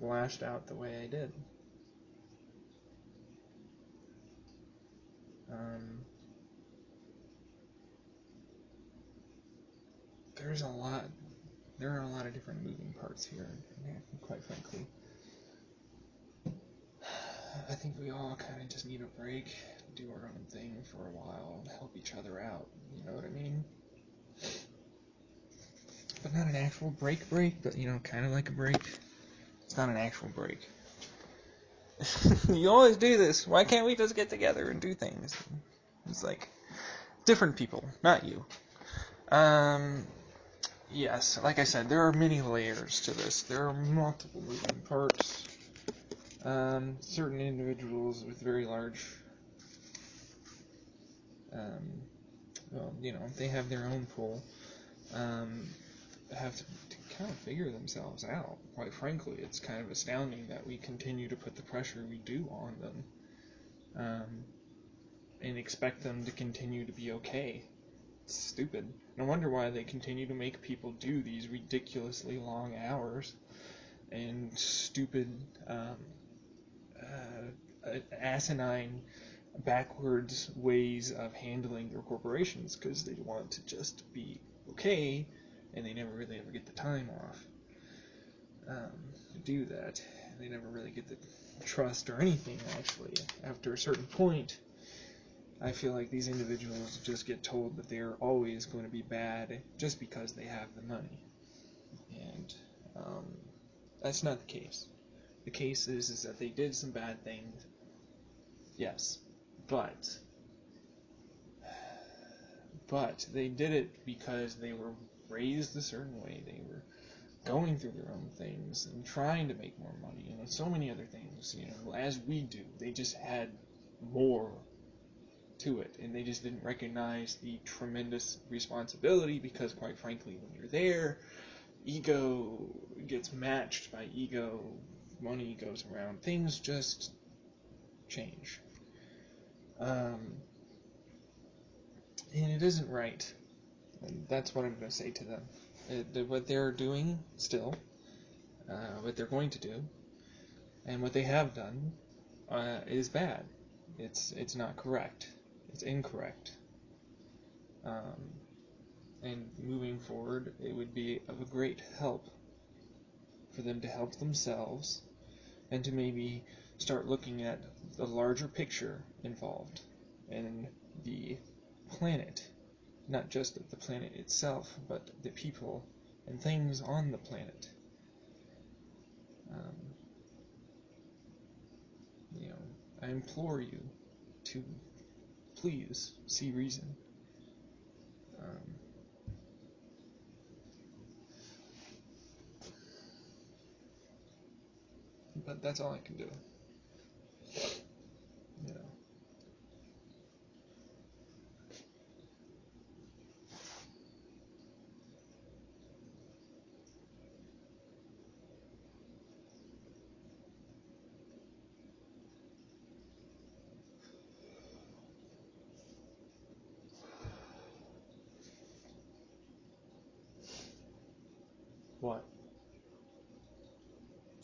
lashed out the way I did. There are a lot of different moving parts here, and quite frankly, I think we all kind of just need a break, do our own thing for a while, and help each other out, you know what I mean? But not an actual break, but, you know, kind of like a break. It's not an actual break. You always do this. Why can't we just get together and do things? It's like, different people, not you. Yes, like I said, there are many layers to this. There are multiple moving parts. Certain individuals with very large, well, you know, they have their own pull, have to kind of figure themselves out. Quite frankly, it's kind of astounding that we continue to put the pressure we do on them, and expect them to continue to be okay. It's stupid. No wonder why they continue to make people do these ridiculously long hours and stupid, asinine, backwards ways of handling their corporations, because they want to just be okay, and they never really ever get the time off to do that. They never really get the trust or anything, actually. After a certain point, I feel like these individuals just get told that they're always going to be bad just because they have the money. And that's not the case. the case is that they did some bad things. Yes, but they did it because they were raised a certain way. They were going through their own things and trying to make more money, and so many other things, as we do. They just had more to it, and they just didn't recognize the tremendous responsibility because, quite frankly, when you're there, ego gets matched by ego, money goes around, things just change. And it isn't right. And that's what I'm going to say to them. What they're doing still, what they're going to do, and what they have done is bad. It's not correct. It's incorrect. And moving forward, it would be of a great help for them to help themselves and to maybe start looking at the larger picture involved and the planet. Not just the planet itself, but the people and things on the planet. I implore you to please see reason. But that's all I can do. What?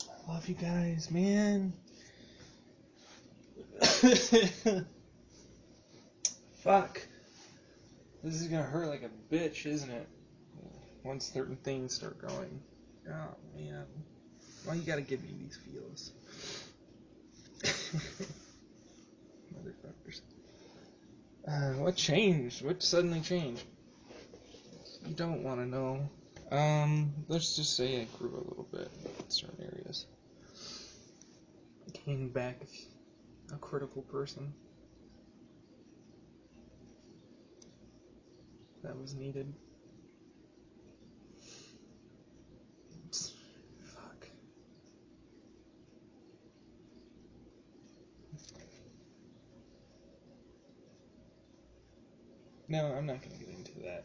I love you guys, man. Fuck. This is gonna hurt like a bitch, isn't it? Once certain things start going. Oh, man. Why you gotta give me these feels? Motherfuckers. What changed? What suddenly changed? You don't want to know. Let's just say I grew a little bit in certain areas. Came back a critical person. That was needed. Fuck. No, I'm not gonna get into that.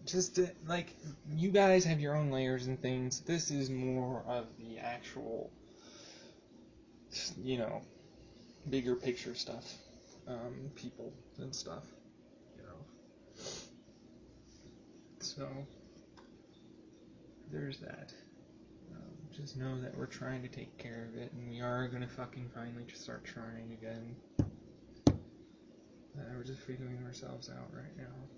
Just like, you guys have your own layers and things. This is more of the actual, bigger picture stuff. People and stuff. So, there's that. Just know that we're trying to take care of it, and we are gonna fucking finally just start trying again. We're just figuring ourselves out right now.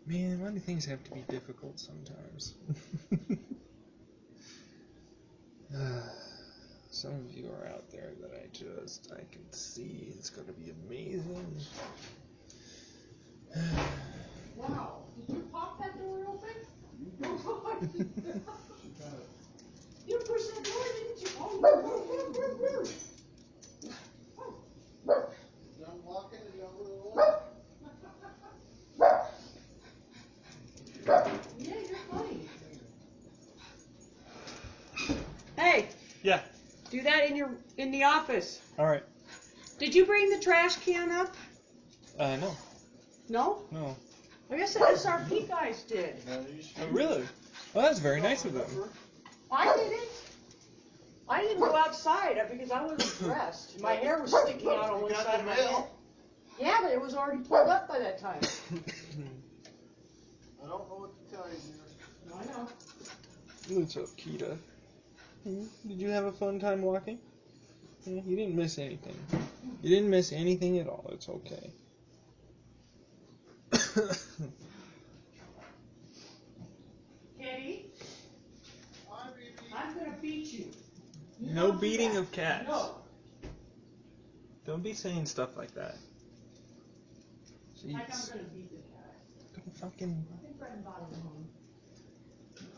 Man, why do things have to be difficult sometimes? Some of you are out there that I can see it's going to be amazing. Wow, did you pop that door open? You pushed that door, didn't you? Oh, I'm walking and you're over the wall. Yeah, you're funny. Hey. Yeah. Do that in the office. All right. Did you bring the trash can up? No. No? No. I guess the SRP guys did. Oh, really? Well, that's very nice of them. I didn't. I didn't go outside because I wasn't dressed. My hair was sticking out on one side of my head. Yeah, but it was already pulled up by that time. I don't know what to tell you, dear. I know. What's up, Kita? Did you have a fun time walking? You didn't miss anything. You didn't miss anything at all. It's okay. Kitty? No beating of cats. Don't be saying stuff like that. Jeez. Don't fucking.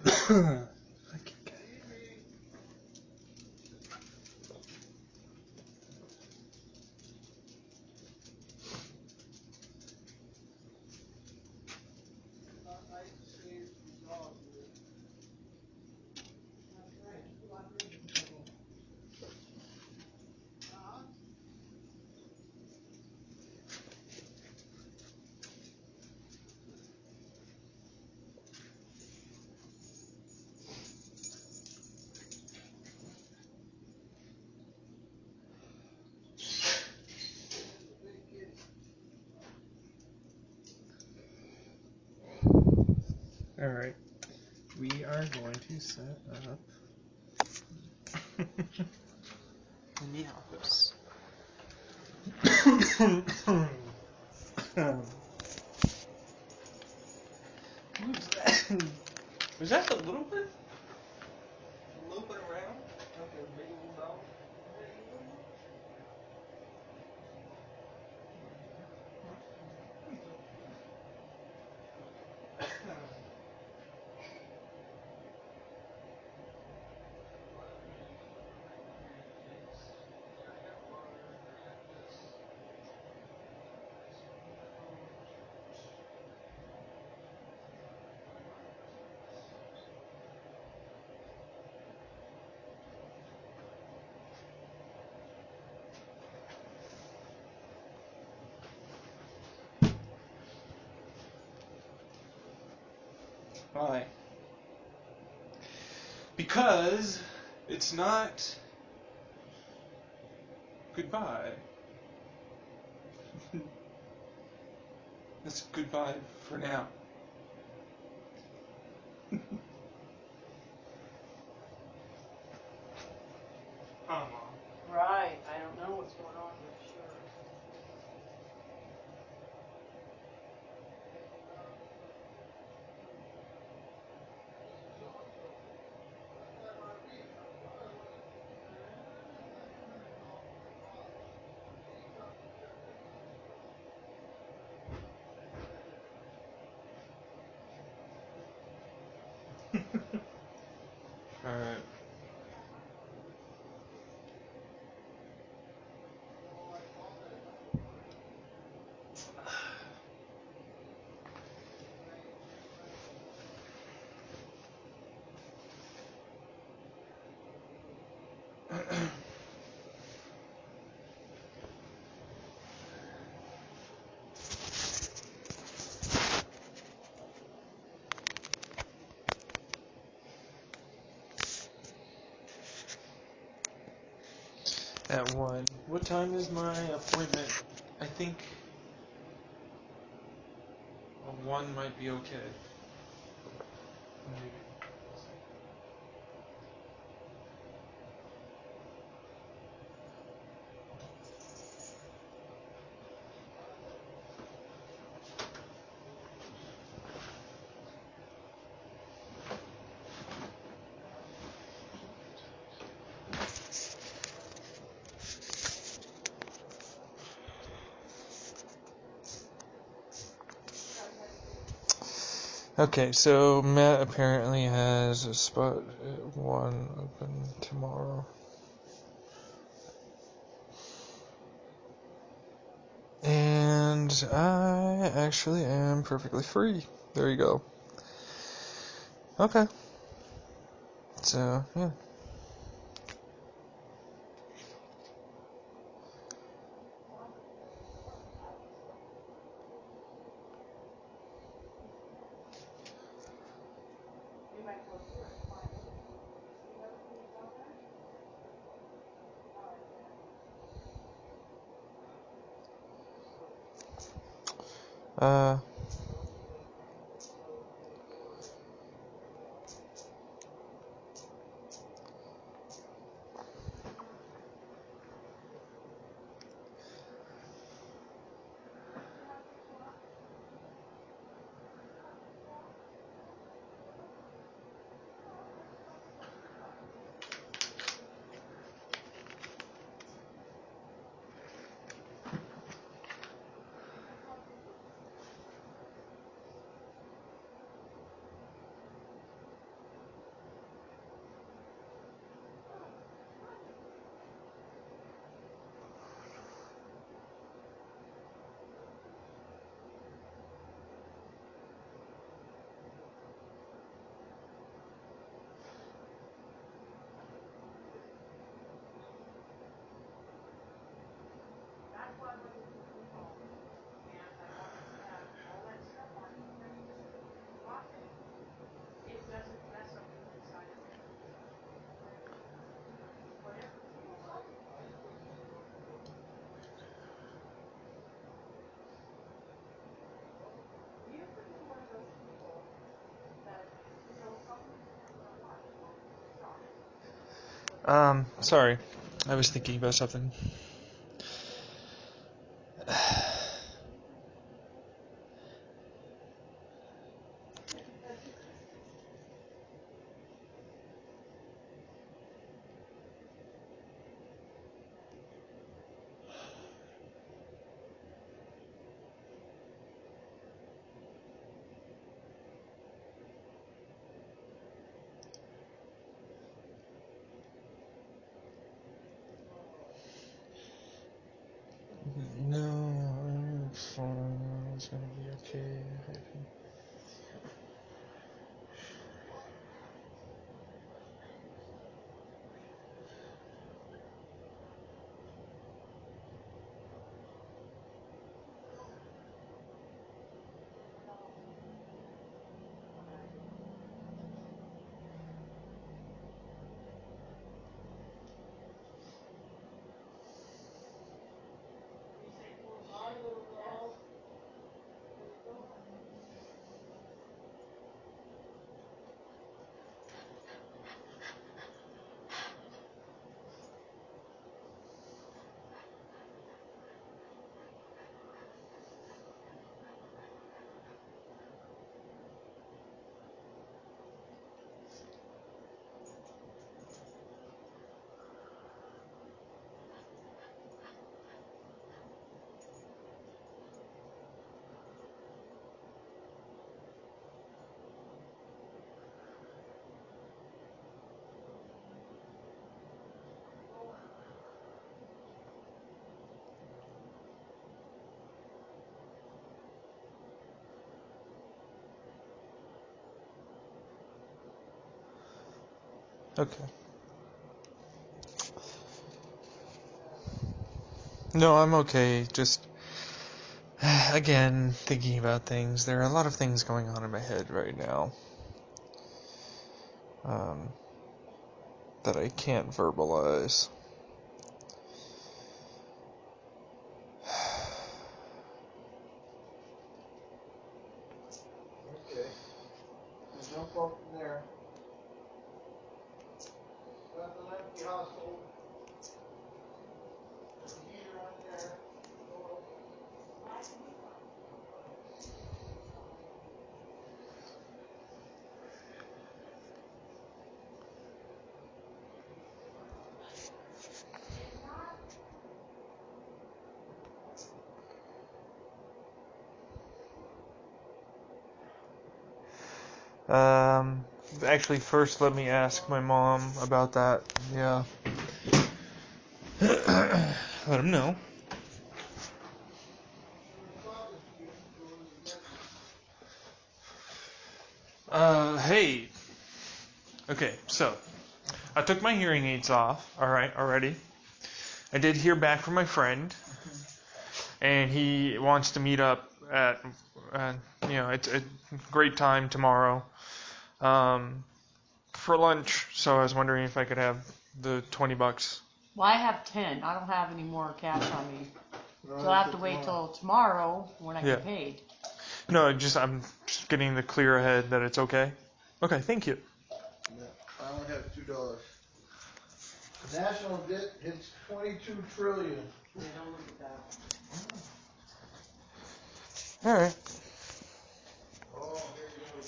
Fucking cat. Alright. We are going to set up in the office. Was that the little one? Looping around like a big old dog. Why? Because it's not goodbye. It's goodbye for now. Right. I don't know what's going on for sure. Alright. At 1. What time is my appointment? I think 1 might be okay. Maybe. Okay, so Matt apparently has a spot at 1 open tomorrow. And I actually am perfectly free. There you go. Okay. So, yeah. Uh, Sorry. I was thinking about something. No, it's gonna be okay. Okay. No, I'm okay. Just, again, thinking about things. There are a lot of things going on in my head right now. That I can't verbalize. Okay. We'll jump up from there. Got the empty household. Heater on there. Actually, first let me ask my mom about that. Yeah. Let him know. Hey. Okay, so I took my hearing aids off. All right, already. I did hear back from my friend, and he wants to meet up at, it's a great time tomorrow, for lunch. So I was wondering if I could have the $20. Well, I have 10. I don't have any more cash on me. So I'll have to wait till tomorrow when I get paid. No, I'm just getting the clear ahead that it's okay. Okay, thank you. Yeah, I only have $2. National debt hits 22 trillion. Yeah, don't look at that. All right. Oh, here you go,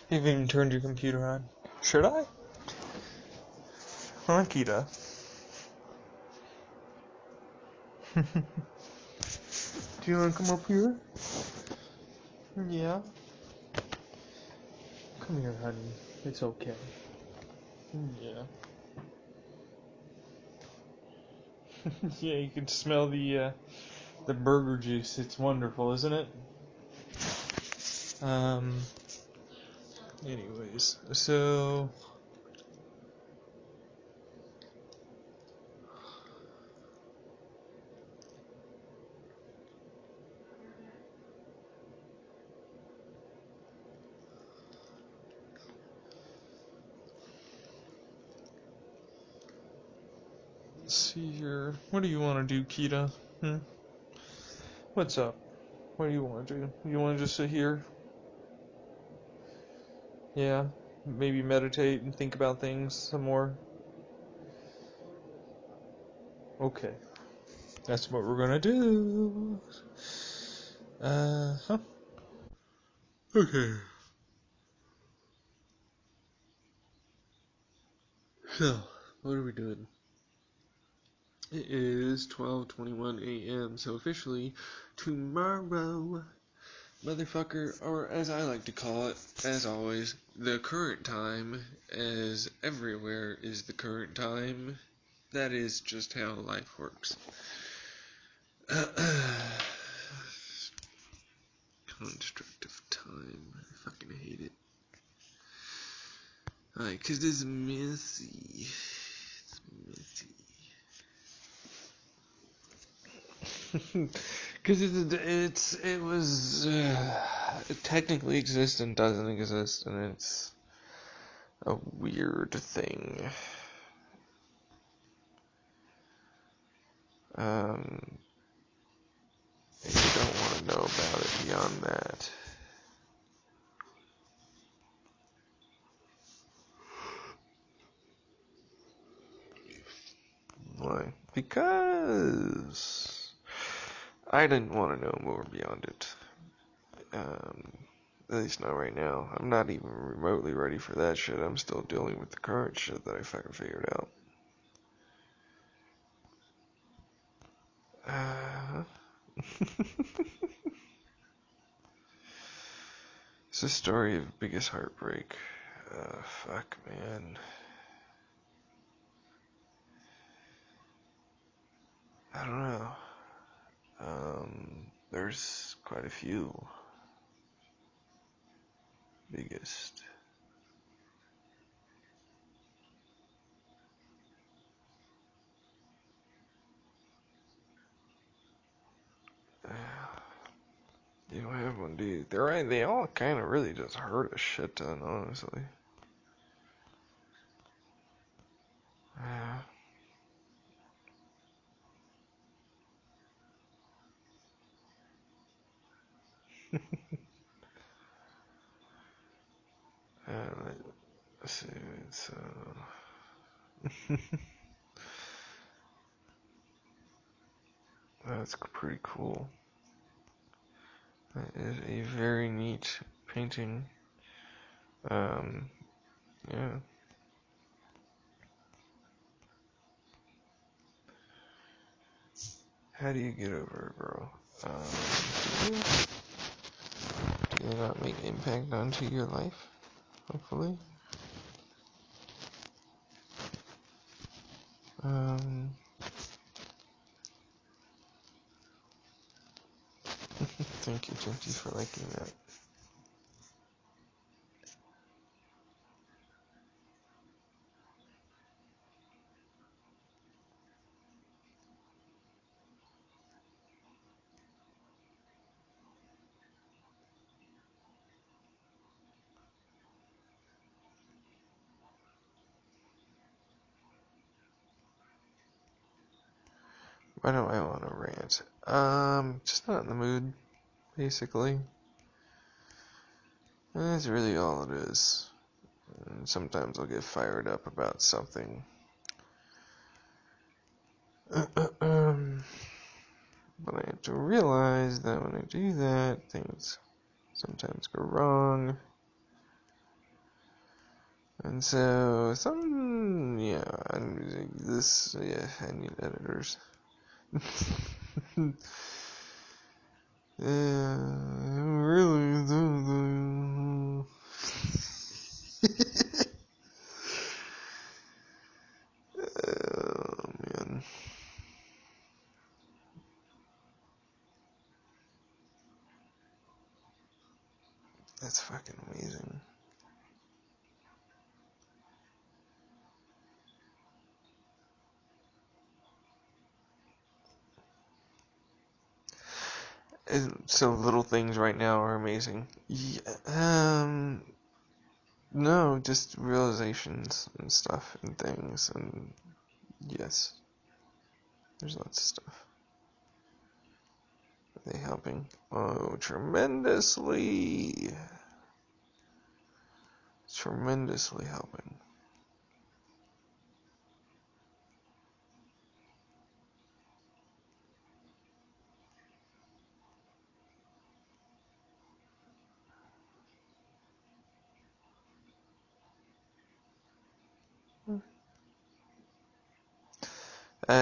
You've even turned your computer on. Should I? Akita. Do you want to come up here? Yeah. Come here, honey. It's okay. Yeah. Yeah, you can smell the burger juice. It's wonderful, isn't it? Anyways, so Let's see here. What do you want to do, Kita? What's up? What do you want to do? You want to just sit here? Yeah, maybe meditate and think about things some more. Okay, that's what we're gonna do. Okay. So, what are we doing? It is 12:21 a.m. So officially tomorrow, motherfucker, or as I like to call it, as always, the current time, as everywhere is the current time. That is just how life works. Constructive time. I fucking hate it. Alright, 'cause it's messy. It's messy. Because it was it technically exists and doesn't exist, and it's a weird thing. You don't want to know about it beyond that. Why? Because I didn't want to know more beyond it. At least not right now. I'm not even remotely ready for that shit. I'm still dealing with the current shit that I fucking figured out. It's a story of biggest heartbreak. Fuck, man. I don't know. There's quite a few. Biggest. You don't have one, do you? They all kind of really just hurt a shit ton, honestly. Let's see, it's that's pretty cool. That is a very neat painting. Yeah. How do you get over it, bro? Do you not make impact onto your life? Hopefully. Thank you, Tinty, for liking that. Why do I want to rant? Just not in the mood, basically. And that's really all it is. And sometimes I'll get fired up about something. But I have to realize that when I do that, things sometimes go wrong. And so, I need editors. Really. Oh, man. That's fucking amazing. So little things right now are amazing. Yeah, no, just realizations and stuff and things, and yes. There's lots of stuff. Are they helping? Oh, tremendously. Tremendously helping.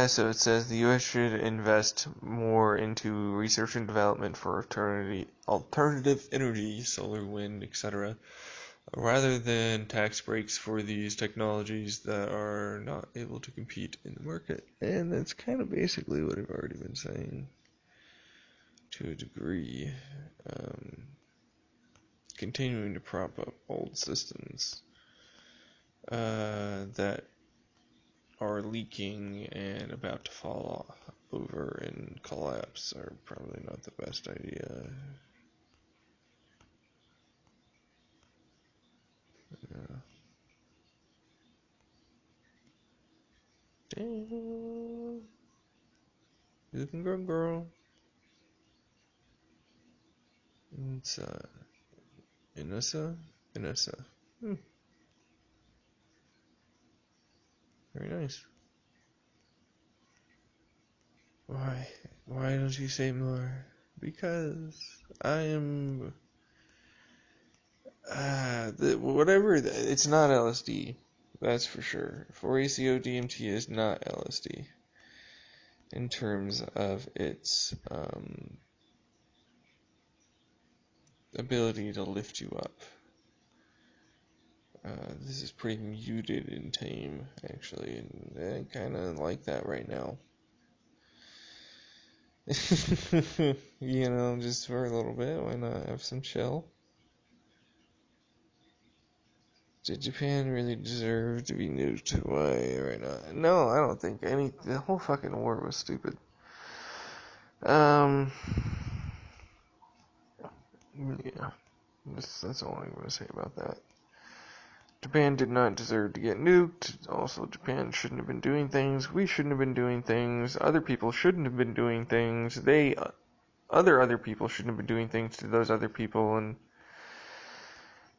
So it says the U.S. should invest more into research and development for alternative energy, solar, wind, etc., rather than tax breaks for these technologies that are not able to compete in the market. And that's kind of basically what I've already been saying to a degree. Continuing to prop up old systems that are leaking and about to fall over and collapse are probably not the best idea. Yeah. Damn. You can go, girl. It's Inessa. Very nice. Why don't you say more? Because I am it's not LSD. That's for sure. 4-ACO DMT is not LSD in terms of its ability to lift you up. This is pretty muted and tame, actually, and I kind of like that right now. You know, just for a little bit, why not have some chill? Did Japan really deserve to be nuked? Why right now? No, I don't think the whole fucking war was stupid. Yeah. That's all I'm going to say about that. Japan did not deserve to get nuked. Also, Japan shouldn't have been doing things. We shouldn't have been doing things. Other people shouldn't have been doing things. Other people shouldn't have been doing things to those other people. And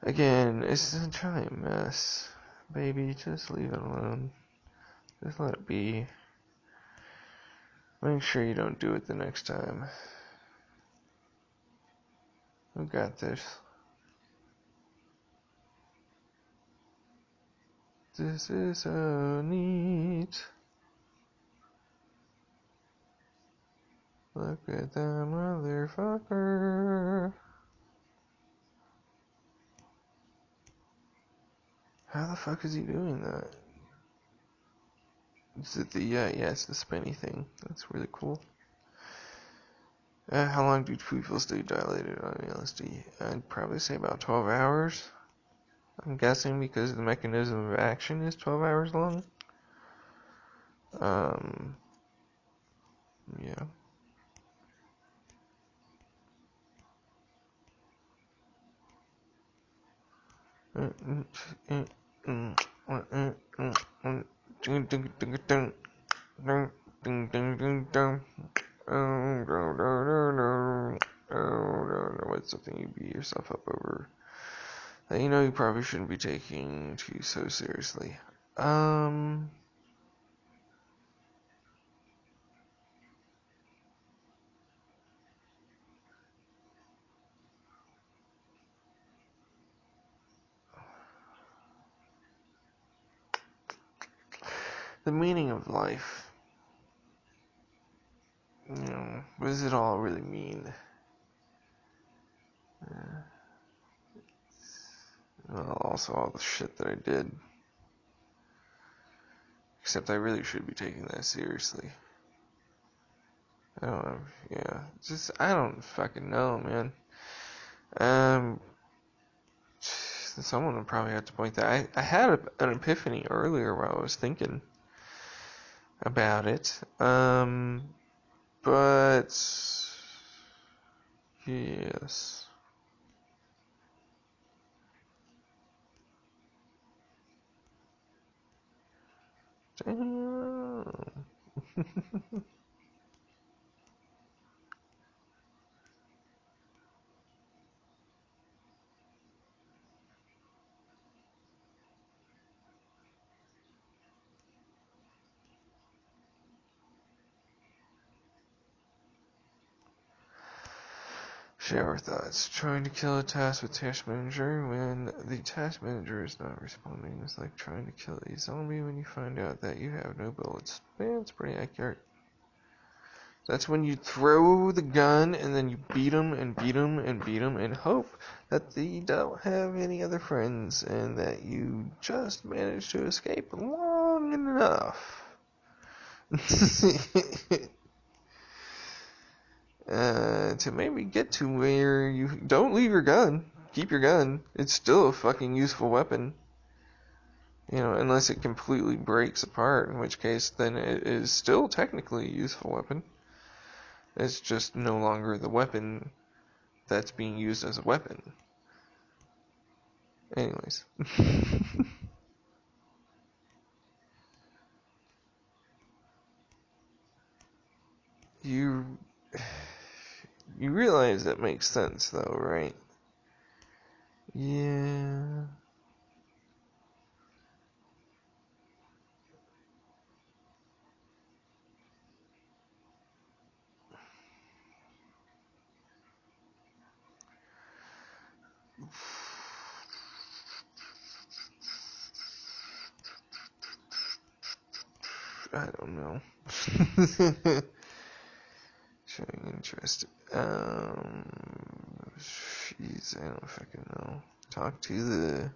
again, it's a giant mess. Baby, just leave it alone. Just let it be. Make sure you don't do it the next time. We got this. This is so neat. Look at that motherfucker. How the fuck is he doing that? Is it it's the spinny thing. That's really cool. How long do people stay dilated on LSD? I'd probably say about 12 hours. I'm guessing because the mechanism of action is 12 hours long. Yeah. What's something you beat yourself up over that you know you probably shouldn't be taking too so seriously? The meaning of life. You know, what does it all really mean? Well, also all the shit that I did. Except I really should be taking that seriously. I don't know, I don't fucking know, man. Someone would probably have to point that. I had an epiphany earlier while I was thinking about it. But yes. Damn. Share our thoughts. Trying to kill a task with Task Manager when the Task Manager is not responding is like trying to kill a zombie when you find out that you have no bullets. Yeah, it's pretty accurate. That's when you throw the gun and then you beat them and beat them and beat them and hope that they don't have any other friends and that you just manage to escape long enough. To maybe get to where you don't leave your gun. Keep your gun. It's still a fucking useful weapon. You know, unless it completely breaks apart, in which case then it is still technically a useful weapon. It's just no longer the weapon that's being used as a weapon. Anyways. You realize that makes sense, though, right? Yeah. I don't know. Showing interest. Jeez, I don't fucking know. Talk to the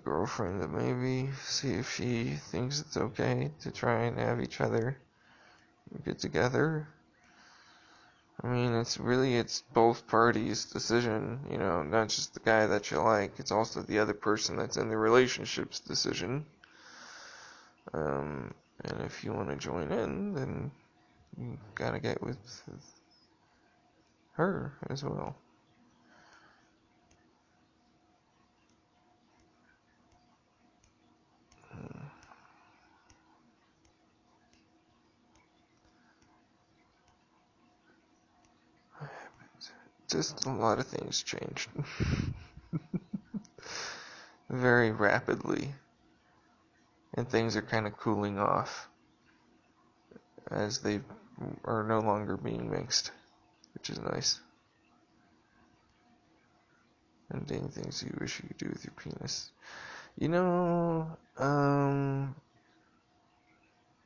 girlfriend, that maybe see if she thinks it's okay to try and have each other get together. I mean, it's both parties' decision, you know, not just the guy that you like, it's also the other person that's in the relationship's decision. And if you want to join in, then you gotta get with her as well. Just a lot of things changed. Very rapidly. And things are kind of cooling off as they are no longer being mixed, which is nice. And doing things you wish you could do with your penis. You know, I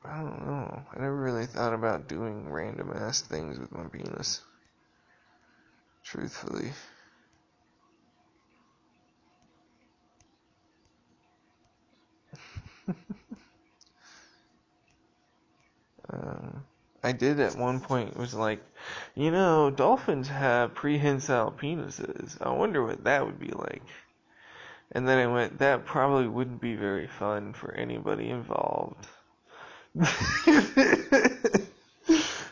don't know. I never really thought about doing random ass things with my penis. Truthfully. I did at one point was like, you know, dolphins have prehensile penises. I wonder what that would be like. And then I went, that probably wouldn't be very fun for anybody involved.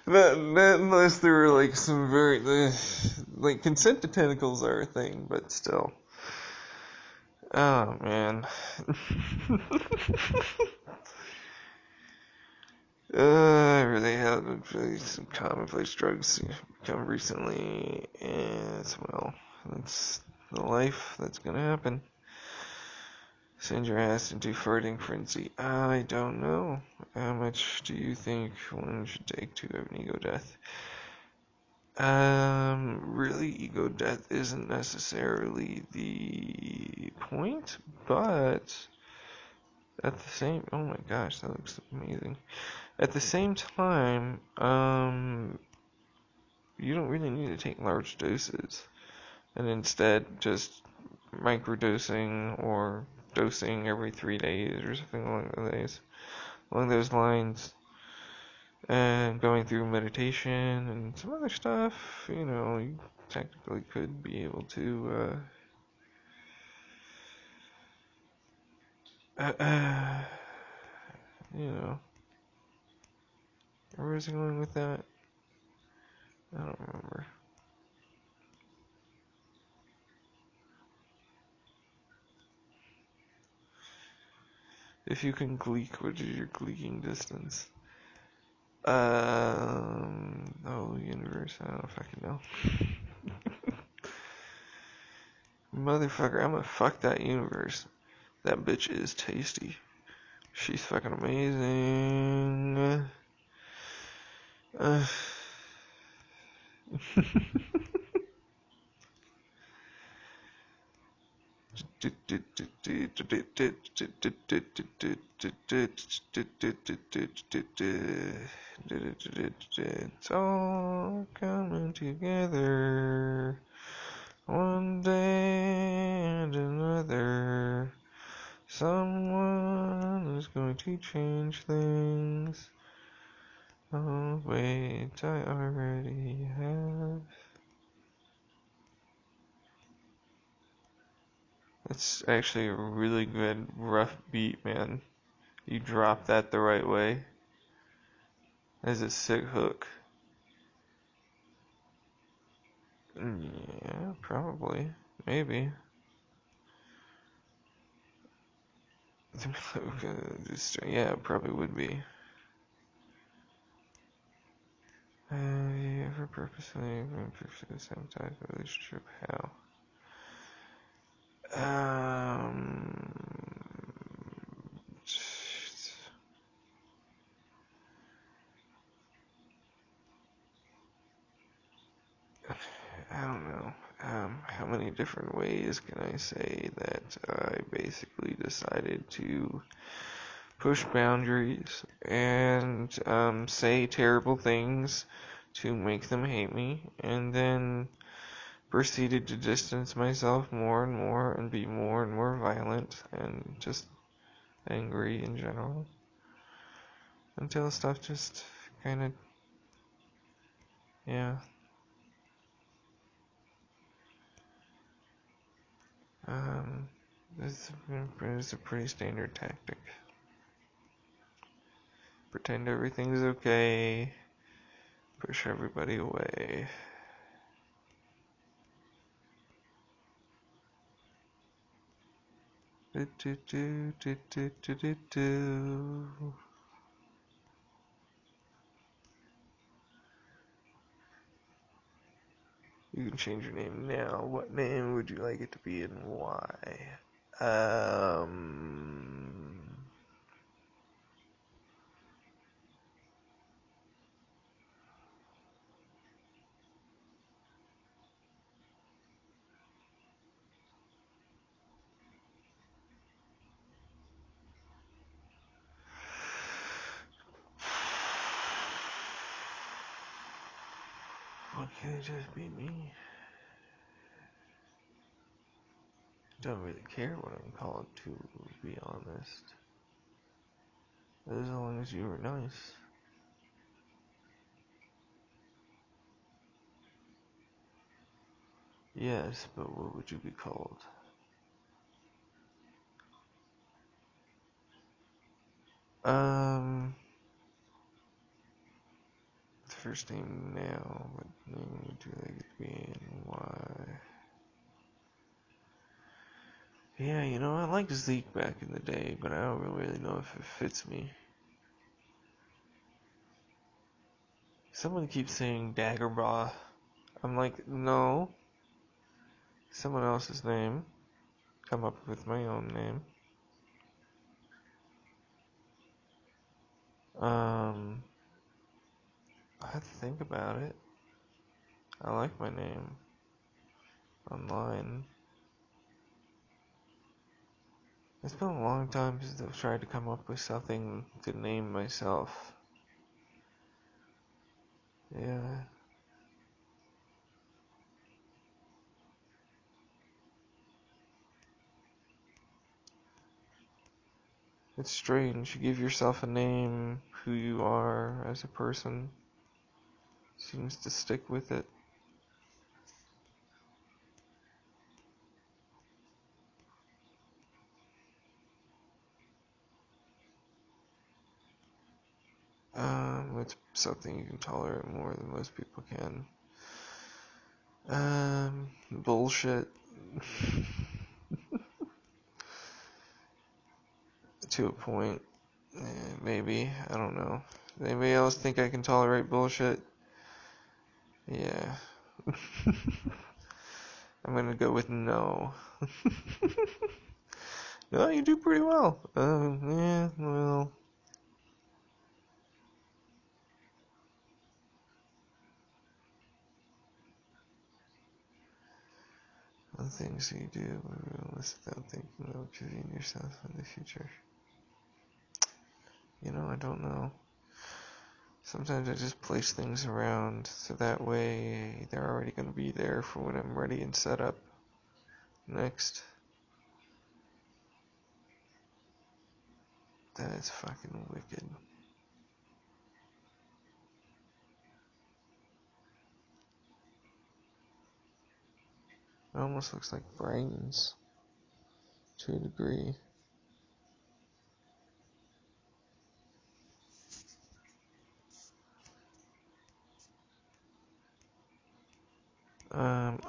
Unless there were like some very, like consent to tentacles are a thing, but still. Oh man. I really had some commonplace drugs come recently, as well. That's the life that's gonna happen. Send your ass into farting frenzy. I don't know. How much do you think one should take to have an ego death? Really, ego death isn't necessarily the point, but at the same, oh my gosh, that looks amazing. At the same time, you don't really need to take large doses, and instead just microdosing or dosing every 3 days or something along those lines, and going through meditation and some other stuff, you know, you technically could be able to, you know, where was I going with that? I don't remember. If you can gleek, what is your gleeking distance? Oh, universe, I don't know if I can know. Motherfucker, I'm gonna fuck that universe. That bitch is tasty. She's fucking amazing. It's all coming together one day and another. Someone is going to change things. Oh wait, I already have. That's actually a really good rough beat, man. You drop that the right way. That's a sick hook. Yeah, probably. Maybe. Yeah, it probably would be. You ever purposely sabotage a relationship? How? I don't know. How many different ways can I say that I basically decided to push boundaries and say terrible things to make them hate me, and then proceeded to distance myself more and more and be more and more violent and just angry in general until stuff just kind of, yeah. This is a pretty standard tactic. Pretend everything's okay, push everybody away. Do, do, do, do, do, do, do, do. You can change your name now. What name would you like it to be and why? What can it just be me? Don't really care what I'm called, to be honest. As long as you were nice. Yes, but what would you be called? First name now, what name would you like it to be and why? Yeah, you know, I liked Zeke back in the day, but I don't really know if it fits me. Someone keeps saying Daggerbaugh. I'm like, no. Someone else's name. Come up with my own name. I have to think about it. I like my name. Online. It's been a long time since I've tried to come up with something to name myself. Yeah. It's strange. You give yourself a name, who you are as a person seems to stick with it. It's something you can tolerate more than most people can. Bullshit. To a point. Maybe. I don't know. Does anybody else think I can tolerate bullshit? Yeah. I'm gonna go with no. No, you do pretty well. Yeah, well. The things you do without thinking about giving yourself in the future. I don't know. Sometimes I just place things around so that way they're already going to be there for when I'm ready and set up next. That is fucking wicked. It almost looks like brains to a degree.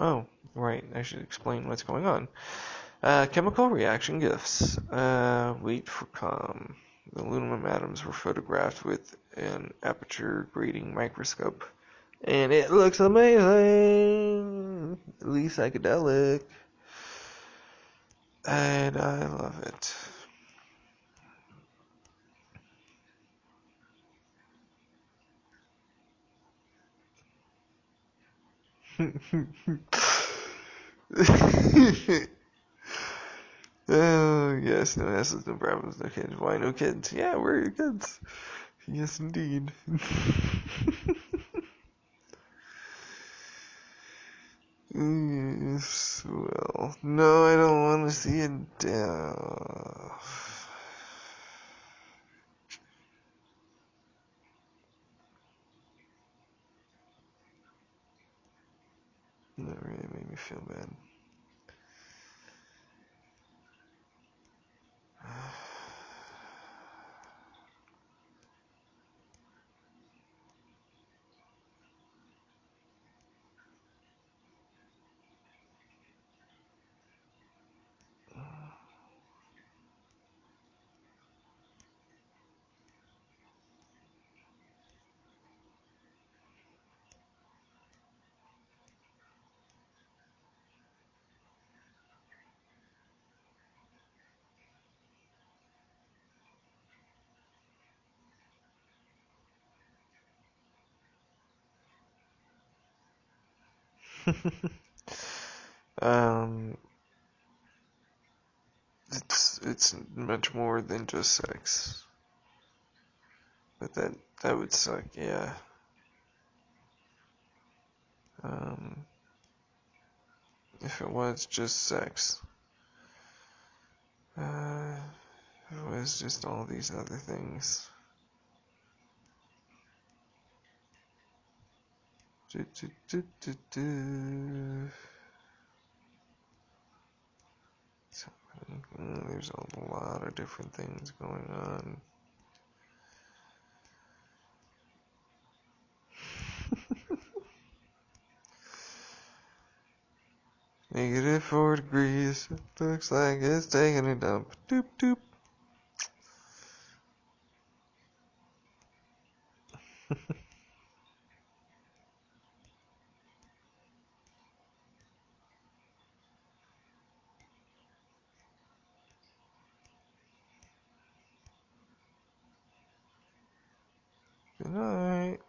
Oh, right, I should explain what's going on. Chemical reaction gifts. Wait for calm. The aluminum atoms were photographed with an aperture grading microscope. And it looks amazing! At least psychedelic. And I love it. Oh, yes, no asses, no problems, no kids. Why no kids? Yeah, where are your kids? Yes, indeed. Yes, well, no, I don't want to see it down. That really made me feel bad. um, it's much more than just sex, but that would suck. Yeah. If it was just sex, if it was just all these other things. There's a lot of different things going on. -4 degrees. Looks like it's taking a dump. Doop doop. Good night.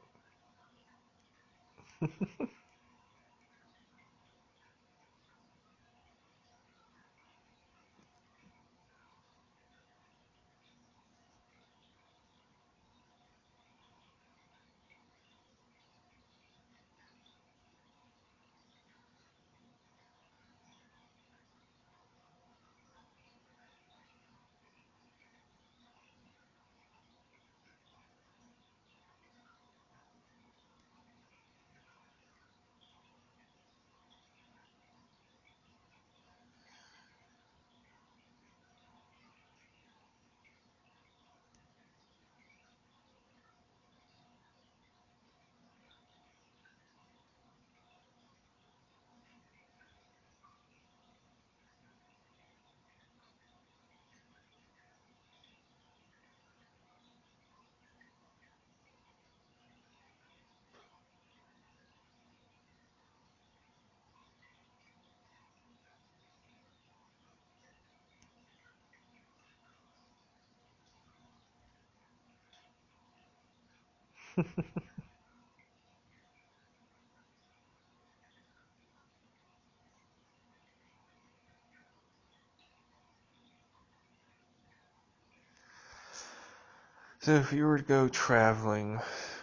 So if you were to go traveling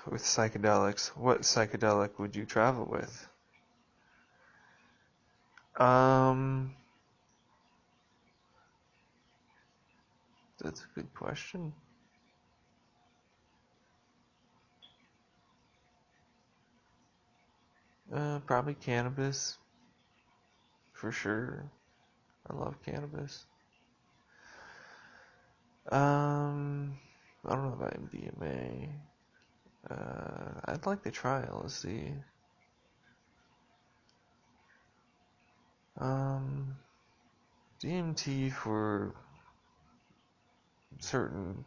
with psychedelics, what psychedelic would you travel with? That's a good question. Probably cannabis, for sure. I love cannabis. I don't know about MDMA. I'd like to try LSD. DMT for certain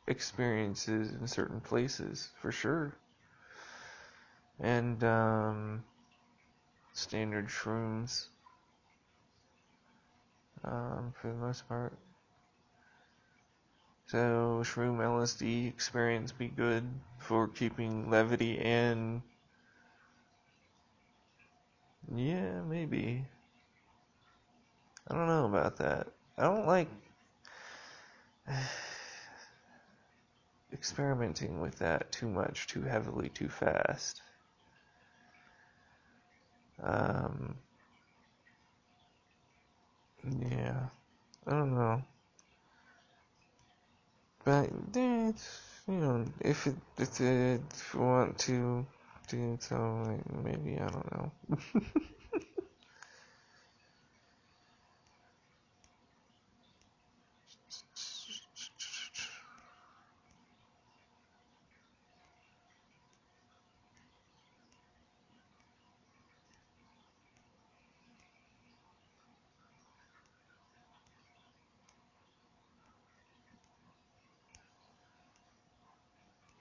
experiences in certain places, for sure. And, standard shrooms, for the most part. So, shroom LSD experience be good for keeping levity and, yeah, maybe. I don't know about that. I don't like experimenting with that too much, too heavily, too fast. Yeah, I don't know. But, if you want to do it, so maybe, I don't know.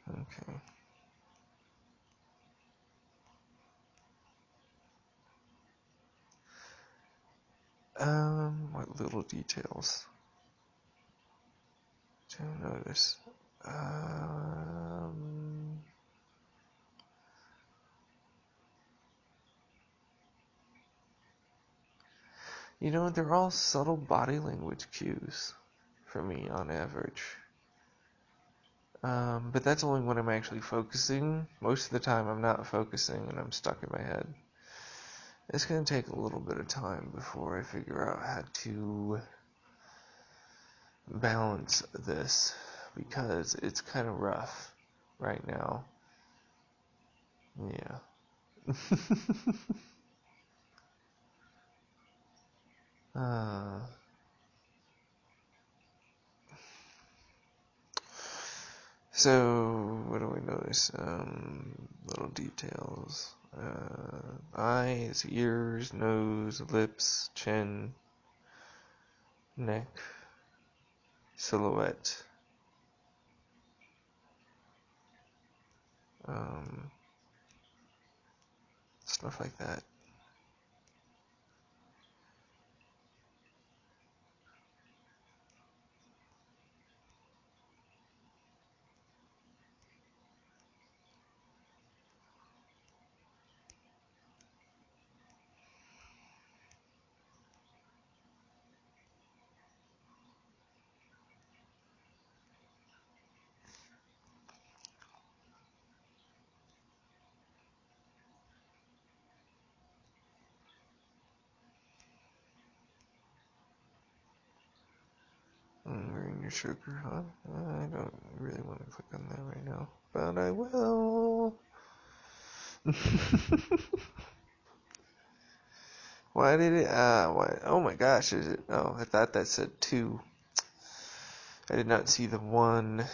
Okay. What little details to notice? They're all subtle body language cues for me on average. But that's only when I'm actually focusing. Most of the time I'm not focusing and I'm stuck in my head. It's going to take a little bit of time before I figure out how to balance this, because it's kind of rough right now. Yeah. So, what do we notice? Little details. Eyes, ears, nose, lips, chin, neck, silhouette. Stuff like that. Wearing your sugar, huh? I don't really want to click on that right now, but I will. Why did it? Why? Oh my gosh, is it? Oh, I thought that said 2. I did not see the 1.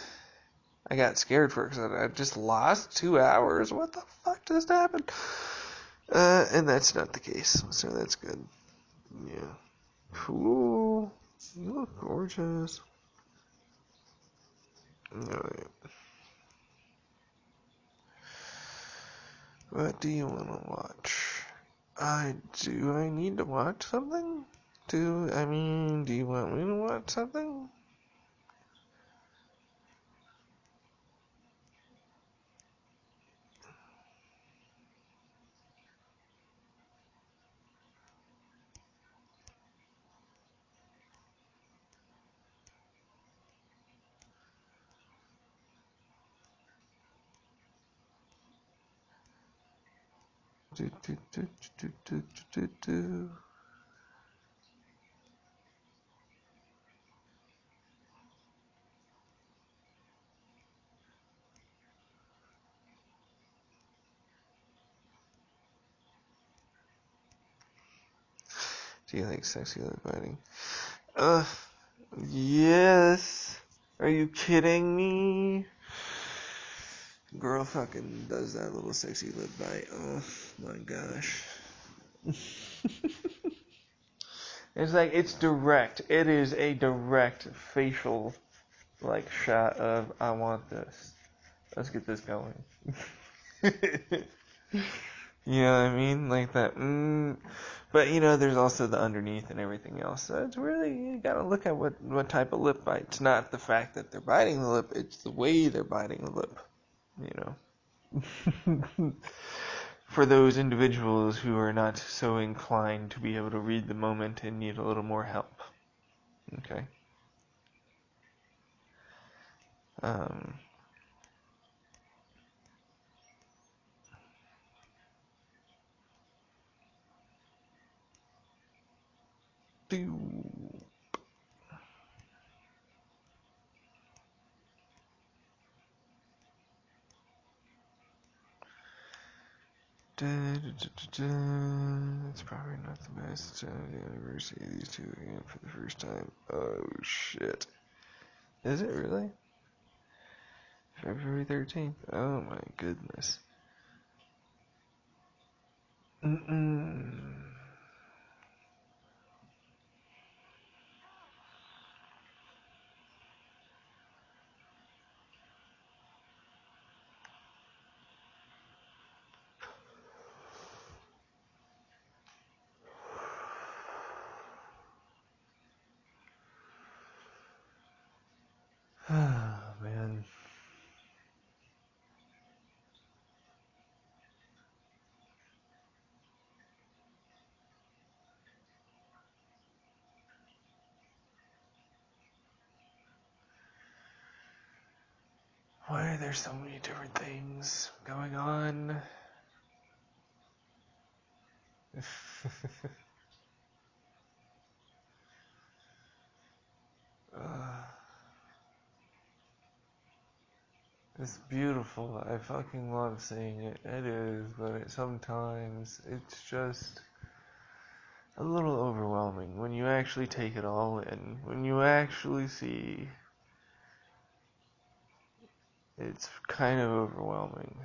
I got scared for it because I just lost 2 hours. What the fuck just happened? And that's not the case, so that's good. Yeah. Cool. You look gorgeous. Alright. What do you want to watch? Do I need to watch something? Do you want me to watch something? Do, do, do, do, do, do, do. Do you like sexy lip biting? Yes. Are you kidding me? Girl fucking does that little sexy lip bite. Oh my gosh. It's like, it's direct. It is a direct facial, like, shot of, I want this. Let's get this going. You know what I mean? Like that, But, there's also the underneath and everything else. So it's really, you gotta look at what type of lip bite. It's not the fact that they're biting the lip, it's the way they're biting the lip. For those individuals who are not so inclined to be able to read the moment and need a little more help. Okay? It's probably not the best time of the anniversary of these two again for the first time. Oh shit. Is it really? February 13th? Oh my goodness. Oh man. Why are there so many different things going on? It's beautiful. I fucking love seeing it. It is, but sometimes it's just a little overwhelming when you actually take it all in. When you actually see, it's kind of overwhelming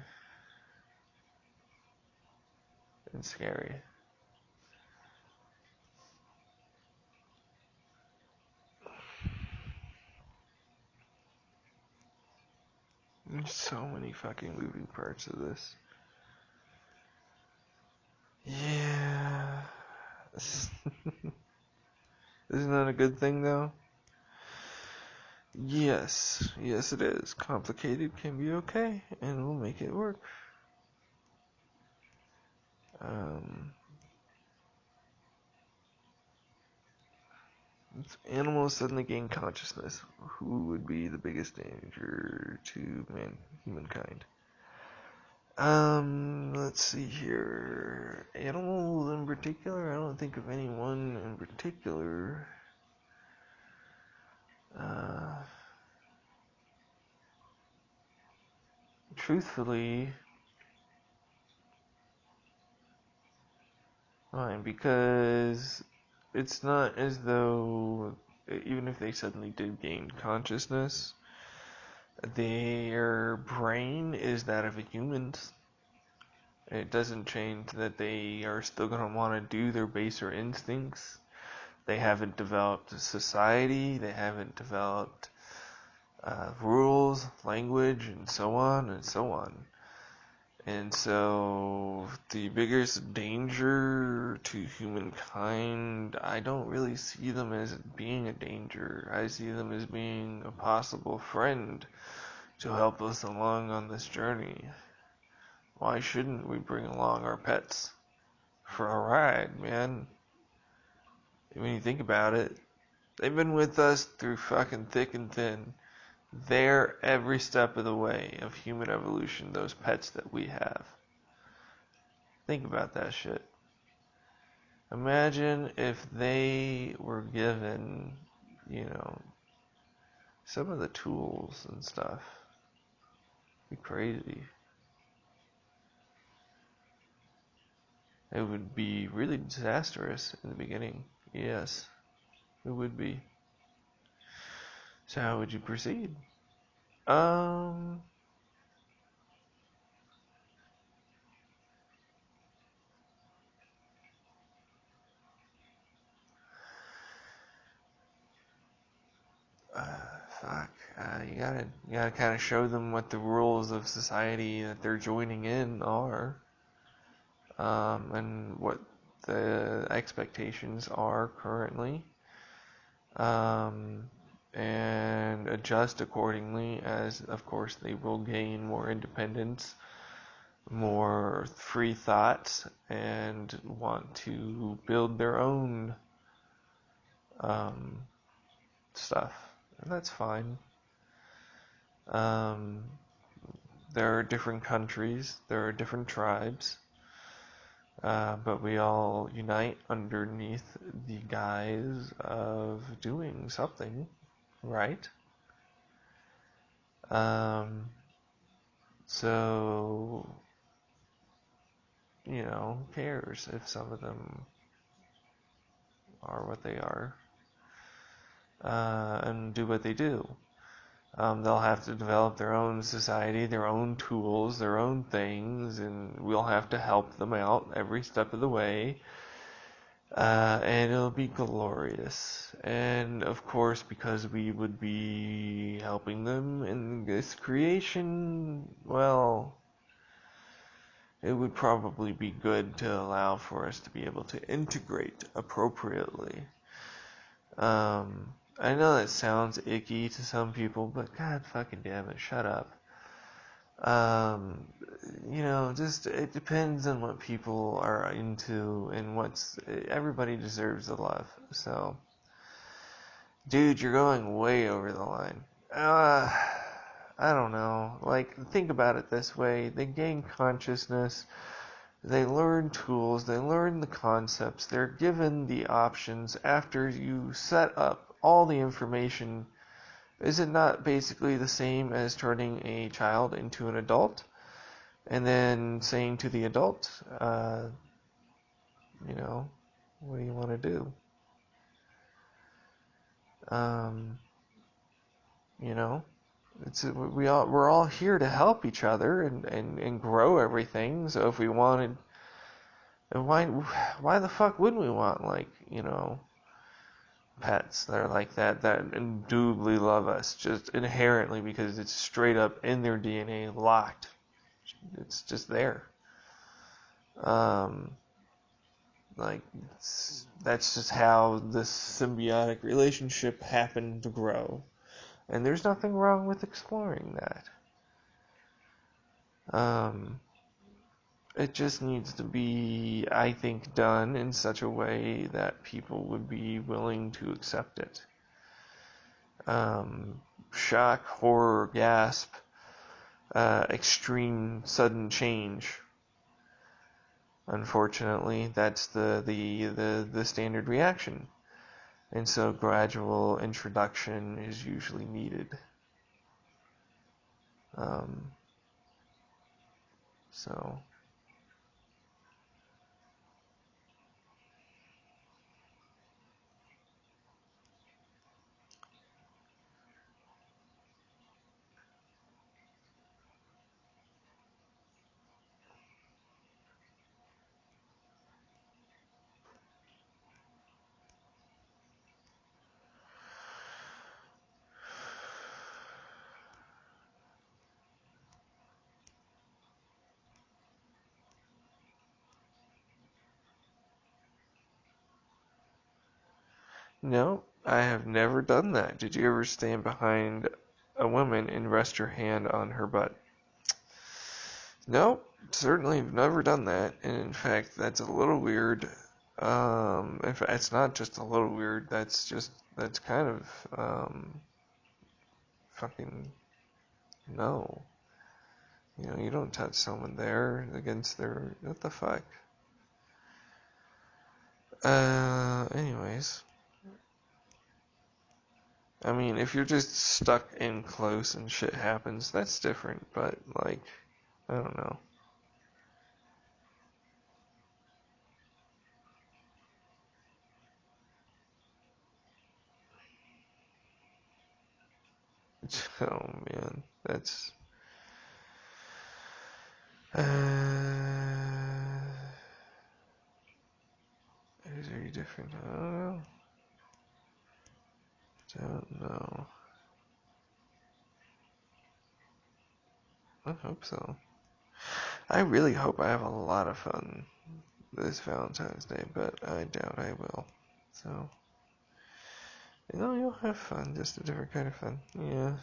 and scary. There's so many fucking moving parts of this. Yeah. Isn't that a good thing, though? Yes. Yes, it is. Complicated can be okay, and we'll make it work. If animals suddenly gain consciousness, who would be the biggest danger to humankind? Let's see here. Animals in particular? I don't think of anyone in particular. Truthfully, fine, because it's not as though, even if they suddenly did gain consciousness, their brain is that of a human's. It doesn't change that they are still going to want to do their baser instincts. They haven't developed a society, they haven't developed rules, language, and so on and so on. And so the biggest danger to humankind, I don't really see them as being a danger. I see them as being a possible friend to help us along on this journey. Why shouldn't we bring along our pets for a ride, man? When you think about it, they've been with us through fucking thick and thin. They're every step of the way of human evolution, those pets that we have. Think about that shit. Imagine if they were given, some of the tools and stuff. It'd be crazy. It would be really disastrous in the beginning. Yes, it would be. So how would you proceed? You gotta kind of show them what the rules of society that they're joining in are, and what the expectations are currently, and adjust accordingly as, of course, they will gain more independence, more free thoughts, and want to build their own stuff. And that's fine. There are different countries, there are different tribes, but we all unite underneath the guise of doing something, right? So, who cares if some of them are what they are, and do what they do. They'll have to develop their own society, their own tools, their own things, and we'll have to help them out every step of the way. And it'll be glorious. And of course, because we would be helping them in this creation, well, it would probably be good to allow for us to be able to integrate appropriately. I know that sounds icky to some people, but god fucking damn it, shut up. Just, it depends on what people are into and everybody deserves the love. So, dude, you're going way over the line. I don't know. Think about it this way. They gain consciousness, they learn tools, they learn the concepts, they're given the options after you set up all the information. Is it not basically the same as turning a child into an adult and then saying to the adult, what do you want to do? We're all here to help each other and grow everything. So if we wanted, why the fuck wouldn't we want pets that are like that indubitably love us just inherently because it's straight up in their DNA locked. It's just there. That's just how this symbiotic relationship happened to grow. And there's nothing wrong with exploring that. It just needs to be, I think, done in such a way that people would be willing to accept it. Shock, horror, gasp, extreme, sudden change. Unfortunately, that's the standard reaction. And so gradual introduction is usually needed. So... No, I have never done that. Did you ever stand behind a woman and rest your hand on her butt? No, certainly never done that. And in fact, that's a little weird. In fact, it's not just a little weird. That's kind of fucking no. You know, you don't touch someone there against their... What the fuck? Anyways. I mean, if you're just stuck in close and shit happens, that's different, but, like, I don't know. Oh, man, that's... Is very different. I don't know. Don't know. I hope so. I really hope I have a lot of fun this Valentine's Day, but I doubt I will. So, you know, you'll have fun, just a different kind of fun. Yeah.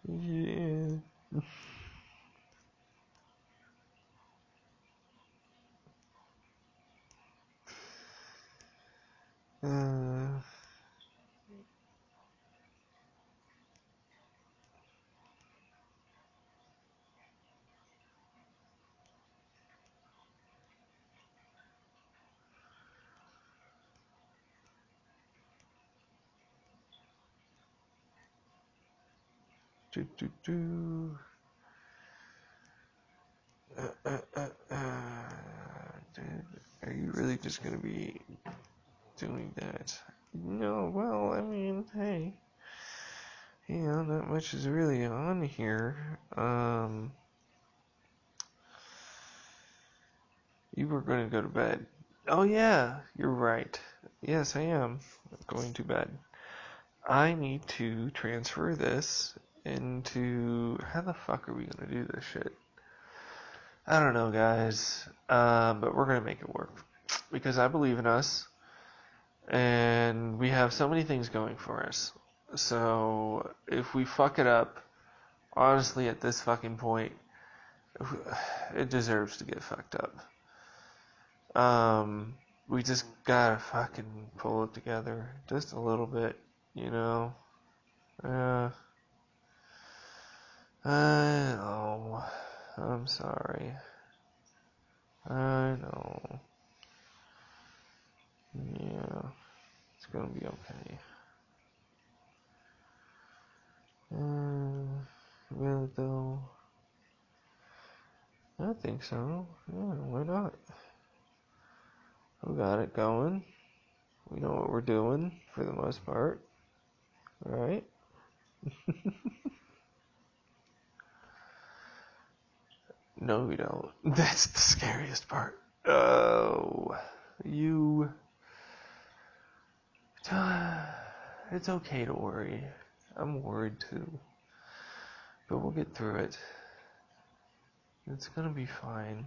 Yeah. uh... Do. Dude, are you really just gonna be doing that? No, well, I mean, hey, you know, not much is really on here. You were gonna go to bed. Oh yeah, you're right. Yes, I am going to bed. I need to transfer this into... How the fuck are we gonna do this shit? I don't know, guys. But we're gonna make it work. Because I believe in us. And we have so many things going for us. So, if we fuck it up, honestly, at this fucking point, it deserves to get fucked up. We just gotta fucking pull it together. Just a little bit, you know? I know. I'm sorry. I know. Yeah. It's gonna be okay. Really though? I think so. Yeah, why not? We got it going. We know what we're doing for the most part. Right? No, we don't. That's the scariest part. Oh, you... It's okay to worry. I'm worried too. But we'll get through it. It's gonna be fine.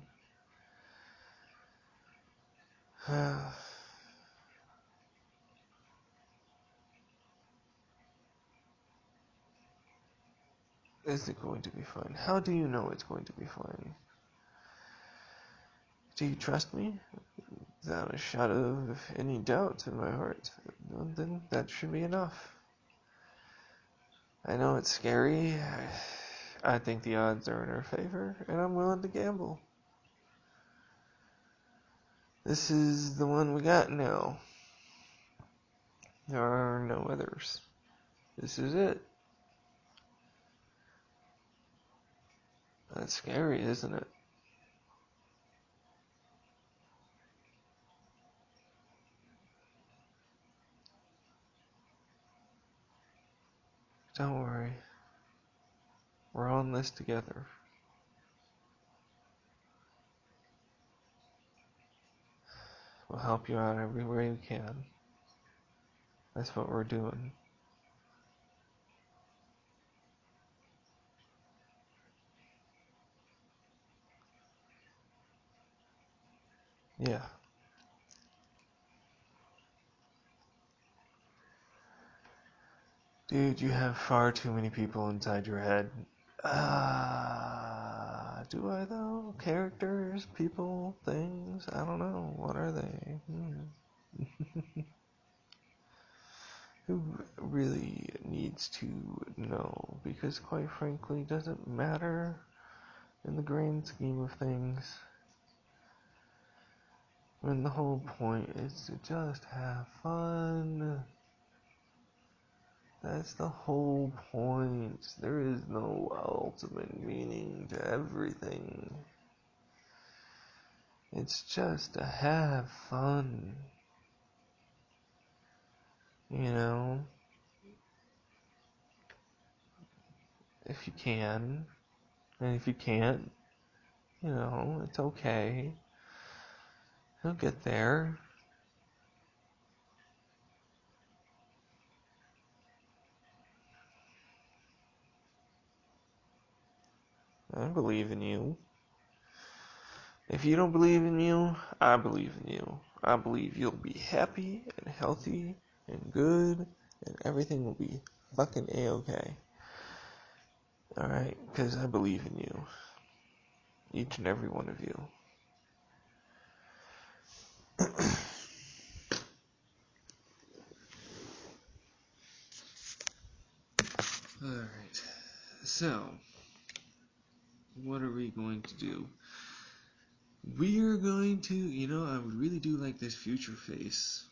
Is it going to be fine? How do you know it's going to be fine? Do you trust me? Without a shadow of any doubt in my heart. Well, then that should be enough. I know it's scary. I think the odds are in our favor, and I'm willing to gamble. This is the one we got now. There are no others. This is it. That's scary, isn't it? Don't worry. We're on this together. We'll help you out every way we can. That's what we're doing. Yeah. Dude, you have far too many people inside your head. Do I though? Characters, people, things? I don't know. What are they? who really needs to know? Because quite frankly, it doesn't matter in the grand scheme of things. When the whole point is to just have fun. That's the whole point. There is no ultimate meaning to everything. It's just to have fun. You know? If you can. And if you can't, you know, it's okay. He'll get there. I believe in you. If you don't believe in you, I believe in you. I believe you'll be happy and healthy and good and everything will be fucking A-okay. Alright? Because I believe in you. Each and every one of you. Alright. So, what are we going to do? We're going to, you know, I would really do like this future face.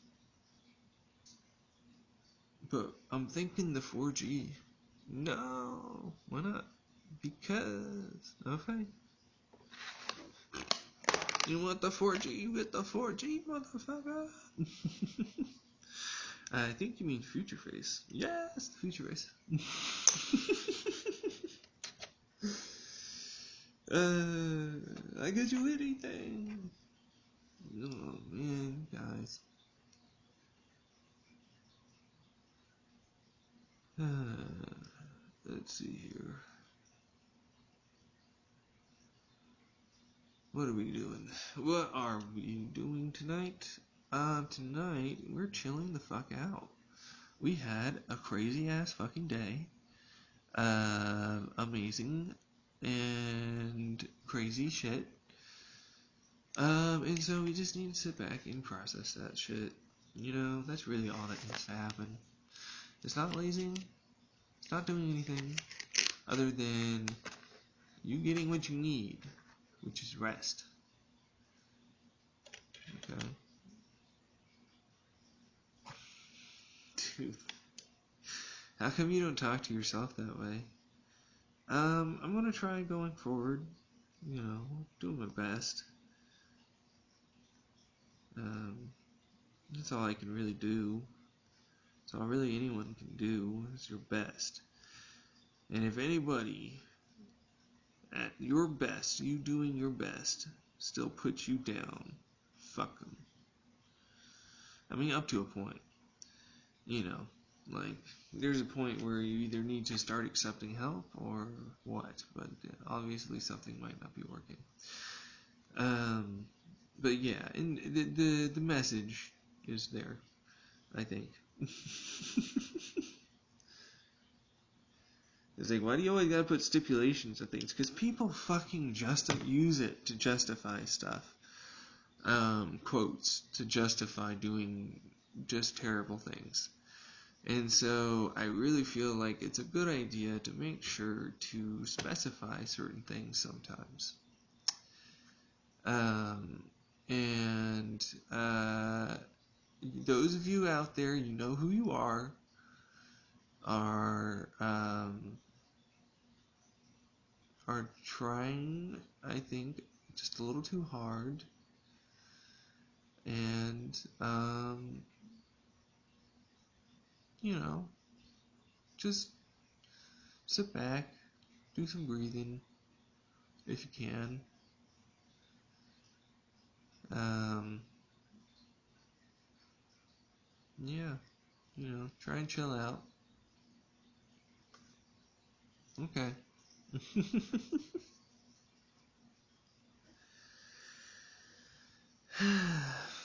But I'm thinking the 4G. No, why not? Because, okay. You want the 4G? You get the 4G, motherfucker. I think you mean future face. Yes, the future face. I could do anything. Oh man, guys. Let's see here. What are we doing? What are we doing tonight? Tonight we're chilling the fuck out. We had a crazy ass fucking day. Amazing and crazy shit. And so we just need to sit back and process that shit. You know, that's really all that needs to happen. It's not lazing. It's not doing anything other than you getting what you need, which is rest. Okay. Dude. How come you don't talk to yourself that way? I'm gonna try going forward. You know, doing my best. That's all I can really do. That's all really anyone can do is your best. And if anybody at your best, you doing your best, still puts you down, fuck them. I mean, up to a point. You know, like, there's a point where you either need to start accepting help or what, but obviously something might not be working. But yeah, and the message is there, I think. It's like, why do you always gotta put stipulations of things? Because people fucking just use it to justify stuff. Quotes to justify doing just terrible things. And so I really feel like it's a good idea to make sure to specify certain things sometimes. Those of you out there, you know who you are trying, I think, just a little too hard. And, you know, just sit back, do some breathing, if you can. Yeah, you know, try and chill out. Okay.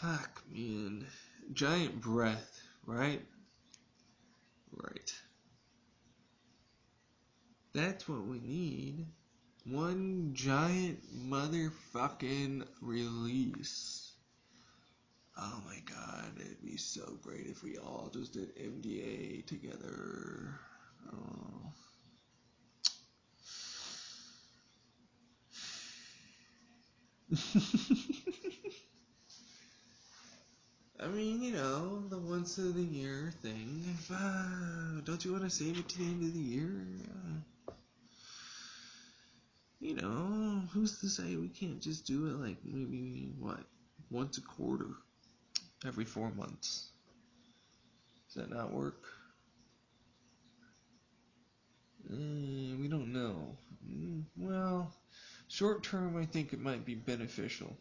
Fuck, man. Giant breath, right? Right. That's what we need. One giant motherfucking release Oh my god, it'd be so great if we all just did MDA together. Oh. I mean, you know, the once of the year thing. Don't you want to save it to the end of the year? You know, who's to say we can't just do it like maybe, what, once a quarter? Every 4 months. Does that not work? We don't know. Well, short term, I think it might be beneficial.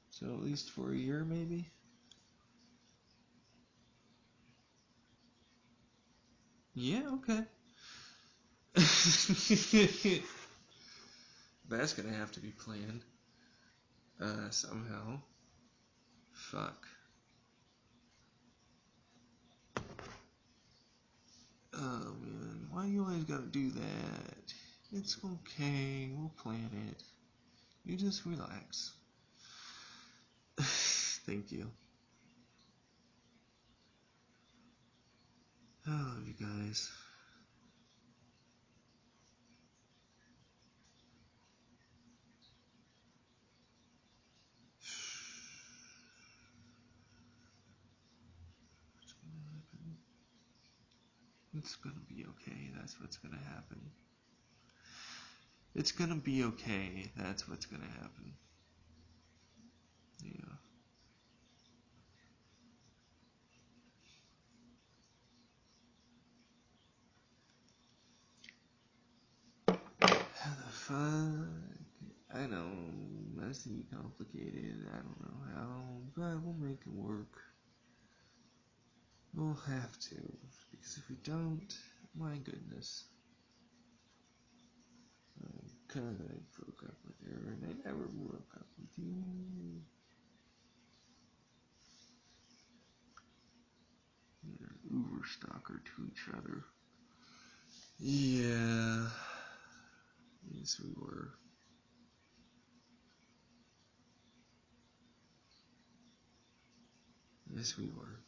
So at least for a year, maybe? Yeah, okay. That's gonna have to be planned. Somehow. Fuck. Oh man, why you always gotta do that? It's okay, we'll plan it. You just relax. Thank you. I love you guys. It's gonna be okay, that's what's gonna happen. It's gonna be okay, that's what's gonna happen. Yeah. How the fuck? I know, messy, complicated, I don't know how, but we'll make it work. We'll have to, because if we don't, my goodness. Because I broke up with her, and I never broke up with you. We're an Uber stalker to each other. Yeah. Yes, we were. Yes, we were.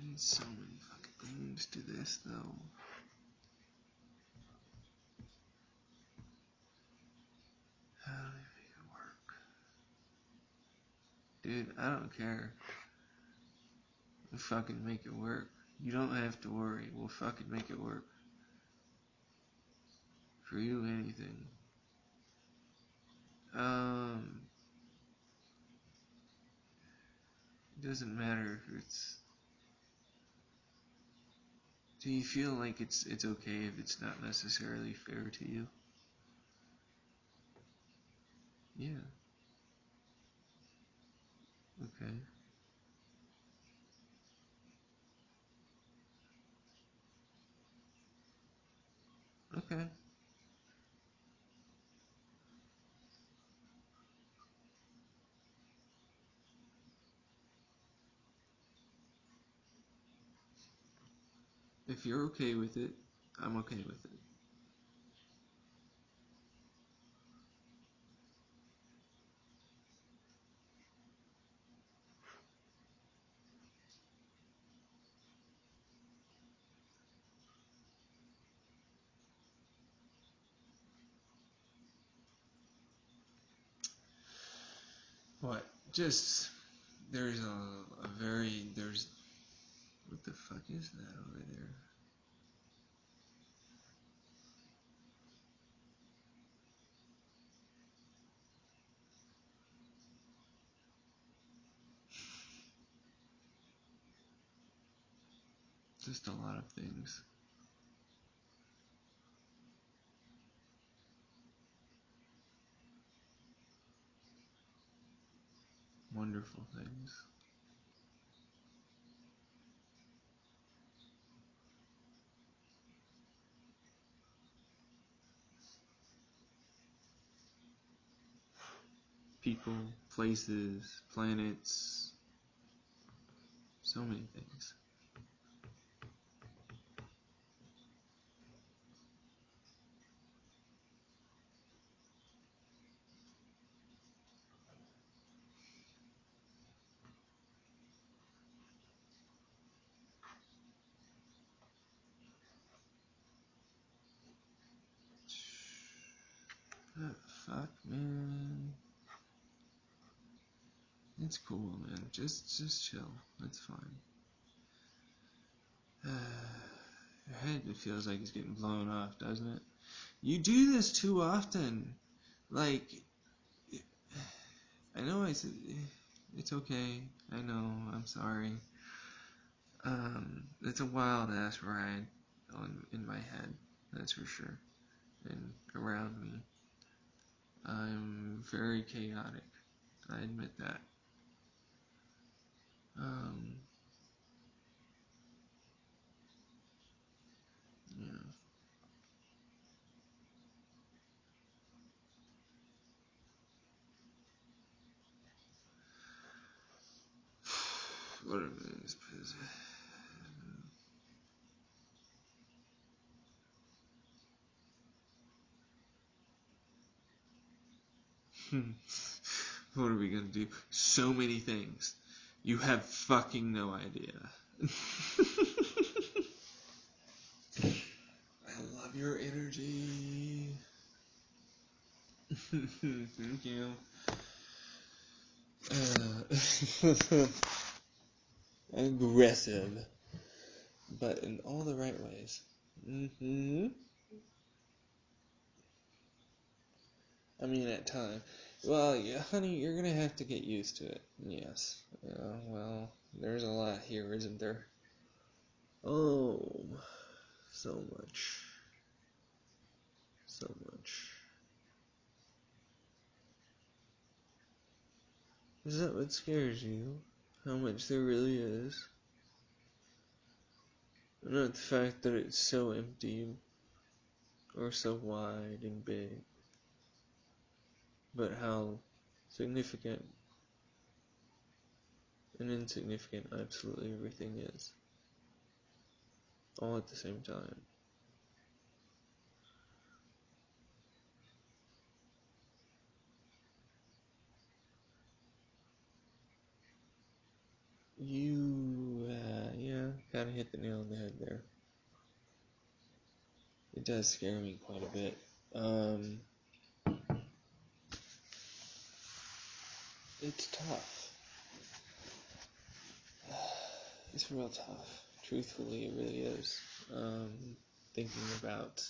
There's so many fucking things to this, though. How do we make it work? Dude, I don't care. We'll fucking make it work. You don't have to worry. We'll fucking make it work. For you, anything. It doesn't matter if it's... Do you feel like it's okay if it's not necessarily fair to you? Yeah. Okay. Okay. If you're okay with it, I'm okay with it. What? Just, there's there's, what the fuck is that over there? Just a lot of things. Wonderful things. People, places, planets, so many things. Fuck, man. It's cool, man. Just chill. It's fine. Your head, it feels like it's getting blown off, doesn't it? You do this too often. Like, I know I said, it's okay. I know, I'm sorry. It's a wild ass ride in my head, that's for sure. And around me. I'm very chaotic. I admit that. Yeah. What a minute. What are we gonna do? So many things. You have fucking no idea. I love your energy. Thank you. Aggressive, but in all the right ways. I mean, at times. Well, yeah, honey, you're gonna have to get used to it. Yes. Well, there's a lot here, isn't there? Oh, so much. So much. Is that what scares you? How much there really is? Not the fact that it's so empty or so wide and big, but how significant and insignificant absolutely everything is, all at the same time. Yeah, kind of hit the nail on the head there. It does scare me quite a bit. It's tough. It's real tough. Truthfully, it really is. Thinking about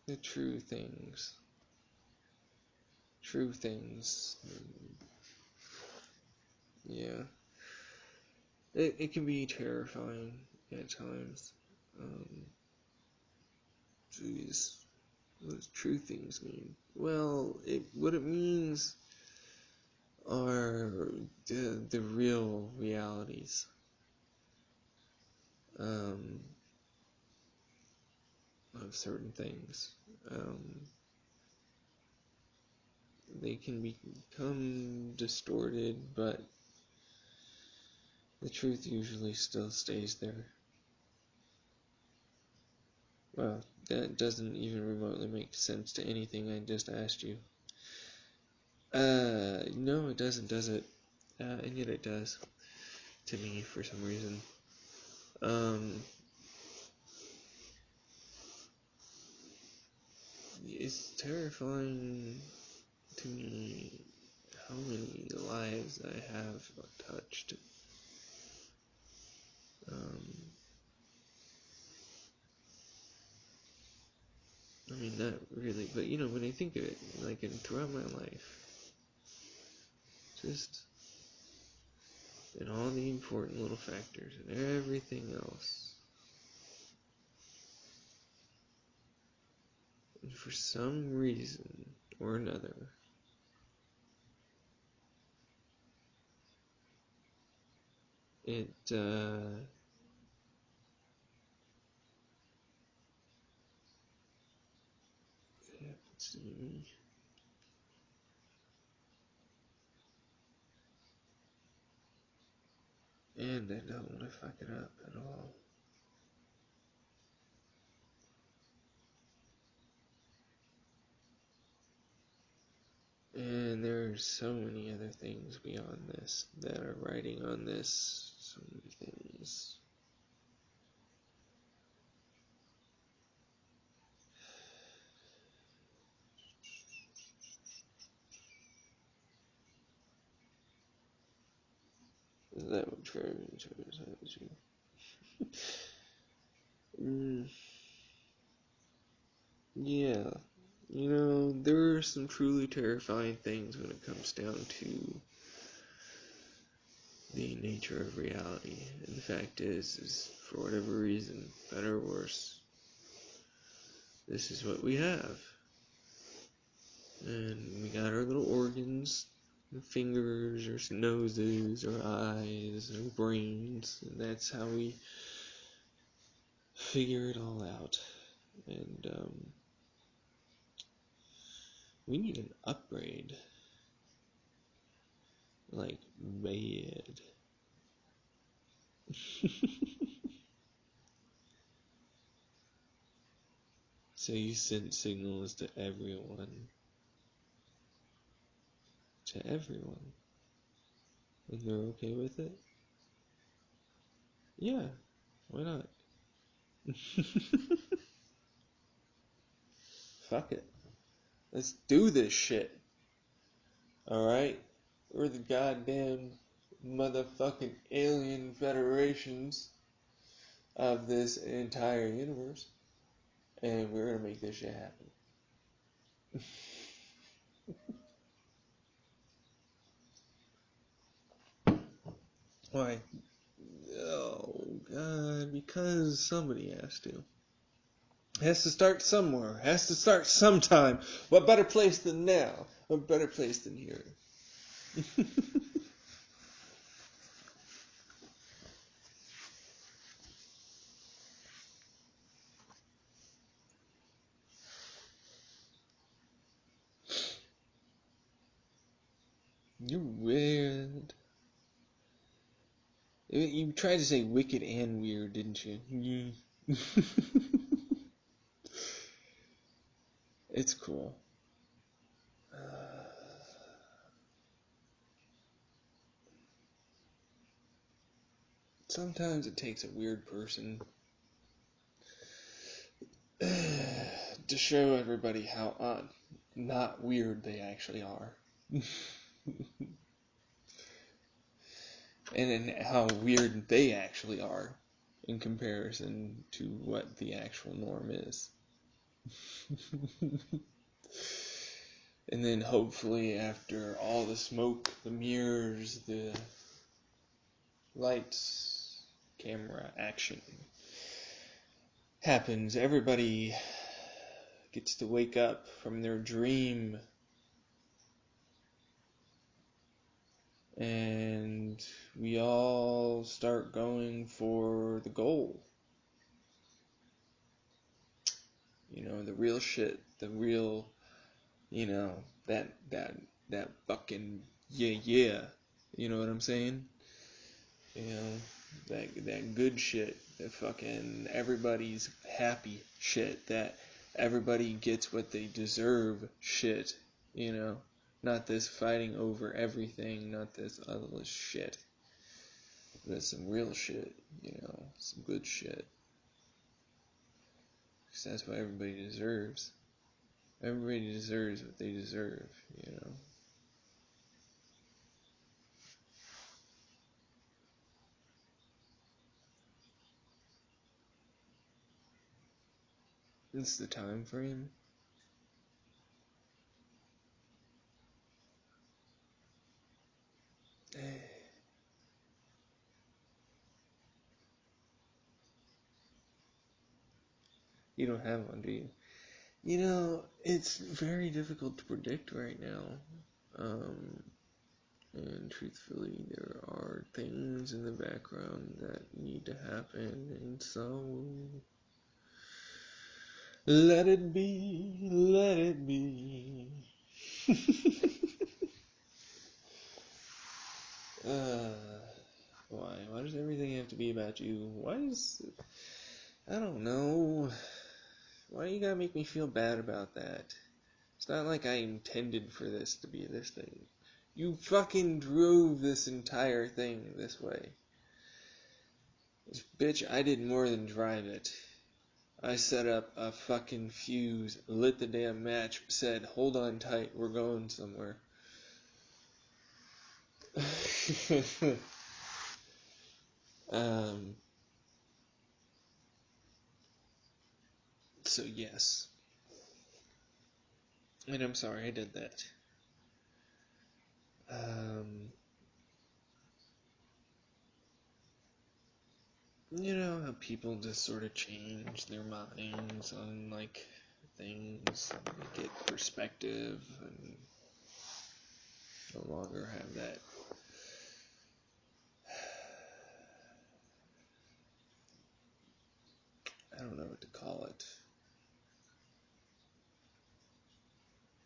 the true things. True things. Yeah. It can be terrifying at times. Jeez. What does true things mean? Well, what it means are the real realities. Of certain things. They can become distorted, but the truth usually still stays there. Well, that doesn't even remotely make sense to anything I just asked you. No, it doesn't, does it? And yet it does. To me, for some reason. It's terrifying to me how many lives I have touched. I mean, not really, but when I think of it, like throughout my life, just in all the important little factors and everything else, and for some reason or another, it happens to me. And I don't want to fuck it up at all. And there's there's so many other things beyond this that are writing on this. So many things. That much for yeah, you know, there are some truly terrifying things when it comes down to the nature of reality. And the fact is for whatever reason, better or worse, this is what we have. And we got our little organs, our fingers, our noses, our eyes, our brains, and that's how we figure it all out. And we need an upgrade. Like, bad. So you send signals to everyone. To everyone. And they're okay with it? Yeah, why not? Fuck it. Let's do this shit. Alright? We're the goddamn motherfucking alien federations of this entire universe. And we're gonna make this shit happen. Why? Oh, God, because somebody has to. Has to start somewhere. Has to start sometime. What better place than now? What better place than here? You're weird. You tried to say wicked and weird, didn't you? It's cool. Sometimes it takes a weird person to show everybody how not weird they actually are. And how weird they actually are in comparison to what the actual norm is. And then hopefully after all the smoke, the mirrors, the lights, camera, action happens, everybody gets to wake up from their dream and we all start going for the goal. You know, the real shit, the real, you know, that fucking yeah, you know what I'm saying? You know, that good shit, that fucking everybody's happy shit, that everybody gets what they deserve shit, you know? Not this fighting over everything, not this other shit. But some real shit, you know, some good shit. Because that's what everybody deserves. Everybody deserves what they deserve, you know? It's the time frame. You don't have one, do you? You know, it's very difficult to predict right now. And truthfully, there are things in the background that need to happen, and so let it be, let it be. Why? Why does everything have to be about you? I don't know. Why you gotta make me feel bad about that? It's not like I intended for this to be this thing. You fucking drove this entire thing this way. Bitch, I did more than drive it. I set up a fucking fuse, lit the damn match, said, hold on tight, we're going somewhere. So yes. And I'm sorry I did that. You know how people just sort of change their minds on, like, things, and get perspective, and no longer have that. I don't know what to call it.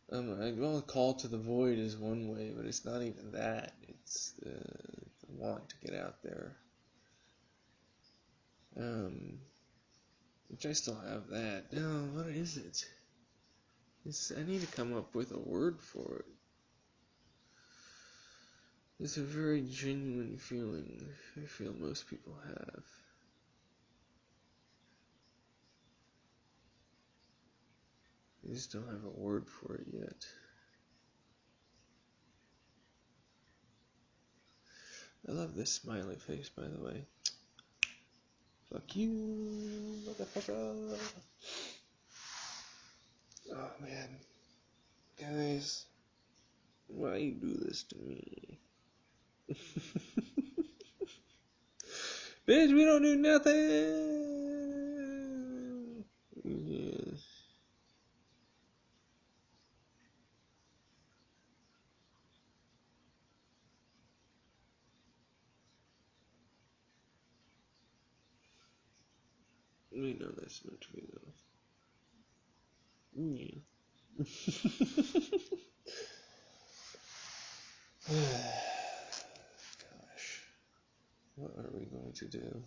Well, a call to the void is one way, but it's not even that. It's the want to get out there. Which I still have that. No, what is it? I need to come up with a word for it. It's a very genuine feeling I feel most people have. I just don't have a word for it yet. I love this smiley face, by the way. Fuck you, motherfucker. Oh, man. Guys, why you do this to me? Bitch, we don't do nothing! Yes. We know that's not true, though. Yeah. Gosh. What are we going to do?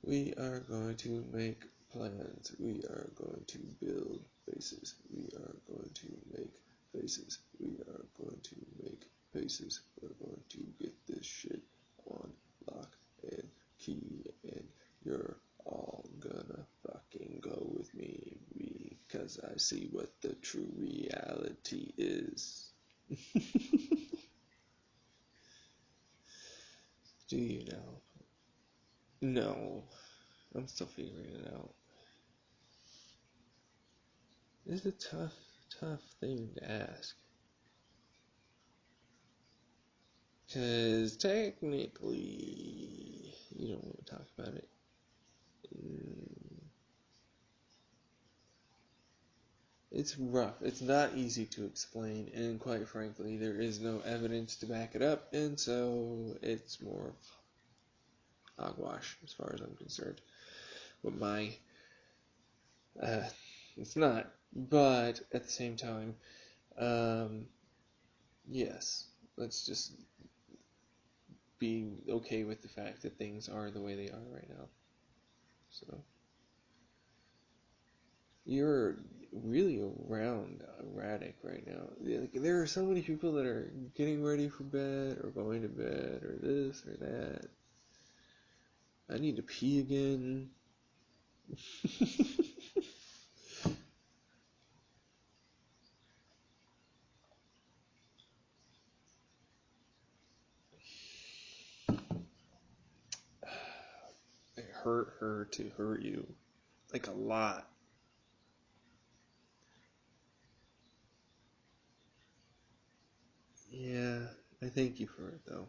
We are going to make plans. We are going to build bases. We are going to make bases. We are going to make bases. We're going to get this shit on lock and key, and you're all gonna fucking go with me because I see what the true reality is. Do you know? No. I'm still figuring it out. It's a tough thing to ask. Because technically, you don't want to talk about it. It's rough. It's not easy to explain, and quite frankly, there is no evidence to back it up, and so it's more hogwash as far as I'm concerned. But it's not. But at the same time, yes, let's just be okay with the fact that things are the way they are right now. So, you're really around erratic right now. There are so many people that are getting ready for bed, or going to bed, or this, or that. I need to pee again. It hurt her to hurt you. Like a lot. Yeah, I thank you for it though.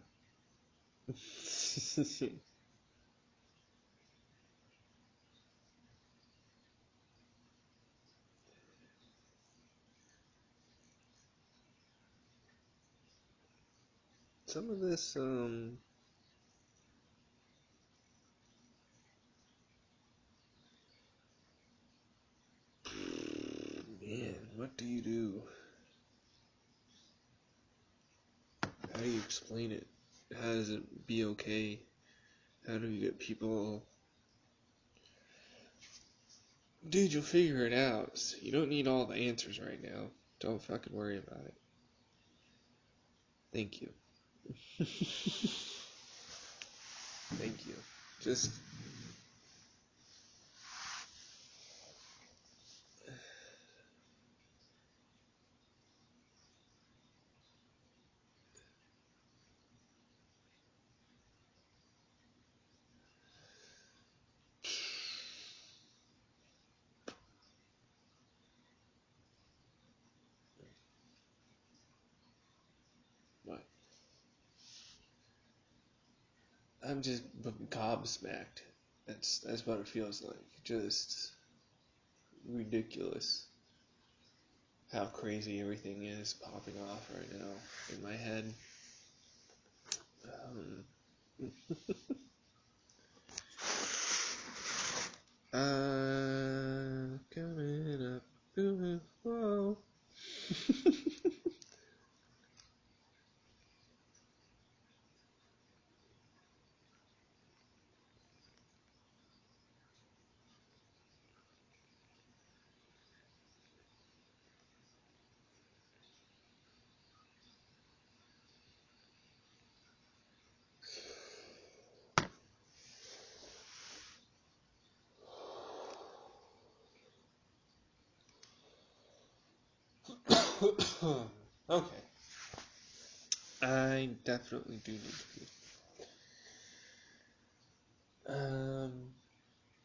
Some of this, man, what do you do? How do you explain it? How does it be okay? How do you get people... Dude, you'll figure it out. You don't need all the answers right now. Don't fucking worry about it. Thank you. Thank you. Just what? I'm just gobsmacked. That's what it feels like. Just ridiculous. How crazy everything is popping off right now in my head. Coming up, moving slow. Okay. I definitely do need to pee.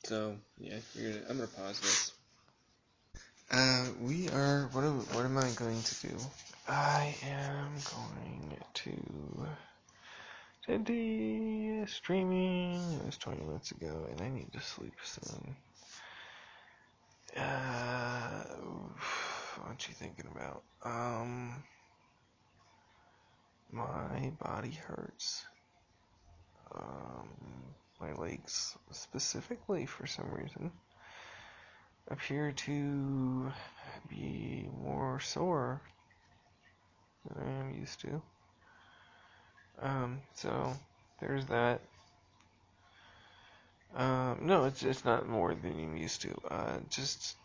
So yeah, I'm gonna pause this. What am I going to do? I am going to today streaming. It was 20 minutes ago, and I need to sleep soon. What you thinking about? My body hurts. My legs specifically, for some reason, appear to be more sore than I am used to. So there's that. No, it's not more than I'm used to. Just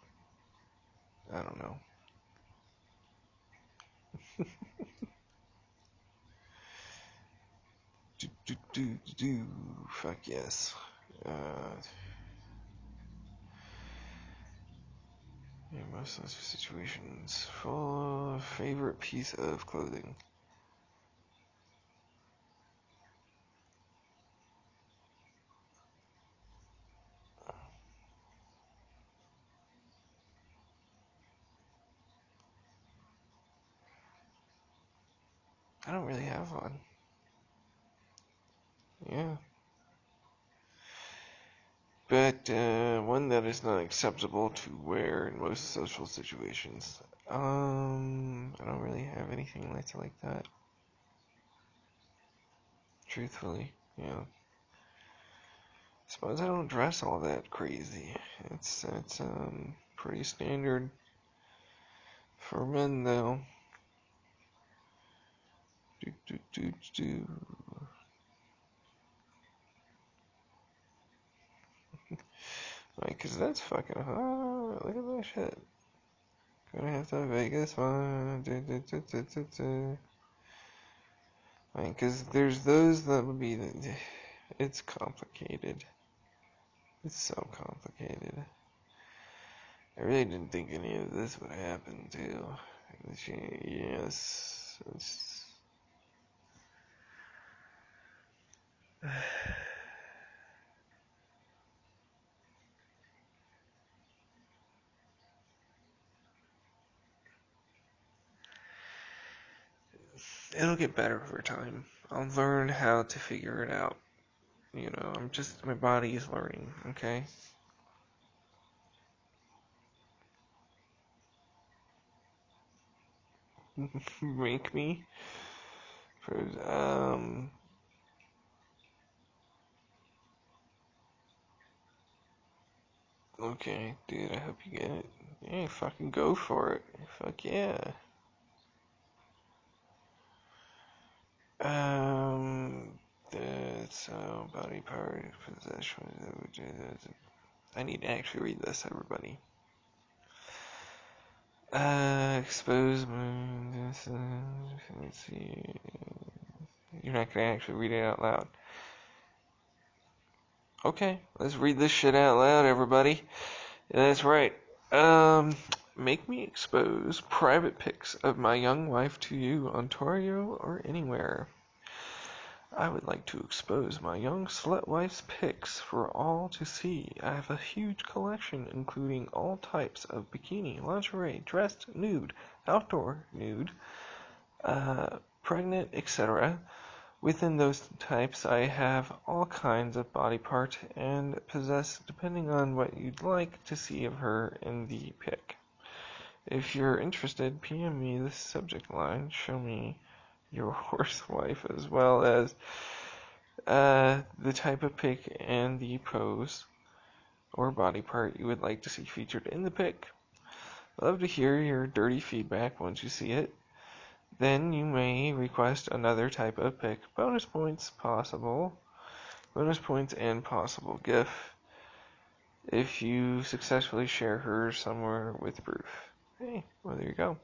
I don't know. Fuck yes. In most of those situations, full favorite piece of clothing. I don't really have one. Yeah. But one that is not acceptable to wear in most social situations. I don't really have anything like that. Truthfully, yeah. Suppose I don't dress all that crazy. It's pretty standard for men though. Like, 'cause that's fucking hot. Look at that shit. Gonna have to Vegas one. Like, 'cause there's those that would be. It's complicated. It's so complicated. I really didn't think any of this would happen too. Yes. It'll get better over time. I'll learn how to figure it out. You know, my body is learning, okay? Make me? Okay, dude, I hope you get it. Yeah, fucking go for it. Fuck yeah. So body part possession. I need to actually read this, everybody. Expose let's see. You're not gonna actually read it out loud. Okay, let's read this shit out loud, everybody. That's right. Make me expose private pics of my young wife to you, Ontario, or anywhere. I would like to expose my young slut wife's pics for all to see. I have a huge collection including all types of bikini, lingerie, dressed, nude, outdoor, nude, pregnant, etc. Within those types, I have all kinds of body part and possess depending on what you'd like to see of her in the pic. If you're interested, PM me this subject line, show me your horse wife, as well as the type of pic and the pose or body part you would like to see featured in the pic. I'd love to hear your dirty feedback once you see it. Then you may request another type of pic. Bonus points possible. Bonus points and possible GIF if you successfully share her somewhere with proof. Hey, well there you go.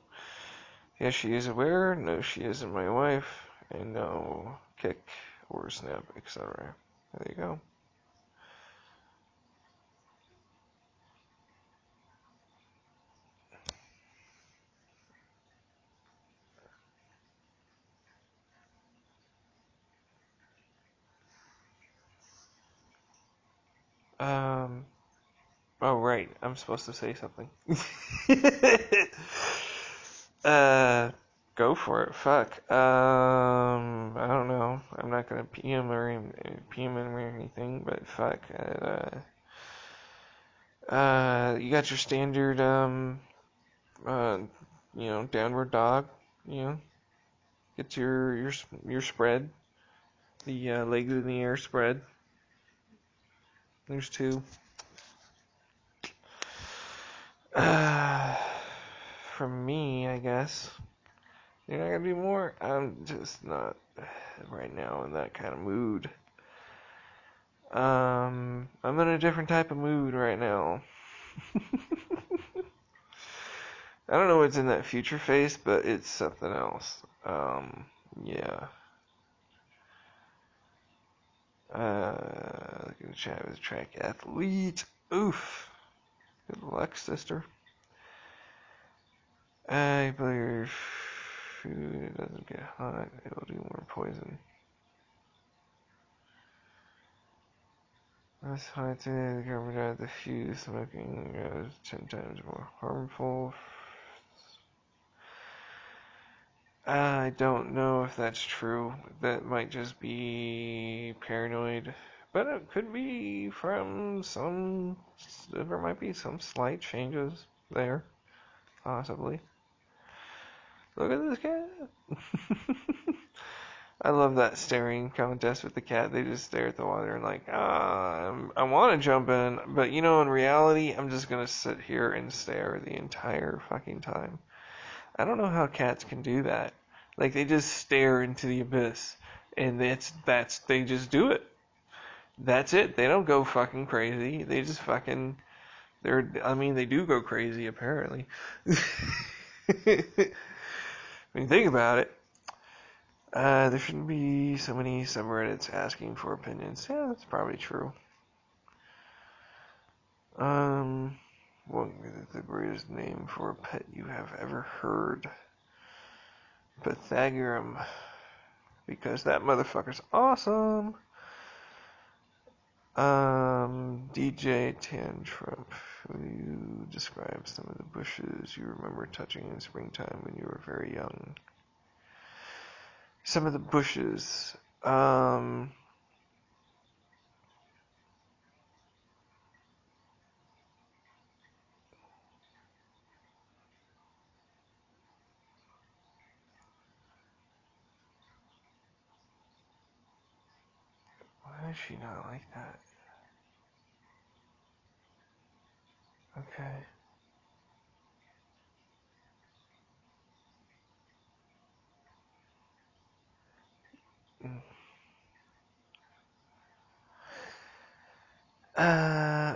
Yes, she is aware. No, she isn't my wife. And no kick or snap, etc. There you go. Oh right, I'm supposed to say something. Go for it. Fuck. I don't know. I'm not gonna PM him or anything, but fuck. You got your standard, downward dog. Get your spread. The legs in the air spread. There's two. From me, I guess. You're not gonna do more? I'm just not right now in that kind of mood. I'm in a different type of mood right now. I don't know what's in that future face, but it's something else. Yeah. Look at the chat with a track athlete. Oof. Good luck, sister. I believe food, it doesn't get hot, it'll do more poison. That's hot today, the carbon dioxide, the fuse, smoking is 10 times more harmful. I don't know if that's true. That might just be paranoid. But it could be from there might be some slight changes there. Possibly. Look at this cat. I love that staring contest with the cat. They just stare at the water and like, I want to jump in, but in reality, I'm just going to sit here and stare the entire fucking time. I don't know how cats can do that. Like, they just stare into the abyss, and they just do it. That's it. They don't go fucking crazy. They just fucking, they do go crazy, apparently. When you think about it, there shouldn't be so many subreddits asking for opinions. Yeah, that's probably true. What is the greatest name for a pet you have ever heard? Pythagorean. Because that motherfucker's awesome. DJ Tantrum. Will you describe some of the bushes you remember touching in springtime when you were very young? Some of the bushes. Why is she not like that? Okay.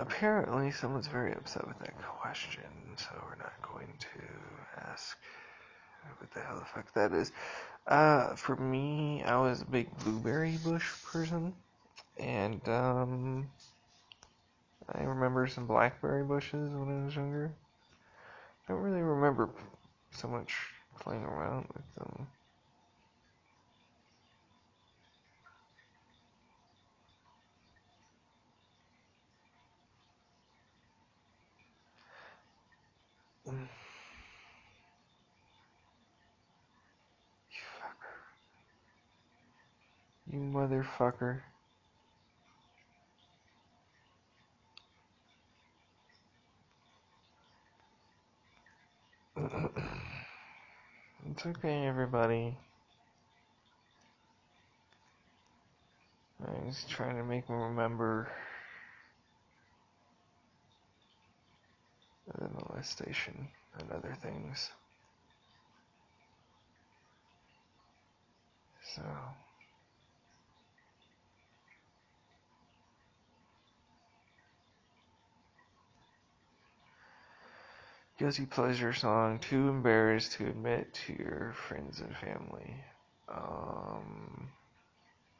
Apparently someone's very upset with that question, so we're not going to ask what the hell the fuck that is. For me, I was a big blueberry bush person, and I remember some blackberry bushes when I was younger. I don't really remember so much playing around with them. You motherfucker. It's okay, everybody. I was trying to make me remember the molestation and other things. So, guilty pleasure song, too embarrassed to admit to your friends and family.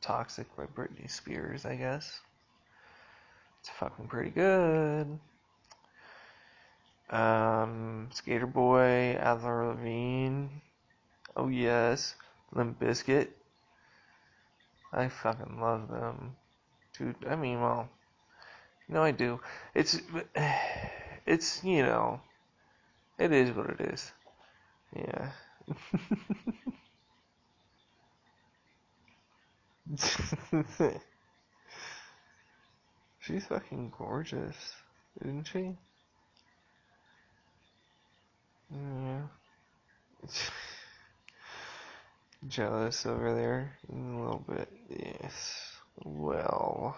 Toxic by Britney Spears, I guess. It's fucking pretty good. Skater Boy, Avril Lavigne. Oh yes, Limp Bizkit. I fucking love them. Dude, I mean, well, no, I do. It's, you know, it is what it is. Yeah. She's fucking gorgeous, isn't she? Yeah. Jealous over there a little bit. Yes. Well,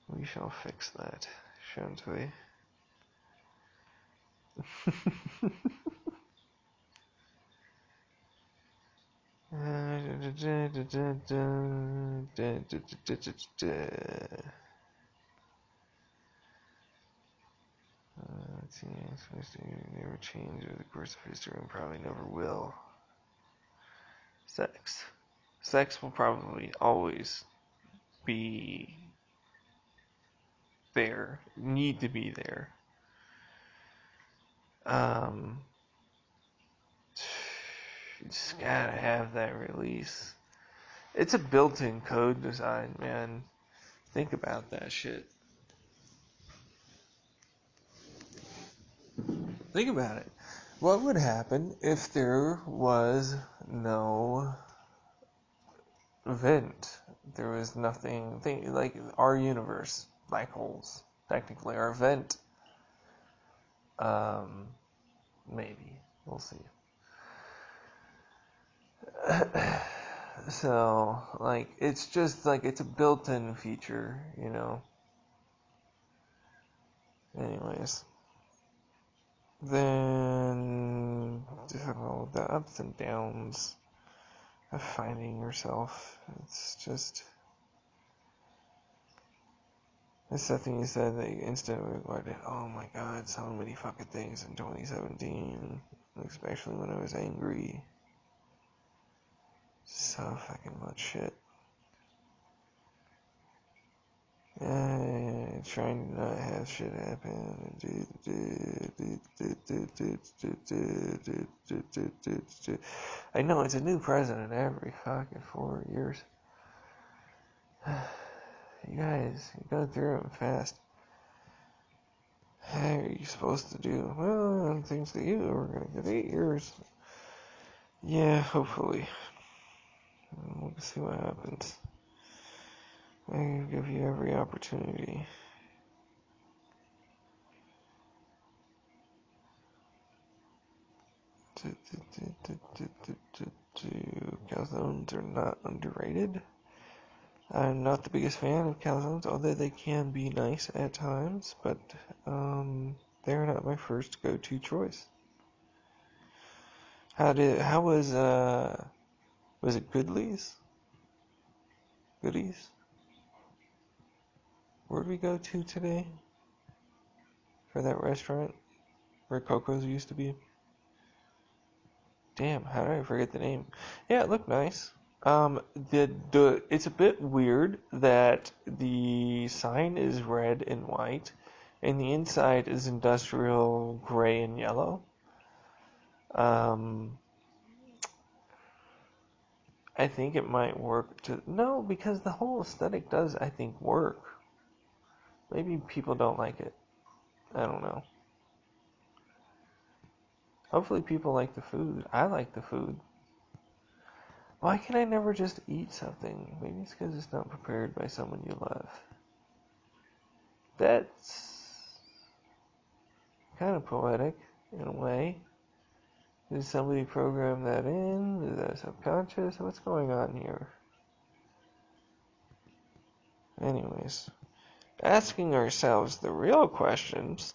we shall fix that, shan't we? Let's see, I'm supposed to never change over the course of history and probably never will. Sex. Sex will probably always be there, need to be there. You just gotta have that release. It's a built-in code design, man. Think about that shit. Think about it. What would happen if there was no event? There was nothing. Think like our universe, black holes, technically our event. Maybe we'll see. So, like, it's just like it's a built-in feature, you know. Anyways. Then, all the ups and downs of finding yourself. It's just. It's something you said that you instantly regarded. Oh my god, so many fucking things in 2017. Especially when I was angry. So fucking much shit. Trying to not have shit happen. I know it's a new president every fucking 4 years. You guys, you go through them fast. How are you supposed to do? Well, things that you are gonna get 8 years. Yeah, hopefully. We'll see what happens. I give you every opportunity. Calzones are not underrated. I'm not the biggest fan of calzones, although they can be nice at times, but they're not my first go-to choice. How was it Goodlies? Goodies? Where'd we go to today? for that restaurant where Coco's used to be. Damn, how did I forget the name? Yeah, it looked nice. It's a bit weird that the sign is red and white, and the inside is industrial gray and yellow. I think it might work no, because the whole aesthetic does, I think, work. Maybe people don't like it. I don't know. Hopefully people like the food. I like the food. Why can I never just eat something? Maybe it's because it's not prepared by someone you love. That's kind of poetic, in a way. Did somebody program that in? Is that subconscious? What's going on here? Anyways, asking ourselves the real questions.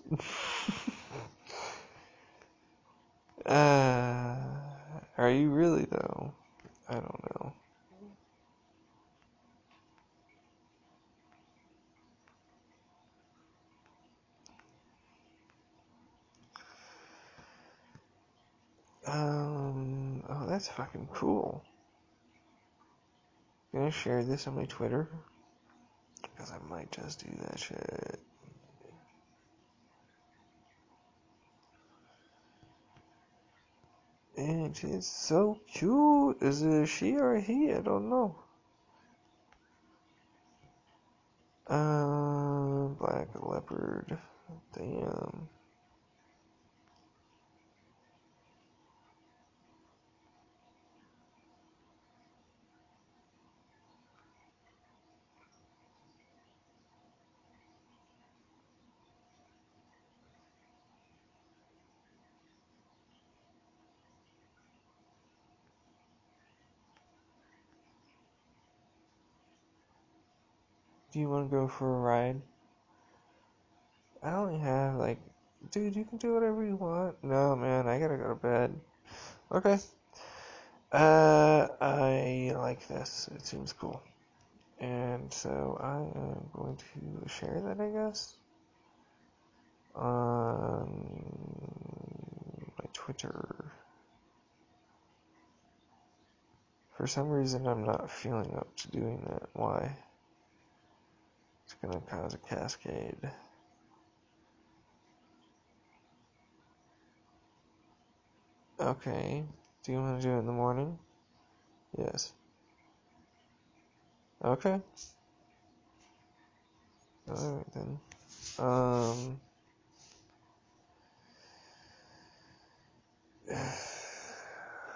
Are you really, though? I don't know. Oh, that's fucking cool. Gonna share this on my Twitter? Because I might just do that shit. And she's so cute. Is it a she or a he? I don't know. Black leopard. Damn. Do you want to go for a ride? I only have dude, you can do whatever you want. No, man, I gotta go to bed. Okay. I like this. It seems cool. And so I am going to share that, I guess, on my Twitter. For some reason, I'm not feeling up to doing that. Why? It's gonna cause a cascade. Okay. Do you want to do it in the morning? Yes. Okay. Alright then.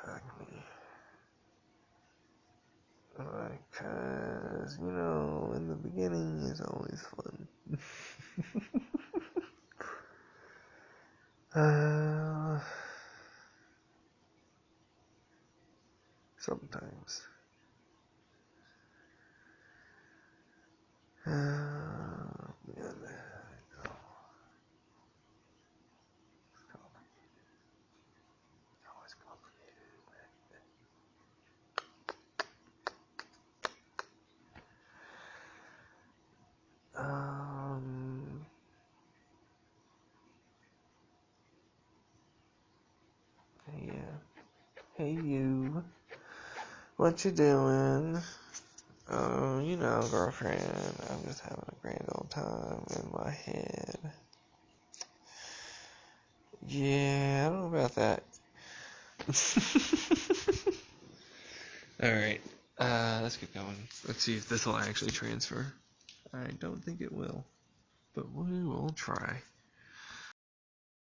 Fuck me. Because, in the beginning is always fun. Sometimes. Man. Always complicated, yeah. Hey you. What you doing? Oh, girlfriend. I'm just having a grand old time in my head. Yeah, I don't know about that. Alright. Let's get going. Let's see if this will actually transfer. I don't think it will, but we will try.